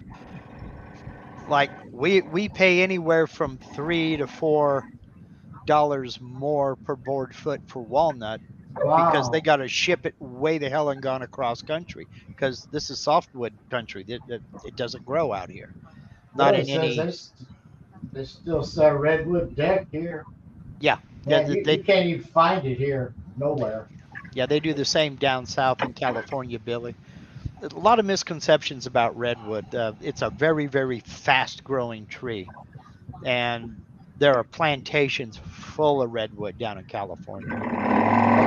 Speaker 5: like we pay anywhere from $3 to $4 more per board foot for walnut because they
Speaker 3: Wow.
Speaker 5: got to ship it way the hell and gone across country because this is softwood country. It doesn't grow out here. Not
Speaker 3: Well, it
Speaker 5: in
Speaker 3: says
Speaker 5: any.
Speaker 3: they still sell redwood deck here.
Speaker 5: Yeah, yeah,
Speaker 3: Man, you can't even find it here. Nowhere.
Speaker 5: yeah, they do the same down south in California, Billy. A lot of misconceptions about redwood. It's a very, very fast growing tree, and there are plantations full of redwood down in California.
Speaker 3: I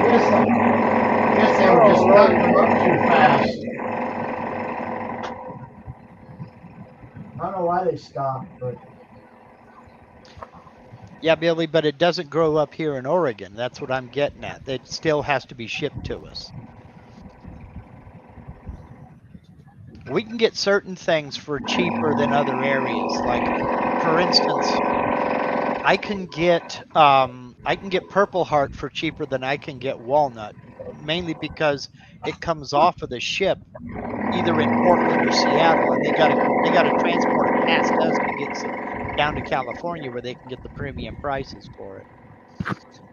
Speaker 3: guess they were just cutting them up too fast. I don't know why they stopped, but
Speaker 5: Yeah, Billy, but it doesn't grow up here in Oregon. That's what I'm getting at. It still has to be shipped to us. We can get certain things for cheaper than other areas. Like, for instance, I can get Purple Heart for cheaper than I can get walnut, mainly because it comes off of the ship either in Portland or Seattle, and they gotta transport it past us to get down to California where they can get the premium prices for it.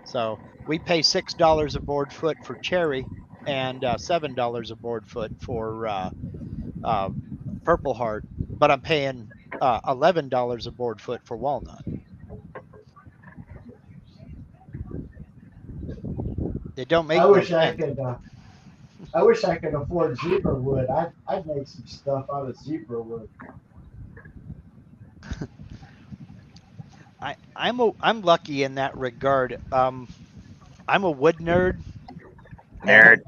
Speaker 5: So we pay $6 a board foot for cherry and $7 a board foot for Purple Heart, but I'm paying $11 a board foot for walnut. It don't
Speaker 3: I
Speaker 5: make no
Speaker 3: wish I
Speaker 5: sense.
Speaker 3: could. I wish I could afford zebra wood. I'd make some stuff out of zebra wood.
Speaker 5: I'm lucky in that regard. I'm a wood nerd.
Speaker 2: Nerd.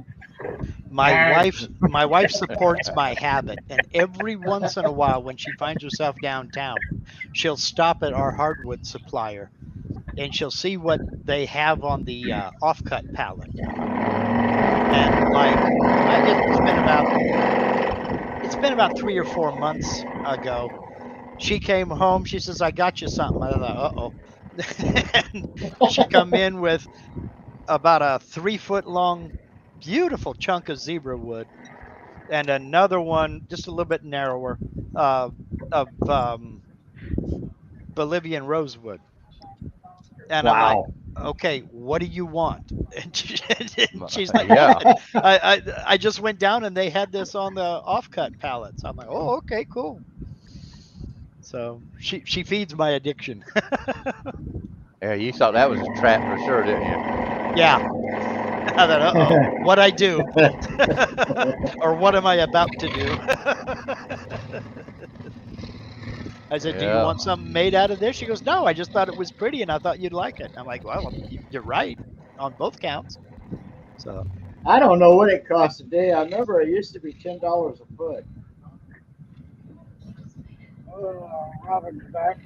Speaker 5: My wife supports my habit, and every once in a while, when she finds herself downtown, she'll stop at our hardwood supplier, and she'll see what they have on the offcut pallet. And like, it's been about 3 or 4 months ago. She came home. She says, "I got you something." I thought, "Uh oh." She come in with about a 3 foot long, beautiful chunk of zebra wood, and another one just a little bit narrower of Bolivian rosewood. And I'm like,
Speaker 2: Wow.
Speaker 5: "Okay, what do you want?" And she's like,
Speaker 4: Yeah.
Speaker 5: I just went down and they had this on the offcut pallets. I'm like, "Oh, okay, cool." So she feeds my addiction.
Speaker 4: Yeah, you thought that was a trap for sure, didn't you?
Speaker 5: Yeah. I thought, uh-oh, what I do, or what am I about to do? I said, "Do you
Speaker 4: Yeah.
Speaker 5: want something made out of this?" She goes, "No, I just thought it was pretty, and I thought you'd like it." I'm like, "Well, you're right on both counts." So
Speaker 3: I don't know what it costs a day. I remember it used to be $10 a foot.
Speaker 1: Robin's back.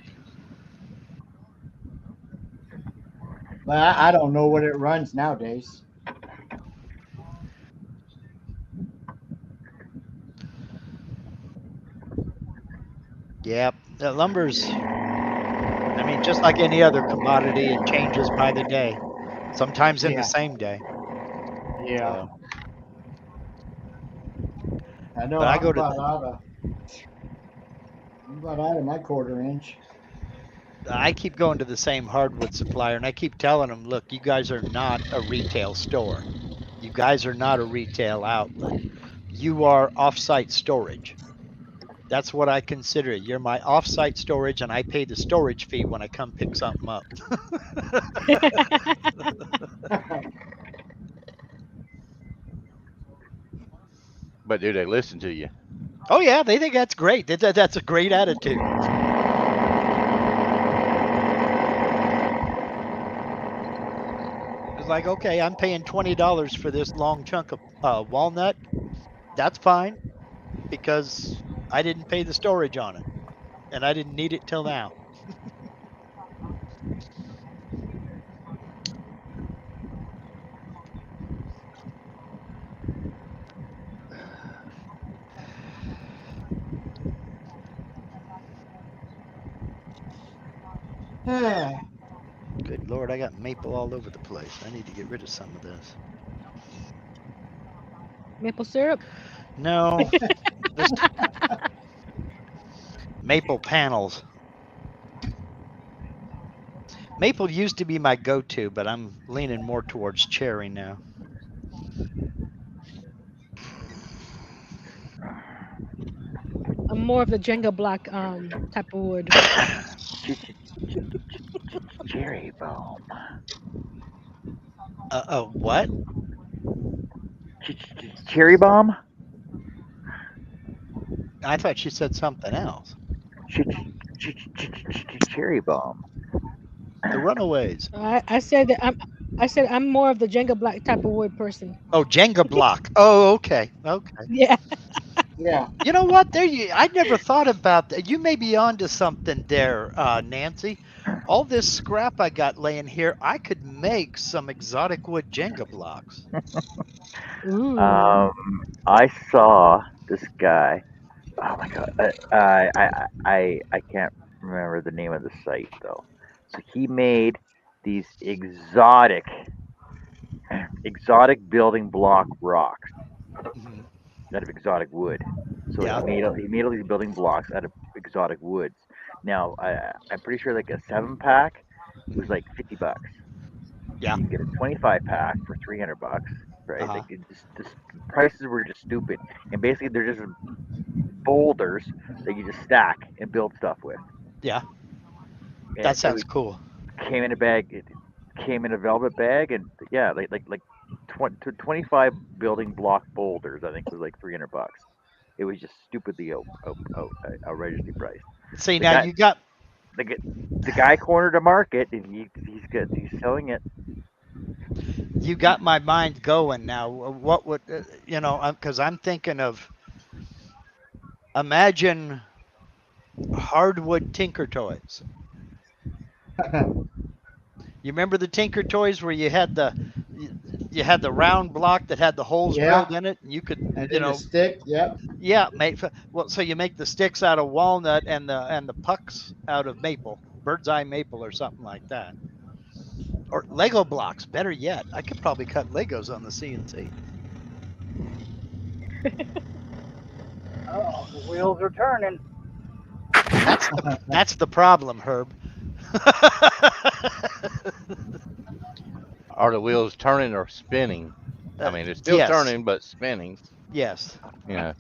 Speaker 3: But I don't know what it runs nowadays.
Speaker 5: yeah, lumber's. I mean, just like any other commodity, it changes by the day. Sometimes in the
Speaker 3: Yeah.
Speaker 5: same day.
Speaker 3: Yeah.
Speaker 5: So
Speaker 3: I know
Speaker 5: But I
Speaker 3: I'm
Speaker 5: go to
Speaker 3: about out of. I'm about out of my quarter inch.
Speaker 5: I keep going to the same hardwood supplier, and I keep telling them, look, you guys are not a retail store. You guys are not a retail outlet. You are offsite storage. That's what I consider it. You're my offsite storage, and I pay the storage fee when I come pick something up.
Speaker 4: But do they listen to you?
Speaker 5: Oh yeah, they think that's great. That's a great attitude. It's like, okay, I'm paying $20 for this long chunk of walnut. That's fine because I didn't pay the storage on it, and I didn't need it till now. Good Lord, I got maple all over the place. I need to get rid of some of this.
Speaker 6: Maple syrup.
Speaker 5: No, just maple panels. Maple used to be my go-to, but I'm leaning more towards cherry now.
Speaker 6: I'm more of the Jenga block type of wood.
Speaker 2: Cherry bomb.
Speaker 5: What?
Speaker 2: Cherry bomb.
Speaker 5: I thought she said something else.
Speaker 2: Cherry bomb.
Speaker 5: The Runaways.
Speaker 6: I said that I said I'm more of the Jenga block type of wood person.
Speaker 5: Oh, Jenga block. Oh, okay. Okay.
Speaker 6: Yeah.
Speaker 3: Yeah.
Speaker 5: You know what? There you. I never thought about that. You may be onto something there, Nancy. All this scrap I got laying here, I could make some exotic wood Jenga blocks.
Speaker 6: Ooh.
Speaker 2: I saw this guy. Oh my god. I can't remember the name of the site though. So he made these exotic building block rocks
Speaker 5: Mhm.
Speaker 2: out of exotic wood. So
Speaker 5: Yeah.
Speaker 2: he made all these building blocks out of exotic woods. Now I'm pretty sure like a 7 pack was
Speaker 5: Mhm.
Speaker 2: like $50.
Speaker 5: Yeah.
Speaker 2: You can get a 25 pack for $300, right?
Speaker 5: Uh-huh.
Speaker 2: Like just prices were just stupid, and basically they're just boulders that you just stack and build stuff with.
Speaker 5: Yeah.
Speaker 2: And
Speaker 5: That
Speaker 2: it
Speaker 5: sounds cool.
Speaker 2: came in a bag. It came in a velvet bag, and yeah, like 25 building block boulders. I think was like $300. It was just stupidly outrageously priced.
Speaker 5: See,
Speaker 2: The
Speaker 5: now
Speaker 2: guy,
Speaker 5: you got
Speaker 2: the, gu- the guy cornered a market, and he's selling it.
Speaker 5: my mind going now. What would because I'm thinking of imagine hardwood tinker toys. You remember the Tinker Toys where you had the round block that had the holes
Speaker 3: Yeah.
Speaker 5: drilled in it, and you could,
Speaker 3: And then the stick. Yep.
Speaker 5: yeah, make well. So you make the sticks out of walnut and the pucks out of maple, bird's eye maple or something like that, or Lego blocks. Better yet, I could probably cut Legos on the CNC.
Speaker 1: Oh, the wheels are turning.
Speaker 5: That's the problem, Herb.
Speaker 4: Are the wheels turning or spinning? I mean, it's still
Speaker 5: Yes,
Speaker 4: turning, but spinning.
Speaker 5: yes.
Speaker 4: You know,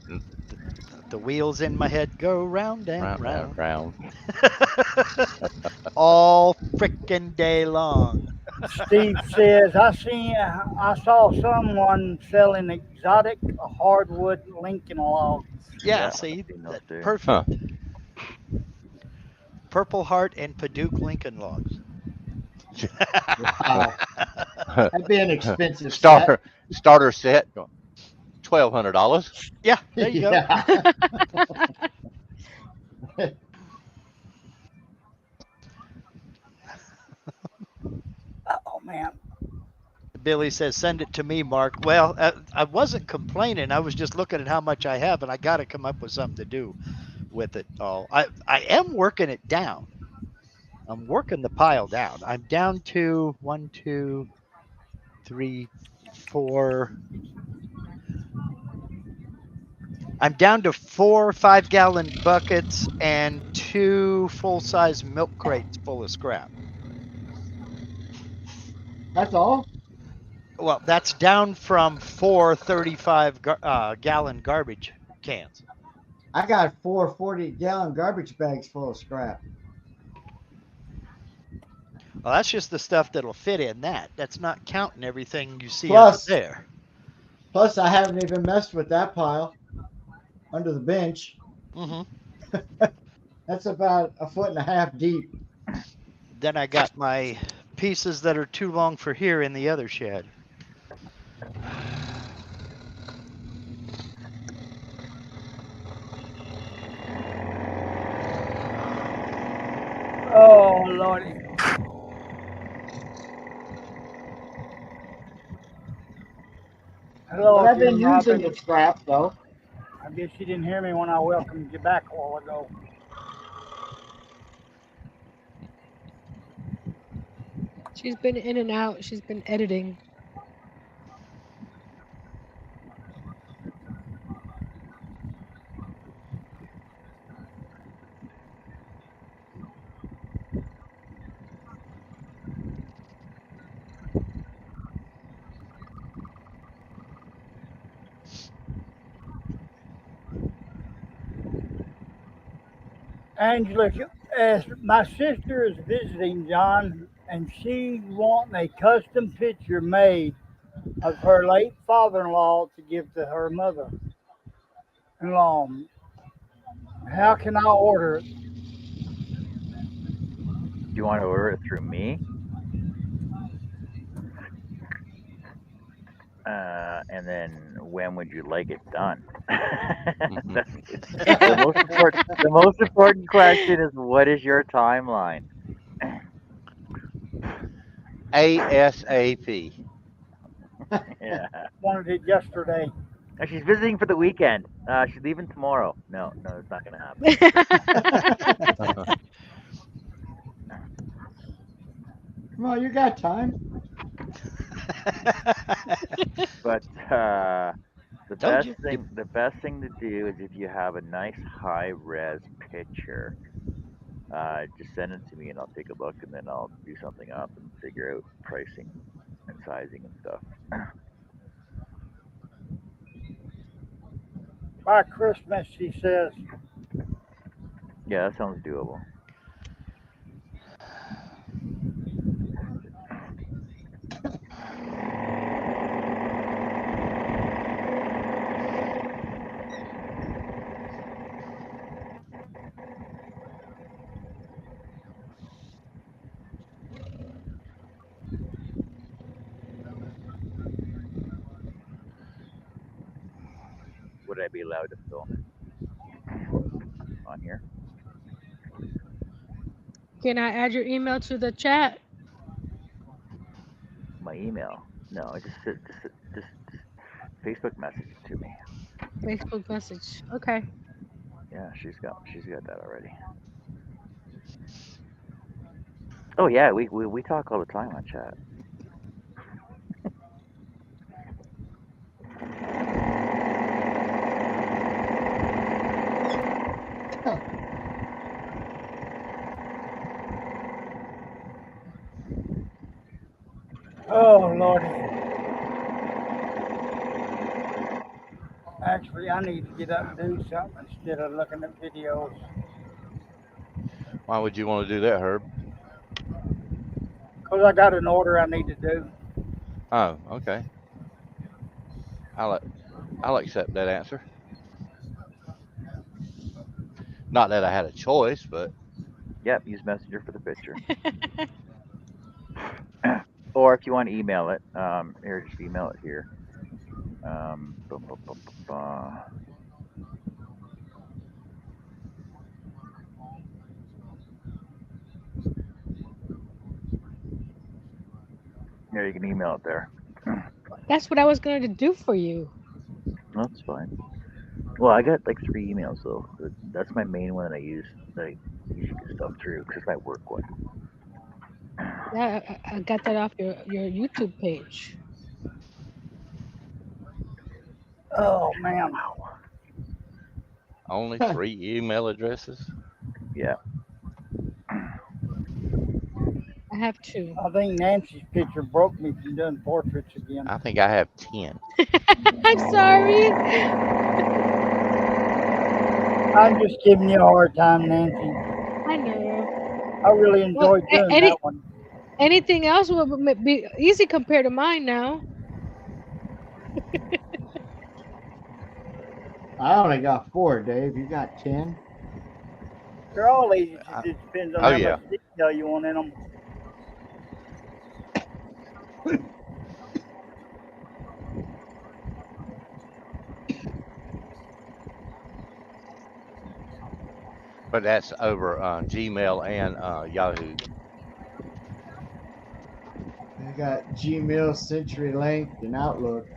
Speaker 5: The wheels in my head go round and
Speaker 4: round, round,
Speaker 5: round
Speaker 4: round.
Speaker 5: all frickin' day long.
Speaker 1: Steve says, I saw someone selling exotic hardwood Lincoln logs.
Speaker 5: Yeah,
Speaker 2: Yeah,
Speaker 5: see,
Speaker 2: I've seen those
Speaker 5: that
Speaker 2: too.
Speaker 4: Huh.
Speaker 5: perfect. Purple Heart and Paduke Lincoln logs.
Speaker 3: Wow. That'd be an expensive set.
Speaker 4: Starter set, $1,200.
Speaker 5: Yeah, there you go.
Speaker 3: Yeah.
Speaker 1: Oh man,
Speaker 5: Billy says, send it to me, Mark. Well, I wasn't complaining. I was just looking at how much I have, and I got to come up with something to do with it all. I am working it down. I'm working the pile down. I'm down to 1, 2, 3, 4, I'm down to 4 5-gallon buckets and 2 full-size milk crates full of scrap.
Speaker 3: That's all.
Speaker 5: Well, that's down from 4 35-gallon garbage cans.
Speaker 3: I got 4 40-gallon garbage bags full of scrap.
Speaker 5: Well, that's just the stuff that'll fit in that. That's not counting everything you see under
Speaker 3: Plus,
Speaker 5: there.
Speaker 3: plus, I haven't even messed with that pile under the bench.
Speaker 5: Hmm.
Speaker 3: That's about a foot and a half deep.
Speaker 5: Then I got my pieces that are too long for here in the other shed.
Speaker 1: Oh, Lordy.
Speaker 3: But
Speaker 1: Hello
Speaker 3: I've been
Speaker 1: again,
Speaker 3: using
Speaker 1: Robin.
Speaker 3: the scrap though.
Speaker 1: I guess you didn't hear me when I welcomed you back a while ago.
Speaker 6: She's been in and out. She's been editing.
Speaker 1: Angela, my sister is visiting John, and she wanting a custom picture made of her late father-in-law to give to her mother-in-law. How can I order it?
Speaker 2: Do you want to order it through me? And then when would you like it done?
Speaker 4: Mhm.
Speaker 2: That's the most important question is what is your timeline?
Speaker 4: ASAP.
Speaker 2: Yeah.
Speaker 1: Wanted it yesterday.
Speaker 2: She's visiting for the weekend. She's leaving tomorrow. No, no, it's not gonna happen.
Speaker 3: Come on, you got time.
Speaker 2: But the
Speaker 5: Told
Speaker 2: best
Speaker 5: you.
Speaker 2: thing to do is if you have a nice high res picture, just send it to me and I'll take a look and then I'll do something up and figure out pricing and sizing and stuff.
Speaker 1: By Christmas, she says.
Speaker 2: Yeah, that sounds doable. Would I be allowed to film it on here?
Speaker 6: Can I add your email to the chat?
Speaker 2: My email? No, just Facebook message it to me.
Speaker 6: Facebook message. Okay.
Speaker 2: Yeah, she's got that already. Oh yeah, we talk all the time on chat.
Speaker 1: Oh, Lordy. Actually, I need to get up and do something instead of looking at videos.
Speaker 4: Why would you want to do that, Herb?
Speaker 1: Because I got an order I need to do.
Speaker 4: Oh, okay. I'll I'll accept that answer. Not that I had a choice, but
Speaker 2: Yep, use Messenger for the picture. Or if you want to email it, here, just email it here. Bum, bum, bum, bum, bum. Yeah, you can email it there.
Speaker 6: That's what I was going to do for you.
Speaker 2: That's fine. Well, I got like 3 emails though. That's my main one that I use. That I usually get stuff through because it's my work one.
Speaker 6: Yeah, I got that off your YouTube page.
Speaker 1: Oh, man.
Speaker 4: Only 3 email addresses?
Speaker 2: Yeah.
Speaker 6: I have two.
Speaker 1: I think Nancy's picture broke me from doing portraits again.
Speaker 4: I think I have 10.
Speaker 6: I'm sorry.
Speaker 1: I'm just giving you a hard time, Nancy.
Speaker 6: I know.
Speaker 1: I really
Speaker 6: Well,
Speaker 1: enjoyed doing
Speaker 6: any
Speaker 1: that one.
Speaker 6: anything else would be easy compared to mine now.
Speaker 3: I only got 4, Dave. You got 10?
Speaker 1: They're all easy. It
Speaker 4: Uh,
Speaker 1: just depends on
Speaker 4: oh,
Speaker 1: how much
Speaker 4: yeah.
Speaker 1: detail you want in them.
Speaker 4: But that's over Gmail and Yahoo.
Speaker 3: I got Gmail, CenturyLink, and Outlook.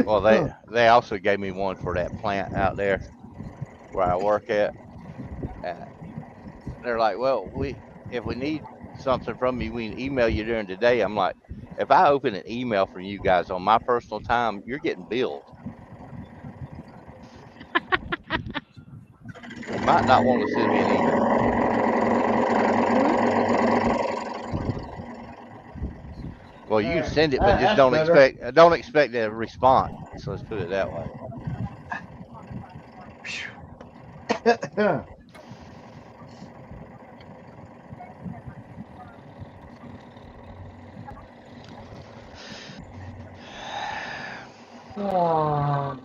Speaker 4: Well, they also gave me one for that plant out there where I work at. Uh, they're like, well, if we need something from you, we can email you during the day. I'm like, if I open an email from you guys on my personal time, you're getting billed. You might not want to send me an email. Well, you can send it, but just
Speaker 3: That's better.
Speaker 4: don't expect a response. So let's put it that way.
Speaker 3: Oh.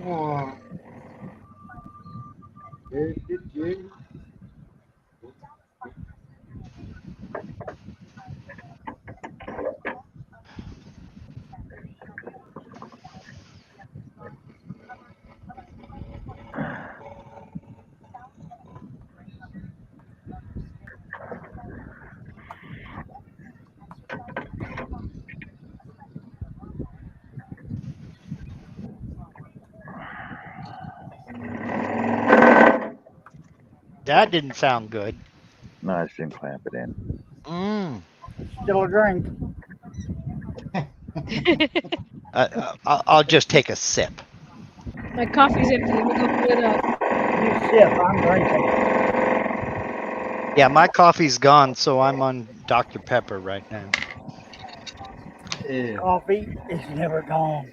Speaker 3: Oh.
Speaker 5: That didn't sound good.
Speaker 2: No, I just didn't clamp it in.
Speaker 5: Mm.
Speaker 1: Still a drink.
Speaker 5: I'll just take a sip.
Speaker 6: My coffee's empty. Let me go fill it up.
Speaker 1: You sip. I'm drinking.
Speaker 5: Yeah, my coffee's gone, so I'm on Dr. Pepper right now.
Speaker 3: Ew.
Speaker 1: Coffee is never gone.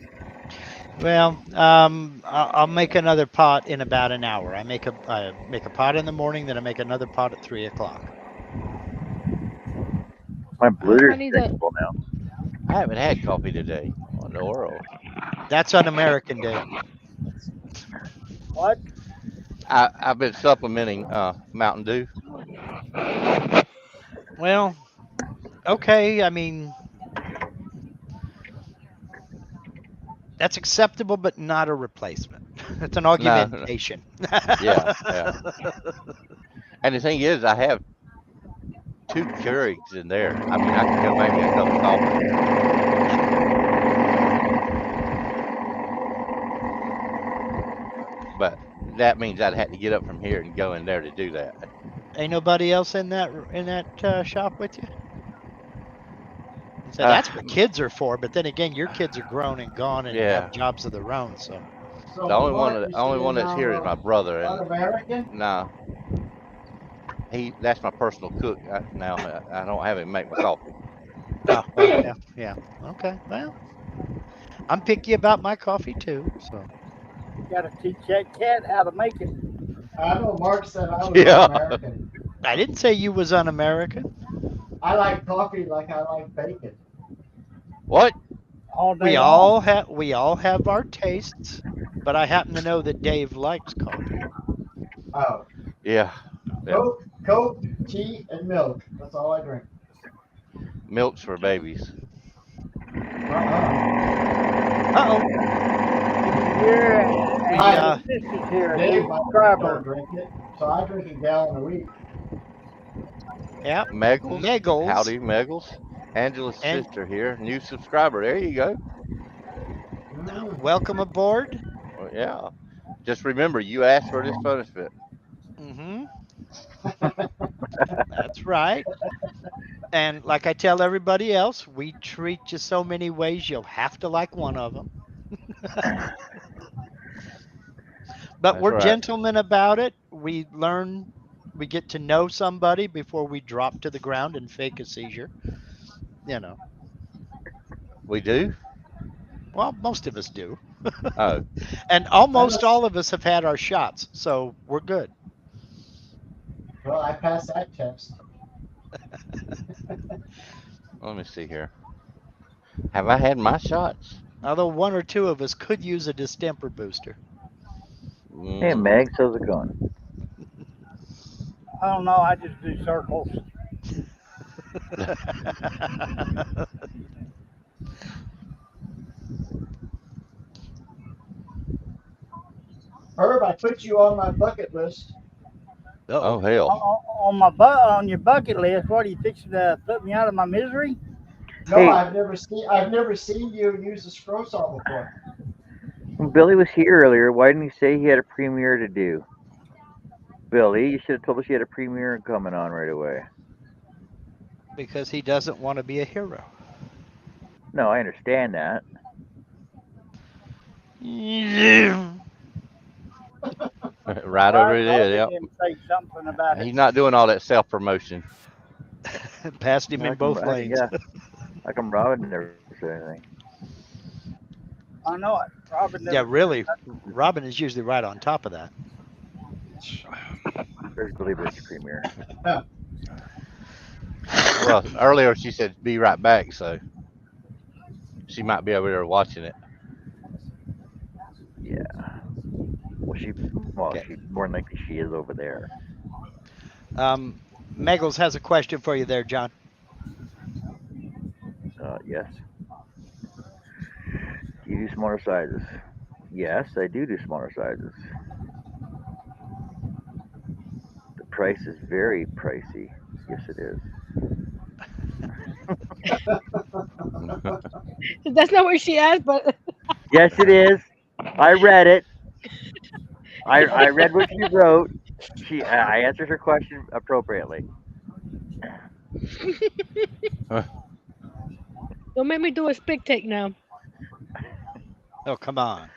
Speaker 5: Well, I'll make another pot in about an hour. I make a pot in the morning, then I make another pot at 3 o'clock.
Speaker 2: My
Speaker 6: It's
Speaker 2: blooter's
Speaker 6: funny that
Speaker 2: drinkable now.
Speaker 4: I haven't had coffee today. What in the world?
Speaker 5: That's on American Day.
Speaker 1: What?
Speaker 4: I've been supplementing Mountain Dew.
Speaker 5: Well, okay. I mean, that's acceptable, but not a replacement. It's an
Speaker 4: No,
Speaker 5: augmentation.
Speaker 4: yeah, yeah. And the thing is, I have 2 Keurigs in there. I mean, I can go make me a cup of coffee. But that means I'd have to get up from here and go in there to do that.
Speaker 5: Ain't nobody else in that shop with you? So
Speaker 4: Uh,
Speaker 5: that's what kids are for. But then again, your kids are grown and gone and
Speaker 4: Yeah.
Speaker 5: have jobs of their own. So
Speaker 3: So
Speaker 4: The only
Speaker 3: what,
Speaker 4: one,
Speaker 3: you
Speaker 4: only one
Speaker 3: saying
Speaker 4: that's
Speaker 3: now,
Speaker 4: here is my brother, and
Speaker 3: Un-American?
Speaker 4: no, that's my personal cook now. I don't have him make my coffee.
Speaker 5: oh, well, yeah. Okay. Well, I'm picky about my coffee too. So
Speaker 1: You gotta teach that cat how to make it.
Speaker 3: I know Mark said I was
Speaker 4: Yeah.
Speaker 3: Un-American.
Speaker 5: I didn't say you was un-American.
Speaker 3: I like coffee like I like bacon.
Speaker 4: What?
Speaker 1: All day
Speaker 5: We
Speaker 1: long.
Speaker 5: all have our tastes, but I happen to know that Dave likes coffee.
Speaker 3: Oh,
Speaker 4: Yeah. Yep.
Speaker 3: Coke, tea, and milk. That's all I drink.
Speaker 4: Milk's for babies.
Speaker 5: Uh-oh.
Speaker 1: Here, and
Speaker 3: Hi.
Speaker 1: your sister's here, a new
Speaker 3: Dave, my wife
Speaker 1: subscriber.
Speaker 3: don't drink it, so I drink a gallon a week.
Speaker 5: Yeah.
Speaker 4: Meggles.
Speaker 5: Meggles.
Speaker 4: Howdy, Meggles. Angela's
Speaker 5: And
Speaker 4: sister here, new subscriber. There you go.
Speaker 5: welcome aboard.
Speaker 4: Well, yeah. Just remember, you asked for this punishment.
Speaker 5: Mm-hmm. That's right. And like I tell everybody else, we treat you so many ways, you'll have to like one of them. But
Speaker 4: That's
Speaker 5: we're
Speaker 4: right.
Speaker 5: gentlemen about it. We learn, we get to know somebody before we drop to the ground and fake a seizure. You know,
Speaker 4: We do.
Speaker 5: well, most of us do.
Speaker 4: Oh,
Speaker 5: And
Speaker 3: I
Speaker 5: almost
Speaker 3: must,
Speaker 5: all of us have had our shots, so we're good.
Speaker 3: well, I passed that test.
Speaker 4: let me see here. Have I had my shots?
Speaker 5: Although one or two of us could use a distemper booster.
Speaker 2: Hey,
Speaker 4: Mm,
Speaker 2: Megs, how's it going?
Speaker 1: I don't know. I just do circles.
Speaker 3: Herb, I put you on my bucket list.
Speaker 4: oh
Speaker 5: Oh,
Speaker 4: hell.
Speaker 1: On your bucket list. What are you fixing to put me out of my misery?
Speaker 3: No,
Speaker 2: Hey,
Speaker 3: I've never seen you use a scroll saw before.
Speaker 2: when Billy was here earlier, why didn't he say he had a premiere to do? Billy, you should have told us you had a premiere coming on right away.
Speaker 5: because he doesn't want to be a hero.
Speaker 2: No, I understand that.
Speaker 4: right over
Speaker 1: Right,
Speaker 4: it is.
Speaker 1: Robin
Speaker 4: Yep.
Speaker 1: didn't say something about it.
Speaker 4: He's not doing all that self promotion.
Speaker 5: Passed him
Speaker 2: How
Speaker 5: in
Speaker 2: come,
Speaker 5: both lanes.
Speaker 2: yeah, how come Robin never said anything?
Speaker 1: I know it. Robin
Speaker 5: Yeah,
Speaker 1: never said
Speaker 5: really, Robin is usually right on top of that.
Speaker 2: There's Billy Bird's premiere.
Speaker 4: Well, earlier she said be right back, so she might be over there watching it.
Speaker 2: Yeah. Well,
Speaker 5: Okay.
Speaker 2: she more than likely she is over there.
Speaker 5: Um, Meggles has a question for you there, John.
Speaker 2: Yes. Do you do smaller sizes? Yes, I do smaller sizes. The price is very pricey. Yes, it is.
Speaker 6: That's not what she asked, but
Speaker 2: Yes, it is. I read it. I read what she wrote. I answered her question appropriately.
Speaker 6: don't make me do a spit take now.
Speaker 5: Oh, come on.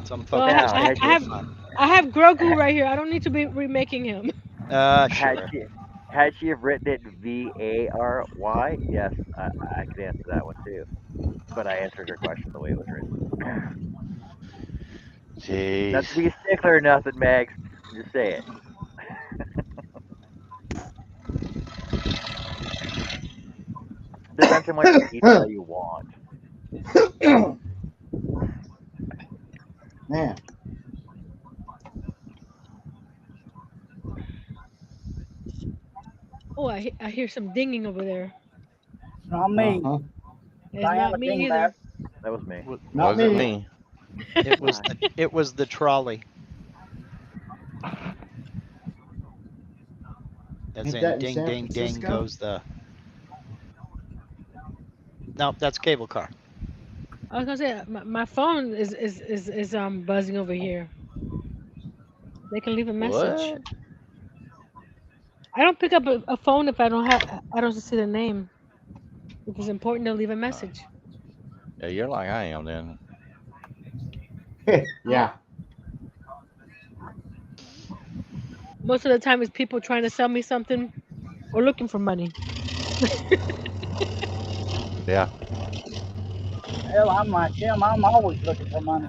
Speaker 5: Some
Speaker 6: Well,
Speaker 5: folks
Speaker 6: I,
Speaker 5: just
Speaker 2: Now,
Speaker 6: I,
Speaker 5: want
Speaker 2: had
Speaker 5: to
Speaker 6: I
Speaker 5: have
Speaker 6: have
Speaker 5: fun.
Speaker 6: I have Grogu right here. I don't need to be remaking him.
Speaker 2: had
Speaker 5: Sure.
Speaker 2: she have written it VARY, yes, I could answer that one too. But I answered her question the way it was written. Not
Speaker 4: Jeez.
Speaker 2: to be a stickler or nothing, Mags. Just say it. Depends how much detail you want.
Speaker 3: Man,
Speaker 6: Oh, I hear some dinging over there.
Speaker 1: It's not me.
Speaker 3: uh-huh.
Speaker 6: It's
Speaker 1: I am
Speaker 6: not
Speaker 1: a
Speaker 6: me either.
Speaker 1: dingbat.
Speaker 2: That was me.
Speaker 3: Not
Speaker 4: Wasn't
Speaker 3: me.
Speaker 4: me.
Speaker 5: It was
Speaker 2: Hi.
Speaker 5: the trolley, as
Speaker 3: Ain't
Speaker 5: in
Speaker 3: that in
Speaker 5: ding
Speaker 3: San
Speaker 5: ding ding
Speaker 3: Francisco?
Speaker 5: goes the. No, that's cable car.
Speaker 6: I was gonna say my phone is buzzing over here. They can leave a message.
Speaker 4: What?
Speaker 6: I don't pick up a phone if I don't see the name. If it's important to leave a
Speaker 4: Uh,
Speaker 6: message.
Speaker 4: yeah, you're like I am then.
Speaker 3: Yeah.
Speaker 6: Most of the time, it's people trying to sell me something or looking for money.
Speaker 4: Yeah.
Speaker 1: Hell, I'm like him. I'm always looking for money.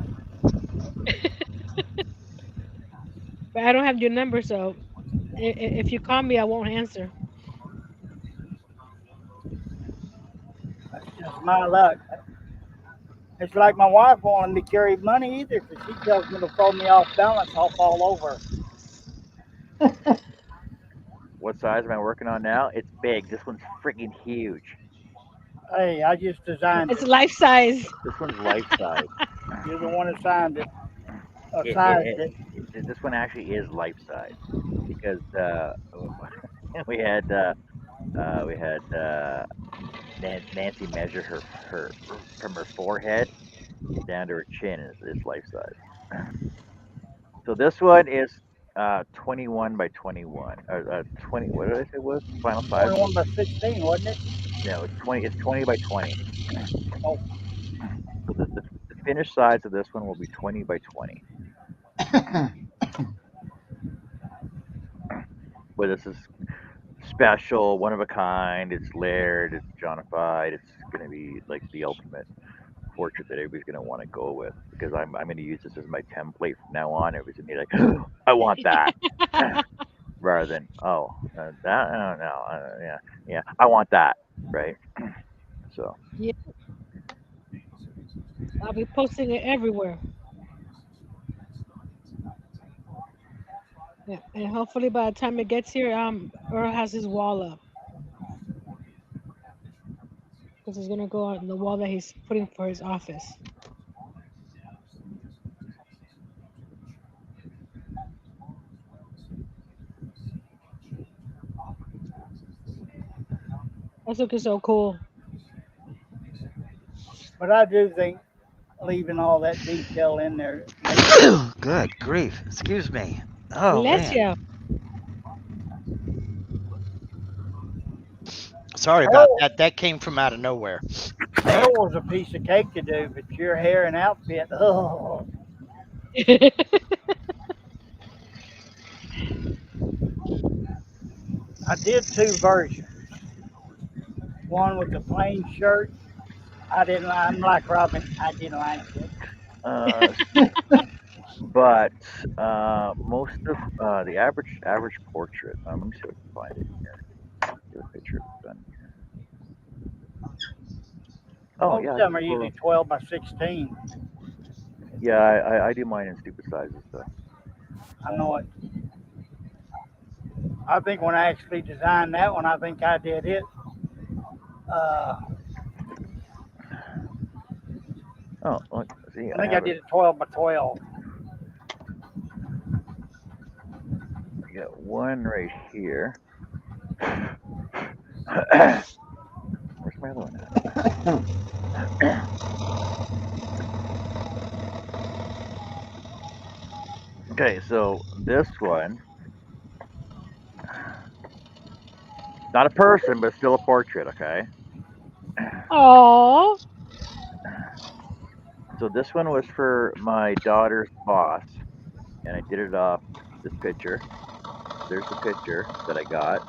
Speaker 6: But I don't have your number, so if you call me, I won't answer.
Speaker 1: That's just my luck. It's like my wife wanting me to carry money either, because she tells me to throw me off balance, I'll fall over.
Speaker 2: What size am I working on now? It's big. This one's freaking huge.
Speaker 1: Hey, I just designed
Speaker 6: It's
Speaker 1: it.
Speaker 6: life size.
Speaker 2: This one's life size.
Speaker 1: You're the one that signed it, or
Speaker 2: It,
Speaker 1: sized
Speaker 2: it,
Speaker 1: it.
Speaker 2: this one actually is life size because we had Nancy measure her from her forehead down to her chin is life size. So this one is 21 by 21 or 20. What did I say it was final size?
Speaker 1: 21 by 16, wasn't it?
Speaker 2: No, it's 20. It's 20 by 20.
Speaker 1: Oh,
Speaker 2: So the finished size of this one will be 20 by 20. But this is special, one of a kind. It's layered. It's Johnified. It's going to be like the ultimate portrait that everybody's going to want to go with because I'm going to use this as my template from now on. Everybody's going to be like, I want that. Rather than that no yeah I want that, right? So
Speaker 6: Yeah, I'll be posting it everywhere. Yeah, and hopefully by the time it gets here, Earl has his wall up because it's gonna go on the wall that he's putting for his office. That's looking so cool.
Speaker 1: but I do think leaving all that detail in there makes it.
Speaker 5: Good grief. Excuse me. Oh,
Speaker 6: Bless
Speaker 5: man.
Speaker 6: you.
Speaker 5: Sorry about
Speaker 1: Earl,
Speaker 5: that. That came from out of nowhere.
Speaker 1: Earl was a piece of cake to do, but your hair and outfit, oh, I did two versions. One with the plain shirt. I didn't. I'm like Robin. I didn't like it.
Speaker 2: uh but most of the average portrait, let me see if I can find it here, get a picture of it done here. Oh
Speaker 1: Most
Speaker 2: yeah,
Speaker 1: of
Speaker 2: I
Speaker 1: them
Speaker 2: do
Speaker 1: are
Speaker 2: for
Speaker 1: usually 12 by 16.
Speaker 2: yeah I do mine in stupid sizes though.
Speaker 1: I know it. I think when I actually designed that one, I think I did it. Uh,
Speaker 2: Oh look, see
Speaker 1: I
Speaker 2: I
Speaker 1: think I
Speaker 2: have it.
Speaker 1: did it 12 by 12.
Speaker 2: I got one right here. Where's my other one at? Okay, so this one, not a person, but still a portrait. Okay,
Speaker 6: Oh,
Speaker 2: so this one was for my daughter's boss, and I did it off this picture. There's the picture that I got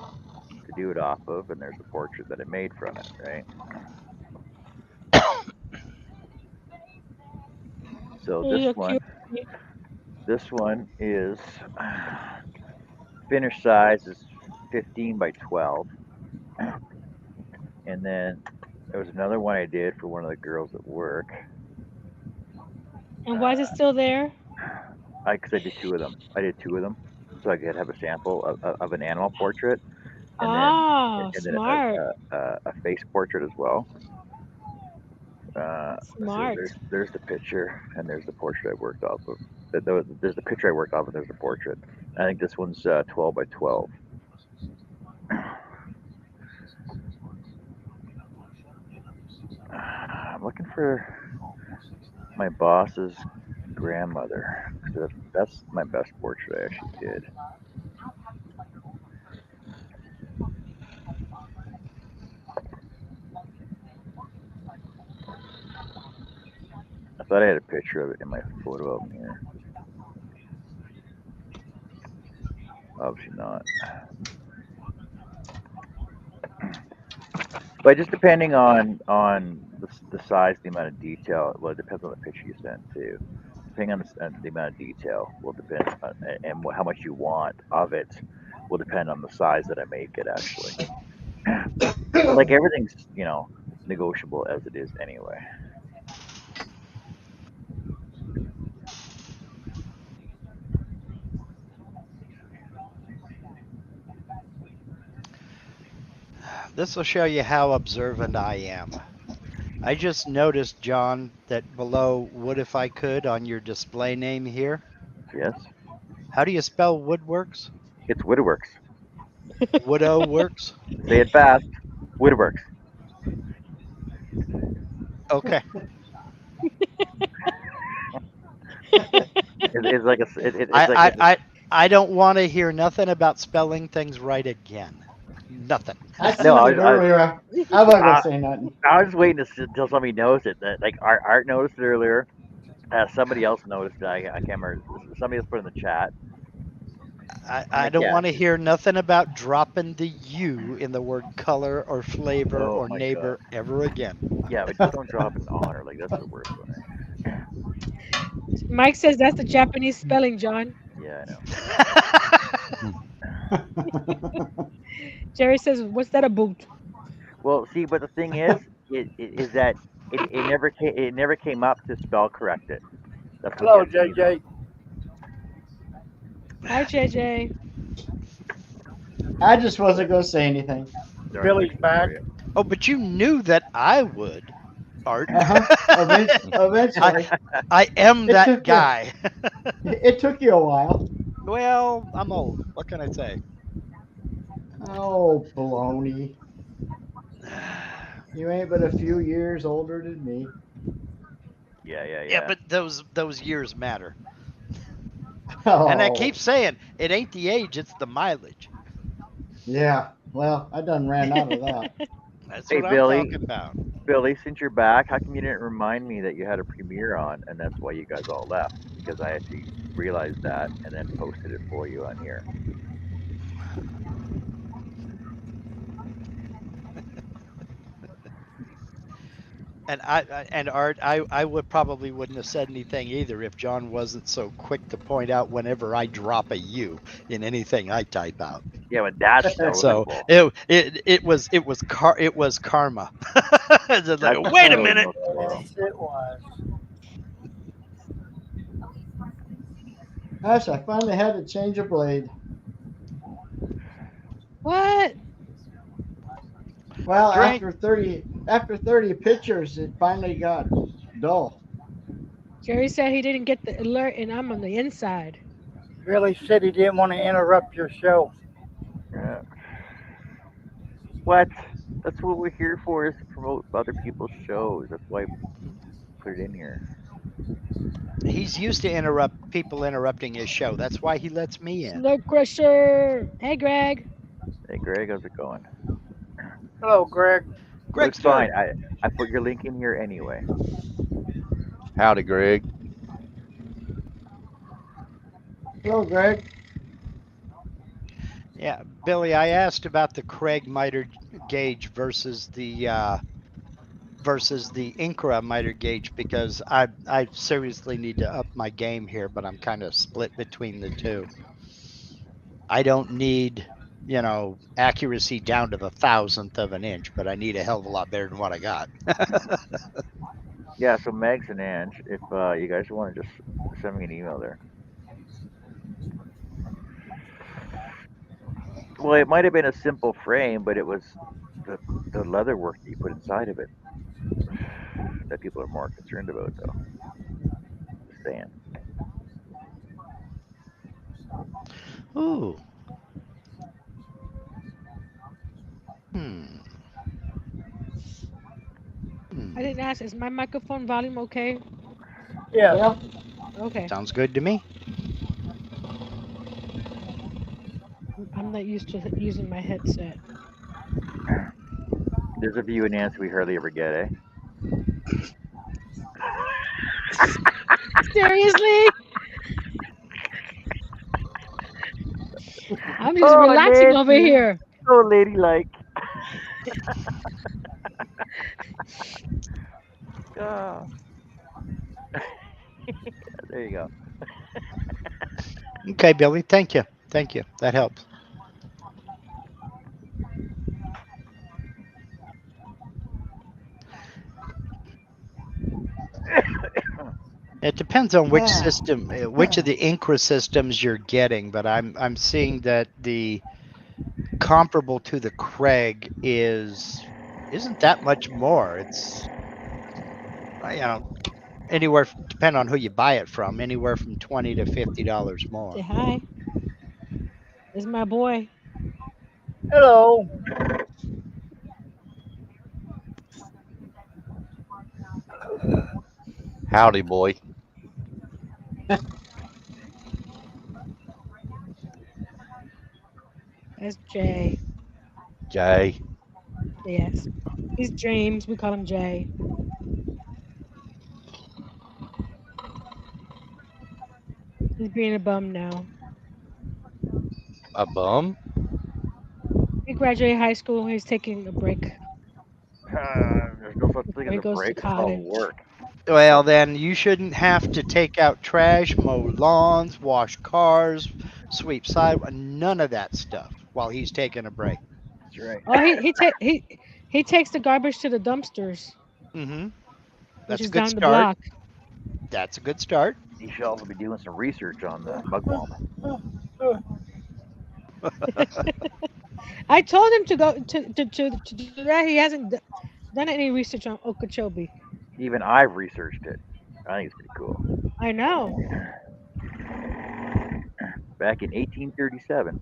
Speaker 2: to do it off of, and there's the portrait that I made from it. Right. So
Speaker 6: you're cute.
Speaker 2: this one is finished size is 15 by 12, and then there was another one I did for one of the girls at work.
Speaker 6: And why is it
Speaker 2: Uh,
Speaker 6: still there?
Speaker 2: because I did two of them. I did two of them, so I could have a sample of an animal portrait, and then
Speaker 6: Oh, smart,
Speaker 2: a face portrait as well. So
Speaker 6: smart.
Speaker 2: there's the picture, and there's the portrait I worked off of. There's the picture I worked off, and there's the portrait. I think this one's 12 by 12. I'm looking for my boss's grandmother. 'Cause that's my best portrait I actually did. I thought I had a picture of it in my photo album here. Obviously not. But just depending on the size, the amount of detail. Well, it depends on the picture you send too. Depending on the amount of detail will depend on, and how much you want of it will depend on the size that I make it actually. But like everything's negotiable as it is anyway.
Speaker 5: This will show you how observant I am. I just noticed, John, that below "would if I could" on your display name here.
Speaker 2: Yes,
Speaker 5: How do you spell woodworks?
Speaker 2: it's Woodworks.
Speaker 5: Widow works?
Speaker 2: Say it fast. Woodworks.
Speaker 5: Okay.
Speaker 2: It's like it's
Speaker 5: I,
Speaker 2: like
Speaker 5: I, I, I don't want to hear nothing about spelling things right again. Nothing.
Speaker 3: I
Speaker 2: no.
Speaker 3: seen it earlier. I wasn't gonna say nothing.
Speaker 2: I was waiting until somebody noticed it. That like Art noticed it earlier. Somebody else noticed it. I can't remember. Somebody else put it in the chat. I'm
Speaker 5: I
Speaker 2: like,
Speaker 5: don't
Speaker 2: yeah.
Speaker 5: want to hear nothing about dropping the U in the word color or flavor
Speaker 2: Oh
Speaker 5: or
Speaker 2: my god.
Speaker 5: neighbor ever again.
Speaker 2: Yeah, but just don't drop an honor. Like that's the worst one. Right?
Speaker 6: Mike says that's the Japanese spelling, John.
Speaker 2: Yeah, I know.
Speaker 6: Jerry says, "What's that about?"
Speaker 2: Well, see, but the thing is that it never came up to spell correct it. That's what
Speaker 1: Hello,
Speaker 2: gets me though.
Speaker 1: JJ.
Speaker 6: Hi, JJ.
Speaker 3: I just wasn't gonna say anything.
Speaker 2: Sorry,
Speaker 1: Billy's
Speaker 2: fixing it for
Speaker 1: back.
Speaker 2: you.
Speaker 5: Oh, but you knew that I would, Art.
Speaker 3: Eventually,
Speaker 5: I am
Speaker 3: it
Speaker 5: that
Speaker 3: took you.
Speaker 5: guy.
Speaker 3: It took you a while.
Speaker 5: Well, I'm old. What can I say?
Speaker 3: Oh, baloney! You ain't but a few years older than me.
Speaker 2: Yeah, yeah,
Speaker 5: Yeah,
Speaker 2: yeah.
Speaker 5: but those years matter. And I keep
Speaker 3: Oh,
Speaker 5: saying it ain't the age, it's the mileage.
Speaker 3: yeah. Well, I done ran out of that.
Speaker 5: That's
Speaker 2: Hey,
Speaker 5: what I'm
Speaker 2: Billy.
Speaker 5: talking about.
Speaker 2: Billy, since you're back, how come you didn't remind me that you had a premiere on, and that's why you guys all left? Because I actually realized that and then posted it for you on here.
Speaker 5: And and Art, I would probably wouldn't have said anything either if John wasn't so quick to point out whenever I drop a U in anything I type out.
Speaker 2: Yeah, but that's
Speaker 5: So
Speaker 2: noticeable.
Speaker 5: it was karma. It's like,
Speaker 2: That's
Speaker 5: wait a
Speaker 2: totally
Speaker 5: minute.
Speaker 2: noticeable.
Speaker 1: Yes, it was.
Speaker 3: Gosh, I finally had to change a blade.
Speaker 6: What?
Speaker 3: Well,
Speaker 5: Drink.
Speaker 3: after 30 pictures, it finally got dull.
Speaker 6: Jerry said he didn't get the alert, and I'm on the inside.
Speaker 1: Billy said he didn't want to interrupt your show.
Speaker 2: Yeah. What? That's what we're here for, is to promote other people's shows. That's why I put it in here.
Speaker 5: He's used to interrupt people interrupting his show. That's why he lets me in.
Speaker 6: Snow Crusher. Hey, Greg.
Speaker 2: Hey, Greg, how's it going?
Speaker 1: Hello, Greg.
Speaker 2: But it's
Speaker 5: Greg's
Speaker 2: fine.
Speaker 5: here.
Speaker 2: I put your link in here anyway.
Speaker 4: Howdy, Greg.
Speaker 3: Hello, Greg.
Speaker 5: Yeah, Billy, I asked about the Craig miter gauge versus the Incra miter gauge because I seriously need to up my game here, but I'm kind of split between the two. I don't need, accuracy down to the thousandth of an inch, but I need a hell of a lot better than what I got.
Speaker 2: Yeah, so Megs and Ange, if you guys want to just send me an email there. Well, it might have been a simple frame, but it was the leather work that you put inside of it that people are more concerned about, though. Just saying.
Speaker 5: Ooh. Hmm.
Speaker 6: I didn't ask. Is my microphone volume okay?
Speaker 1: Yes.
Speaker 3: Yeah.
Speaker 6: Okay.
Speaker 5: Sounds good to me.
Speaker 6: I'm not used to using my headset.
Speaker 2: There's a view and Nancy we hardly ever get, eh?
Speaker 6: Seriously? I'm just relaxing over
Speaker 2: Nancy,
Speaker 6: here.
Speaker 2: so ladylike. Ah. There you go.
Speaker 5: Okay, Billy. Thank you. Thank you. That helps. It depends on which system, which of the Incra systems you're getting, but I'm seeing that the comparable to the Craig isn't that much more. It's anywhere depending on who you buy it from, anywhere from $20 to $50
Speaker 6: Say
Speaker 5: more.
Speaker 6: hi. This is my boy.
Speaker 1: Hello.
Speaker 4: Howdy, boy.
Speaker 6: That's Jay.
Speaker 4: Jay.
Speaker 6: Yes. He's James. We call him Jay. He's being a bum now.
Speaker 4: A bum?
Speaker 6: He graduated high school. He's taking a break
Speaker 2: There's no such thing
Speaker 6: before
Speaker 2: as
Speaker 6: he
Speaker 2: a
Speaker 6: goes to
Speaker 2: break. It's called
Speaker 6: college.
Speaker 2: work.
Speaker 5: Well, then you shouldn't have to take out trash, mow lawns, wash cars, sweep sidewalks, none of that stuff while he's taking a break.
Speaker 2: That's right.
Speaker 6: Oh, he takes the garbage to the dumpsters,
Speaker 5: Mm-hmm.
Speaker 6: which
Speaker 5: That's a
Speaker 6: is
Speaker 5: good
Speaker 6: down the
Speaker 5: start.
Speaker 6: block.
Speaker 5: That's a good start.
Speaker 2: You should also be doing some research on the mugwump.
Speaker 6: I told him to go to do that. He hasn't done any research on Okeechobee.
Speaker 2: Even I've researched it. I think it's pretty cool.
Speaker 6: I know.
Speaker 2: Back in 1837,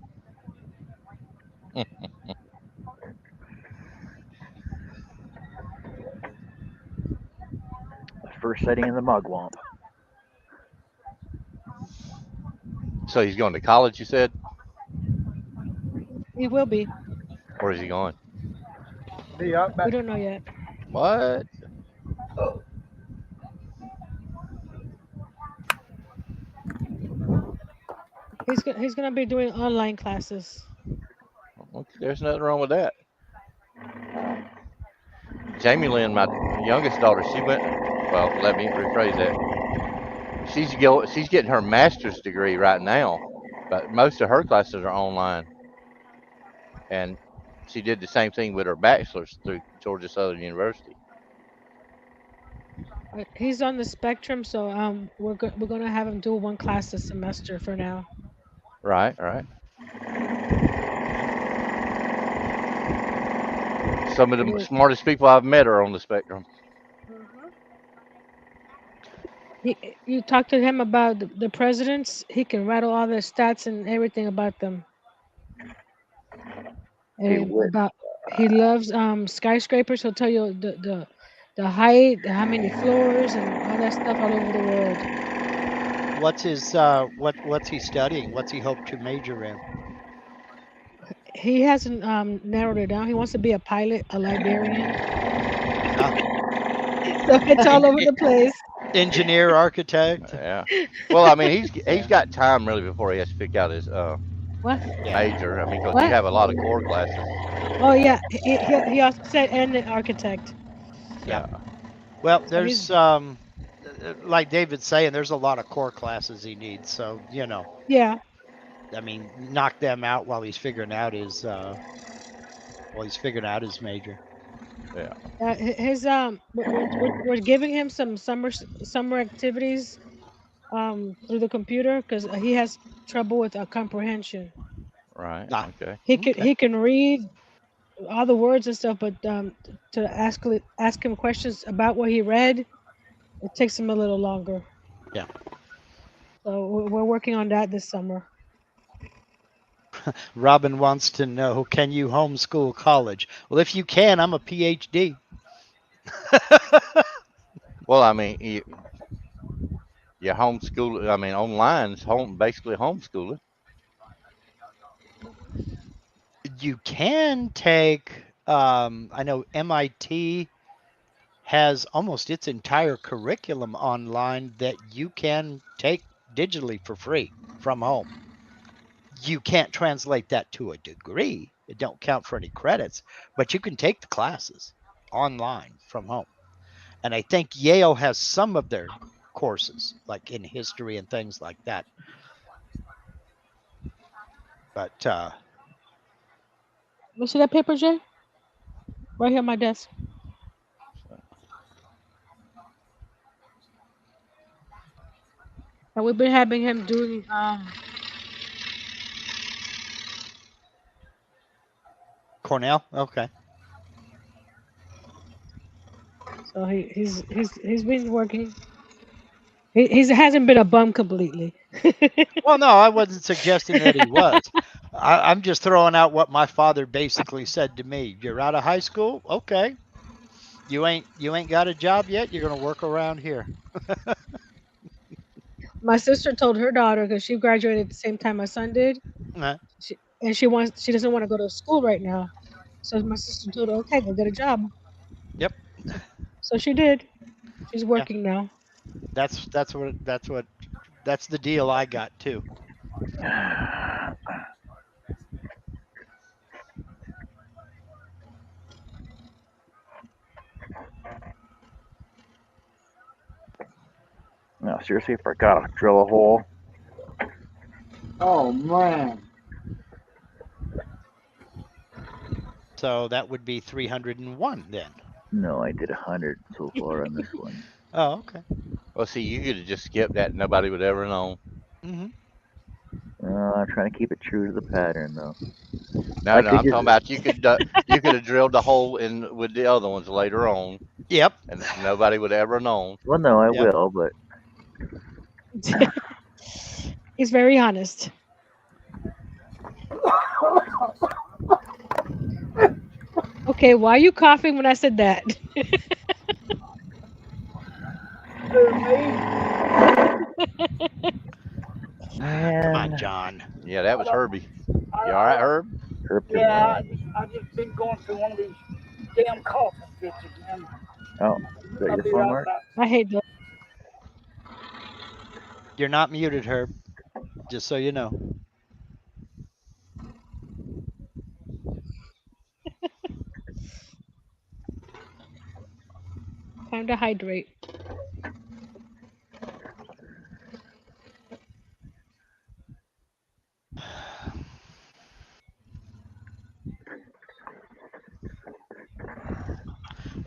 Speaker 2: the first sighting of the mugwump.
Speaker 4: So he's going to college, you said?
Speaker 6: He will be.
Speaker 4: Where is he going?
Speaker 1: New York,
Speaker 6: We
Speaker 1: but
Speaker 6: don't know yet.
Speaker 4: What?
Speaker 6: He's gonna be doing online classes.
Speaker 4: Okay, there's nothing wrong with that. Jamie Lynn, my youngest daughter, she went. Well, let me rephrase that. She's getting her master's degree right now, but most of her classes are online, and she did the same thing with her bachelor's through Georgia Southern University.
Speaker 6: He's on the spectrum, so we're gonna have him do one class a semester for now.
Speaker 4: Right, right. Some of the
Speaker 6: We're-
Speaker 4: smartest people I've met are on the spectrum.
Speaker 6: Mhm. You talk to him about the presidents, he can rattle all their stats and everything about them.
Speaker 2: Hey,
Speaker 6: And
Speaker 2: what?
Speaker 6: about he loves skyscrapers. He'll tell you the height, how many floors, and all that stuff all over the world.
Speaker 5: What's his what's he studying? What's he hope to major in?
Speaker 6: He hasn't narrowed it down. He wants to be a pilot, a librarian.
Speaker 5: Ah,
Speaker 6: So it's all over the place.
Speaker 5: engineer, architect.
Speaker 4: Yeah. Well, I mean, he's got time really before he has to pick out his
Speaker 6: What?
Speaker 5: Yeah.
Speaker 4: major. I mean, because you
Speaker 6: What?
Speaker 4: have a lot of core classes.
Speaker 6: Oh yeah. He also said and an architect.
Speaker 5: Yeah.
Speaker 4: Yeah.
Speaker 5: Well,
Speaker 6: So he's
Speaker 5: there's like David's saying, there's a lot of core classes he needs. So,
Speaker 6: yeah.
Speaker 5: I mean, knock them out while he's figuring out his major.
Speaker 4: Yeah.
Speaker 6: His we're giving him some summer activities through the computer because he has trouble with comprehension.
Speaker 4: Right.
Speaker 5: Ah,
Speaker 4: Okay.
Speaker 5: okay.
Speaker 6: He can read all the words and stuff, but to ask him questions about what he read, it takes him a little longer.
Speaker 5: Yeah.
Speaker 6: So we're working on that this summer.
Speaker 5: Robin wants to know, can you homeschool college? Well, if you can, I'm a PhD.
Speaker 4: Well, I mean, you homeschool. I mean, online's basically homeschooling.
Speaker 5: You can take, I know MIT has almost its entire curriculum online that you can take digitally for free from home. You can't translate that to a degree. It don't count for any credits, but you can take the classes online from home. And I think Yale has some of their courses, like in history and things like that. But
Speaker 6: You see that paper, Jay? Right here on my desk. And we've been having him doing
Speaker 5: Cornell, okay.
Speaker 6: so he's been working. He hasn't been a bum completely.
Speaker 5: Well, no, I wasn't suggesting that he was. I'm just throwing out what my father basically said to me. You're out of high school, okay. You ain't got a job yet. You're gonna work around here.
Speaker 6: My sister told her daughter because she graduated at the same time my son did.
Speaker 5: Uh,
Speaker 6: and she doesn't want to go to school right now. So my sister told her, okay, go get a job.
Speaker 5: Yep.
Speaker 6: So she did. She's
Speaker 5: Yeah.
Speaker 6: working now.
Speaker 5: That's the deal I got too.
Speaker 2: No, seriously, forgot to drill a hole.
Speaker 3: Oh man.
Speaker 5: So that would be 301 then.
Speaker 2: No, I did 100 so far on this one.
Speaker 5: Oh, okay.
Speaker 4: Well, see, you could have just skipped that. And nobody would ever know.
Speaker 5: Mm-hmm.
Speaker 2: I'm trying to keep it true to the pattern, though.
Speaker 4: No,
Speaker 2: I
Speaker 4: no,
Speaker 2: could
Speaker 4: I'm
Speaker 2: just.
Speaker 4: talking about you could have drilled the hole in with the other ones later on,
Speaker 5: Yep.
Speaker 4: and nobody would ever known.
Speaker 2: Well, no, I
Speaker 5: Yep.
Speaker 2: will, but
Speaker 6: He's very honest. Okay, why are you coughing when I said that?
Speaker 1: Who, me?
Speaker 5: Come on,
Speaker 2: man,
Speaker 5: John.
Speaker 4: Yeah, that
Speaker 1: I
Speaker 4: was
Speaker 1: don't,
Speaker 4: Herbie. You all
Speaker 1: I
Speaker 4: right,
Speaker 1: don't,
Speaker 4: Herb?
Speaker 2: Herb just
Speaker 1: yeah, I just been going through one of these damn coughing fits again.
Speaker 2: Oh, is that
Speaker 1: I'll
Speaker 2: your
Speaker 1: be
Speaker 2: phone,
Speaker 1: right
Speaker 2: Mark?
Speaker 1: back.
Speaker 6: I hate those.
Speaker 5: You're not muted, Herb. Just so you know.
Speaker 6: Time to hydrate.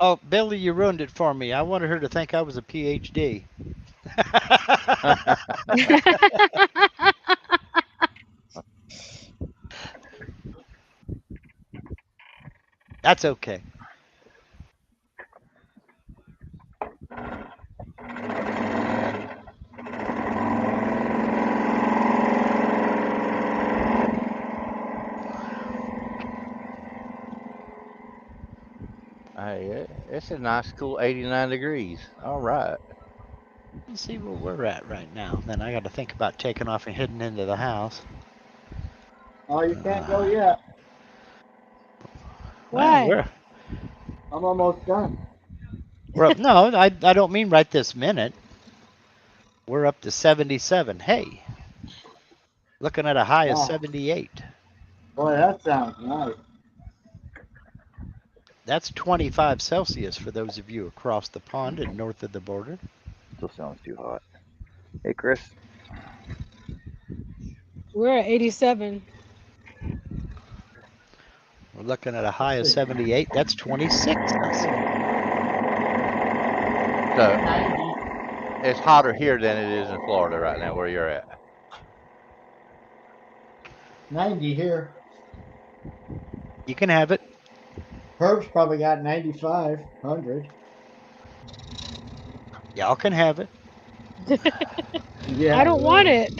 Speaker 5: Oh, Billy, you ruined it for me. I wanted her to think I was a PhD. That's okay.
Speaker 4: Hey, it's a nice, cool 89 degrees. All right.
Speaker 5: Let's see where we're at right now. Then I got to think about taking off and heading into the house.
Speaker 3: Oh, you can't go yet.
Speaker 5: Well,
Speaker 6: Why?
Speaker 3: I'm almost done.
Speaker 5: we're up. No, I don't mean right this minute. We're up to 77. Hey, looking at a high of
Speaker 3: Oh,
Speaker 5: 78.
Speaker 3: boy, that sounds nice.
Speaker 5: That's 25 Celsius for those of you across the pond and north of the border.
Speaker 2: Still sounds too hot. Hey, Chris.
Speaker 6: We're at 87.
Speaker 5: We're looking at a high of 78. That's 26 Celsius.
Speaker 4: So
Speaker 3: 90.
Speaker 4: it's hotter here than it is in Florida right now, where you're at.
Speaker 3: 90 here.
Speaker 5: You can have it.
Speaker 3: Herb's probably got 95, 100.
Speaker 5: Y'all can have it.
Speaker 3: Yeah.
Speaker 6: I don't want it.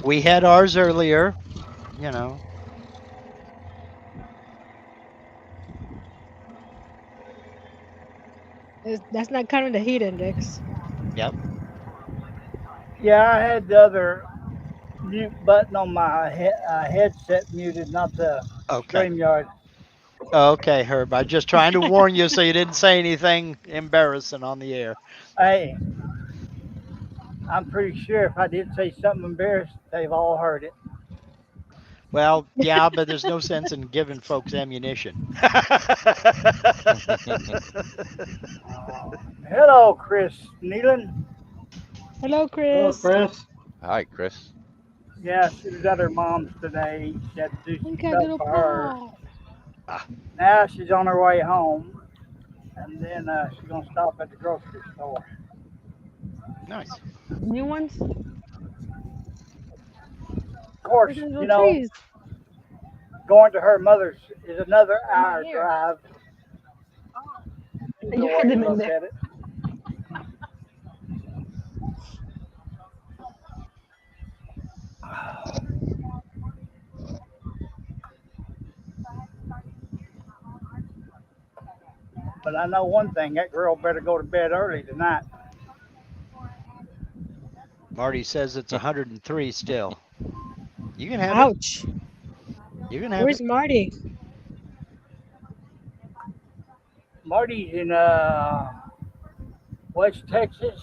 Speaker 5: We had ours earlier. You know.
Speaker 6: That's not counting the heat index.
Speaker 5: Yep.
Speaker 1: Yeah, I had the other mute button on my headset muted, not the
Speaker 5: Okay.
Speaker 1: StreamYard.
Speaker 5: Okay, Herb. I'm just trying to warn you so you didn't say anything embarrassing on the air.
Speaker 1: Hey, I'm pretty sure if I did say something embarrassing, they've all heard it.
Speaker 5: Well, yeah, but there's no sense in giving folks ammunition.
Speaker 1: Hello, Chris Nealon.
Speaker 6: Hello,
Speaker 3: Hello,
Speaker 6: Chris.
Speaker 3: Chris.
Speaker 4: Hi, Chris.
Speaker 1: Yeah, she was at her mom's today. She had to do
Speaker 6: We
Speaker 1: some
Speaker 6: got a
Speaker 1: stuff
Speaker 6: little
Speaker 1: for her.
Speaker 6: pot.
Speaker 1: Now she's on her way home, and then she's gonna stop at the grocery store.
Speaker 5: Nice.
Speaker 6: New ones?
Speaker 1: Of course,
Speaker 6: Where's the
Speaker 1: you
Speaker 6: little
Speaker 1: know,
Speaker 6: trees?
Speaker 1: going to her mother's is another
Speaker 6: They're not
Speaker 1: hour
Speaker 6: here.
Speaker 1: drive.
Speaker 6: You
Speaker 1: Either
Speaker 6: had
Speaker 1: way you
Speaker 6: them in
Speaker 1: look
Speaker 6: there.
Speaker 1: at it. But I know one thing: that girl better go to bed early tonight.
Speaker 5: Marty says it's 103 still. You can have it.
Speaker 6: Ouch.
Speaker 5: You can have
Speaker 6: Where's
Speaker 5: it.
Speaker 6: Marty?
Speaker 1: Marty's in West Texas.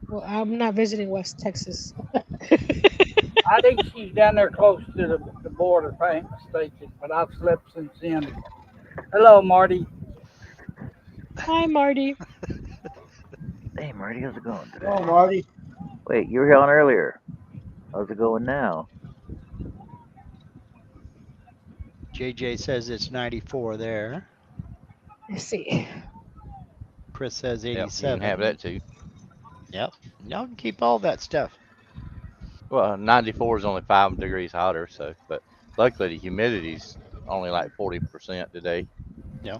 Speaker 6: Well, I'm not visiting West Texas.
Speaker 1: I think she's down there close to the border, if I ain't mistaken. But I've slept since then. Hello, Marty.
Speaker 6: Hi, Marty.
Speaker 2: Hey, Marty, how's it going
Speaker 3: Oh,
Speaker 2: today?
Speaker 3: Marty.
Speaker 2: Wait, you were here on earlier. How's it going now?
Speaker 5: JJ says it's 94 there.
Speaker 6: Let's see.
Speaker 5: Chris says
Speaker 4: Yep, you can have
Speaker 5: 87.
Speaker 4: that too.
Speaker 5: Yep. Y'all can keep all that stuff.
Speaker 4: Well, 94 is only 5 degrees hotter, so but luckily the humidity's only like 40% today.
Speaker 5: Yeah.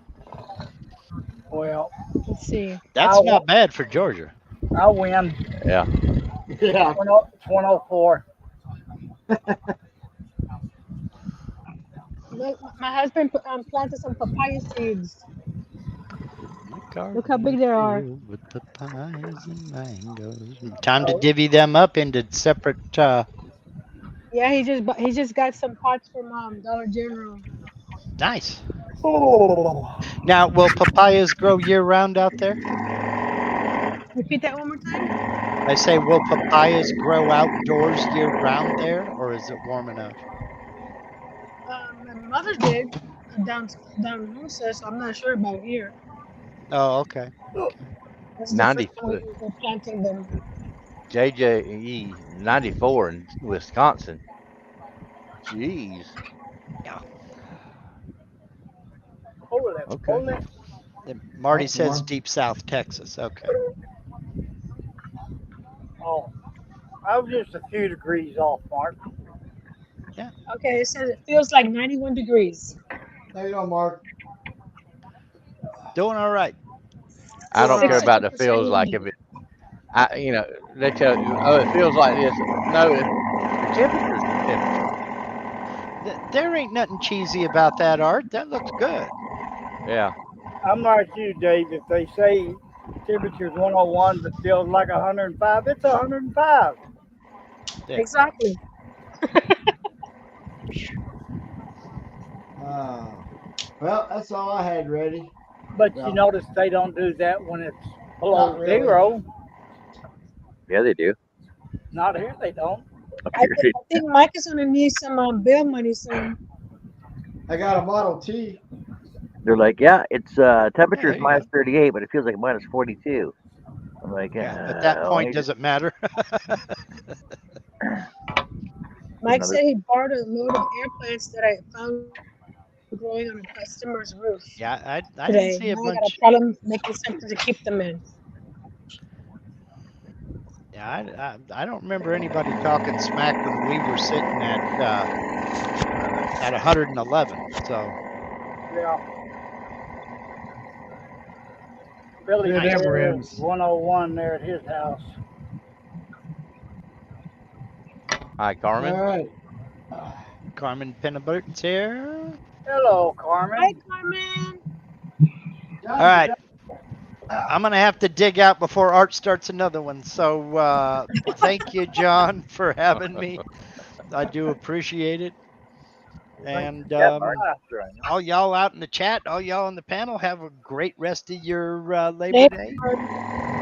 Speaker 1: Well,
Speaker 6: Let's see.
Speaker 1: I
Speaker 5: That's not bad for Georgia.
Speaker 1: I win.
Speaker 4: Yeah.
Speaker 3: Yeah.
Speaker 1: 104.
Speaker 6: Look, my husband planted some papaya seeds.
Speaker 5: The
Speaker 6: Look how
Speaker 5: garden
Speaker 6: big
Speaker 5: is
Speaker 6: they are.
Speaker 5: filled with papayas and mangoes. Time to
Speaker 1: Oh,
Speaker 5: divvy them up into separate.
Speaker 6: Yeah, he just got some pots from Dollar General.
Speaker 5: Nice.
Speaker 1: oh.
Speaker 5: Now, will papayas grow year round out there?
Speaker 6: Repeat that one more time.
Speaker 5: I say, will papayas grow outdoors year round there, or is it warm enough?
Speaker 6: My mother did down down in Noosa, so I'm not sure about here.
Speaker 5: Oh, okay. Okay.
Speaker 6: This is the first
Speaker 4: 90
Speaker 6: time we're planting them.
Speaker 4: JJE 94 in Wisconsin. Jeez.
Speaker 5: Yeah.
Speaker 1: Holy
Speaker 4: Okay.
Speaker 1: moly.
Speaker 5: Then Marty
Speaker 3: That's
Speaker 5: says
Speaker 3: warm.
Speaker 5: deep south Texas. Okay.
Speaker 1: Oh, I was just a few degrees off, Mark.
Speaker 5: Yeah.
Speaker 6: Okay, it says it feels like 91 degrees.
Speaker 3: How you doing, Mark?
Speaker 5: Doing all right.
Speaker 4: I
Speaker 5: Doing
Speaker 4: don't
Speaker 5: all
Speaker 4: care
Speaker 5: right.
Speaker 4: about the
Speaker 6: 66%
Speaker 4: feels like if
Speaker 6: humidity.
Speaker 4: it they tell you, oh, it feels like this. No, the temperature's the temperature.
Speaker 5: There ain't nothing cheesy about that, Art. That looks good.
Speaker 4: Yeah.
Speaker 1: I'm like you, Dave. If they say temperature's 101 but feels like 105, it's 105.
Speaker 5: Yeah.
Speaker 6: Exactly.
Speaker 3: Uh, well, that's all I had ready.
Speaker 1: But you
Speaker 3: Well,
Speaker 1: notice they don't do that when it's
Speaker 3: not
Speaker 1: below
Speaker 3: really.
Speaker 1: zero.
Speaker 2: Yeah, they do.
Speaker 1: Not here, they don't.
Speaker 2: Up here,
Speaker 6: I think Mike is gonna need some bail money soon.
Speaker 3: I got a Model T.
Speaker 2: they're like, yeah, it's
Speaker 5: Yeah, there
Speaker 2: temperature's
Speaker 5: you
Speaker 2: minus
Speaker 5: go.
Speaker 2: 38, but it feels like minus 42. I'm like,
Speaker 5: Yeah. At that
Speaker 2: only
Speaker 5: point,
Speaker 2: just
Speaker 5: does it matter?
Speaker 6: Mike
Speaker 2: another.
Speaker 6: said he borrowed a load of air plants that I found growing on a customer's roof
Speaker 5: Yeah. I
Speaker 6: today.
Speaker 5: didn't
Speaker 6: Now
Speaker 5: see a
Speaker 6: I got a
Speaker 5: bunch.
Speaker 6: problem making something to keep them in.
Speaker 5: Yeah. I don't remember anybody talking smack when we were sitting at 111. So
Speaker 1: Yeah. Billy
Speaker 3: Look at
Speaker 5: nice.
Speaker 3: them
Speaker 1: says
Speaker 3: rims.
Speaker 1: 101 there at his house.
Speaker 4: Hi,
Speaker 3: All
Speaker 4: Carmen.
Speaker 3: right.
Speaker 5: Carmen Pennabert's here.
Speaker 1: Hello,
Speaker 6: Hi,
Speaker 1: Carmen.
Speaker 6: Carmen.
Speaker 5: All
Speaker 3: John, you
Speaker 5: right.
Speaker 3: got.
Speaker 5: I'm gonna have to dig out before Art starts another one. So thank you, John, for having me. I do appreciate it.
Speaker 1: Thanks
Speaker 5: And
Speaker 1: for
Speaker 2: Yeah,
Speaker 1: coming
Speaker 2: Mark.
Speaker 1: by.
Speaker 5: all y'all out in the chat, all y'all on the panel, have a great rest of your Labor
Speaker 6: Neighbor.
Speaker 5: Day,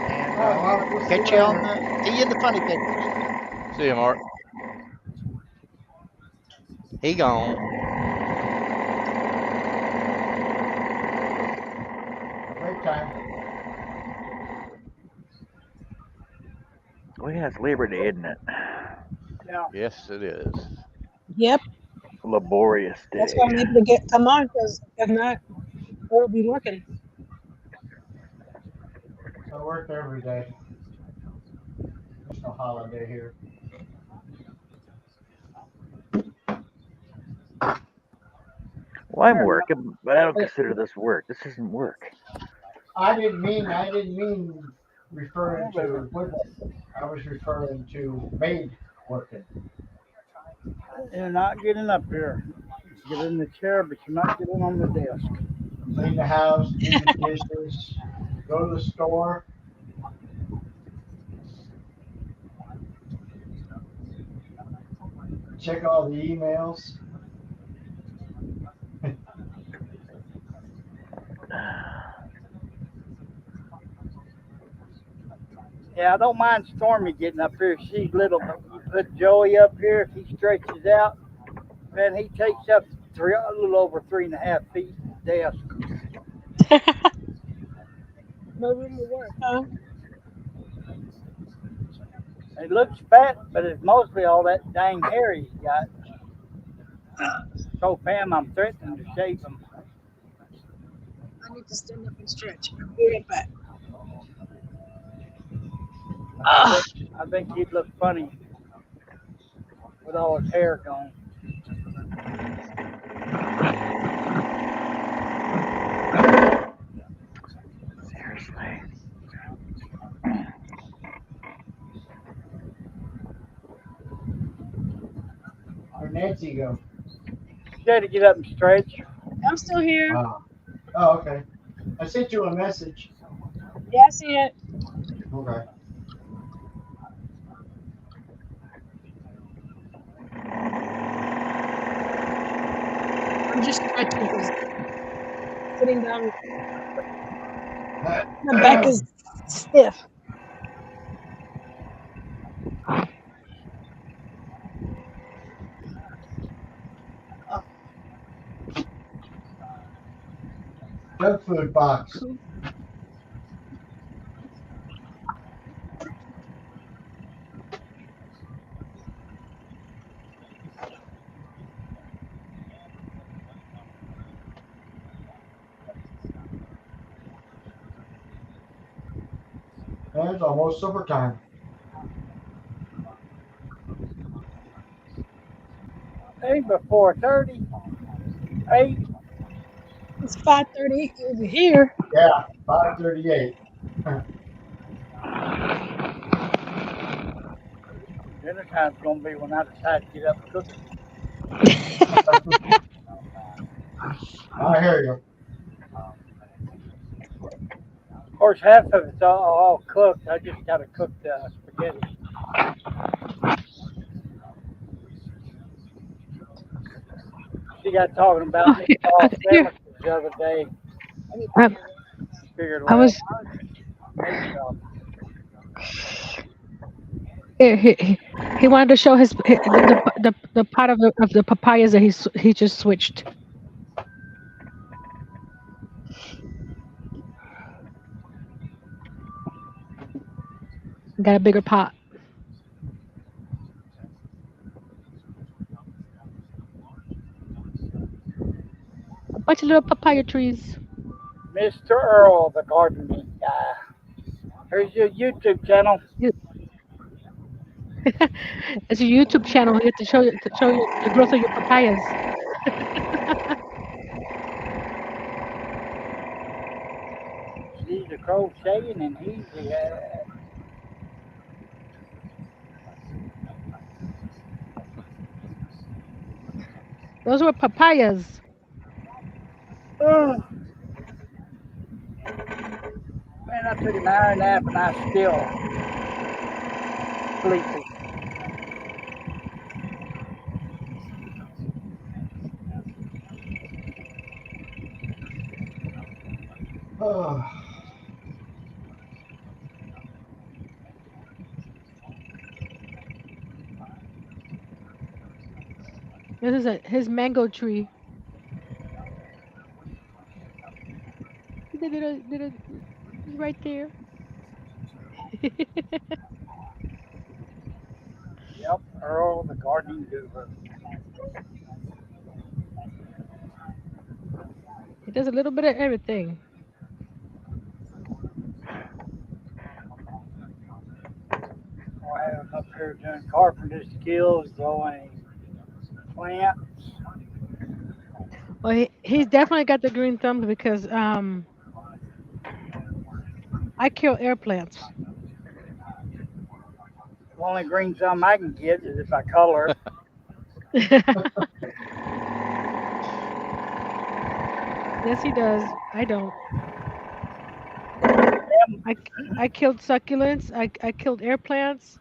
Speaker 5: and
Speaker 3: All right, Mark. We'll see you
Speaker 5: catch you on
Speaker 3: later.
Speaker 5: the see you in the funny papers.
Speaker 4: See you, Mark. He gone.
Speaker 3: Break time.
Speaker 2: Oh yeah, it's Labor Day, isn't it?
Speaker 1: Yeah.
Speaker 4: Yes, it is.
Speaker 6: Yep.
Speaker 2: Laborious
Speaker 6: That's why
Speaker 2: day.
Speaker 6: I'm able to get come on because if not, we'll be working.
Speaker 3: I work every day. There's no holiday here.
Speaker 2: Well, I'm
Speaker 1: Fair enough.
Speaker 2: working, but I don't consider this work. This isn't work.
Speaker 3: I didn't mean referring
Speaker 1: Whatever.
Speaker 3: to women. I was referring to maid working.
Speaker 1: You're not getting up here. Get in the chair, but you're not getting on the desk.
Speaker 3: Clean the house, do the dishes, go to the store. check all the emails.
Speaker 1: Yeah, I don't mind Stormy getting up here. She's little, but you put Joey up here, if he stretches out, man, he takes up a little over 3.5 feet desk.
Speaker 6: No room to work, huh?
Speaker 1: He looks fat, but it's mostly all that dang hair he's got. So, Pam, I'm threatening to shave him.
Speaker 6: I need to stand up and stretch. I'll be right back.
Speaker 1: I think, I think he'd look funny with all his hair gone.
Speaker 2: Seriously.
Speaker 3: Where'd Nancy go?
Speaker 1: She had to get up and stretch.
Speaker 6: I'm still here.
Speaker 3: Oh, okay. I sent you a message.
Speaker 6: Yeah, I see it.
Speaker 3: Okay.
Speaker 6: I'm just stretching because sitting down, my back is stiff.
Speaker 3: Junk food box. And it's almost supper time.
Speaker 1: Ain't before 30. 8.
Speaker 6: It's 5:30 over here.
Speaker 3: Yeah, 5:38.
Speaker 1: Dinner time's gonna be when I decide to get up and cook it.
Speaker 3: I hear you.
Speaker 1: Of course, half of it's all cooked. I just gotta cook the spaghetti. She got talking about meatball sandwiches the other day.
Speaker 6: Um,
Speaker 1: Figured,
Speaker 6: I
Speaker 1: well,
Speaker 6: was
Speaker 1: make some.
Speaker 6: he wanted to show the pot of the papayas that he just switched. Got a bigger pot. A bunch of little papaya trees.
Speaker 1: Mr. Earl, the gardening guy. Here's your YouTube channel.
Speaker 6: It's a YouTube channel. You have to show you the growth of your papayas.
Speaker 1: She's a crocheting and he's
Speaker 6: Those were papayas.
Speaker 1: uh, man, I took an hour and a half and I still sleepy.
Speaker 3: Oh,
Speaker 6: This is his mango tree. The little right there.
Speaker 1: Yep, Earl, the gardening guru.
Speaker 6: He does a little bit of everything.
Speaker 1: I have him up here doing carpenter skills, growing plants.
Speaker 6: Well, he's definitely got the green thumb because I kill air plants.
Speaker 1: The only green thumb I can get is if I color it.
Speaker 6: Yes, he does. I don't. I killed succulents. I killed air plants.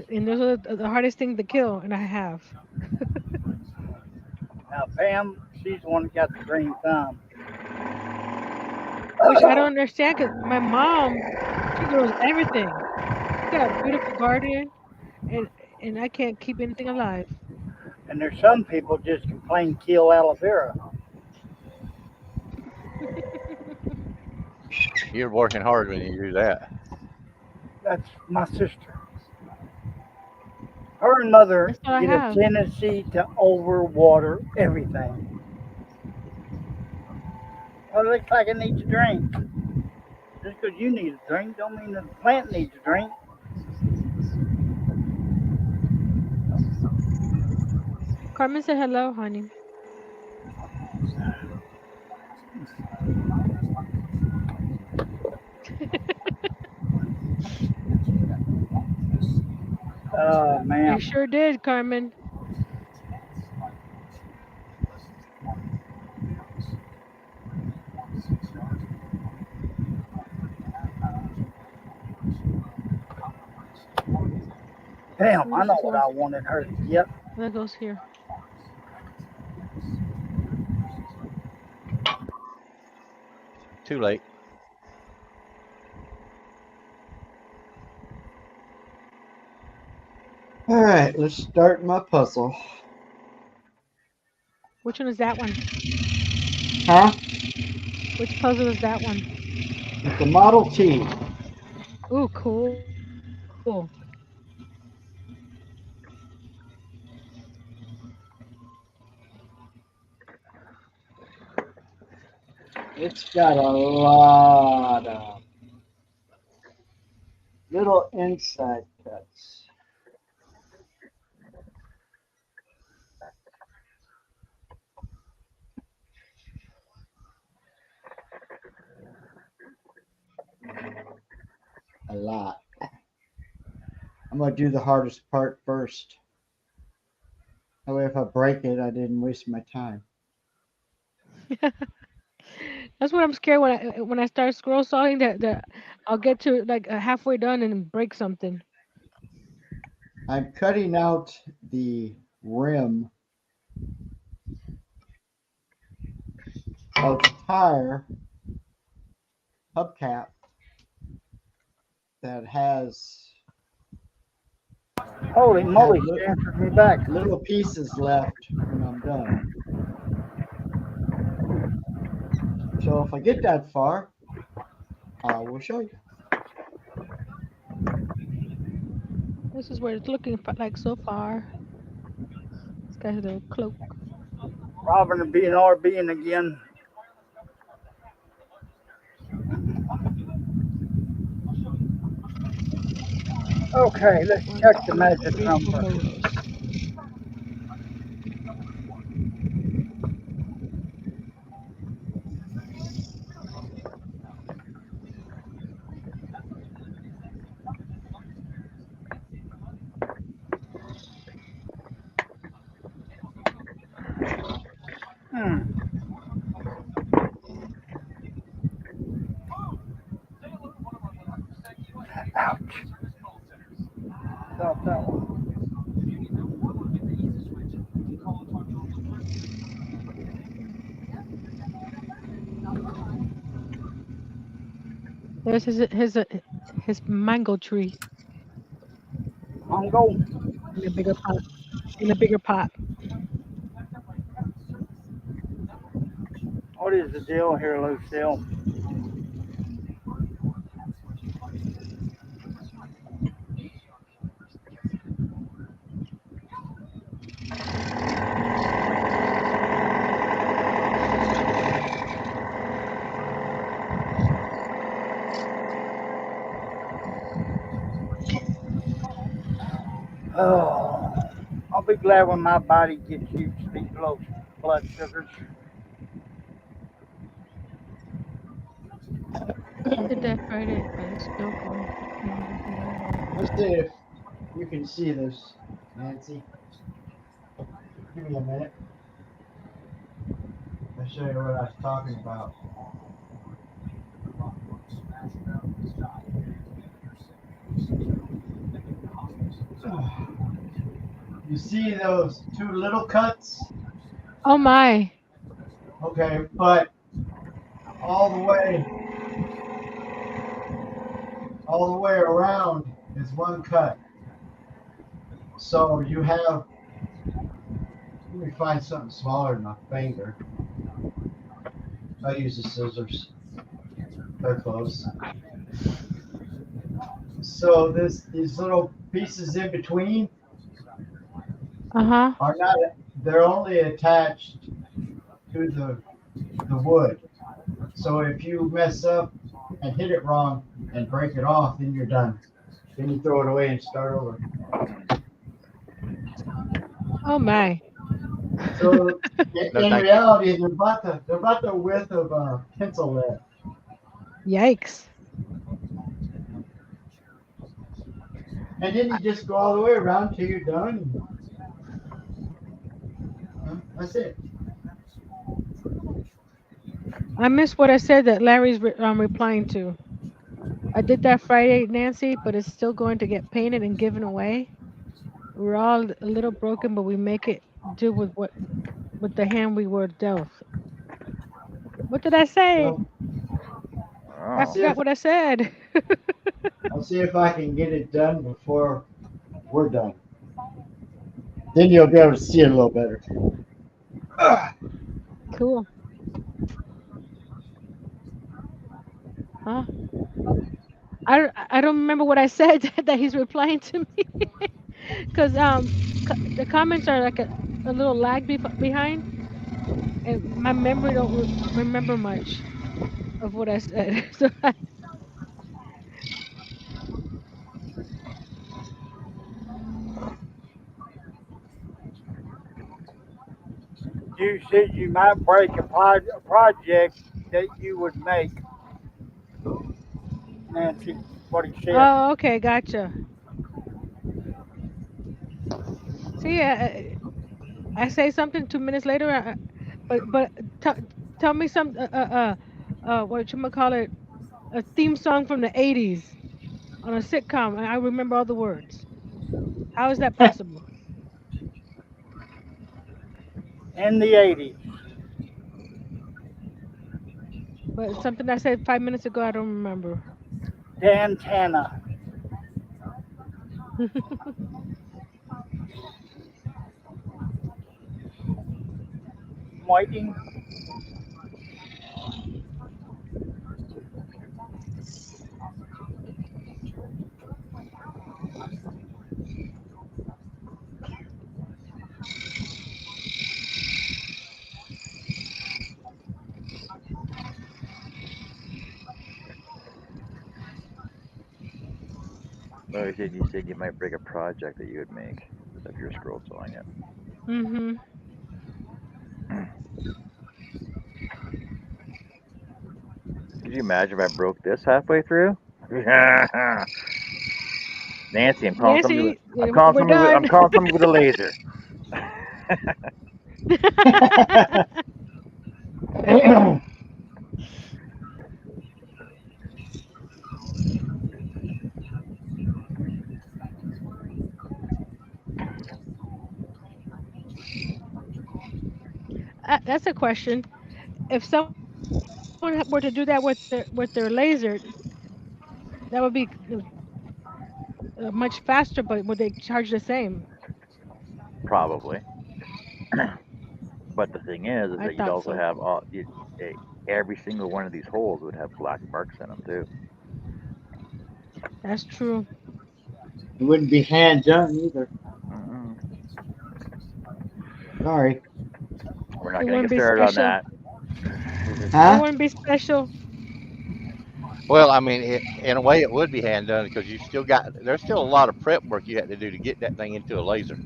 Speaker 6: And those are the hardest thing to kill, and I have.
Speaker 1: Now, Pam, she's the one that got the green thumb.
Speaker 6: Which I don't understand because my mom, she grows everything. She got a beautiful garden, and and I can't keep anything alive.
Speaker 1: And there's some people just complain kill aloe vera.
Speaker 4: You're working hard when you do that.
Speaker 1: That's my sister. Her and mother
Speaker 6: That's all I
Speaker 1: get a
Speaker 6: have.
Speaker 1: tendency to overwater everything. Well, it looks like it needs a drink. Just because you need a drink don't mean the plant needs a drink.
Speaker 6: Carmen said hello, honey.
Speaker 1: Oh,
Speaker 6: I
Speaker 1: man.
Speaker 6: sure did, Carmen.
Speaker 1: Damn,
Speaker 6: What
Speaker 1: I
Speaker 6: is
Speaker 1: know
Speaker 6: this
Speaker 1: what
Speaker 6: one?
Speaker 1: I wanted her to get.
Speaker 6: That goes here.
Speaker 4: Too late.
Speaker 3: All right, let's start my puzzle.
Speaker 6: Which one is that one?
Speaker 3: Huh?
Speaker 6: Which puzzle is that one?
Speaker 3: It's a Model T.
Speaker 6: Ooh, cool.
Speaker 3: It's got a lot of little inside cuts. A lot. I'm gonna do the hardest part first. That way, if I break it, I didn't waste my time.
Speaker 6: That's what I'm scared when I start scroll sawing that I'll get to like halfway done and break something.
Speaker 3: I'm cutting out the rim of the tire hubcap that has
Speaker 1: Holy
Speaker 3: have
Speaker 1: moly, she answered me back.
Speaker 3: little pieces left when I'm done. So if I get that far, I will show you.
Speaker 6: This is where it's looking like so far. This guy's little cloak.
Speaker 1: Robin and being RBing again. Okay, let's
Speaker 6: One,
Speaker 1: check the
Speaker 6: two,
Speaker 1: magic
Speaker 6: three, four
Speaker 1: number.
Speaker 6: more rows.
Speaker 1: Hmm. Ouch. Stop that one.
Speaker 6: There's his mango tree
Speaker 1: I'm go.
Speaker 6: in a bigger pot. In a bigger pot.
Speaker 1: What is the deal here, Lucille? Oh, I'll be glad when my body gets used to these low blood sugars.
Speaker 6: Did that Friday, but it's still going.
Speaker 3: Let's see if you can see this, Nancy. Give me a minute. I'll show you what I was talking about. You see those two little cuts?
Speaker 6: Oh my.
Speaker 3: Okay, but all the way, all the way around is one cut. So you have. Let me find something smaller than my finger. I use the scissors. They're close. So these little pieces in between
Speaker 6: Uh-huh.
Speaker 3: are not. They're only attached to the wood. So if you mess up and hit it wrong and break it off, then you're done. Then you throw it away and start over.
Speaker 6: Oh my.
Speaker 3: So
Speaker 4: No,
Speaker 3: in
Speaker 4: thank you.
Speaker 3: reality, they're about the width of a pencil lead.
Speaker 6: Yikes.
Speaker 3: And then you just go all the way around till you're done. That's it.
Speaker 6: I missed what I said that Larry's replying to. I did that Friday, Nancy, but it's still going to get painted and given away. We're all a little broken, but we make it do with the hand we were dealt. What did I say?
Speaker 3: Well,
Speaker 6: I
Speaker 3: I'll
Speaker 2: Oh.
Speaker 3: see
Speaker 6: forgot
Speaker 3: if
Speaker 6: what I said.
Speaker 3: I'll see if I can get it done before we're done. Then you'll be able to see it a little better.
Speaker 6: Cool. Huh? I don't remember what I said that he's replying to me because the comments are like a little lag behind, and my memory don't remember much of what I said. So
Speaker 1: You said you might break a project that you would make, Nancy. What he said.
Speaker 6: oh, okay, gotcha. See, I say something 2 minutes later, but tell me some what you call it, a theme song from the '80s on a sitcom, and I remember all the words. How is that possible?
Speaker 1: In the 80s.
Speaker 6: But something I said 5 minutes ago, I don't remember.
Speaker 1: Dantana. I'm waiting.
Speaker 2: Well, you said you might break a project that you would make if you're scroll sawing it.
Speaker 6: Mhm.
Speaker 2: Could you imagine if I broke this halfway through? Nancy,
Speaker 6: Nancy, we're
Speaker 2: I'm
Speaker 6: done.
Speaker 2: calling somebody with a laser.
Speaker 6: That's a question. If someone were to do that with their laser, that would be much faster. But would they charge the same?
Speaker 2: Probably. But the thing is
Speaker 6: I
Speaker 2: that you'd
Speaker 6: thought
Speaker 2: also
Speaker 6: so.
Speaker 2: have every single one of these holes would have black marks in them too.
Speaker 6: That's true.
Speaker 3: It wouldn't be hand done either.
Speaker 2: Mm-mm.
Speaker 3: Sorry.
Speaker 2: We're not
Speaker 6: It
Speaker 2: going to
Speaker 6: wouldn't
Speaker 2: get
Speaker 6: be
Speaker 2: started on
Speaker 6: special.
Speaker 2: that.
Speaker 6: It
Speaker 3: Huh?
Speaker 6: wouldn't be special.
Speaker 4: Well, I mean, in a way, it would be hand done because you still got there's still a lot of prep work you have to do to get that thing into a laser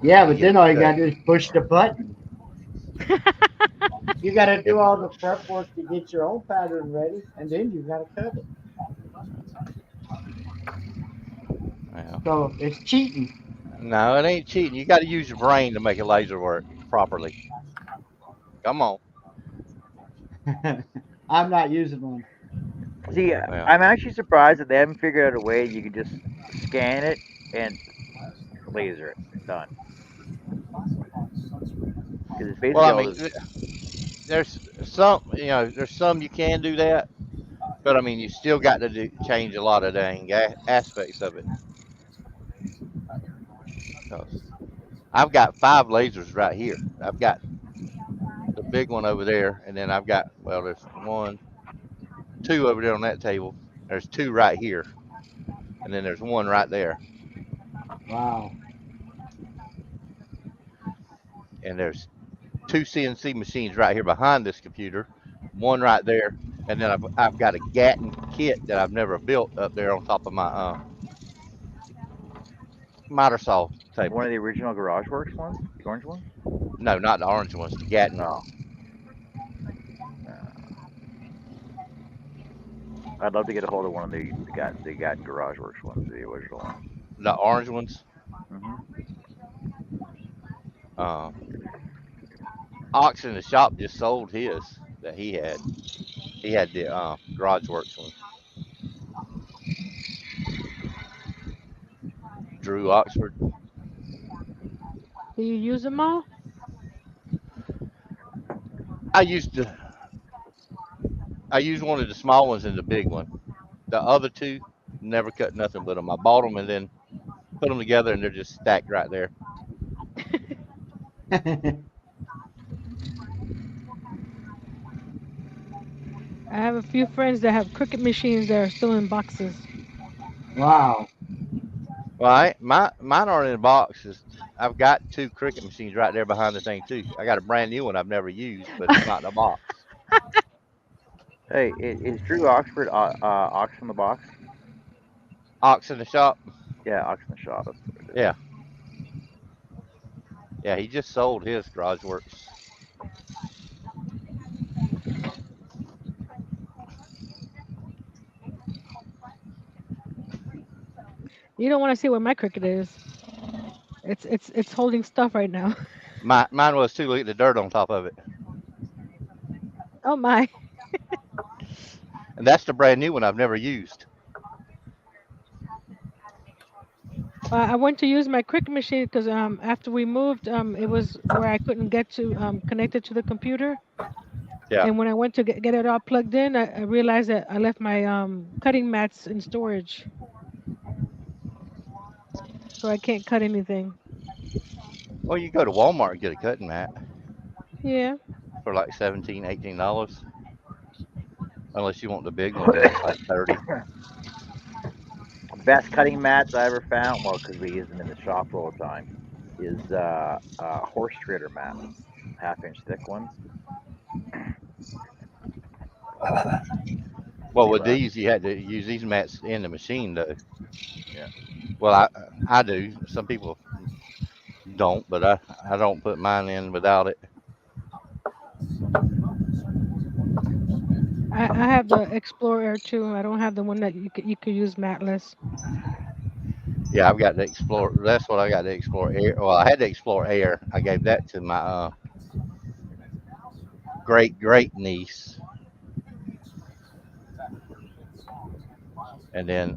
Speaker 3: Yeah,
Speaker 4: to
Speaker 3: but
Speaker 4: get
Speaker 3: then
Speaker 4: it to
Speaker 3: all you
Speaker 4: cut.
Speaker 3: gotta do is push the button. You gotta do all the prep work to get your own pattern ready, and then you gotta cut it.
Speaker 4: Yeah.
Speaker 3: So it's cheating.
Speaker 4: No, it ain't cheating. You got to use your brain to make a laser work properly. Come on.
Speaker 3: I'm not using one.
Speaker 2: See,
Speaker 4: Well,
Speaker 2: I'm actually surprised that they haven't figured out a way you can just scan it and laser it. Done. Because it's
Speaker 4: Well,
Speaker 2: basically
Speaker 4: I
Speaker 2: all
Speaker 4: mean,
Speaker 2: this.
Speaker 4: there's some, there's some you can do that, but I mean, you still got to change a lot of dang aspects of it. 'Cause I've got 5 lasers right here. I've got the big one over there, and then I've got, well, there's one, two over there on that table. There's two right here, and then there's one right there,
Speaker 3: Wow.
Speaker 4: and there's two CNC machines right here behind this computer, one right there, and then I've got a Gatton kit that I've never built up there on top of my miter saw
Speaker 2: One
Speaker 4: table.
Speaker 2: of the original Garage Works ones, the orange ones.
Speaker 4: No, not the orange ones, the Gatton
Speaker 2: No.
Speaker 4: ones.
Speaker 2: I'd love to get a hold of one of the Garage Works ones, the original ones.
Speaker 4: The orange ones.
Speaker 2: Hmm.
Speaker 4: Uh, Ox in the shop just sold his that he had. He had the Garage Works one. Drew Oxford.
Speaker 6: Do you use them all?
Speaker 4: I used to. I used one of the small ones and the big one. The other two never cut nothing with them. I bought them and then put them together and they're just stacked right there.
Speaker 6: I have a few friends that have Cricut machines that are still in boxes.
Speaker 3: Wow.
Speaker 4: Well, mine aren't in boxes. I've got 2 Cricut machines right there behind the thing too. I got a brand new one I've never used, but it's not in a box.
Speaker 2: Hey, is Drew Oxford Ox in the box?
Speaker 4: Ox in the shop.
Speaker 2: Yeah, Ox in the shop. That's what it is.
Speaker 4: Yeah, yeah. He just sold his Garage Works.
Speaker 6: You don't want to see where my Cricut is. It's holding stuff right now.
Speaker 4: Mine was too. Look at the dirt on top of it,
Speaker 6: Oh my!
Speaker 4: and that's the brand new one I've never used.
Speaker 6: I went to use my Cricut machine because after we moved it was where I couldn't get to connect it to the computer.
Speaker 4: Yeah.
Speaker 6: And when I went to get it all plugged in, I realized that I left my cutting mats in storage, so I can't cut anything.
Speaker 4: Well, you go to Walmart and get a cutting mat
Speaker 6: Yeah.
Speaker 4: for like $17, $18. Unless you want the big one, then it's like 30.
Speaker 2: Best cutting mats I ever found, well, because we use them in the shop all the time, is horse trader mats, 1/2 inch thick ones.
Speaker 4: Well,
Speaker 2: They
Speaker 4: with
Speaker 2: last.
Speaker 4: these, you had to use these mats in the machine, though.
Speaker 2: Yeah.
Speaker 4: Well, I do. Some people don't, but I don't put mine in without it.
Speaker 6: I have the Explorer too. I don't have the one that you could use matless.
Speaker 4: Yeah, I've got the Explorer. That's what I got, the Explorer Air. Well, I had the Explorer Air. I gave that to my great niece, and then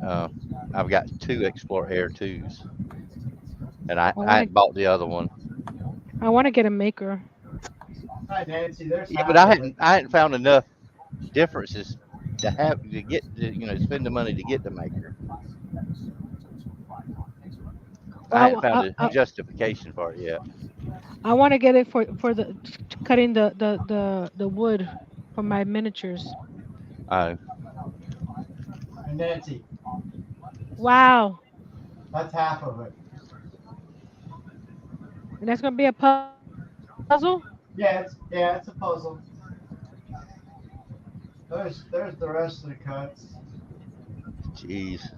Speaker 4: I've got 2 Explorer Air 2s, and I
Speaker 6: I
Speaker 4: I
Speaker 6: want
Speaker 4: hadn't bought the other one.
Speaker 6: to get a maker.
Speaker 3: Hi, Nancy. There's
Speaker 4: Yeah, but
Speaker 3: half of it.
Speaker 4: I hadn't found enough differences to get spend the money to get the maker. I hadn't
Speaker 6: Well,
Speaker 4: found a justification for it yet.
Speaker 6: I want to get it for the cutting the wood for my miniatures.
Speaker 4: Uh,
Speaker 3: And Nancy,
Speaker 6: Wow.
Speaker 3: that's half of it.
Speaker 6: And that's gonna be a puzzle.
Speaker 3: Yeah, it's a puzzle. There's the rest of the cuts.
Speaker 4: Jeez,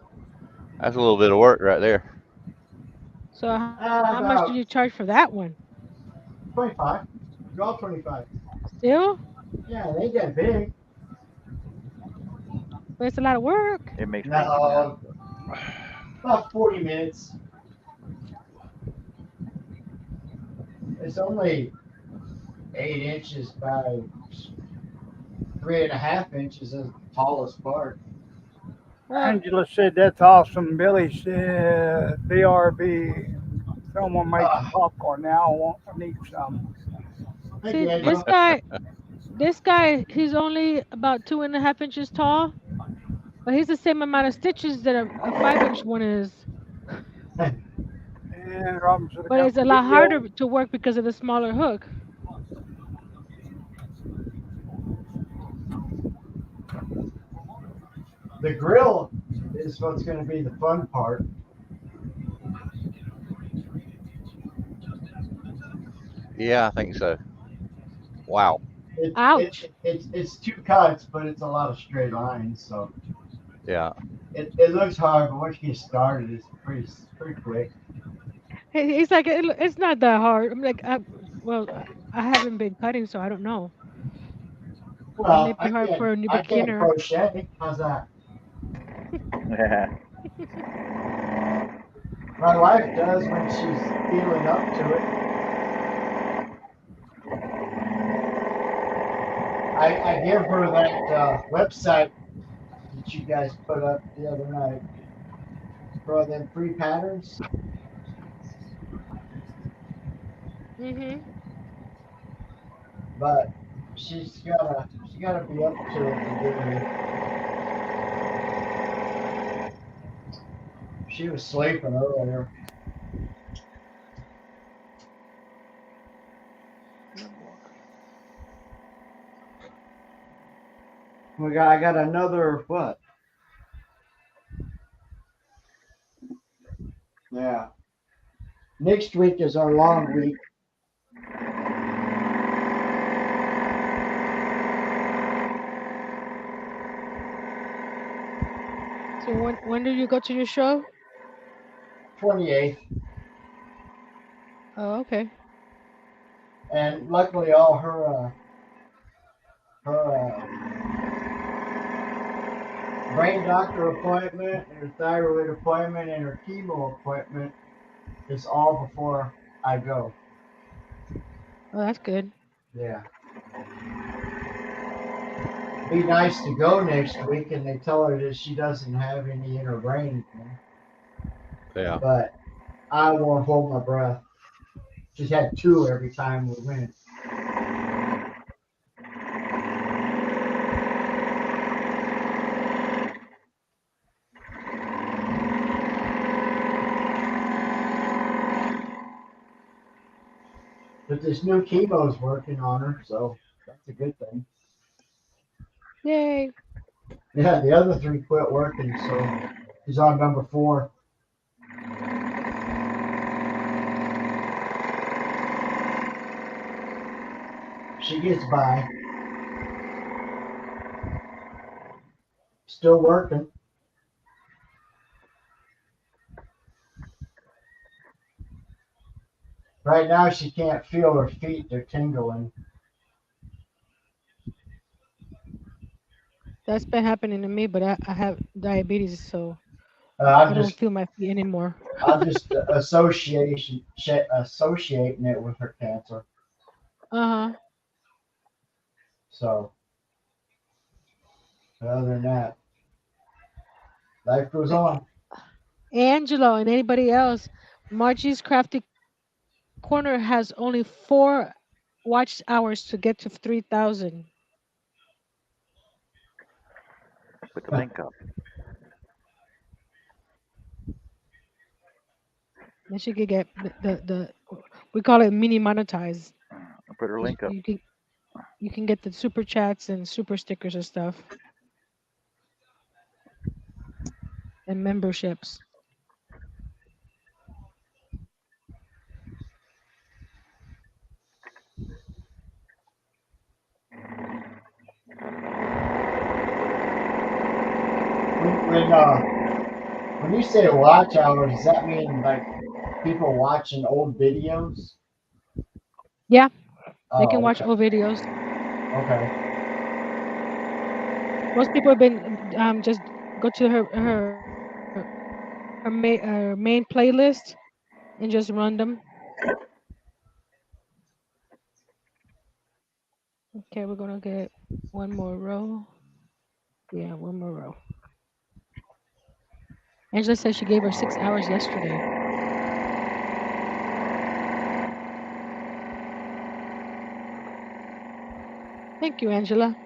Speaker 4: that's a little bit of work right there.
Speaker 6: So how much did
Speaker 3: About
Speaker 6: you charge for that one?
Speaker 3: 25. Draw 25.
Speaker 6: Still,
Speaker 3: Yeah, it ain't that big.
Speaker 6: but it's a lot of work.
Speaker 2: It makes painting
Speaker 3: No, about 40 minutes. It's only 8 inches by 3.5 inches as the tallest part.
Speaker 6: Well,
Speaker 1: Angela said that's awesome. Billy said BRB. Someone make some
Speaker 3: Uh,
Speaker 1: popcorn now. I need some.
Speaker 3: thank
Speaker 6: See,
Speaker 3: you, Angela.
Speaker 6: this guy, he's only about 2.5 inches tall, but he's the same amount of stitches that a 5 inch one is.
Speaker 1: And Robinson
Speaker 6: But
Speaker 1: got
Speaker 6: it's a
Speaker 1: the
Speaker 6: lot
Speaker 1: video.
Speaker 6: harder to work because of the smaller hook.
Speaker 3: The grill is what's going to be the fun part.
Speaker 4: Yeah, I think so. Wow.
Speaker 6: Ouch.
Speaker 3: It's two cuts, but it's a lot of straight lines, so
Speaker 4: Yeah.
Speaker 3: it looks hard, but once you get started, it's pretty quick.
Speaker 6: He's like, it's not that hard. I'm like, well, I haven't been cutting, so I don't know. It may
Speaker 3: Well,
Speaker 6: be hard for a new
Speaker 3: I can't
Speaker 6: beginner.
Speaker 3: crochet. How's that?
Speaker 2: Yeah.
Speaker 3: My wife does when she's feeling up to it. I give her that website that you guys put up the other night for them free patterns,
Speaker 6: Mhm.
Speaker 3: but she gotta be up to it to do it. She was sleeping earlier. I got another what? Yeah. Next week is our long week.
Speaker 6: So when do you go to your show?
Speaker 3: 28th,
Speaker 6: Oh, okay.
Speaker 3: and luckily all her brain doctor appointment, and her thyroid appointment, and her chemo appointment is all before I go.
Speaker 6: Oh, that's good.
Speaker 3: Yeah. Be nice to go next week, and they tell her that she doesn't have any in her brain,
Speaker 4: Yeah.
Speaker 3: but I won't hold my breath. She's had two every time we went. But this new chemo's working on her, so that's a good thing.
Speaker 6: Yay.
Speaker 3: Yeah, the other three quit working, so she's on number four. She gets by. Still working. Right now, she can't feel her feet. They're tingling.
Speaker 6: That's been happening to me, but I have diabetes, so
Speaker 3: I'm
Speaker 6: I don't
Speaker 3: just
Speaker 6: feel my feet anymore.
Speaker 3: I'm just associating it with her cancer.
Speaker 6: Uh-huh.
Speaker 3: So other than that, life goes
Speaker 6: A-
Speaker 3: on.
Speaker 6: Angelo and anybody else, Margie's Crafty Corner has only 4 watch hours to get to 3,000.
Speaker 2: Put the link up.
Speaker 6: Then she could get the we call it mini monetized.
Speaker 2: Put her
Speaker 6: 'Cause
Speaker 2: link up.
Speaker 6: you can get the super chats and super stickers and stuff and memberships.
Speaker 3: When you say watch hours, does that mean like people watching old videos?
Speaker 6: Yeah, they can
Speaker 3: Oh,
Speaker 6: watch
Speaker 3: okay.
Speaker 6: old videos.
Speaker 3: Okay.
Speaker 6: Most people have been just go to her main playlist and just run them. Okay, we're gonna get one more row. Yeah, one more row. Angela said she gave her 6 hours yesterday. Thank you, Angela.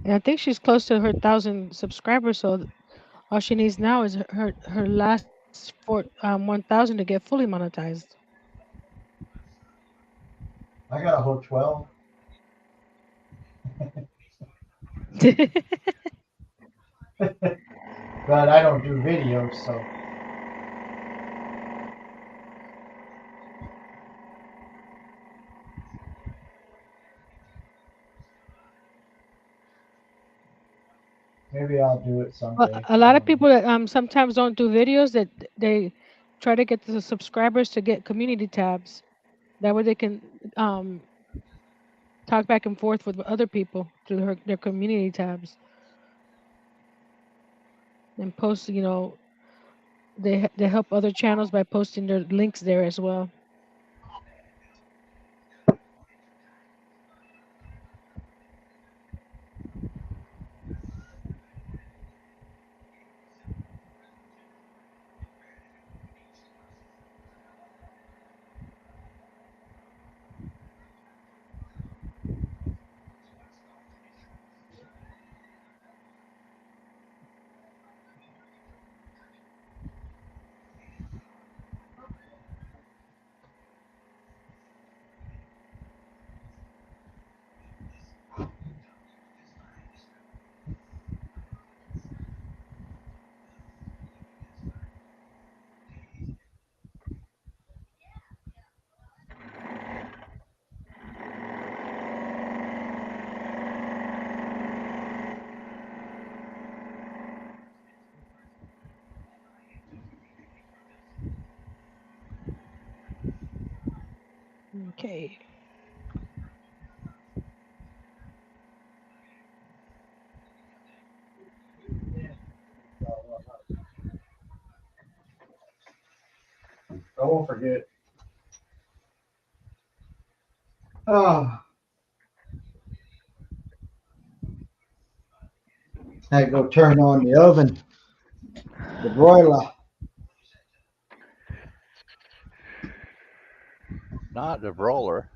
Speaker 6: And I think she's close to her 1,000 subscribers. So all she needs now is her last 1,000 to get fully monetized.
Speaker 3: I got a whole 12, but I don't do videos, so maybe I'll do it
Speaker 6: Well,
Speaker 3: someday.
Speaker 6: a
Speaker 3: I
Speaker 6: lot of
Speaker 3: don't know.
Speaker 6: people that sometimes don't do videos that they try to get the subscribers to get community tabs. That way they can um, talk back and forth with other people through their community tabs and post. They help other channels by posting their links there as well. Okay.
Speaker 3: I won't forget. Oh, I go turn on the oven, the broiler.
Speaker 4: Not the broiler.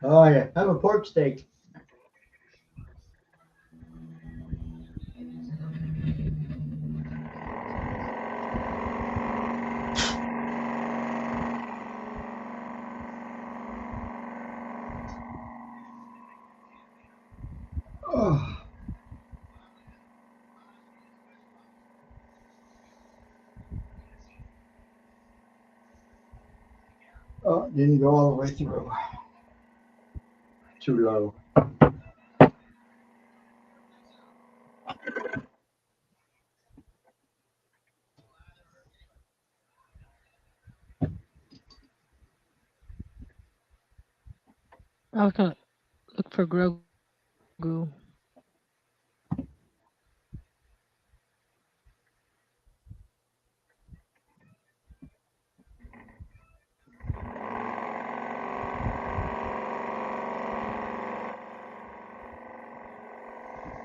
Speaker 3: Oh yeah, have a pork steak. Oh, oh, didn't go all the way through. Too low.
Speaker 6: I was gonna look for Grogu.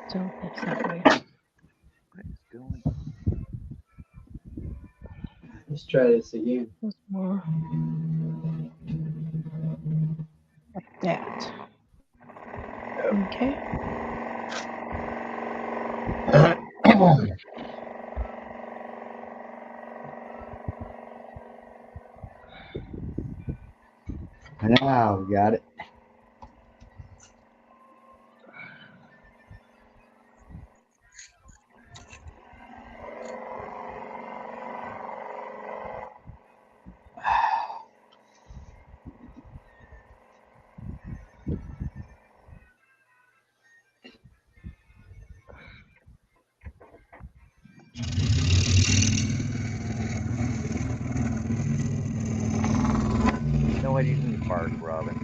Speaker 6: So that's that way.
Speaker 2: What is going?
Speaker 3: Let's try this again.
Speaker 6: That's more like that. Okay.
Speaker 3: Now we got it.
Speaker 2: You know what? You can bark, Robin.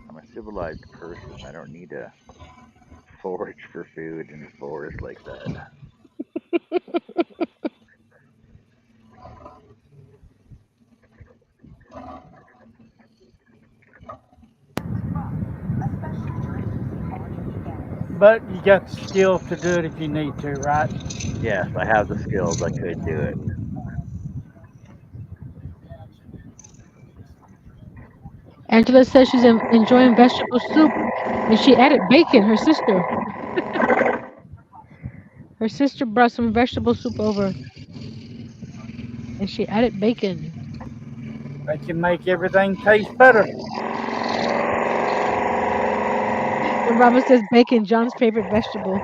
Speaker 2: I'm a civilized person. I don't need to forage for food in the forest like that.
Speaker 1: But you got the skills to do it if you need to, right?
Speaker 2: Yes, I have the skills. I could do it.
Speaker 6: Angela says she's enjoying vegetable soup, and she added bacon. Her sister brought some vegetable soup over, and she added bacon.
Speaker 1: They can make everything taste better.
Speaker 6: And Robin says bacon, John's favorite vegetable.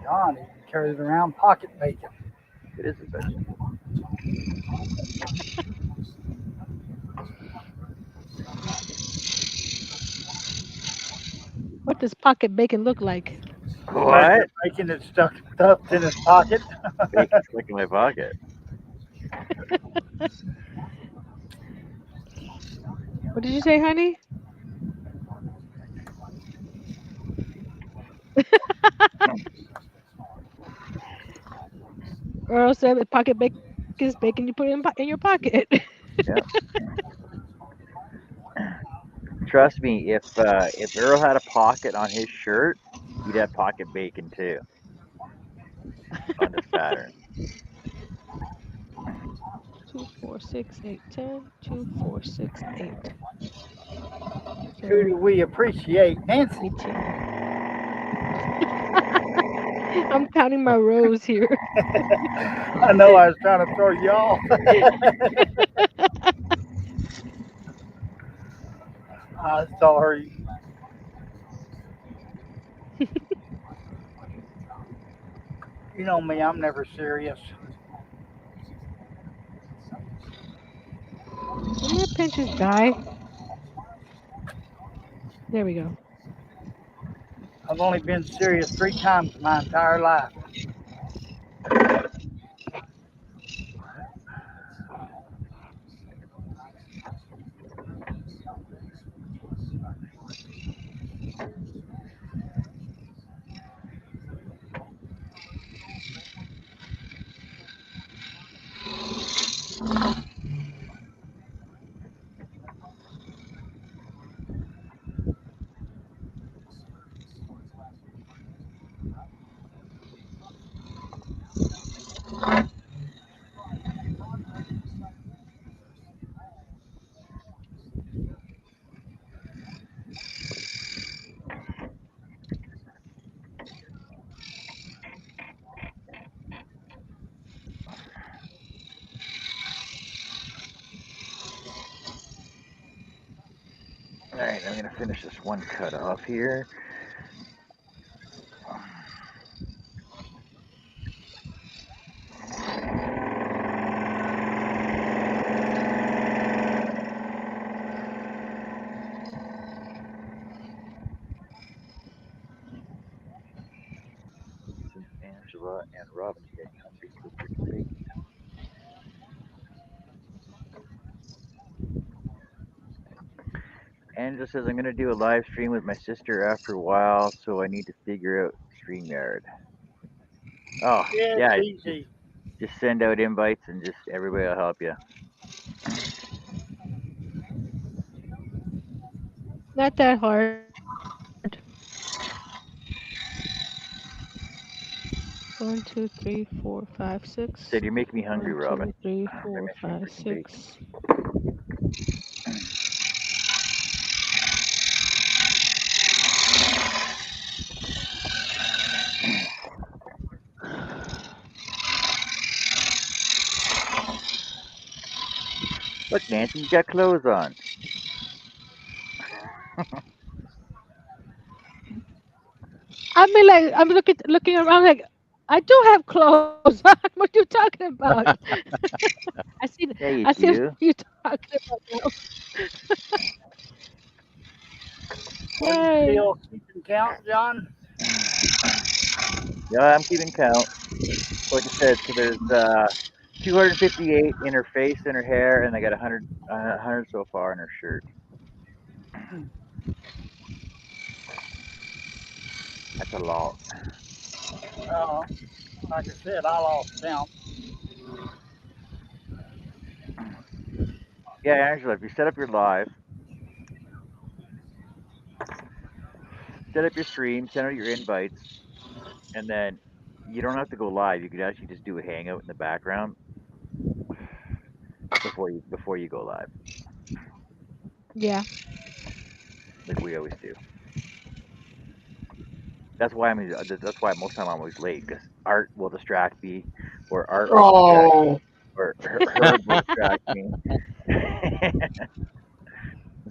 Speaker 1: John even carries around pocket bacon.
Speaker 2: It is a vegetable.
Speaker 6: What does pocket bacon look like?
Speaker 1: Regular
Speaker 2: What?
Speaker 1: bacon that's stuffed in his pocket.
Speaker 2: Bacon stuck in my pocket.
Speaker 6: What did you say, honey? Earl said that pocket bacon is bacon you put in your pocket.
Speaker 2: Yeah. Trust me, if Earl had a pocket on his shirt, he'd have pocket bacon too on his pattern.
Speaker 6: 2, 4, 6, 8, 10. 2, 4, 6, 8.
Speaker 1: Who do
Speaker 6: So
Speaker 1: we appreciate? Nancy.
Speaker 6: 18. I'm counting my rows here.
Speaker 1: I know I was trying to throw you off. I'm sorry. You know me, I'm never serious.
Speaker 6: Didn't that pen just die? There we go.
Speaker 1: I've only been serious 3 times in my entire life.
Speaker 2: All right, I'm gonna finish this one cut off here. Since Angela and Robin's getting hungry for freaking bacon. Angela says I'm gonna do a live stream with my sister after a while, so I need to figure out StreamYard. Oh
Speaker 1: Yeah, it's
Speaker 2: yeah,
Speaker 1: easy.
Speaker 2: just send out invites and just everybody will help you.
Speaker 6: Not that hard. 1, 2, 3, 4, 5,
Speaker 2: Said
Speaker 6: 6.
Speaker 2: you're making me hungry,
Speaker 6: 1,
Speaker 2: Robin,
Speaker 6: 2, 3,
Speaker 2: by
Speaker 6: 4,
Speaker 2: mentioning
Speaker 6: 5,
Speaker 2: freaking bacon.
Speaker 6: 6.
Speaker 2: Look, Nancy, you got clothes on.
Speaker 6: I mean, like, I'm looking around, like, I do have clothes. What are you talking about? I see.
Speaker 2: Yeah,
Speaker 6: I
Speaker 2: you
Speaker 6: see what
Speaker 2: do.
Speaker 6: you're talking about now.
Speaker 1: Are you
Speaker 6: Yay!
Speaker 1: still keeping count, John?
Speaker 2: Yeah, I'm keeping count. Like I said, so there's 258 in her face and her hair, and I got 100 so far in her shirt. That's a lot.
Speaker 1: Uh, like I said, I lost count.
Speaker 2: Yeah, Angela, if you set up your live, set up your stream, send out your invites, and then you don't have to go live. You could actually just do a hangout in the background before you go live,
Speaker 6: Yeah.
Speaker 2: like we always do. That's why that's why most time I'm always late because Art will distract me, or Art will distract,
Speaker 3: Oh,
Speaker 2: or Herb will distract me.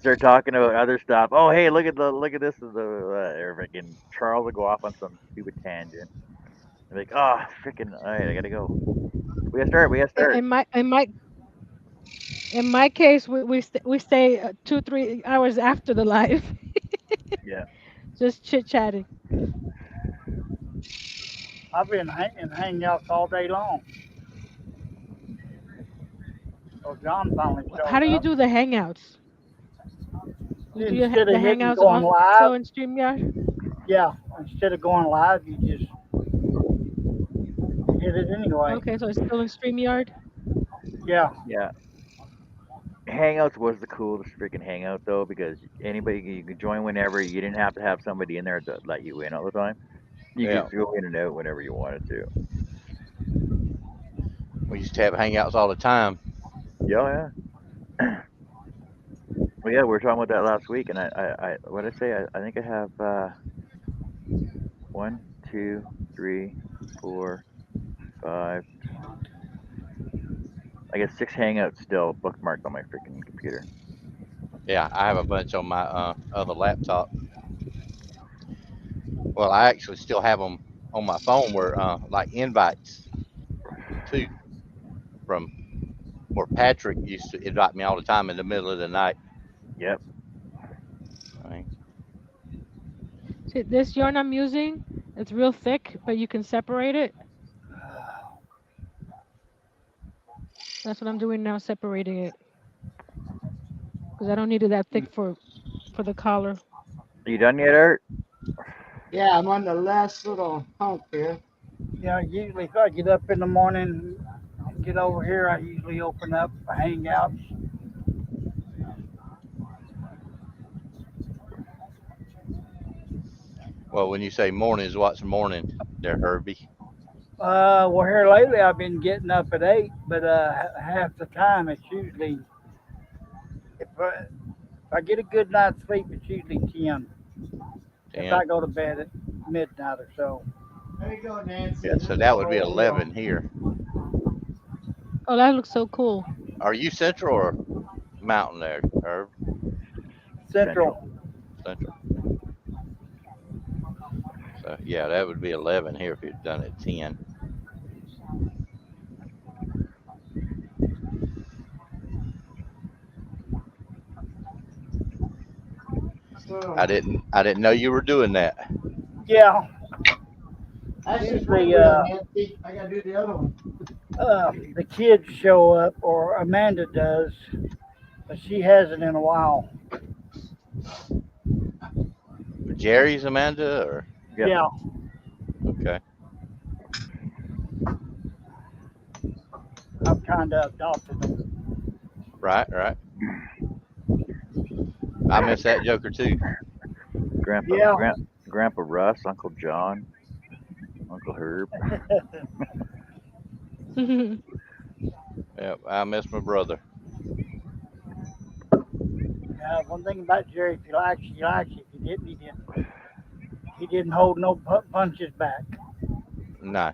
Speaker 2: Start talking about other stuff. Oh, hey, look at this. Is the or freaking Charles will go off on some stupid tangent. I'm like, oh, freaking, all right, I gotta go. We gotta start. We gotta
Speaker 6: In,
Speaker 2: start.
Speaker 6: in my in my in my case, we stay 2 3 hours after the live,
Speaker 2: Yeah.
Speaker 6: just chit chatting.
Speaker 1: I've been in hangouts all day long. So John finally
Speaker 6: How
Speaker 1: showed
Speaker 6: do you
Speaker 1: up.
Speaker 6: do the hangouts? You do
Speaker 1: Instead
Speaker 6: the
Speaker 1: of hitting
Speaker 6: hangouts
Speaker 1: going live,
Speaker 6: also in StreamYard?
Speaker 1: yeah, instead of going live, you just hit it anyway.
Speaker 6: Okay, so it's still in StreamYard.
Speaker 1: Yeah,
Speaker 2: Yeah. Hangouts was the coolest freaking hangout though because anybody you could join whenever. You didn't have to have somebody in there to let you in all the time. You could
Speaker 4: Yeah,
Speaker 2: just go in and out whenever you wanted to.
Speaker 4: we used to have hangouts all the time.
Speaker 2: Yeah, yeah. Well, yeah, we were talking about that last week, and what did I say? I think I have one, two, three, four, five. I guess six hangouts still bookmarked on my freaking computer.
Speaker 4: Yeah, I have a bunch on my other laptop. Well, I actually still have them on my phone where like invites too from where Patrick used to invite me all the time in the middle of the night.
Speaker 2: Yep.
Speaker 4: I mean,
Speaker 6: See, this yarn I'm using, it's real thick, but you can separate it. That's what I'm doing now, separating it because I don't need it that thick for the collar.
Speaker 2: Are you done yet, Art?
Speaker 3: yeah, I'm on the last little hump here.
Speaker 1: usually if I get up in the morning, get over here, I usually open up hangouts.
Speaker 4: well, when you say mornings, what's morning there, Herbie?
Speaker 1: Well, here lately I've been getting up at 8, but half the time it's usually if I get a good night's sleep, it's usually 10. If
Speaker 4: 10.
Speaker 1: I go to bed at midnight or so.
Speaker 3: There you go, Nancy.
Speaker 4: Yeah,
Speaker 3: This
Speaker 4: so
Speaker 3: is
Speaker 4: that
Speaker 3: what
Speaker 4: would be
Speaker 3: we'll do.
Speaker 4: 11 here.
Speaker 6: Oh, that looks so cool.
Speaker 4: Are you central or mountain there, Herb?
Speaker 2: Central.
Speaker 1: Central.
Speaker 4: Central. So yeah, that would be 11 here if you'd done it 10.
Speaker 3: So
Speaker 4: I didn't know you were doing that.
Speaker 1: Yeah,
Speaker 3: that's just one
Speaker 1: usually
Speaker 3: wheel, Nancy. I gotta do the other one.
Speaker 1: the kids show up, or Amanda does, but she hasn't in a while.
Speaker 4: Jerry's Amanda or
Speaker 2: Yep.
Speaker 1: Yeah,
Speaker 4: okay.
Speaker 1: I've kind of adopted them.
Speaker 4: Right, right. I miss that Joker too.
Speaker 2: Grandpa,
Speaker 1: Yeah,
Speaker 2: Grandpa Russ, Uncle John, Uncle Herb.
Speaker 4: Yeah, I miss my brother.
Speaker 1: yeah. One thing about Jerry, if he likes you, he likes you. If he didn't, he didn't. He didn't hold no punches back.
Speaker 4: No.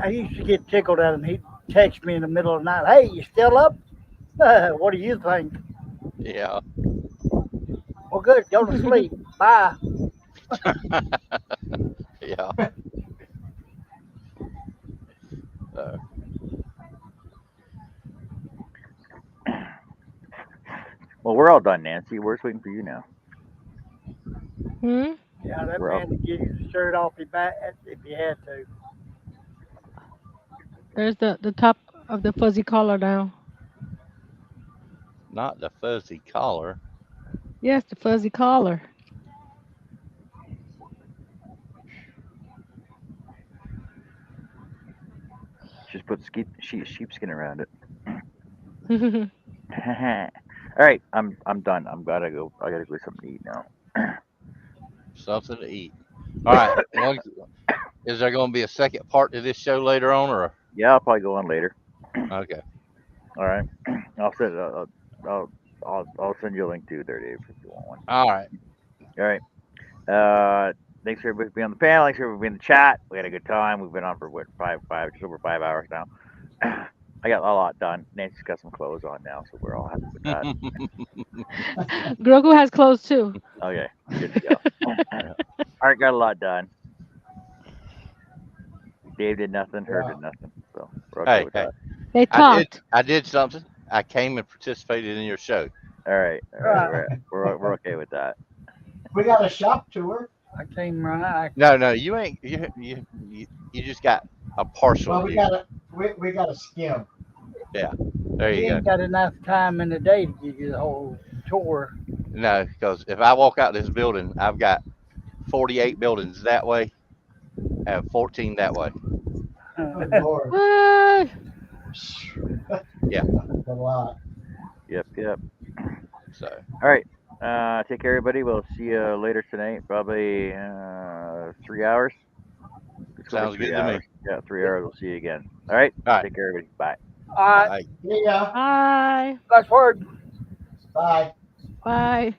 Speaker 1: I used to get tickled at him. He'd text me in the middle of the night. Hey, you still up? What do you think?
Speaker 4: Yeah.
Speaker 1: Well, good. Go to sleep. Bye.
Speaker 4: Yeah. So,
Speaker 2: Well, we're all done, Nancy. We're just waiting for you now.
Speaker 6: Hmm?
Speaker 1: Yeah, that
Speaker 2: We're all.
Speaker 1: man would give you the shirt off your back if you had to.
Speaker 6: There's the top of the fuzzy collar now.
Speaker 4: not the fuzzy collar.
Speaker 6: Yes, the fuzzy collar.
Speaker 2: Just put sheepskin around it. All right, I'm done. I'm gotta go. I gotta go something to eat now.
Speaker 4: Something to eat. All right. Is there going to be a second part to this show later on, or
Speaker 2: Yeah, I'll probably go on later.
Speaker 4: okay?
Speaker 2: All right, I'll send I'll send you a link too there, Dave, if you want one.
Speaker 4: All right.
Speaker 2: All right. Thanks for everybody being on the panel. Thanks for everybody being in the chat. We had a good time. We've been on for what just over 5 hours now. I got a lot done. Nancy's got some clothes on now, so we're all happy with that.
Speaker 6: Grogu has clothes too.
Speaker 2: Okay, good to go. Art got a lot done. Dave did nothing. Herb
Speaker 3: Yeah.
Speaker 2: did nothing. So we're okay
Speaker 4: Hey,
Speaker 2: with
Speaker 4: hey,
Speaker 2: that.
Speaker 6: They
Speaker 4: I did.
Speaker 6: talked.
Speaker 4: I did something. I came and participated in your show.
Speaker 2: All right, all right. We're okay with that.
Speaker 3: We got a shop tour.
Speaker 1: I came right.
Speaker 4: No, no, you ain't. You just got a partial
Speaker 3: Well, we
Speaker 4: view.
Speaker 3: got a we got a skim.
Speaker 4: Yeah. There
Speaker 1: You
Speaker 4: you go.
Speaker 1: ain't got enough time in the day to give you the whole tour.
Speaker 4: No, because if I walk out this building, I've got 48 buildings that way and 14 that way.
Speaker 3: Good Lord.
Speaker 6: What?
Speaker 4: Yeah.
Speaker 3: That's a lot.
Speaker 2: Yep.
Speaker 4: So,
Speaker 2: All right. Take care, everybody. We'll see you later tonight. Probably 3 hours. Let's go for
Speaker 4: sounds good
Speaker 2: 3
Speaker 4: to me.
Speaker 2: hours. Yeah, 3 hours. We'll see you again. All right.
Speaker 4: All right.
Speaker 2: Take care, everybody. Bye.
Speaker 1: All right,
Speaker 4: Bye.
Speaker 3: See ya.
Speaker 6: Bye.
Speaker 1: last word.
Speaker 3: Bye.
Speaker 6: Bye.